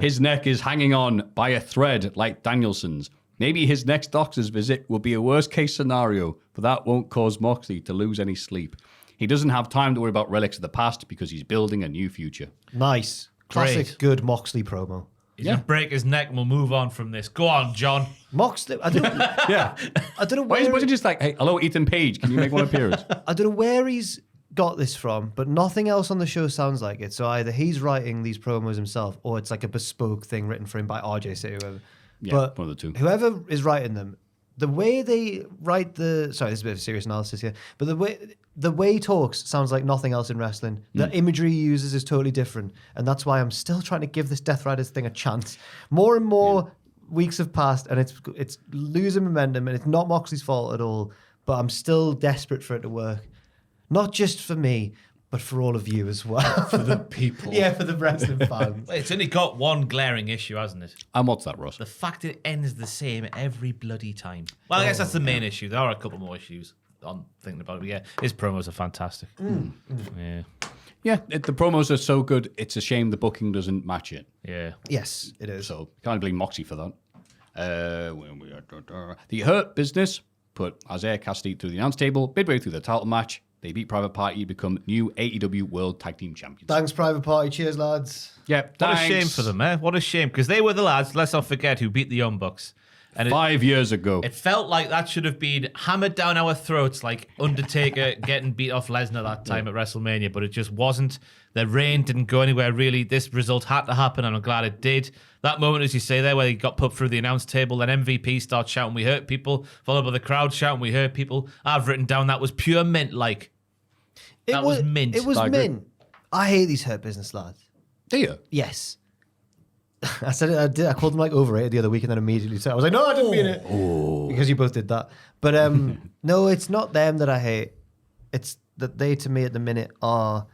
His neck is hanging on by a thread like Danielson's. Maybe his next doctor's visit will be a worst case scenario, but that won't cause Moxley to lose any sleep. He doesn't have time to worry about relics of the past because he's building a new future. Nice. Classic Great. good Moxley promo. He's going to break his neck and we'll move on from this. Go on, John. Moxley, I don't know Why where, is he just like, hey, hello, Ethan Page, can you make one appearance? I don't know where he's got this from, but nothing else on the show sounds like it. So either he's writing these promos himself, or it's like a bespoke thing written for him by RJ City or whoever. Yeah, but one of the two. Whoever is writing them, the way they write sorry, this is a bit of serious analysis here, but the way he talks sounds like nothing else in wrestling. The imagery he uses is totally different, and that's why I'm still trying to give this Death Riders thing a chance. More and more weeks have passed, and it's losing momentum, and it's not Moxley's fault at all, but I'm still desperate for it to work. Not just for me, but for all of you as well. For the people. Yeah, for the wrestling fans. It's only got one glaring issue, hasn't it? And what's that, Ross? The fact it ends the same every bloody time. Well, I guess that's the main issue. There are a couple more issues on thinking about it. But yeah, his promos are fantastic. Yeah. Yeah, the promos are so good, it's a shame the booking doesn't match it. Yeah. Yes, it is. So, can't blame Moxie for that. The Hurt Business put Isaiah Cassidy through the announce table midway through the title match. They beat Private Party to become new AEW World Tag Team Champions. Thanks, Private Party. Cheers, lads. Yeah, What a shame for them, eh? What a shame. Because they were the lads, let's not forget, who beat the Young Bucks. And 5 years ago. It felt like that should have been hammered down our throats like Undertaker getting beat off Lesnar that time at WrestleMania, but it just wasn't. Their reign didn't go anywhere, really. This result had to happen, and I'm glad it did. That moment, as you say there, where he got put through the announce table, then MVP starts shouting, "We hurt people," followed by the crowd shouting, "We hurt people." I've written down that was pure mint-like. That was mint. It was mint. I hate these Hurt Business lads. Do you? Yes. I said it. I called them like overrated the other week, and then immediately said, I was like, no, I didn't mean it. Because you both did that. But no, it's not them that I hate. It's that they, to me, at the minute, are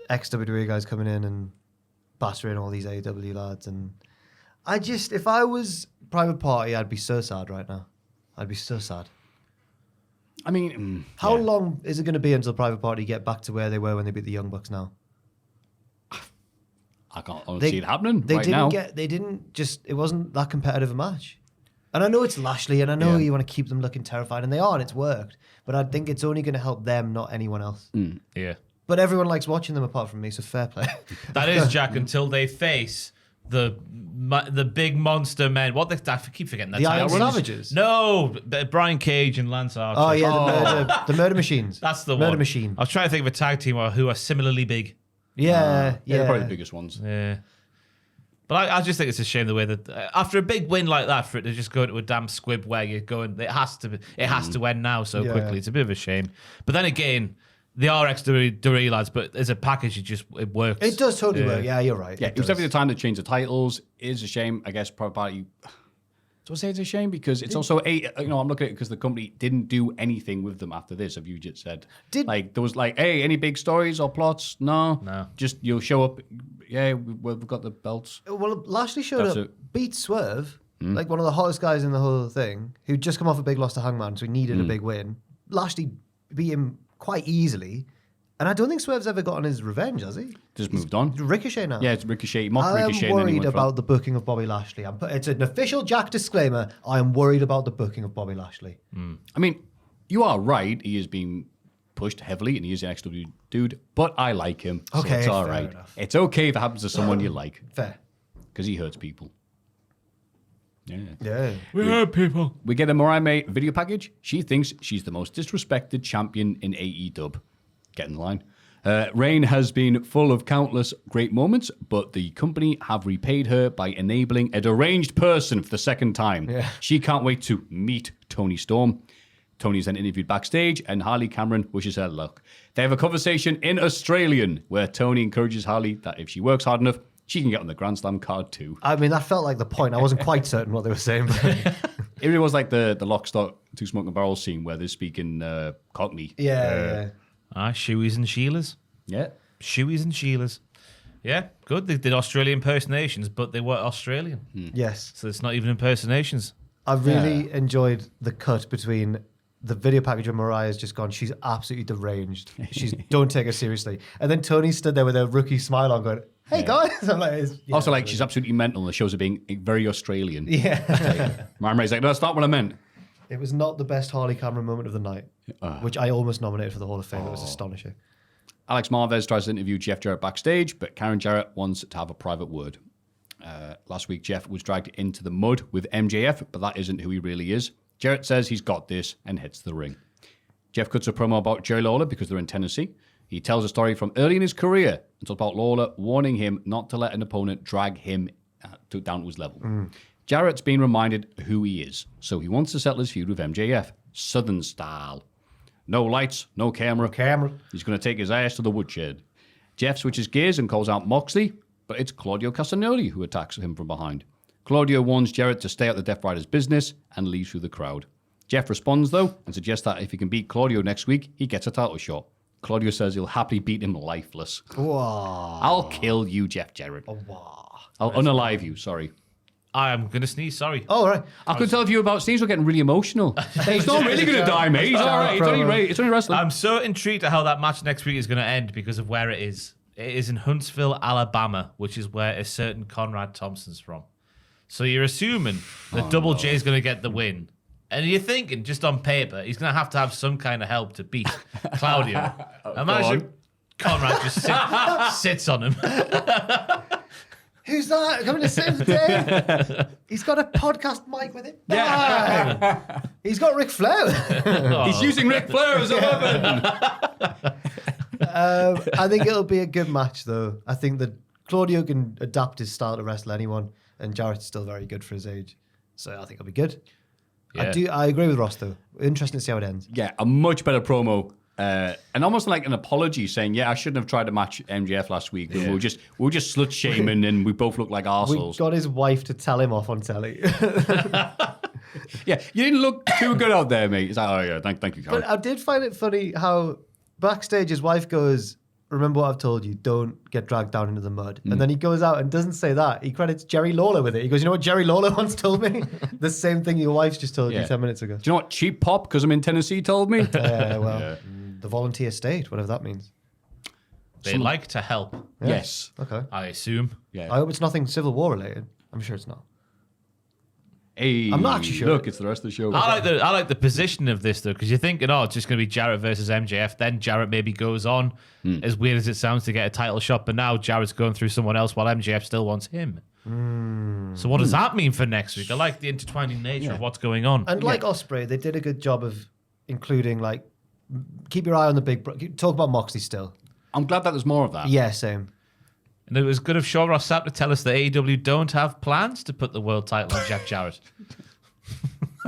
ex-WWE guys coming in and battering all these AEW lads. And I just, if I was Private Party, I'd be so sad right now. I'd be so sad. I mean, How long is it going to be until Private Party get back to where they were when they beat the Young Bucks now? I can't see it happening They right didn't now. They didn't just, it wasn't that competitive a match. And I know it's Lashley, and I know you want to keep them looking terrified, and they are, and it's worked. But I think it's only going to help them, not anyone else. Yeah. But everyone likes watching them apart from me, so fair play. That is, Jack, until they face the big monster men. I keep forgetting that The title. Iron Savages? No, Brian Cage and Lance Archer. Oh, yeah, the Murder Machines. That's the Murder one. Machine. I was trying to think of a tag team who are similarly big. Yeah, They're probably the biggest ones. Yeah. But I just think it's a shame the way that after a big win like that, for it to just go into a damn squib where you're going, it has to end now so quickly. It's a bit of a shame. But then again, they are ex-WWE lads, but as a package, it works. It does totally work. Yeah, you're right. Yeah, it was definitely the time to change the titles. It is a shame, I guess, Private Party. So I say it's a shame because it's also I'm looking at it because the company didn't do anything with them after this. Have you just said there was hey, any big stories or plots? No. Just you'll show up. Yeah, we've got the belts. Well, Lashley showed That's up, it. beat Swerve, like one of the hottest guys in the whole thing, who'd just come off a big loss to Hangman, so he needed a big win. Lashley beat him quite easily, and I don't think Swerve's ever gotten his revenge, has he? Just moved on. Ricochet now. Yeah, it's Ricochet. Mock I Ricochet. am and then he worried went about the booking of Bobby Lashley. It's an official Jack disclaimer. I am worried about the booking of Bobby Lashley. I mean, you are right. He is being pushed heavily, and he is an XW dude. But I like him, so Okay, it's all fair right. enough. It's okay if it happens to someone you like, Fair. because he hurts people. Yeah. Yeah. We hurt people. We get a Mariah May video package. She thinks she's the most disrespected champion in AEW. Get in line. Reign has been full of countless great moments, but the company have repaid her by enabling a deranged person for the second time. Yeah. She can't wait to meet Tony Storm. Tony's then interviewed backstage, and Harley Cameron wishes her luck. They have a conversation in Australian where Tony encourages Harley that if she works hard enough, she can get on the Grand Slam card too. I mean, that felt like the point. I wasn't quite certain what they were saying. But It really was like the Lock, Stock, Two Smoking Barrels scene where they're speaking Cockney. yeah. Shoeys and Sheilas. Yeah. Shoeys and Sheilas. Yeah, good. They did Australian impersonations, but they were Australian. Yes. So it's not even impersonations. I really enjoyed the cut between the video package where Mariah's just gone, she's absolutely deranged. Don't take her seriously. And then Tony stood there with a rookie smile on going, hey guys. I'm like, Also, like, she's absolutely mental. The shows are being very Australian. yeah. Mariah's like, no, that's not what I meant. It was not the best Harley Cameron moment of the night, which I almost nominated for the Hall of Fame. It was astonishing. Alex Marvez tries to interview Jeff Jarrett backstage, but Karen Jarrett wants to have a private word. Last week, Jeff was dragged into the mud with MJF, but that isn't who he really is. Jarrett says he's got this and heads to the ring. Jeff cuts a promo about Jerry Lawler because they're in Tennessee. He tells a story from early in his career and talks about Lawler warning him not to let an opponent drag him down to his level. Jarrett's been reminded who he is, so he wants to settle his feud with MJF, Southern style. No lights, no camera. He's going to take his ass to the woodshed. Jeff switches gears and calls out Moxley, but it's Claudio Castagnoli who attacks him from behind. Claudio warns Jarrett to stay out the Death Rider's business and leaves through the crowd. Jeff responds, though, and suggests that if he can beat Claudio next week, he gets a title shot. Claudio says he'll happily beat him lifeless. Wow. I'll kill you, Jeff Jarrett. Wow. I'll unalive you, sorry. I am going to sneeze, sorry. Oh, right. I could tell you about Steve's getting really emotional. He's not really going to die, mate. He's all right. It's only wrestling. I'm so intrigued at how that match next week is going to end because of where it is. It is in Huntsville, Alabama, which is where a certain Conrad Thompson's from. So you're assuming that Double J is going to get the win. And you're thinking, just on paper, he's going to have some kind of help to beat Claudio. Imagine Conrad just sits on him. Who's that? Coming to save the day? He's got a podcast mic with him. Yeah. He's got Ric Flair. He's using Ric Flair as a weapon. I think it'll be a good match, though. I think that Claudio can adapt his style to wrestle anyone, and Jarrett's still very good for his age. So I think it'll be good. Yeah. I agree with Ross, though. Interesting to see how it ends. Yeah, a much better promo. And almost like an apology saying, I shouldn't have tried to match MJF last week. We were just slut shaming and we both look like We arseholes. got his wife to tell him off on telly. Yeah, you didn't look too good out there, mate. It's like, oh yeah, thank you, Karen. But I did find it funny how backstage his wife goes, remember what I've told you, don't get dragged down into the mud. And then he goes out and doesn't say that. He credits Jerry Lawler with it. He goes, you know what Jerry Lawler once told me? The same thing your wife's just told you 10 minutes ago. Do you know what Cheap Pop, because I'm in Tennessee, told me? The volunteer state, whatever that means. They like to help, Yes. Okay. I assume. Yeah. I hope it's nothing Civil War related. I'm sure it's not. Hey, I'm not actually sure. Look, it's the rest of the show. I like the position of this though, because you're thinking, it's just going to be Jarrett versus MJF. Then Jarrett maybe goes on, as weird as it sounds, to get a title shot. But now Jarrett's going through someone else while MJF still wants him. So what does that mean for next week? I like the intertwining nature of what's going on. And like Ospreay, they did a good job of including keep your eye on the big. Talk about Moxley still. I'm glad that there's more of that. Yeah, same. And it was good of Shaw Ross Sapp to tell us that AEW don't have plans to put the world title on Jeff Jarrett.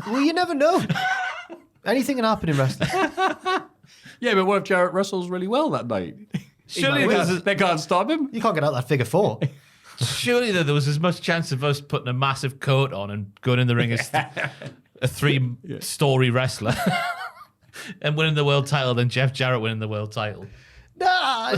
Well, you never know. Anything can happen in wrestling. Yeah, but what if Jarrett wrestles really well that night? Surely they can't stop him. You can't get out that figure 4. Surely there was as much chance of us putting a massive coat on and going in the ring as a 3-story wrestler and winning the world title than Jeff Jarrett winning the world title. Nah.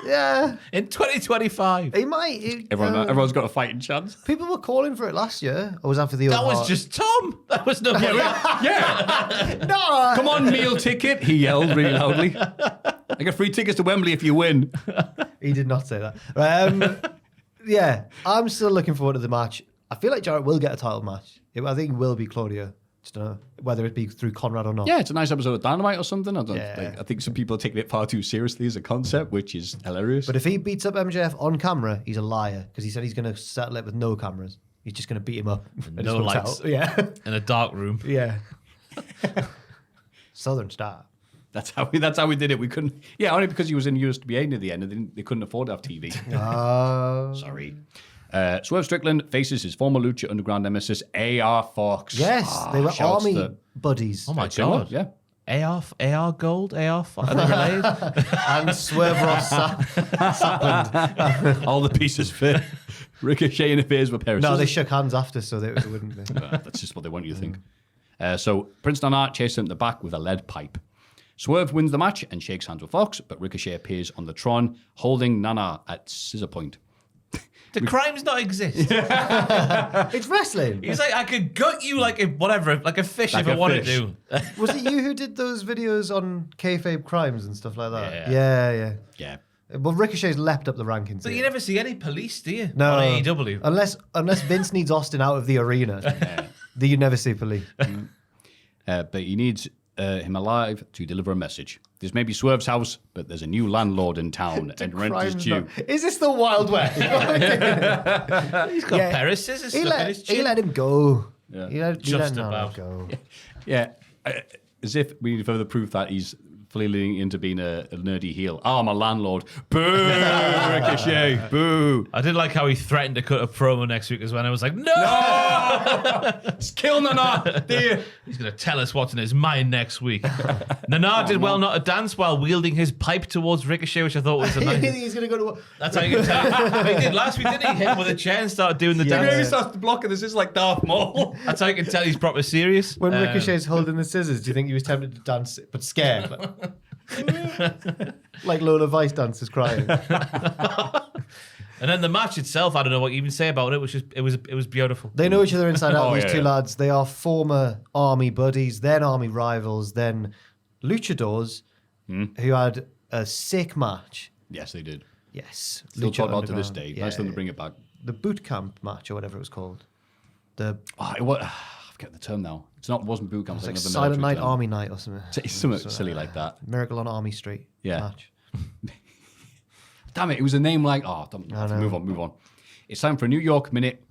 Yeah. In 2025. He might. Everyone's got a fighting chance. People were calling for it last year. Or was that for the That was just Tom. That was no. Yeah. No. Come on, meal ticket, he yelled really loudly. I get free tickets to Wembley if you win. He did not say that. Yeah, I'm still looking forward to the match. I feel like Jarrett will get a title match. I think it will be Claudio. Just don't know whether it be through Conrad or not. Yeah, it's a nice episode of Dynamite or something. I think some people are taking it far too seriously as a concept, which is hilarious. But if he beats up MJF on camera, he's a liar because he said he's going to settle it with no cameras. He's just going to beat him up. No lights. Yeah. In a dark room. Yeah. Southern Star. That's how we did it. We couldn't. Yeah, only because he was in USWA near the end, and they couldn't afford to have TV. Sorry. Swerve Strickland faces his former Lucha Underground nemesis AR Fox. Yes, they were army buddies. Oh my god! Yeah. AR Gold, AR Fox. Are they related? And Swerve Ross Sapland. All the pieces fit. Ricochet interferes with Paris. No, they shook hands after, so they wouldn't be. That's just what they want you to think. So Prince Nana chases him to the back with a lead pipe. Swerve wins the match and shakes hands with Fox, but Ricochet appears on the Tron, holding Nana at scissor point. Do crimes not exist? It's wrestling. He's like, I could gut you like a fish Like if I a wanted fish. to. Was it you who did those videos on kayfabe crimes and stuff like that? Yeah. Yeah. But Ricochet's leapt up the rankings. So here. you never see any police, do you? No. On AEW. Unless Vince needs Austin out of the arena, do you never see police? But he needs him alive to deliver a message. This may be Swerve's house, but there's a new landlord in town, and rent is due. Is this the Wild West? He's got pair of scissors stuck in his chin. He let him go. Yeah. He let Just Nana about. go. Yeah, as if we need further proof that he's fully leaning into being a nerdy heel. Oh, I'm a landlord. Boo, Ricochet. Boo. I did like how he threatened to cut a promo next week as well. I was like, no! Just kill Nana. Dear. He's going to tell us what's in his mind next week. Nana did well not to dance while wielding his pipe towards Ricochet, which I thought was a nice... He's going to go to... That's how you can tell. He did last week, didn't he? Hit him with a chair and started doing the He really dance. starts to block it. This is like Darth Maul. That's how you can tell he's proper serious. When Ricochet's holding the scissors, do you think he was tempted to dance but scared? Like Lola Vice dances crying. And then the match itself, I don't know what you even say about it. It was beautiful. They know each other inside out, Oh, these yeah, two yeah. lads. They are former army buddies, then army rivals, then luchadors who had a sick match. Yes, they did. Yes. Still Lucha talk about to this Underground. day. Nice of them to bring it back. The boot camp match or whatever it was called. The I forget the term now. Wasn't boot camp. it's like another Silent military Night term. Army Night or something. It's something silly like that. Miracle on Army Street Yeah. match. Damn it, it was a name like... Oh, move on. It's time for a New York Minute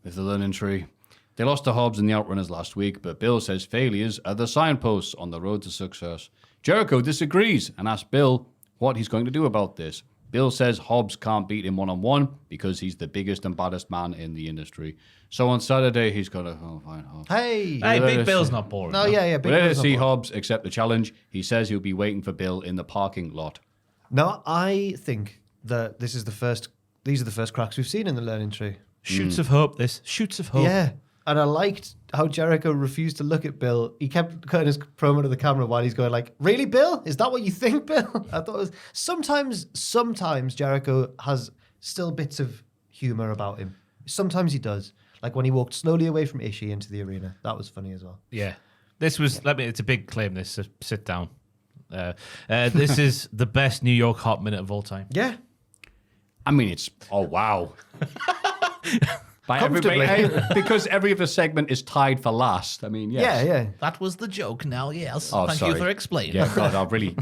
with the Learning Tree. They lost to Hobbs and the Outrunners last week, but Bill says failures are the signposts on the road to success. Jericho disagrees and asks Bill what he's going to do about this. Bill says Hobbs can't beat him one-on-one because he's the biggest and baddest man in the industry. So on Saturday, he's going to find Hobbs. Hey! Hey, let Big us- Bill's not boring. No, yeah. Big We're there to Bill's not see boring. Hobbs accept the challenge. He says he'll be waiting for Bill in the parking lot. No, I think that these are the first cracks we've seen in the Learning Tree. Shoots of hope, Shoots of hope. Yeah. And I liked how Jericho refused to look at Bill. He kept cutting his promo to the camera while he's going like, really, Bill? Is that what you think, Bill? I thought it was... Sometimes Jericho has still bits of humor about him. Sometimes he does. Like when he walked slowly away from Ishii into the arena. That was funny as well. Yeah. This was, it's a big claim, this, so sit down. This is the best New York Hot Minute of all time. Yeah. I mean, it's... Oh, wow. By Comfortably. everybody, because every other segment is tied for last. I mean, yes. Yeah. That was the joke now, yes. Oh, Thank sorry. you for explaining. Yeah, God, I'm really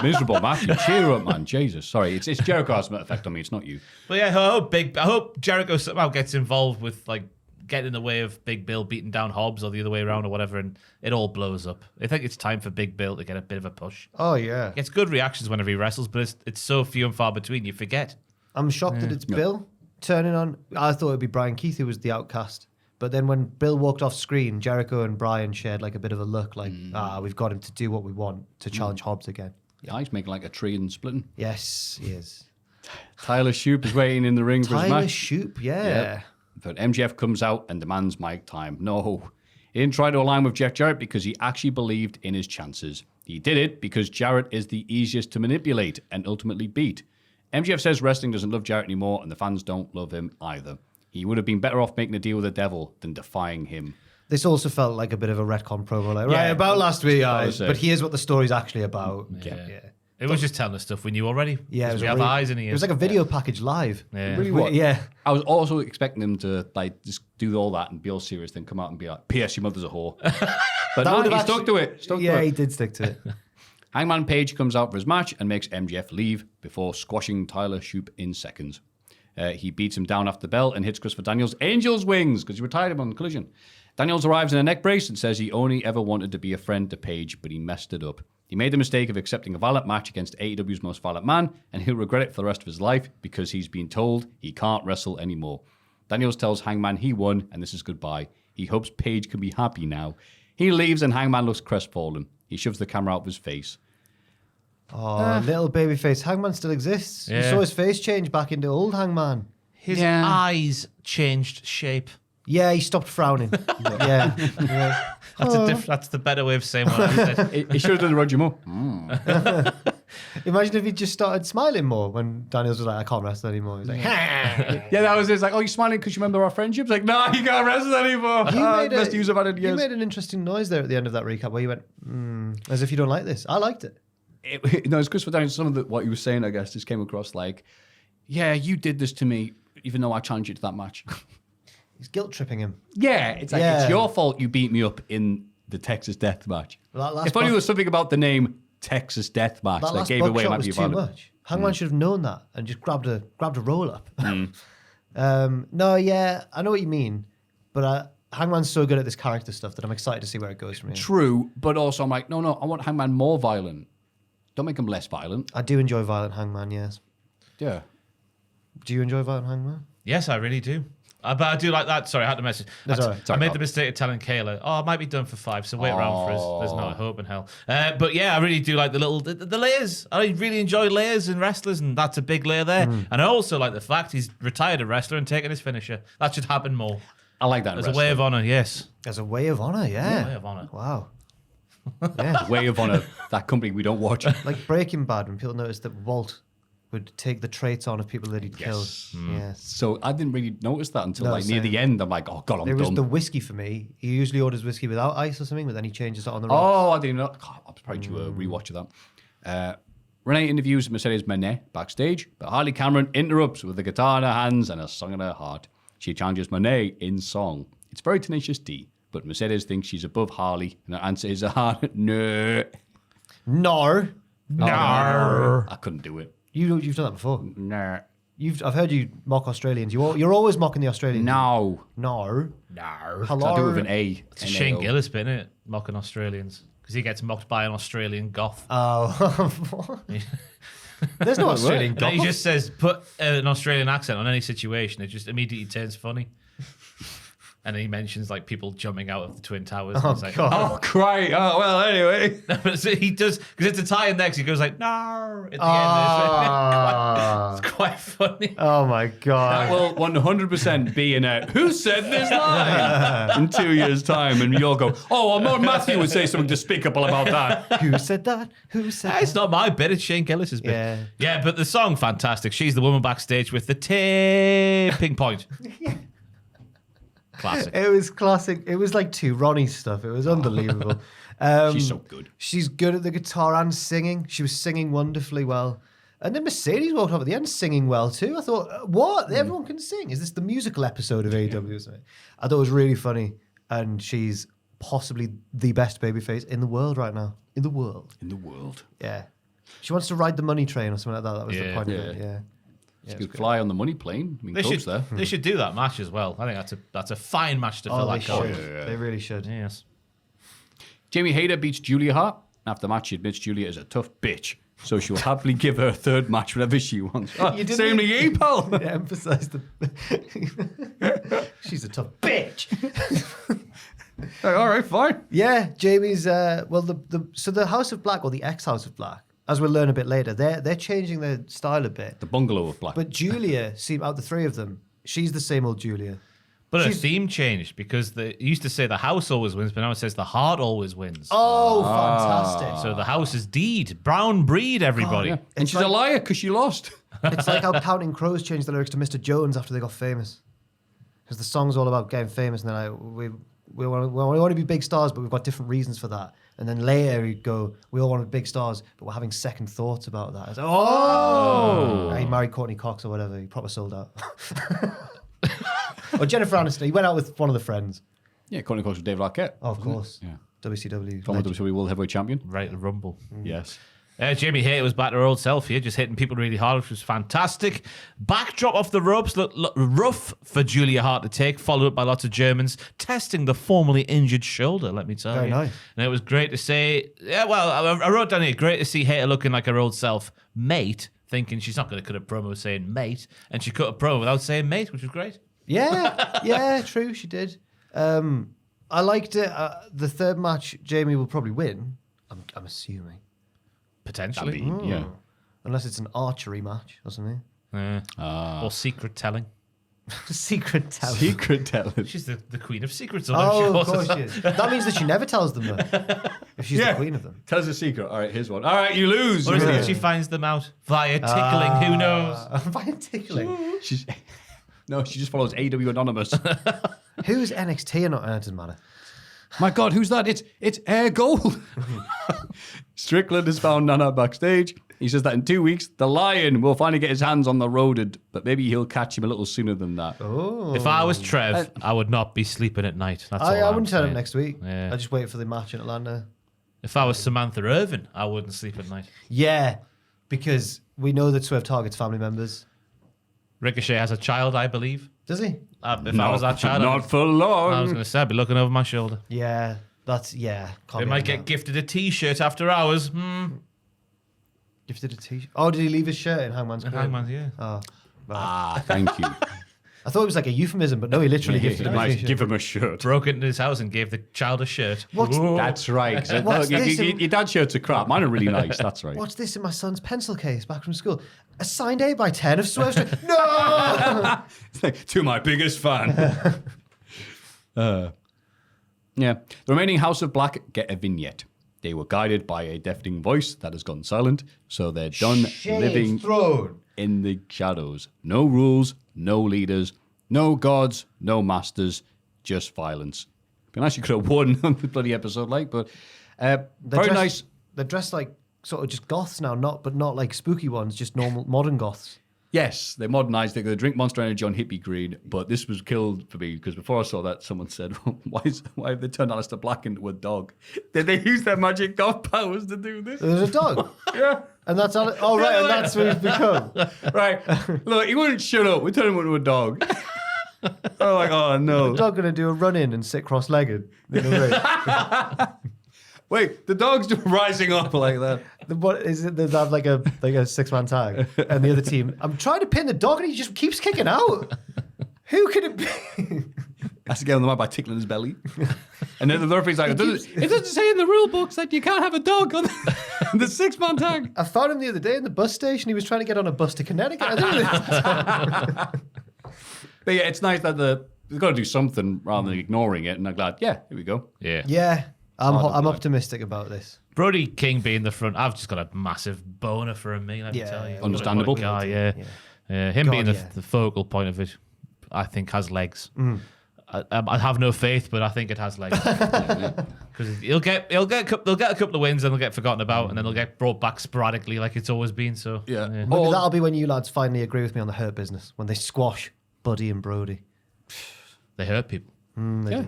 miserable, Maffew. Cheer up, man. Jesus. Sorry, it's Jericho has an effect on me. It's not you. But yeah, I hope Jericho somehow gets involved with like getting in the way of Big Bill beating down Hobbs or the other way around or whatever, and it all blows up. I think it's time for Big Bill to get a bit of a push. Oh, yeah. Gets good reactions whenever he wrestles, but it's so few and far between, you forget. I'm shocked that it's Bill turning on. I thought it'd be Brian Keith who was the outcast. But then when Bill walked off screen, Jericho and Brian shared like a bit of a look like, we've got him to do what we want to challenge Hobbs again. Yeah, he's making like a tree and splitting. Yes, he is. Tyler Shoop is waiting in the ring for his Tyler match. Shoop, yeah. Yep. But MJF comes out and demands mic time. No. He didn't try to align with Jeff Jarrett because he actually believed in his chances. He did it because Jarrett is the easiest to manipulate and ultimately beat. MJF says wrestling doesn't love Jarrett anymore and the fans don't love him either. He would have been better off making a deal with the devil than defying him. This also felt like a bit of a retcon promo. Like, Yeah. right, about last week, guys, was it. but here's what the story's actually about. Yeah. It was just telling us stuff we knew already. Yeah, because was we a have really- eyes in here. It was like a video package live. Yeah. Really what? Yeah. I was also expecting him to like just do all that and be all serious, then come out and be like, P.S. your mother's a whore. But no, would he have stuck to it. Stuck Yeah, to he it. did stick to it. Hangman Page comes out for his match and makes MJF leave before squashing Tyler Shoop in seconds. He beats him down after the bell and hits Christopher Daniels' Angel's Wings because he retired him on Collision. Daniels arrives in a neck brace and says he only ever wanted to be a friend to Page, but he messed it up. He made the mistake of accepting a violent match against AEW's most violent man, and he'll regret it for the rest of his life because he's been told he can't wrestle anymore. Daniels tells Hangman he won, and this is goodbye. He hopes Page can be happy now. He leaves, and Hangman looks crestfallen. He shoves the camera out of his face. Oh, little baby face. Hangman still exists. You Yeah. saw his face change back into old Hangman. His Yeah. eyes changed shape. Yeah, he stopped frowning. yeah. That's the better way of saying what I said. He should have done Roger Moore. Imagine if he just started smiling more when Daniels was like, I can't wrestle anymore. He's like, Yeah, that was it. It's like, oh, you smiling because you remember our friendship? It's like, no, you can't wrestle anymore. Best use I've had in you years. made an interesting noise there at the end of that recap where you went, as if you don't like this. I liked it. No, it's Christopher Daniels. Some of what he was saying, I guess, just came across like, yeah, you did this to me, even though I challenged you to that match. He's guilt tripping him. Yeah, it's like, Yeah. it's your fault you beat me up in the Texas Death Match. That last If only buff- there was something about the name Texas Death Match That that last gave away buckshot might was be too violent. much. Hangman should have known that and just grabbed a roll up. No, yeah, I know what you mean, but Hangman's so good at this character stuff that I'm excited to see where it goes from here. True, but also I'm like, no, I want Hangman more violent. Don't make them less violent. I do enjoy Violent Hangman, yes. Yeah. Do you enjoy Violent Hangman? Yes, I really do. But I do like that. Sorry, I had to message. That's all right. I made the mistake of telling Kayla, I might be done for 5, so wait around for us. There's no hope in hell. But yeah, I really do like the layers. I really enjoy layers in wrestlers, and that's a big layer there. And I also like the fact he's retired a wrestler and taken his finisher. That should happen more. I like that. As a way of honor, yes. As a way of honor, yeah. Way of honor. Wow. Yeah. Way of honor. That company we don't watch. Like Breaking Bad, when people noticed that Walt would take the traits on of people that he'd killed. Yes. So I didn't really notice that until No, like near same. the end. I'm like, oh god, I'm There was done. the whiskey for me. He usually orders whiskey without ice or something, but then he changes it on the rocks. Oh, I didn't know. God, I'm surprised you rewatch of that. Renee interviews Mercedes Moné backstage, but Harley Cameron interrupts with a guitar in her hands and a song in her heart. She challenges Moné in song. It's very Tenacious D, but Mercedes thinks she's above Harley, and her answer is a hard no. No. No. I couldn't do it. You've done that before. No. I've heard you mock Australians. You're always mocking the Australians. No. No. No. Hello. I do it with an A. It's a Shane Gillis bit, isn't it? Mocking Australians. Because he gets mocked by an Australian goth. Oh. There's no Australian And goth. he just says, put an Australian accent on any situation. It just immediately turns funny. And he mentions like people jumping out of the Twin Towers. Oh, and it's like, God. Oh, cry. Oh, well, anyway. So he does, because it's a tie-in next. He goes like, no, at the Ah. end. It's quite funny. Oh my God. That will 100% be in a who said this line in 2 years' time, and you'll go, oh, well, Maffew would say something despicable about that. Who said that? Who said It's that? not my bit, it's Shane Gillis's bit. Yeah. Yeah, but the song, fantastic. She's the woman backstage with the tipping point. Classic. It was classic. It was like two Ronnie stuff. It was unbelievable. She's so good. She's good at the guitar and singing. She was singing wonderfully well. And then Mercedes walked up at the end singing well too. I thought, what? Everyone can sing. Is this the musical episode of AEW or something? I thought it was really funny. And she's possibly the best babyface in the world right now. In the world. In the world. Yeah. She wants to ride the money train or something like that. That was the Yeah. point of Yeah. it. Yeah. She could fly on the money plane. I mean, They Cope's should, there. they should do that match as well. I think that's a fine match to fill Oh, they that gap. should. They really should. Yes. Jamie Hayter beats Julia Hart. After the match, she admits Julia is a tough bitch, so she will happily give her a third match whenever she wants. Oh, You didn't same to you, pal. Yeah, emphasize the. She's a tough bitch. All right, fine. Yeah, Jamie's. Well, so the House of Black or the ex House of Black, as we'll learn a bit later, they're changing their style a bit. The bungalow of Black. But Julia, out of the three of them, she's the same old Julia. But her She's- theme changed because it used to say the house always wins, but now it says the heart always wins. Oh, fantastic! So the house is deed. Brown breed, everybody. Yeah. And It's she's a like- liar because she lost. It's like how Counting Crows changed the lyrics to Mr. Jones after they got famous, because the song's all about getting famous, and they're like, we want to be big stars, but we've got different reasons for that. And then later you go, we all want to be big stars, but we're having second thoughts about that. It's like, oh! He married Courtney Cox or whatever. He proper sold out. Or Jennifer Aniston. He went out with one of the friends. Yeah, Courtney Cox with Dave Arquette. Oh, of course. Yeah. WCW. Former legend. WWE World Heavyweight Champion. Right, the rumble. Yes. Jamie Hayter was back to her old self here, just hitting people really hard, which was fantastic. Backdrop off the ropes looked rough for Julia Hart to take, followed up by lots of Germans testing the formerly injured shoulder, let me tell Very you. nice. And it was great to say, yeah, well, I wrote down here, great to see Hayter looking like her old self, mate, thinking she's not going to cut a promo saying mate, and she cut a promo without saying mate, which was great. Yeah, true, she did. I liked it. The third match, Jamie will probably win. I'm assuming. Potentially. Yeah. Unless it's an archery match or something. Or secret telling. Secret talent. Secret talent. She's the queen of secrets. Oh, of course she is. That means that she never tells them though. If she's the queen of them. Tell us a secret. All right, here's one. All right, you lose. Or is it she finds them out via tickling? Who knows? By tickling. She's no, she just follows AW Anonymous. Who's NXT or not? It doesn't matter. My God, who's that? It's Air Gold. Strickland has found Nana backstage. He says that in 2 weeks, the Lion will finally get his hands on the Roded, but maybe he'll catch him a little sooner than that. Oh. If I was Trev, I would not be sleeping at night. That's all I I'm wouldn't turn saying. up next week. Yeah. I just wait for the match in Atlanta. If I was Samantha Irvin, I wouldn't sleep at night. Yeah, because we know that Swerve targets family members. Ricochet has a child, I believe. Does he? If I was that child, Not for long. I was going to say, I'd be looking over my shoulder. Yeah, that's, yeah. They might get gifted a T-shirt after hours. Gifted a t-shirt. Oh, did he leave his shirt in Hangman's crib? Hangman, yeah. Oh, right. Thank you. I thought it was like a euphemism, but no, he literally gifted him a t-shirt. Give him a shirt. Broke into his house and gave the child a shirt. That's right. What's this? Your dad's shirts are crap. Mine are really nice. That's right. What's this in my son's pencil case back from school? A signed 8x10 of Swerve Street. No! It's like, to my biggest fan. Yeah. The remaining House of Black get a vignette. They were guided by a deafening voice that has gone silent, so they're done living in the shadows. No rules, no leaders, no gods, no masters, just violence. Be nice you could have won on the bloody episode, but very nice. They're dressed like sort of just goths now, but not like spooky ones, just normal modern goths. Yes, they modernized it. They drink Monster Energy on hippie green, but this was killed for me because before I saw that, someone said, why have they turned Alistair Black into a dog? Did they use their magic goth powers to do this? There's a dog. Yeah. And that's all. Oh, right, and that's what he's become. Right. Look, he wouldn't shut up. We turned him into a dog. I'm like, oh, no. The dog going to do a run-in and sit cross-legged in a ring. Wait, the dog's just rising up like that. What is it? They have like a 6-man tag, and the other team. I'm trying to pin the dog, and he just keeps kicking out. Who could it be? Has to get on the mic by tickling his belly. And then the referee's like, it doesn't say in the rule books that you can't have a dog on the 6-man tag. I found him the other day in the bus station. He was trying to get on a bus to Connecticut. But yeah, it's nice that they've got to do something rather than ignoring it. And I'm glad, here we go. Yeah. Yeah, I'm optimistic about this. Brody King being the front, I've just got a massive boner for him, let me tell you. Understandable. What a guy, yeah. Him being the focal point of it, I think has legs. I have no faith, but I think it has legs. Because they'll get a couple of wins and they'll get forgotten about, and then they'll get brought back sporadically like it's always been. So Yeah. Maybe that'll be when you lads finally agree with me on the Hurt Business, when they squash Buddy and Brody. they hurt people. Yeah.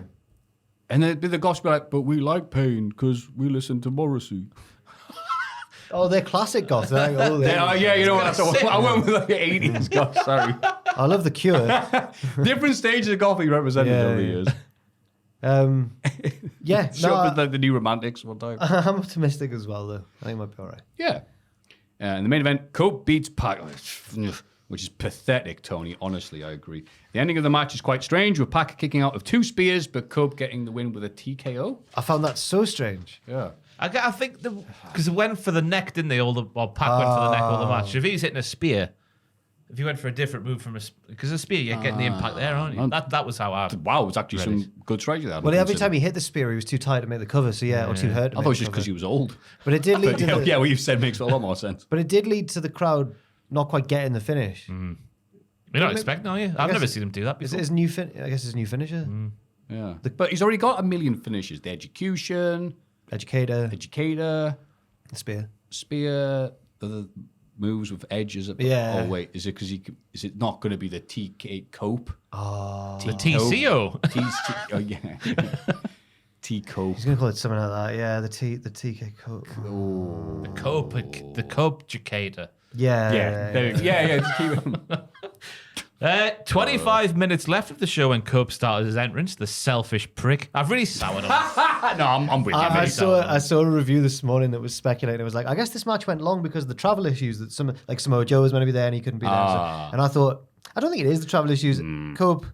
And the gospel like, but we like pain because we listen to Morrissey. Oh, they're classic goths. Yeah, you know what? I went with like 80s goth, sorry. I love The Cure. Different stages of goth he represented over the years. Yeah, Show up with like the New Romantics one time. I'm optimistic as well, though. I think it might be all right. Yeah. In the main event, Cope beats Pac, which is pathetic, Tony. Honestly, I agree. The ending of the match is quite strange, with Pac kicking out of 2 spears, but Cope getting the win with a TKO. I found that so strange. Yeah. I think because it went for the neck, didn't they? Pac went for the neck all the match. If he's hitting a spear, if he went for a different move because a spear, you're getting the impact there, aren't you? That was how I. Wow, it was actually some good strategy there. Well, every time he hit the spear, he was too tight to make the cover, so or too hurt to I make thought it was the just because cover. he was old. But it did lead to yeah, what you said makes a lot more sense. But it did lead to the crowd not quite getting the finish. You're not expecting, are you? I've never seen him do that Is before. it his new I guess his new finisher. Yeah. But he's already got a million finishes. The execution, Educator, spear, spear. the moves with edges. Yeah. Oh wait, is it not going to be the TK Cope? Oh, The TCO. Oh yeah. T Cope. he's gonna call it something like that. Yeah, the TK Cope. The Cope Cicada. Yeah. Just keep him. 25 minutes left of the show when Cope started his entrance. The selfish prick. I've really soured on him. No, I'm with you. I saw a review this morning that was speculating. It was like, I guess this match went long because of the travel issues that Samoa Joe was meant to be there and he couldn't be there. And I thought, I don't think it is the travel issues. Cope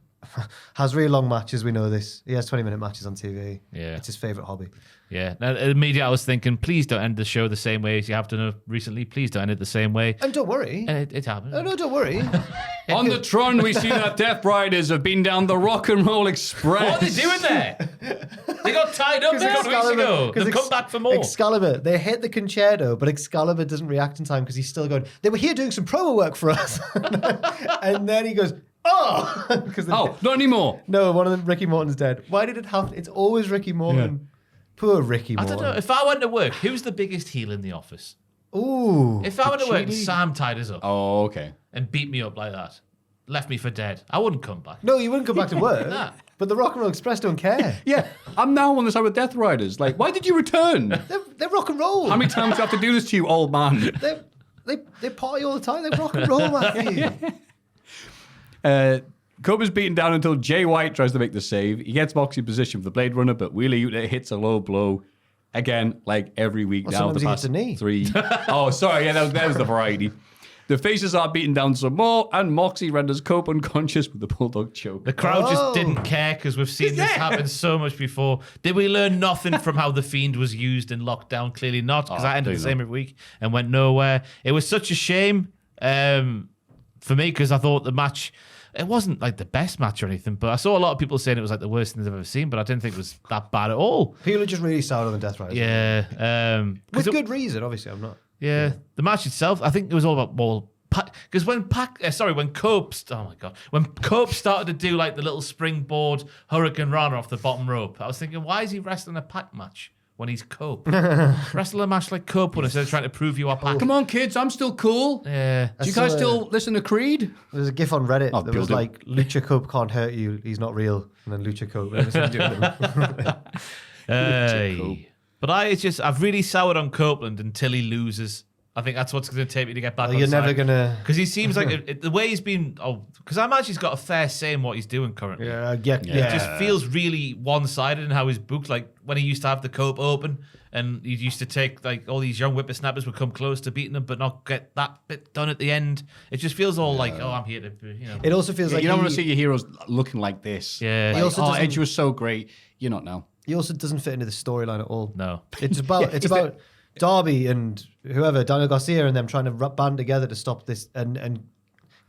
has really long matches. We know this. He has 20-minute matches on TV. Yeah. It's his favorite hobby. Yeah. Now, immediately I was thinking, please don't end the show the same way as you have done recently. Please don't end it the same way. And don't worry. And it happened. Oh, no, don't worry. On the Tron, we see that Death Riders have been down the Rock and Roll Express. What are they doing there? They got tied up there 2 weeks ago. They've come back for more. Excalibur, they hit the concerto, but Excalibur doesn't react in time because he's still going, they were here doing some promo work for us. And then he goes, oh! Not anymore. No, one of them, Ricky Morton's dead. Why did it happen? It's always Ricky Morton. Poor Ricky Morton. I don't know. If I went to work, who's the biggest heel in the office? Ooh. If I went to work and Sam tied us up Oh, okay. and beat me up like that, left me for dead, I wouldn't come back. No, you wouldn't come back to work. Nah. But the Rock and Roll Express don't care. Yeah, I'm now on the side with Death Riders. Like, why did you return? They're rock and roll. How many times do I have to do this to you, old man? They party all the time. They rock and roll, Maffew. Cope is beaten down until Jay White tries to make the save. He gets Moxie in position for the Blade Runner, but Wheeler Yuta hits a low blow. Again, like every week Well, now, the sometimes past he hits a knee. 3. Oh, sorry, yeah, that was the variety. The faces are beaten down some more, and Moxie renders Cope unconscious with the Bulldog choke. The crowd Oh. just didn't care because we've seen this happen so much before. Did we learn nothing from how the Fiend was used in lockdown? Clearly not, because I ended the same every week and went nowhere. It was such a shame for me because I thought the match, it wasn't like the best match or anything, but I saw a lot of people saying it was like the worst thing they've ever seen, but I didn't think it was that bad at all. People are just really sour on the Death Riders. Yeah. With good reason, obviously. I'm not. Yeah, the match itself, I think it was all about more. Because when Cope started to do like the little springboard Hurricane Rana off the bottom rope, I was thinking, why is he wrestling a Pac match when he's Cope? Wrestle a match like Cope would instead of trying to prove you are Pac. Come on, kids, I'm still cool. Yeah. Do you guys still listen to Creed? There's a gif on Reddit that was build it. like, Lucha Cope can't hurt you, he's not real. And then Lucha Cope. and it's Hey. But I've really soured on Copeland until he loses. I think that's what's going to take me to get back on You're the never side. going to... Because he seems like the way he's been. Because I imagine he's got a fair say in what he's doing currently. Yeah. It just feels really one-sided in how he's booked. Like when he used to have the Cope open, and he used to take like all these young whippersnappers would come close to beating him, but not get that bit done at the end. It just feels all like, oh, I'm here to, It also feels like you don't want to see your heroes looking like this. Yeah. Like, He also doesn't- Edge was so great. You're not now. He also doesn't fit into the storyline at all. No. It's about Darby and whoever, Daniel Garcia and them trying to band together to stop this, and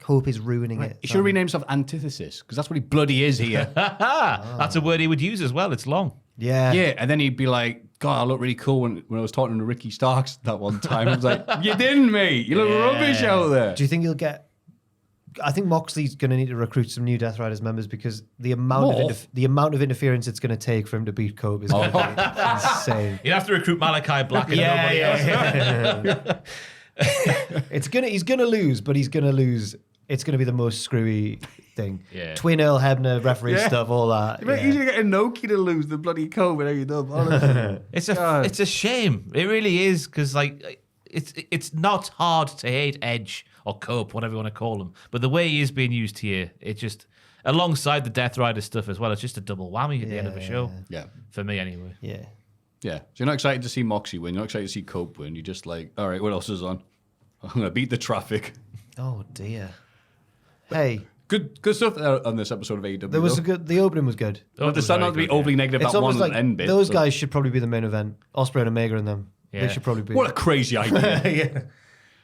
Cope is ruining it. He should rename himself Antithesis, because that's what he bloody is here. That's a word he would use as well. It's long. Yeah. Yeah, and then he'd be like, God, I look really cool when I was talking to Ricky Starks that one time. I was like, you didn't, mate. You look rubbish out there. Do you think you'll get... I think Moxley's going to need to recruit some new Death Riders members because the amount of interference it's going to take for him to beat Cope is going to be insane. You'd have to recruit Malachi Black and nobody else. He's going to lose, but he's going to lose. It's going to be the most screwy thing. Yeah. Twin Earl Hebner referee stuff, all that. It's easier to get Inoki to lose than bloody Cope and AEW, honestly. It's a shame. It really is because like it's not hard to hate Edge or Cope, whatever you want to call him, but the way he is being used here, it just alongside the Death Rider stuff as well. It's just a double whammy at the end of the show. Yeah. For me, anyway. Yeah. Yeah. So you're not excited to see Moxie win. You're not excited to see Cope win. You're just like, all right, what else is on? I'm going to beat the traffic. Oh dear. Hey, Good stuff on this episode of AEW. there was though. a good. The opening was good. But there's not to be overly negative It's about one almost like end bit. those so- guys should probably be the main event. Ospreay and Omega and them. Yeah. They should probably be. What a crazy idea.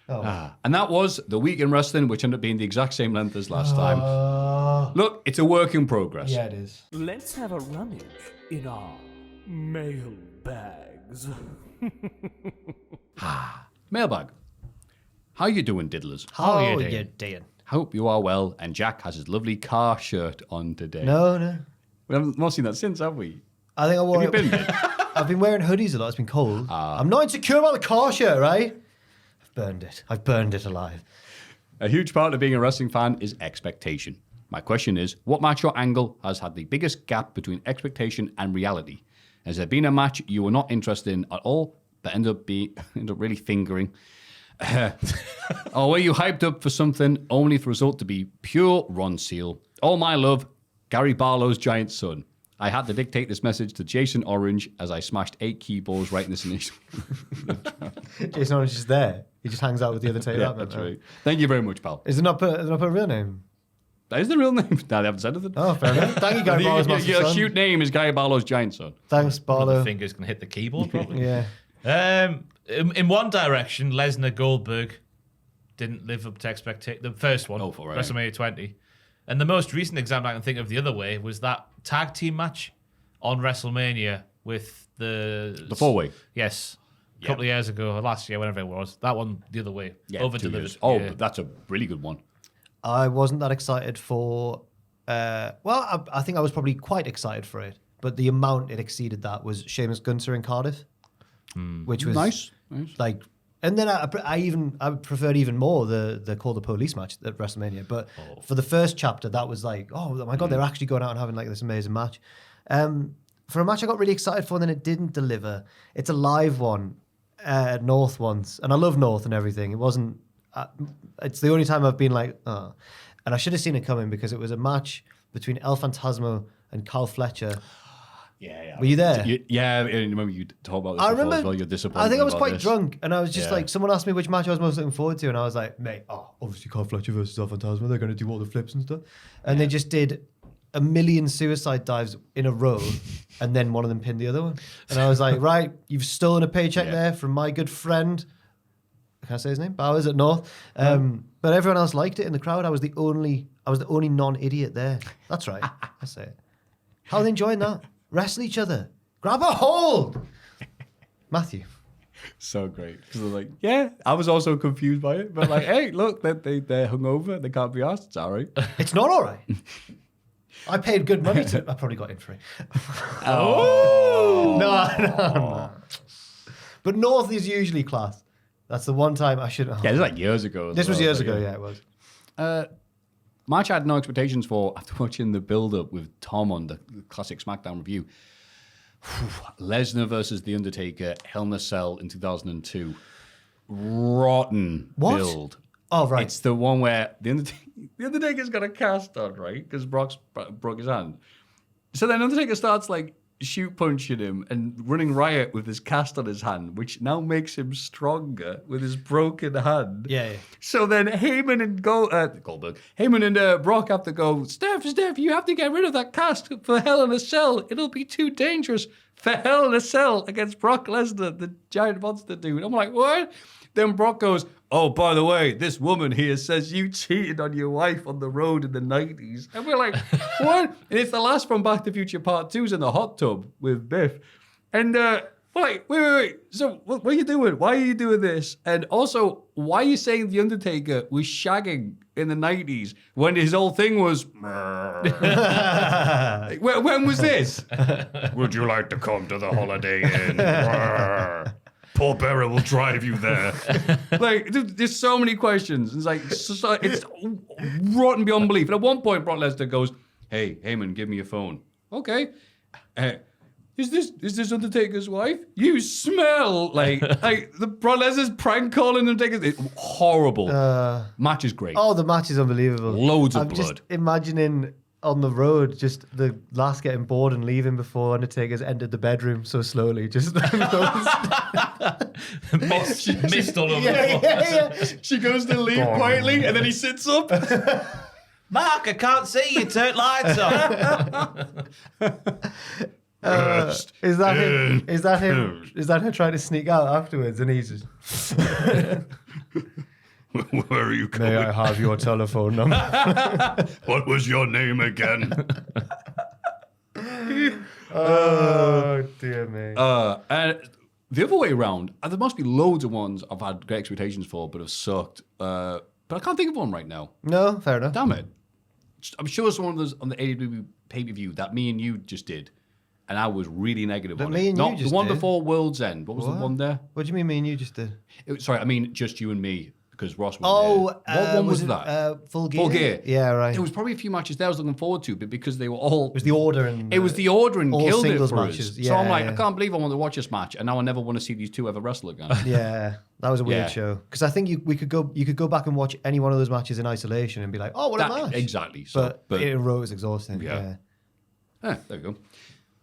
yeah. And that was the week in wrestling, which ended up being the exact same length as last time. Look, it's a work in progress. Yeah, it is. Let's have a rummage in our mailbags. Mailbag. How you doing, diddlers? How are you you doing? doing? Hope you are well. And Jack has his lovely car shirt on today. No. We haven't not seen that since, have we? I think I wore Have you it. been? I've been wearing hoodies a lot. It's been cold. I'm not insecure about the car shirt, right? I've burned it alive. A huge part of being a wrestling fan is expectation. My question is, what match or angle has had the biggest gap between expectation and reality? Has there been a match you were not interested in at all, but end up really fingering? Or were you hyped up for something only for the result to be pure Ron Seal? All my love, Gary Barlow's giant son. I had to dictate this message to Jason Orange as I smashed 8 keyballs right in this initial. Jason Orange is there. He just hangs out with the other tape. Yeah, that's right. Thank you very much, pal. Is it not put a real name? That is the real name. No, they haven't said anything. Oh, fair enough. Thank you, Gary Barlow's massive Your son. shoot name is Guy Barlow's giant son. Thanks, The Barlow. fingers can hit the keyboard, probably. Yeah. In one direction, Lesnar Goldberg didn't live up to expectation. The first one, for right. WrestleMania 20. And the most recent example I can think of the other way was that tag team match on WrestleMania with the 4-way. Yes. A couple of years ago, or last year, whenever it was. That one the other way. Yeah, over 2 delivered. years. Oh, Yeah. that's a really good one. I wasn't that excited for. I think I was probably quite excited for it, but the amount it exceeded that was Sheamus Gunther in Cardiff, which was Nice. Like, and then I preferred even more the Call the Police match at WrestleMania. But for the first chapter, that was like, oh my god, they're actually going out and having like this amazing match. For a match I got really excited for, and then it didn't deliver. It's a live one at North once, and I love North and everything. It wasn't. It's the only time I've been like, oh. And I should have seen it coming because it was a match between El Phantasmo and Carl Fletcher. Yeah. Were you there? Yeah, and remember you talked about this I before remember. as well. You're disappointed. I think I was about quite this. drunk, and I was just Yeah. like, someone asked me which match I was most looking forward to, and I was like, mate, obviously Carl Fletcher versus El Fantasma. They're going to do all the flips and stuff, and they just did a million suicide dives in a row, and then one of them pinned the other one, and I was like, right, you've stolen a paycheck there from my good friend. Can I say his name? Bowers at North. But everyone else liked it in the crowd. I was the only non-idiot there. That's right. I say it. How are they enjoying that? Wrestle each other. Grab a hold. Maffew. So great. Because they're like, yeah, I was also confused by it. But like, hey, look, they're hungover. They can't be asked. It's all right. It's not all right. I paid good money to... I probably got in free. Oh. No. But North is usually class. That's the one time I should... Yeah, this was like years ago. This was years ago, yeah, it was. Match I had no expectations for after watching the build-up with Tom on the classic SmackDown review. Lesnar versus The Undertaker, Hell in a Cell in 2002. Rotten What? build. Oh, right. It's the one where the Undertaker's got a cast on, right? Because Brock's broke his hand. So then Undertaker starts like shoot punching him and running riot with his cast on his hand, which now makes him stronger with his broken hand. Yeah. So then Heyman and Goldberg, Heyman and Brock have to go, Steph, you have to get rid of that cast for Hell in a Cell. It'll be too dangerous for Hell in a Cell against Brock Lesnar, the giant monster dude. I'm like, what? Then Brock goes, oh, by the way, this woman here says you cheated on your wife on the road in the 90s. And we're like, what? And it's the last from Back to the Future Part 2's in the hot tub with Biff. And we're like, wait. So what are you doing? Why are you doing this? And also, why are you saying The Undertaker was shagging in the 90s when his whole thing was... when was this? Would you like to come to the Holiday Inn? Paul Bearer will drive you there. Like, there's so many questions. It's like, it's rotten beyond belief. And at one point, Brock Lesnar goes, hey, Heyman, give me your phone. Okay. Is this Undertaker's wife? You smell like the Brock Lesnar's prank calling Undertaker. It's horrible. Match is great. Oh, the match is unbelievable. Loads of I'm blood. just imagining on the road, just the last getting bored and leaving before Undertaker's entered the bedroom so slowly. Just Missed all over yeah. She goes to leave quietly, and then he sits up. Mark, I can't see you. Turn lights off. Is that him? Is that him? Is that him trying to sneak out afterwards? And he's just, Where are you going? may I have your telephone number? What was your name again? Oh dear me. And the other way around, there must be loads of ones I've had great expectations for, but have sucked. But I can't think of one right now. No, fair enough. Damn it. I'm sure it's one of those on the AEW pay-per-view that me and you just did. And I was really negative on me it. and Not you just the one did? before World's End. What was the one there? What do you mean me and you just did? Sorry, I mean just you and me, because Ross was there. What one was that? Full Gear? Full Gear. Yeah, right. There was probably a few matches there I was looking forward to, but because they were all... It was the order and... It was the order and all killed it singles for matches. us. Yeah, So I'm like, yeah. I can't believe I want to watch this match, and now I never want to see these two ever wrestle again. Yeah, that was a weird Yeah. show. Because I think you could go back and watch any one of those matches in isolation and be like, oh, what a match. Exactly. So, But in a row is exhausting. Yeah. Yeah. there we go.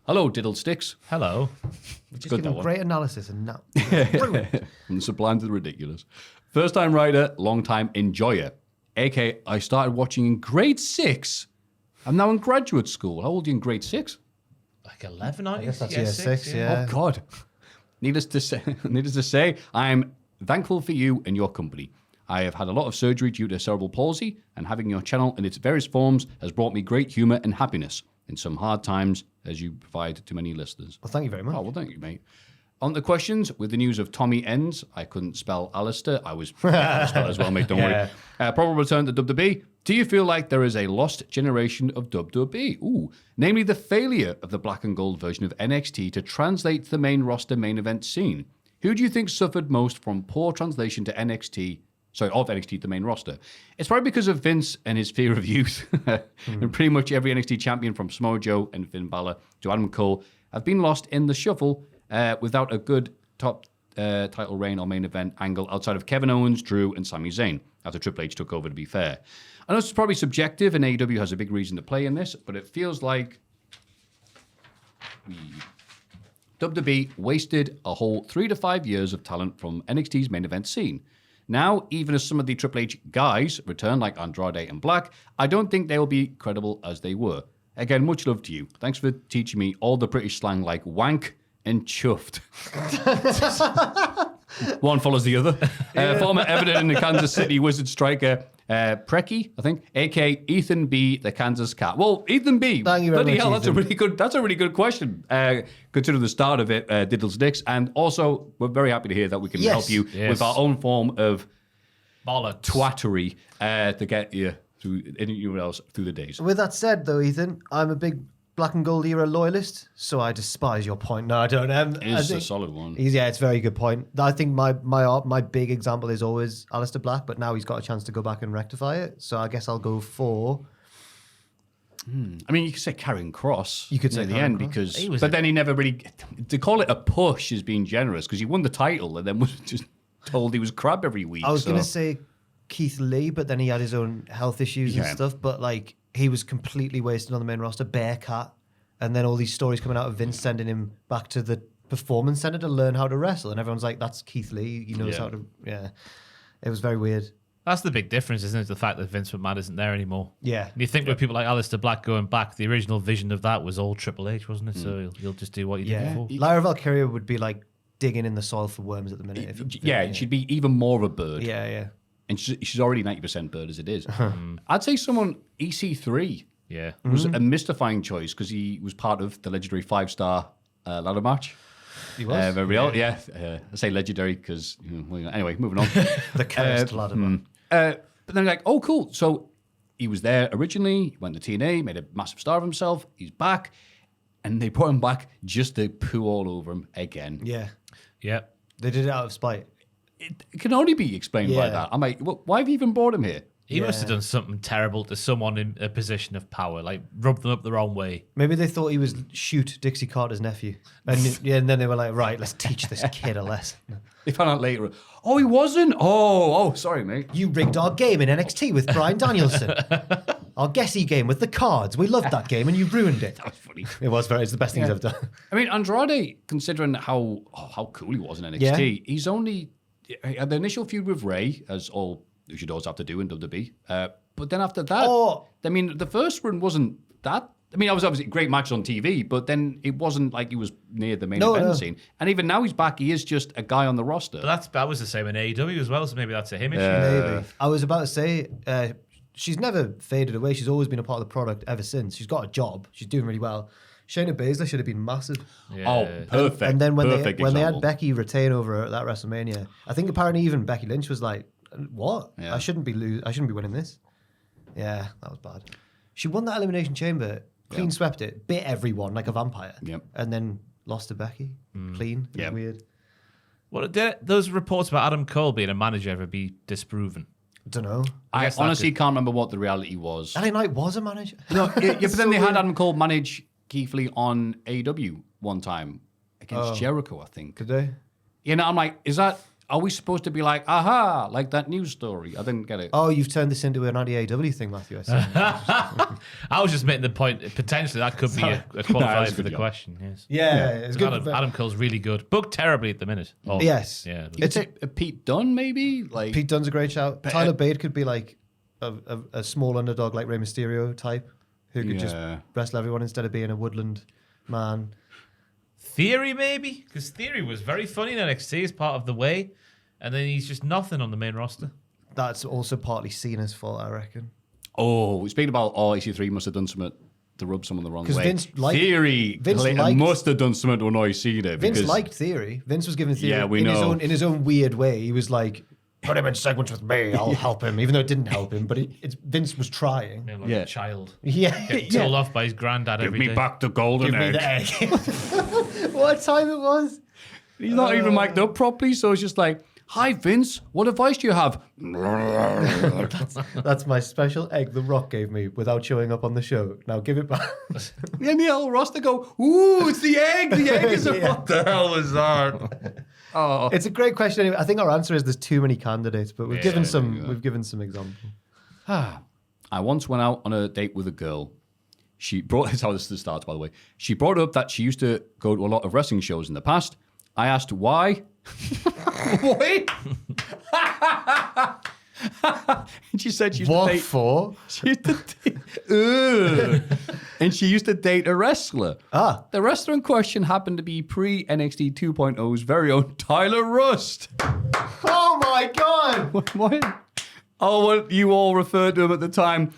Hello, Diddle Sticks. Hello. It's Just good, give that them one. great analysis and now. From the sublime to the ridiculous. First time writer, long time enjoyer. AK, I started watching in grade 6. I'm now in graduate school. How old are you in grade 6? Like 11, aren't I you? guess that's year 6, yeah. Oh, God. Needless to say, I'm thankful for you and your company. I have had a lot of surgery due to cerebral palsy, and having your channel in its various forms has brought me great humor and happiness in some hard times, as you provide to many listeners. Well, thank you very much. Oh, well, thank you, mate. On the questions, with the news of Tommy Ends, I couldn't spell Alistair. I was able to spell it as well, mate, don't worry. Probable return to WWE. Do you feel like there is a lost generation of WWE? Ooh, namely the failure of the black and gold version of NXT to translate to the main roster main event scene. Who do you think suffered most from poor translation to NXT? Sorry, of NXT to the main roster. It's probably because of Vince and his fear of youth. And pretty much every NXT champion from Samoa Joe and Finn Balor to Adam Cole have been lost in the shuffle without a good top title reign or main event angle outside of Kevin Owens, Drew, and Sami Zayn after Triple H took over, to be fair. I know it's probably subjective and AEW has a big reason to play in this, but it feels like WWE wasted a whole 3 to 5 years of talent from NXT's main event scene. Now, even as some of the Triple H guys return like Andrade and Black, I don't think they will be credible as they were. Again, much love to you. Thanks for teaching me all the British slang like wank and chuffed. One follows the other. Former Everton and Kansas City Wizard striker Preki, I think, aka Ethan B, the Kansas Cat. Well, Ethan B. Thank you very Bloody much, hell, that's a Ethan. really good question. Considering the start of it, Diddles Dicks, and also we're very happy to hear that we can help you with our own form of Bollocks. twattery to get you through anyone else through the days. With that said, though, Ethan, I'm a big Black and Gold era loyalist, so I despise your point. No, I don't. It's a solid one. Yeah, it's a very good point. I think my big example is always Aleister Black, but now he's got a chance to go back and rectify it. So I guess I'll go for. I mean, you could say Karrion Kross. You could say at the Karrion end Kross. because, but then he never really. To call it a push is being generous because he won the title and then was just told he was crap every week. I was going to say Keith Lee, but then he had his own health issues and stuff. But like, he was completely wasted on the main roster. Bearcat, and then all these stories coming out of Vince sending him back to the performance center to learn how to wrestle, and everyone's like, "That's Keith Lee. He knows how to." Yeah, it was very weird. That's the big difference, isn't it? The fact that Vince McMahon isn't there anymore. Yeah. And you think with people like Aleister Black going back, the original vision of that was all Triple H, wasn't it? So you'll just do what you did before. Lyra Valkyria would be like digging in the soil for worms at the minute. She'd be even more of a bird. Yeah. And she's already 90% bird as it is. I'd say someone EC3 Yeah. was a mystifying choice because he was part of the legendary 5-star ladder match. He was. Very real. Yeah. I say legendary because, anyway, moving on. The cursed ladder match. But then like, oh, cool. So he was there originally, he went to TNA, made a massive star of himself. He's back. And they brought him back just to poo all over him again. Yeah. Yeah. They did it out of spite. It can only be explained by that. I'm like, why have you even brought him here? He must have done something terrible to someone in a position of power, like rub them up the wrong way. Maybe they thought he was Shoot, Dixie Carter's nephew. And and then they were like, right, let's teach this kid a lesson. They found out later, oh, he wasn't? Oh, sorry, mate. You rigged our game in NXT with Bryan Danielson. Our guessy game with the cards. We loved that game and you ruined it. That was funny. It's the best things I've done. I mean, Andrade, considering how cool he was in NXT, he's only had the initial feud with Ray, as all luchadors have to do in WWE. But then after that, I mean, the first run wasn't that. I mean, I was obviously great match on TV, but then it wasn't like he was near the main event scene. And even now he's back, he is just a guy on the roster. But that was the same in AEW as well, so maybe that's a him issue. Maybe. I was about to say, she's never faded away. She's always been a part of the product ever since. She's got a job. She's doing really well. Shayna Baszler should have been massive. Yeah. Oh, perfect. And then when they example. had Becky retain over her at that WrestleMania, I think apparently even Becky Lynch was like, "What? Yeah. I shouldn't be winning this." Yeah, that was bad. She won that Elimination Chamber, clean swept it, bit everyone like a vampire, and then lost to Becky, clean. It was weird. Well, did those reports about Adam Cole being a manager ever be disproven? Don't know. I honestly can't remember what the reality was. LA Knight was a manager. No, but then they had Adam Cole manage Keith Lee on AEW one time against Jericho, I think. Could they? I'm like, are we supposed to be like, aha, like that news story? I didn't get it. Oh, you've turned this into an anti-AEW thing, Maffew. I see. I was just making the point, potentially that could be a qualifier for the question. Yes. Yeah, it's good. Adam Cole's really good. Booked terribly at the minute. Oh, Yes. Yeah. It's a Pete Dunne, maybe? Like Pete Dunne's a great shout. Tyler Bate could be like a small underdog like Rey Mysterio type who could just wrestle everyone instead of being a woodland man. Theory, maybe? Because Theory was very funny in NXT as part of the way, and then he's just nothing on the main roster. That's also partly Cena's fault, I reckon. Oh, speaking about EC3 must have done something to rub someone the wrong way. Vince Theory must have done something to annoy Cena. Vince liked Theory. Vince was giving Theory in his own weird way. He was like, put him in segments with me, I'll help him, even though it didn't help him. But Vince was trying. Like a child. Yeah. Getting told off by his granddad every day. Give me back the golden egg. Give me the egg. What time it was? He's not even mic'd up properly, so it's just like, hi, Vince, what advice do you have? That's my special egg The Rock gave me without showing up on the show. Now give it back. And the whole roster go, ooh, it's the egg. The egg is what the hell was that? Oh, It's a great question. Anyway, I think our answer is there's too many candidates, but we've given some examples. I once went out on a date with a girl. She brought this how this starts, by the way. She brought up that she used to go to a lot of wrestling shows in the past. I asked why. Wait. And she said she used to date. For? She used to date, and she used to date a wrestler. The wrestler in question happened to be pre-NXT 2.0's very own Tyler Rust. Oh my God! What? Oh, what you all referred to him at the time,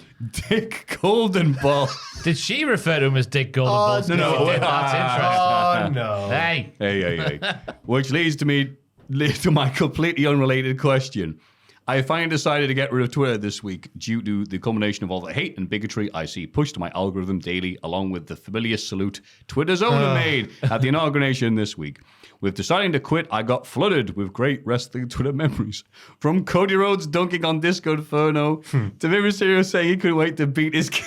Dick Goldenball. Did she refer to him as Dick Goldenballs? no. That's interesting. Oh no! Hey. Hey. Which leads to my completely unrelated question. I finally decided to get rid of Twitter this week due to the culmination of all the hate and bigotry I see pushed to my algorithm daily, along with the familiar salute Twitter's owner made at the inauguration this week. With deciding to quit, I got flooded with great wrestling Twitter memories. From Cody Rhodes dunking on Disco Inferno to Rey Mysterio saying he couldn't wait to beat his kid.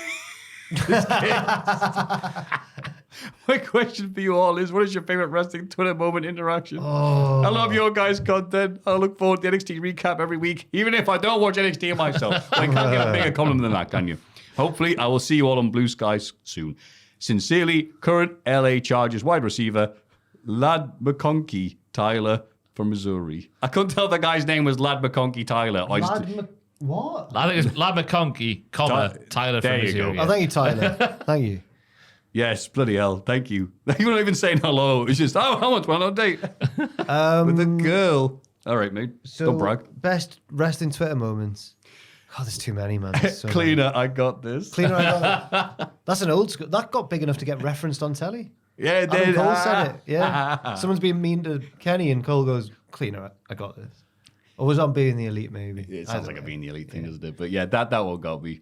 My question for you all is, what is your favorite wrestling Twitter moment interaction? I love your guys' content. I look forward to the NXT recap every week, even if I don't watch NXT myself. I can't get a bigger compliment than that, can you? Hopefully, I will see you all on Blue Skies soon. Sincerely, current LA Chargers wide receiver, Lad McConkey Tyler from Missouri. I couldn't tell the guy's name was Lad McConkey Tyler. What? I think it's Lad McConkey, Tyler from There you go. Missouri. Oh, thank you, Tyler. Thank you. Yes, bloody hell. Thank you. You're not even saying hello. It's just, I want to go on a date with a girl. All right, mate. So, Don't brag. best wrestling Twitter moments. God, there's too many, man. There's so Cleaner, many. I got this. Cleaner, I got. That's an old school. That got big enough to get referenced on telly. Yeah, it Adam did. Cole said it. Yeah. Someone's being mean to Kenny, and Cole goes, "Cleaner, I got this." Or was on Being the Elite, maybe? It sounds like a Being the Elite thing, doesn't it? But yeah, that one got me.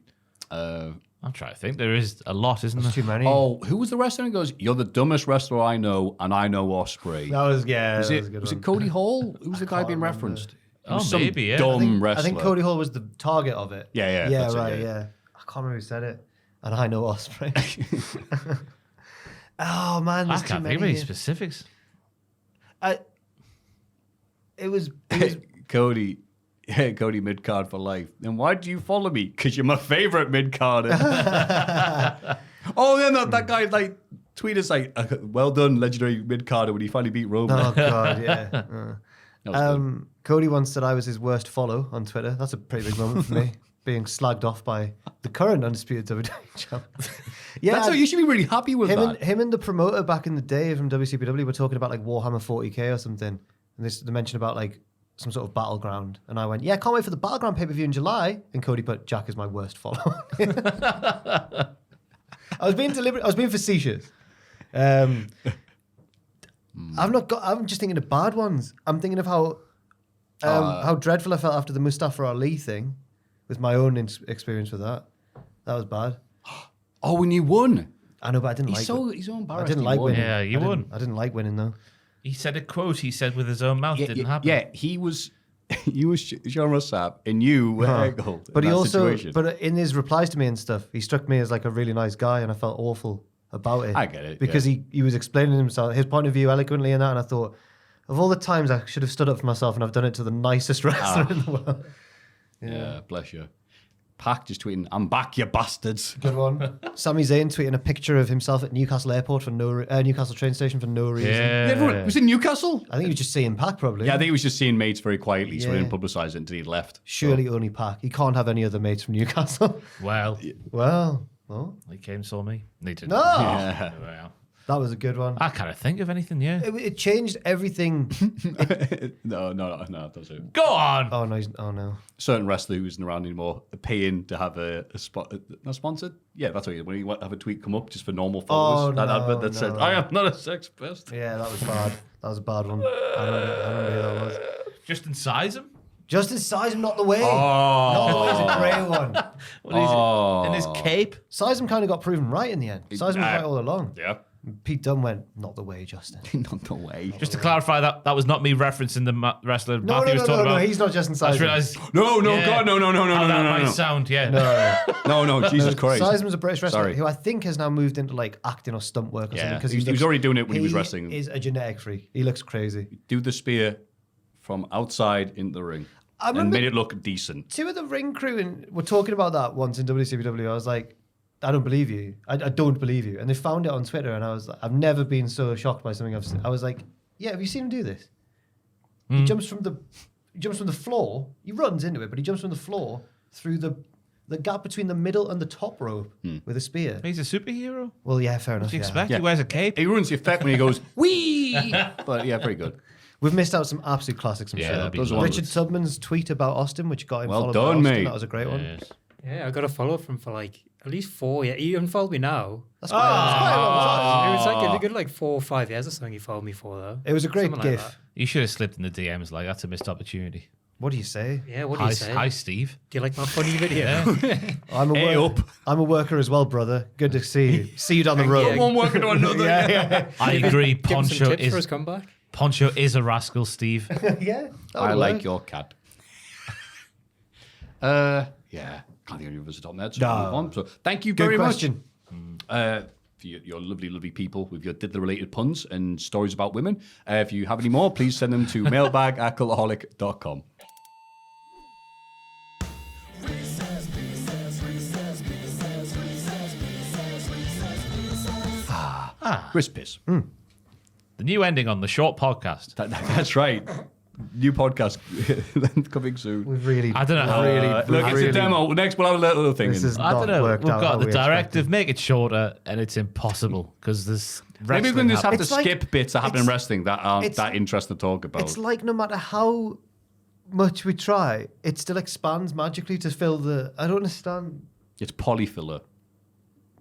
I'm trying to think. There is a lot, isn't there? Too many. Oh, who was the wrestler who goes, "You're the dumbest wrestler I know, and I know Ospreay"? that was was that it, was a good was one. it Cody Hall? Who was the guy can't being remember. referenced? It Oh, was some maybe, yeah. dumb I wrestler. think Cody Hall was the target of it. Yeah, Yeah, that's it, right, yeah. yeah. I can't remember who said it. And I know Ospreay. Oh, man, I there's too can't think of many. any here. specifics. It was Cody mid-card for life. And why do you follow me? Because you're my favorite mid-carder. Oh, yeah, that guy like tweeted us like, "Well done, legendary mid-carder," when he finally beat Roman. Oh, God, yeah. That was good. Cody once said I was his worst follow on Twitter. That's a pretty big moment for me. Being slagged off by the current undisputed WWE champ. Yeah, That's how you should be really happy with that. him and the promoter back in the day from WCPW were talking about like Warhammer 40k or something. And they mentioned about like some sort of battleground. And I went, yeah, can't wait for the battleground pay-per-view in July. And Cody put, Jack is my worst follow. I was being deliberate. I was being facetious. I'm just thinking of bad ones. I'm thinking of how dreadful I felt after the Mustafa Ali thing, with my own experience with that. That was bad. Oh, when you won. I know, but I didn't like it. He's so embarrassed. I didn't he like won. winning. Yeah, you won. I didn't like winning though. He said a quote he said with his own mouth didn't happen. Yeah, he was Sean Ross Sapp, and you were Eggold. But he also, but in his replies to me and stuff, he struck me as like a really nice guy, and I felt awful about it. I get it, because he was explaining himself, his point of view eloquently and that, and I thought, of all the times I should have stood up for myself, and I've done it to the nicest wrestler in the world. Yeah, bless you. Pac just tweeting, "I'm back, you bastards." Good one. Sami Zayn tweeting a picture of himself at Newcastle Airport for Newcastle train station for no reason. Everyone, was it Newcastle? I think he was just seeing Pac probably. Yeah, I think he was just seeing mates very quietly, so he Yeah. didn't publicise it until he left. Surely only Pac. He can't have any other mates from Newcastle. Well, Well, he came saw me. He didn't. no, Yeah. Well, that was a good one. I can't think of anything. Yeah. It changed everything. No, that's it. Go on. Oh no, oh no. Certain wrestler who isn't around anymore paying to have a spot, not sponsored. Yeah, that's what he, when you have a tweet come up just for normal followers. Oh, that advert that no. says, "I am not a sex pest." Yeah, that was bad. That was a bad one. I remember who that was. Just incise him. Justin Sizem, not the way. Oh. Not the way is a great one. What is it? In his cape. Sizem kind of got proven right in the end. Sizem was right all along. Yeah, Pete Dunne went, not the way, Justin. not the way. Just to clarify, that was not me referencing the wrestler No, Maffew was talking about. he's not Justin I just Sizem. realised. No, Yeah. God, no, How that might no. sound, yeah. No, Jesus Christ. Sizem's a British wrestler Sorry. who I think has now moved into like acting or stunt work or Yeah, something. Because he was already doing it when he was wrestling. He is a genetic freak. He looks crazy. Do the spear from outside in the ring and remember- made it look decent. Two of the ring crew were talking about that once in WCPW. I was like, I don't believe you. I don't believe you. And they found it on Twitter, and I was like, I've never been so shocked by something I've seen. I was like, yeah, have you seen him do this? He jumps from the floor. He runs into it, but he jumps from the floor through the gap between the middle and the top rope with a spear. He's a superhero. Well, yeah, fair enough. What do you yeah. expect? He wears a cape. He ruins the effect when he goes, wee! But yeah, very good. We've missed out some absolute classics, I'm Yeah, sure. that'd be Those are Richard ones. Tubman's tweet about Austin, which got him Well followed done, by Austin. mate. That was a great one. Yes. Yeah, I got a follow from for like at least 4 years. He unfollowed me now. That's quite, that's quite a lot. It was like a good like 4 or 5 years or something he followed me for though. It was a great Something like gif. that. You should have slipped in the DMs. Like, that's a missed opportunity. What do you say? Yeah, what do you say? Hi, Steve. Do you like my funny video? I'm a Hey, up. I'm a worker as well, brother. Good to see you. See you down the Thank road. you. One working to another. yeah. I agree. Give him some tips for his Poncho comeback. is a rascal, Steve. yeah. I like your cat. Yeah. Can't think of any of us at the top there. So No. move on. So thank you Good very question. much. For your lovely, lovely people with your diddler-related puns and stories about women. If you have any more, please send them to mailbag@cultaholic.com. Wrist piss. The new ending on the short podcast. That's right. New podcast coming soon. We've really. I don't know how- Look, it's a demo. Next, we'll have a little thing. This in. is I not don't know. worked We've out got how the we directive, expected. make it shorter, and it's impossible because there's Maybe we wrestling can just have to It's like- skip bits that happen in it's- wrestling that aren't it's- that interesting to talk about. It's like no matter how much we try, it still expands magically to fill the. I don't understand. It's polyfiller.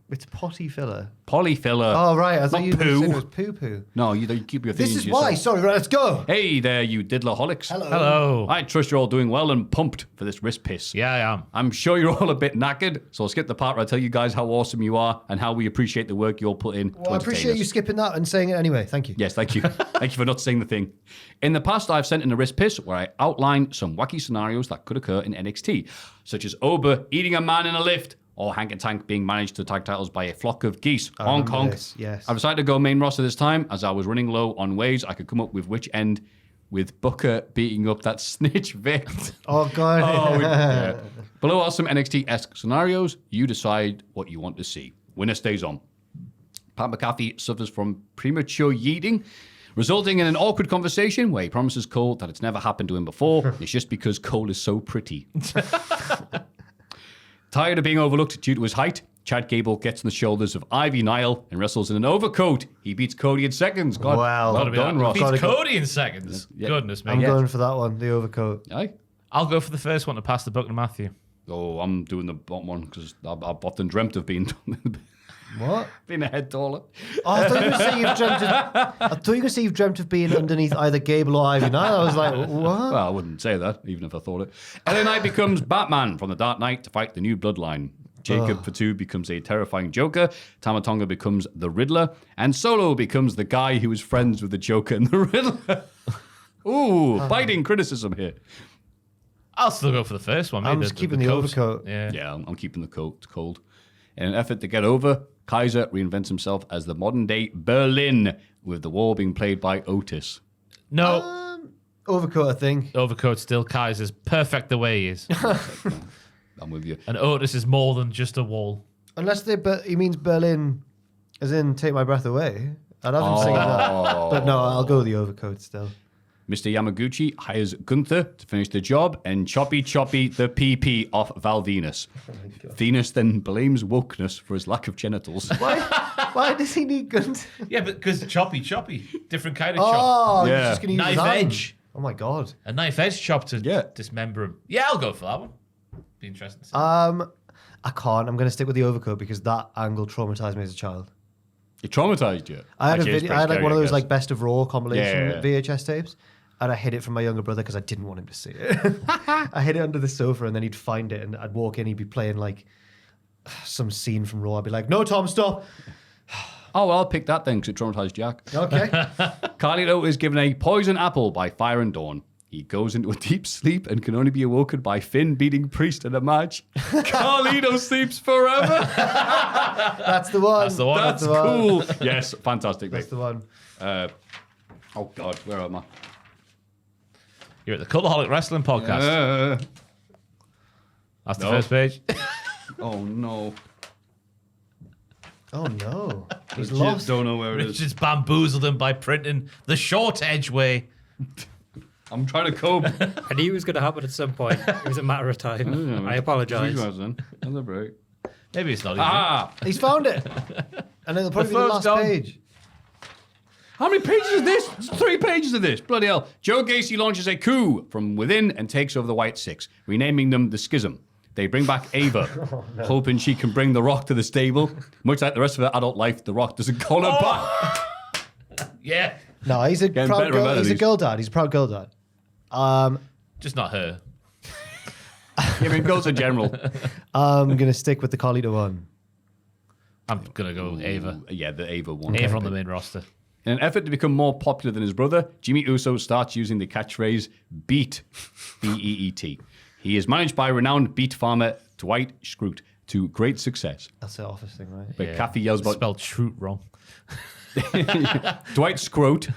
It's potty filler. Polyfiller. Oh right, I thought Not you were poo. saying it was poo poo. No, you don't keep your things This is to why. yourself. Sorry, right, let's go. Hey there, you diddlerholics. Hello. I trust you're all doing well and pumped for this wrist piss. Yeah, I am. I'm sure you're all a bit knackered, so I'll skip the part where I tell you guys how awesome you are and how we appreciate the work you all put in. Well, I appreciate you skipping that and saying it anyway. Thank you. Yes, thank you. Thank you for not saying the thing. In the past, I've sent in a wrist piss where I outline some wacky scenarios that could occur in NXT, such as Oba eating a man in a lift, or Hank and Tank being managed to tag titles by a flock of geese. Honk, remember honk. this, yes. I've decided to go main roster this time, as I was running low on ways I could come up with which end, with Booker beating up that snitch Vic. Oh god. Oh, yeah. Below are some NXT-esque scenarios. You decide what you want to see. Winner stays on. Pat McAfee suffers from premature yeeting, resulting in an awkward conversation where he promises Cole that it's never happened to him before. It's just because Cole is so pretty. Tired of being overlooked due to his height, Chad Gable gets on the shoulders of Ivy Nile and wrestles in an overcoat. He beats Cody in seconds. God, Wow. well Gotta be done, that. Ross. Beats Gotta go. Cody in seconds. Yeah. Goodness me. I'm going for that one. The overcoat. Aye. I'll go for the first one to pass the buck to Maffew. Oh, I'm doing the bottom one because I've often dreamt of being What? being a head taller. Oh, I thought you were going to say you've dreamt. I thought you were going to say you've dreamt of being underneath either Gable or Ivy Nile. I was like, what? Well, I wouldn't say that, even if I thought it. LA Knight becomes Batman from the Dark Knight to fight the new Bloodline. Jacob Fatu becomes a terrifying Joker. Tamatonga becomes the Riddler. And Solo becomes the guy who was friends with the Joker and the Riddler. Ooh, biting criticism here. I'll still go for the first one. I'm maybe just keeping the coat. overcoat. Yeah. Yeah, I'm keeping the coat cold. In an effort to get over, Kaiser reinvents himself as the modern-day Berlin, with the wall being played by Otis. No, Overcoat, I think. overcoat still Kaiser's perfect the way he is. I'm with you. And Otis is more than just a wall. Unless he means Berlin, as in take my breath away. I'd have him sing that. But no, I'll go with the overcoat still. Mr. Yamaguchi hires Gunther to finish the job and choppy the PP off Val Venus. Venus then blames wokeness for his lack of genitals. Why does he need guns? Yeah, but because choppy, different kind of chop. Oh, Yeah. he's just going to use Knife his hand. edge. Oh my god. A knife edge chop to Yeah. dismember him. Yeah, I'll go for that one. Be interesting to see. I can't. I'm going to stick with the overcoat because that angle traumatized me as a child. It traumatized you. I had Actually, it's I had like pretty one of scary, those I like best of Raw compilation Yeah. VHS tapes, and I hid it from my younger brother because I didn't want him to see it. I hid it under the sofa, and then he'd find it, and I'd walk in, he'd be playing like some scene from Raw. I'd be like, "No, Tom, stop." Oh, well, I'll pick that then because it traumatized Jack. Okay. Carlito is given a poison apple by Fire and Dawn. He goes into a deep sleep and can only be awoken by Finn beating Priest in a match. Carlito sleeps forever. That's the one. That's the one. That's the one. cool. Yes, fantastic. That's the one. Oh, God, where am I? You're at the Cultaholic Wrestling Podcast. That's the No. first page. Oh, no. Oh no, he's Legit lost. don't know where it is. Richard's bamboozled him by printing the short edge way. I'm trying to cope. I knew it was going to happen at some point. It was a matter of time. I apologise. That's a break. Maybe it's not even. Ah! He's found it, and it'll probably be the phone's last gone. page. How many pages is this? It's 3 pages of this. Bloody hell. Joe Gacy launches a coup from within and takes over the White Six, renaming them the Schism. They bring back Ava, hoping she can bring The Rock to the stable. Much like the rest of her adult life, The Rock doesn't call her back. Yeah. No, he's a Getting proud better girl. and He's a better, girl dad. He's a proud girl dad. Just not her. I mean, girls in general. I'm gonna stick with the Carlito one. I'm going to go Ava. Yeah, the Ava one. Ava on the main roster. In an effort to become more popular than his brother, Jimmy Uso starts using the catchphrase "Beat," B-E-E-T. He is managed by renowned beat farmer Dwight Schrute to great success. That's the office thing, right? But Kathy yells about Spelled Shroot wrong. Dwight Schrute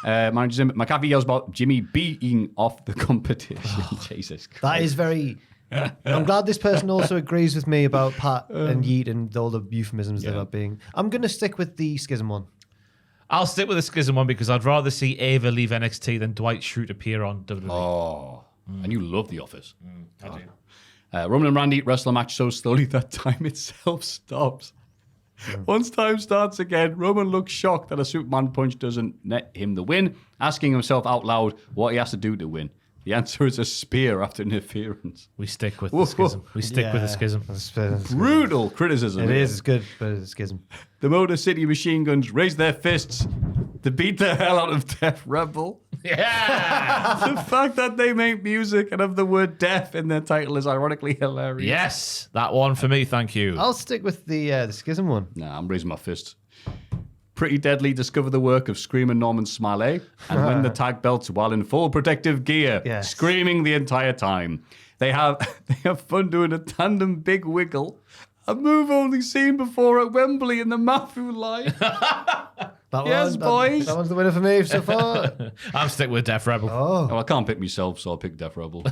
manages him. McAfee yells about Jimmy beating off the competition. Jesus Christ. That is very. I'm glad this person also agrees with me about Pat and Yeet and all the euphemisms that are being. I'm gonna stick with the Schism one. I'll stick with the Schism one because I'd rather see Ava leave NXT than Dwight Schrute appear on WWE. Oh, and you love The Office. I do. Roman and Randy wrestle a match so slowly that time itself stops. Once time starts again, Roman looks shocked that a Superman punch doesn't net him the win, asking himself out loud what he has to do to win. The answer is a spear after interference. We stick with the Schism. We stick with the Schism. Brutal criticism. It is. It's good, but it's a Schism. The Motor City Machine Guns raise their fists to beat the hell out of Def Rebel. Yeah! The fact that they make music and have the word death in their title is ironically hilarious. Yes! That one for me, thank you. I'll stick with the Schism one. Nah, I'm raising my fist. Pretty Deadly discover the work of Screamer Norman Smiley and win the tag belts while in full protective gear, Yes. screaming the entire time. They have fun doing a tandem big wiggle, a move only seen before at Wembley in the Maffew line. Yes, boys. That one's the winner for me so far. I'm sticking with Def Rebel. Oh, I can't pick myself, so I'll pick Def Rebel.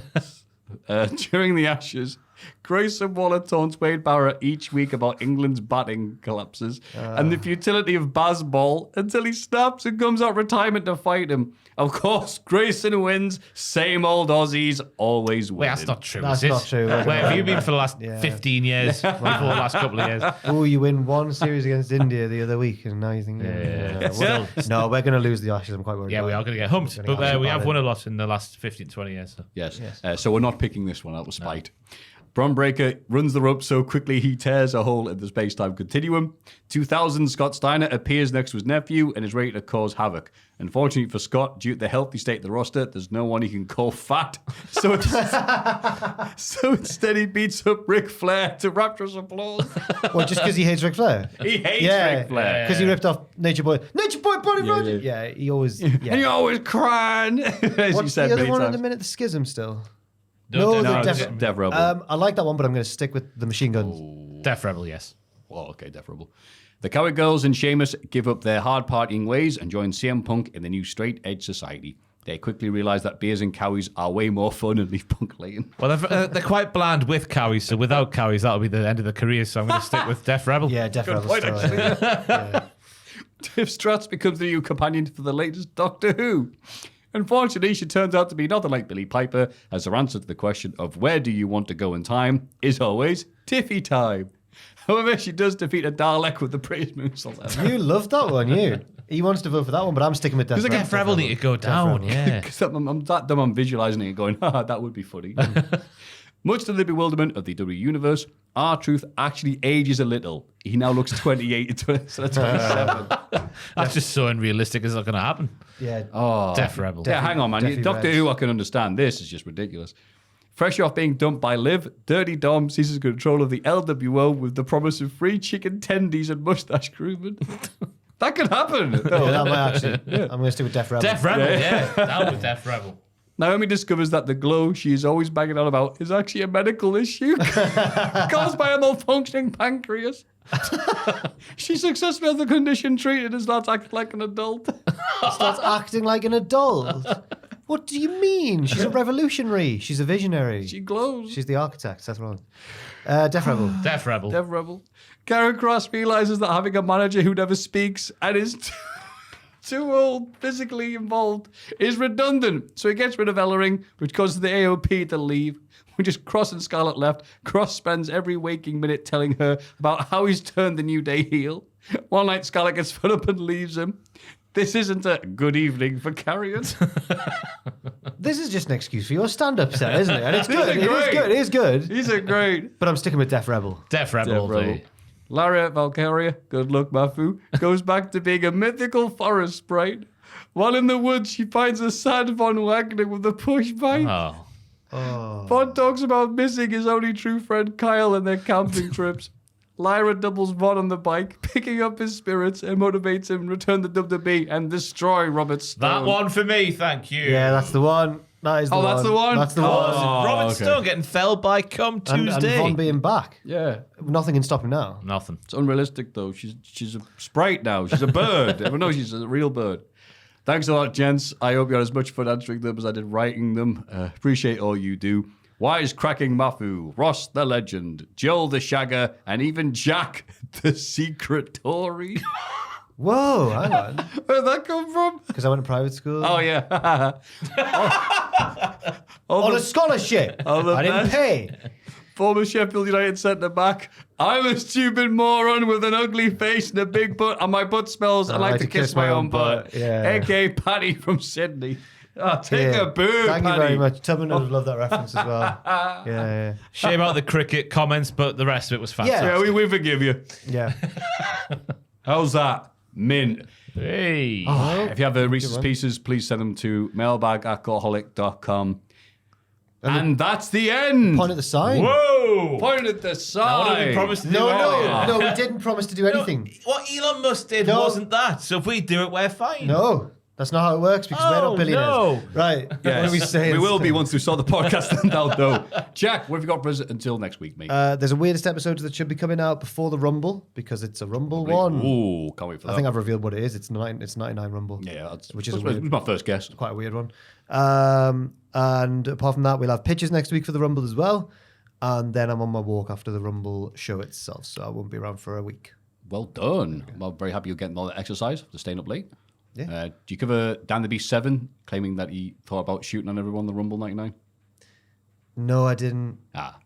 During the Ashes, Grayson Waller taunts Wade Barrett each week about England's batting collapses and the futility of Bazball until he snaps and comes out retirement to fight him. Of course, Grayson wins. Same old Aussies always win. Wait, that's not true. That's is it? not true. Where have you been for the last Yeah. 15 years? Before the last couple of years? Oh, you win one series against India the other week, and now you think, no, we're going to lose the Ashes. I'm quite worried. Yeah, about we it. are going to get humped. We're gonna But get we absolutely have won a lot in the last 15, 20 years. So. Yes. So we're not picking this one out of spite. Braun Breaker runs the rope so quickly he tears a hole in the space-time continuum. 2000, Scott Steiner appears next to his nephew and is ready to cause havoc. Unfortunately for Scott, due to the healthy state of the roster, there's no one he can call fat. So instead he beats up Ric Flair to rapturous applause. Well, just because he hates Ric Flair. He hates Yeah, Ric Flair. because he ripped off Nature Boy. Nature Boy, Body Project. Yeah, he always. Yeah. And you're always crying, as you What's said the other many one at times. the minute? The Schism still. No, Dev Rebel. I like that one, but I'm going to stick with the Machine Guns. Def Rebel, yes. Well, okay, Def Rebel. The Coward Girls and Sheamus give up their hard partying ways and join CM Punk in the new straight edge society. They quickly realise that beers and cowies are way more fun and leave Punk laying. Well, they're quite bland with cowies, so without cowies, that'll be the end of the career. So I'm going to stick with Def Rebel. Yeah, definitely. point, Tiff Strats becomes the new companion for the latest Doctor Who. Unfortunately, she turns out to be nothing like Billie Piper, as her answer to the question of where do you want to go in time is always Tiffy time. However, she does defeat a Dalek with the praise moonsault. You love that one, you. He wants to vote for that one, but I'm sticking with Def Rebel. Def Rebel need to go down, yeah. Because I'm that dumb, I'm visualising it and going, that would be funny. Much to the bewilderment of the W Universe, R-Truth actually ages a little. He now looks 28 instead of 27. That's just so unrealistic. It's not going to happen. Yeah. Oh. Def Rebel. Yeah, hang on, man. Definitely Doctor Reds. Who, I can understand. This is just ridiculous. Fresh off being dumped by Liv, Dirty Dom seizes control of the LWO with the promise of free chicken tendies and mustache grooming. That could happen. Yeah, that might actually. I'm going to stick with Def Rebel. Def Rebel, yeah. Down with Def Rebel. Naomi discovers that the glow she is always banging on about is actually a medical issue caused by a malfunctioning pancreas. She successfully has the condition treated and starts acting like an adult. Starts acting like an adult. What do you mean? She's a revolutionary. She's a visionary. She glows. She's the architect. That's wrong. Death Rebel. Death Rebel. Dev Rebel. Karen Cross realizes that having a manager who never speaks and is too old, physically involved, is redundant. So he gets rid of Ellering, which causes the AOP to leave. Which is Cross and Scarlett left. Cross spends every waking minute telling her about how he's turned the New Day heel. One night, Scarlett gets fed up and leaves him. This isn't a good evening for Carrion. This is just an excuse for your stand-up set, isn't it? And it's good. It is great. good. It is good. He's a great. But I'm sticking with Death Rebel. Death Rebel. Rebel. Lariat Valkyria, good luck, Maffew, goes back to being a mythical forest sprite. While in the woods, she finds a sad Von Wagner with a push bike. Oh. Von talks about missing his only true friend Kyle and their camping trips. Lyra doubles Von on the bike, picking up his spirits and motivates him to return to WWE and destroy Robert Stone. That one for me, thank you. Yeah, that's the one. That is the one. that's the one? That's the Oh, one. Robert okay. Stone getting felled by come Tuesday. And Von being back. Yeah. Nothing can stop him now. Nothing. It's unrealistic, though. She's a sprite now. She's a bird. Everyone knows she's a real bird. Thanks a lot, gents. I hope you had as much fun answering them as I did writing them. Appreciate all you do. Wise cracking Maffew, Ross the legend, Joel the shagger, and even Jack the secret Tory. Whoa, hang on. Where'd that come from? Because I went to private school. Oh, yeah. On a scholarship. the I didn't best. pay. Former Sheffield United centre-back. I'm a stupid moron with an ugly face and a big butt, and my butt smells. I like to kiss my own butt. Yeah. A.K.A. Paddy from Sydney. Oh, take Yeah. a boo, Thank Paddy. you very much. Tubman would have loved that reference as well. Yeah. Shame out the cricket comments, but the rest of it was fantastic. Yeah, we forgive you. Yeah. How's that? Mint. Hey. If you have Reese's one. Pieces, please send them to mailbag@cultaholic.com. And that's the end. Point at the sign. Whoa. Point at the What did side. we promise to do No, earlier? no, we didn't promise to do anything. What Elon Musk did No. wasn't that. So if we do it, we're fine. No, that's not how it works because we're Oh, not billionaires. no. Right. What are we saying? We will be once we sort the podcast out, though. Jack, what have you got for us until next week, mate? There's a weirdest episode that should be coming out before the Rumble because it's a Rumble one. Ooh, can't wait for that. I think I've revealed what it is. It's 99 Rumble. Yeah, that's, which is that's weird. my first guess. Quite a weird one. And apart from that, we'll have pictures next week for the Rumble as well. And then I'm on my walk after the Rumble show itself, so I won't be around for a week. Well done. Well, very happy you're getting all the exercise after staying up late. Yeah. Do you cover Dan the Beast 7 claiming that he thought about shooting on everyone in the Rumble 99? No, I didn't.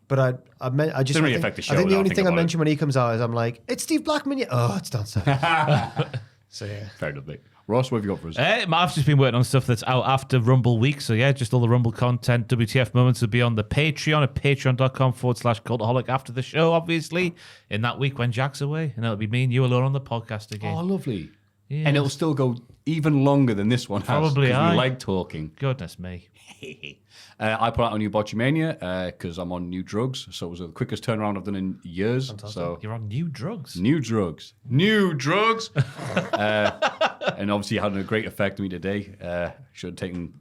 But I just Didn't really think, affect the show, I think the though, only think thing I about it. mention when he comes out is I'm like, it's Steve Blackman. Yeah. Oh, it's done. So yeah. Fair enough, mate. Ross, what have you got for us? I've just been working on stuff that's out after Rumble week. So, yeah, just all the Rumble content. WTF moments will be on the Patreon at patreon.com/cultaholic after the show, obviously, in that week when Jack's away. And it'll be me and you alone on the podcast again. Oh, lovely. Yes. And it'll still go even longer than this one has. Probably, 'cause aye. we like talking. Goodness me. I put out a new Botchamania because I'm on new drugs. So it was the quickest turnaround I've done in years. So You're on new drugs. New drugs. And obviously had a great effect on me today. Should have taken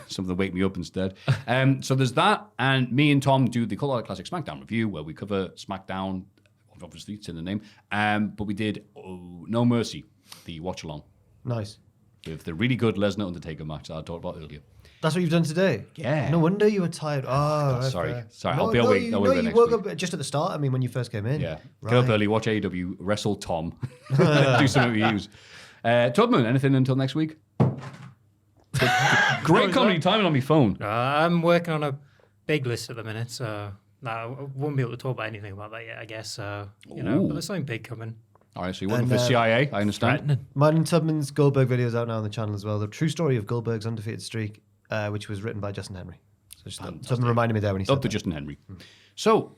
something to wake me up instead. So there's that. And me and Tom do the Cultaholic Classic SmackDown review where we cover SmackDown. Obviously, it's in the name. But we did No Mercy, the watch along. Nice. With the really good Lesnar Undertaker match that I talked about earlier. That's what you've done today? Yeah. No wonder you were tired. Oh, right, sorry. fair. Sorry, No, I'll be awake. I'll be no, awake you next woke week. up just at the start. I mean, when you first came in. Yeah. Right. Get up early, watch AEW, wrestle Tom. Do something we use. Tubman, anything until next week? Great comedy timing on my phone. I'm working on a big list at the minute, so I won't be able to talk about anything about that yet, I guess. But there's something big coming. All right, so you're working And, for CIA, I understand. Threatening. Mine and Tubman's Goldberg videos out now on the channel as well. The true story of Goldberg's undefeated streak, which was written by Justin Henry. So just Tubman reminded me there when he said Up to that. Justin Henry. So,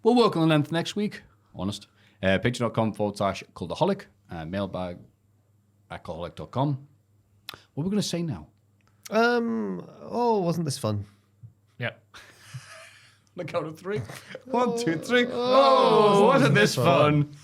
we'll work on the length next week, honest. Patreon.com/cultaholic, mailbag at cultaholic.com. What are we going to say now? Wasn't this fun? Yep. On the count of 3. 1, 2, 3. Oh, wasn't this fun?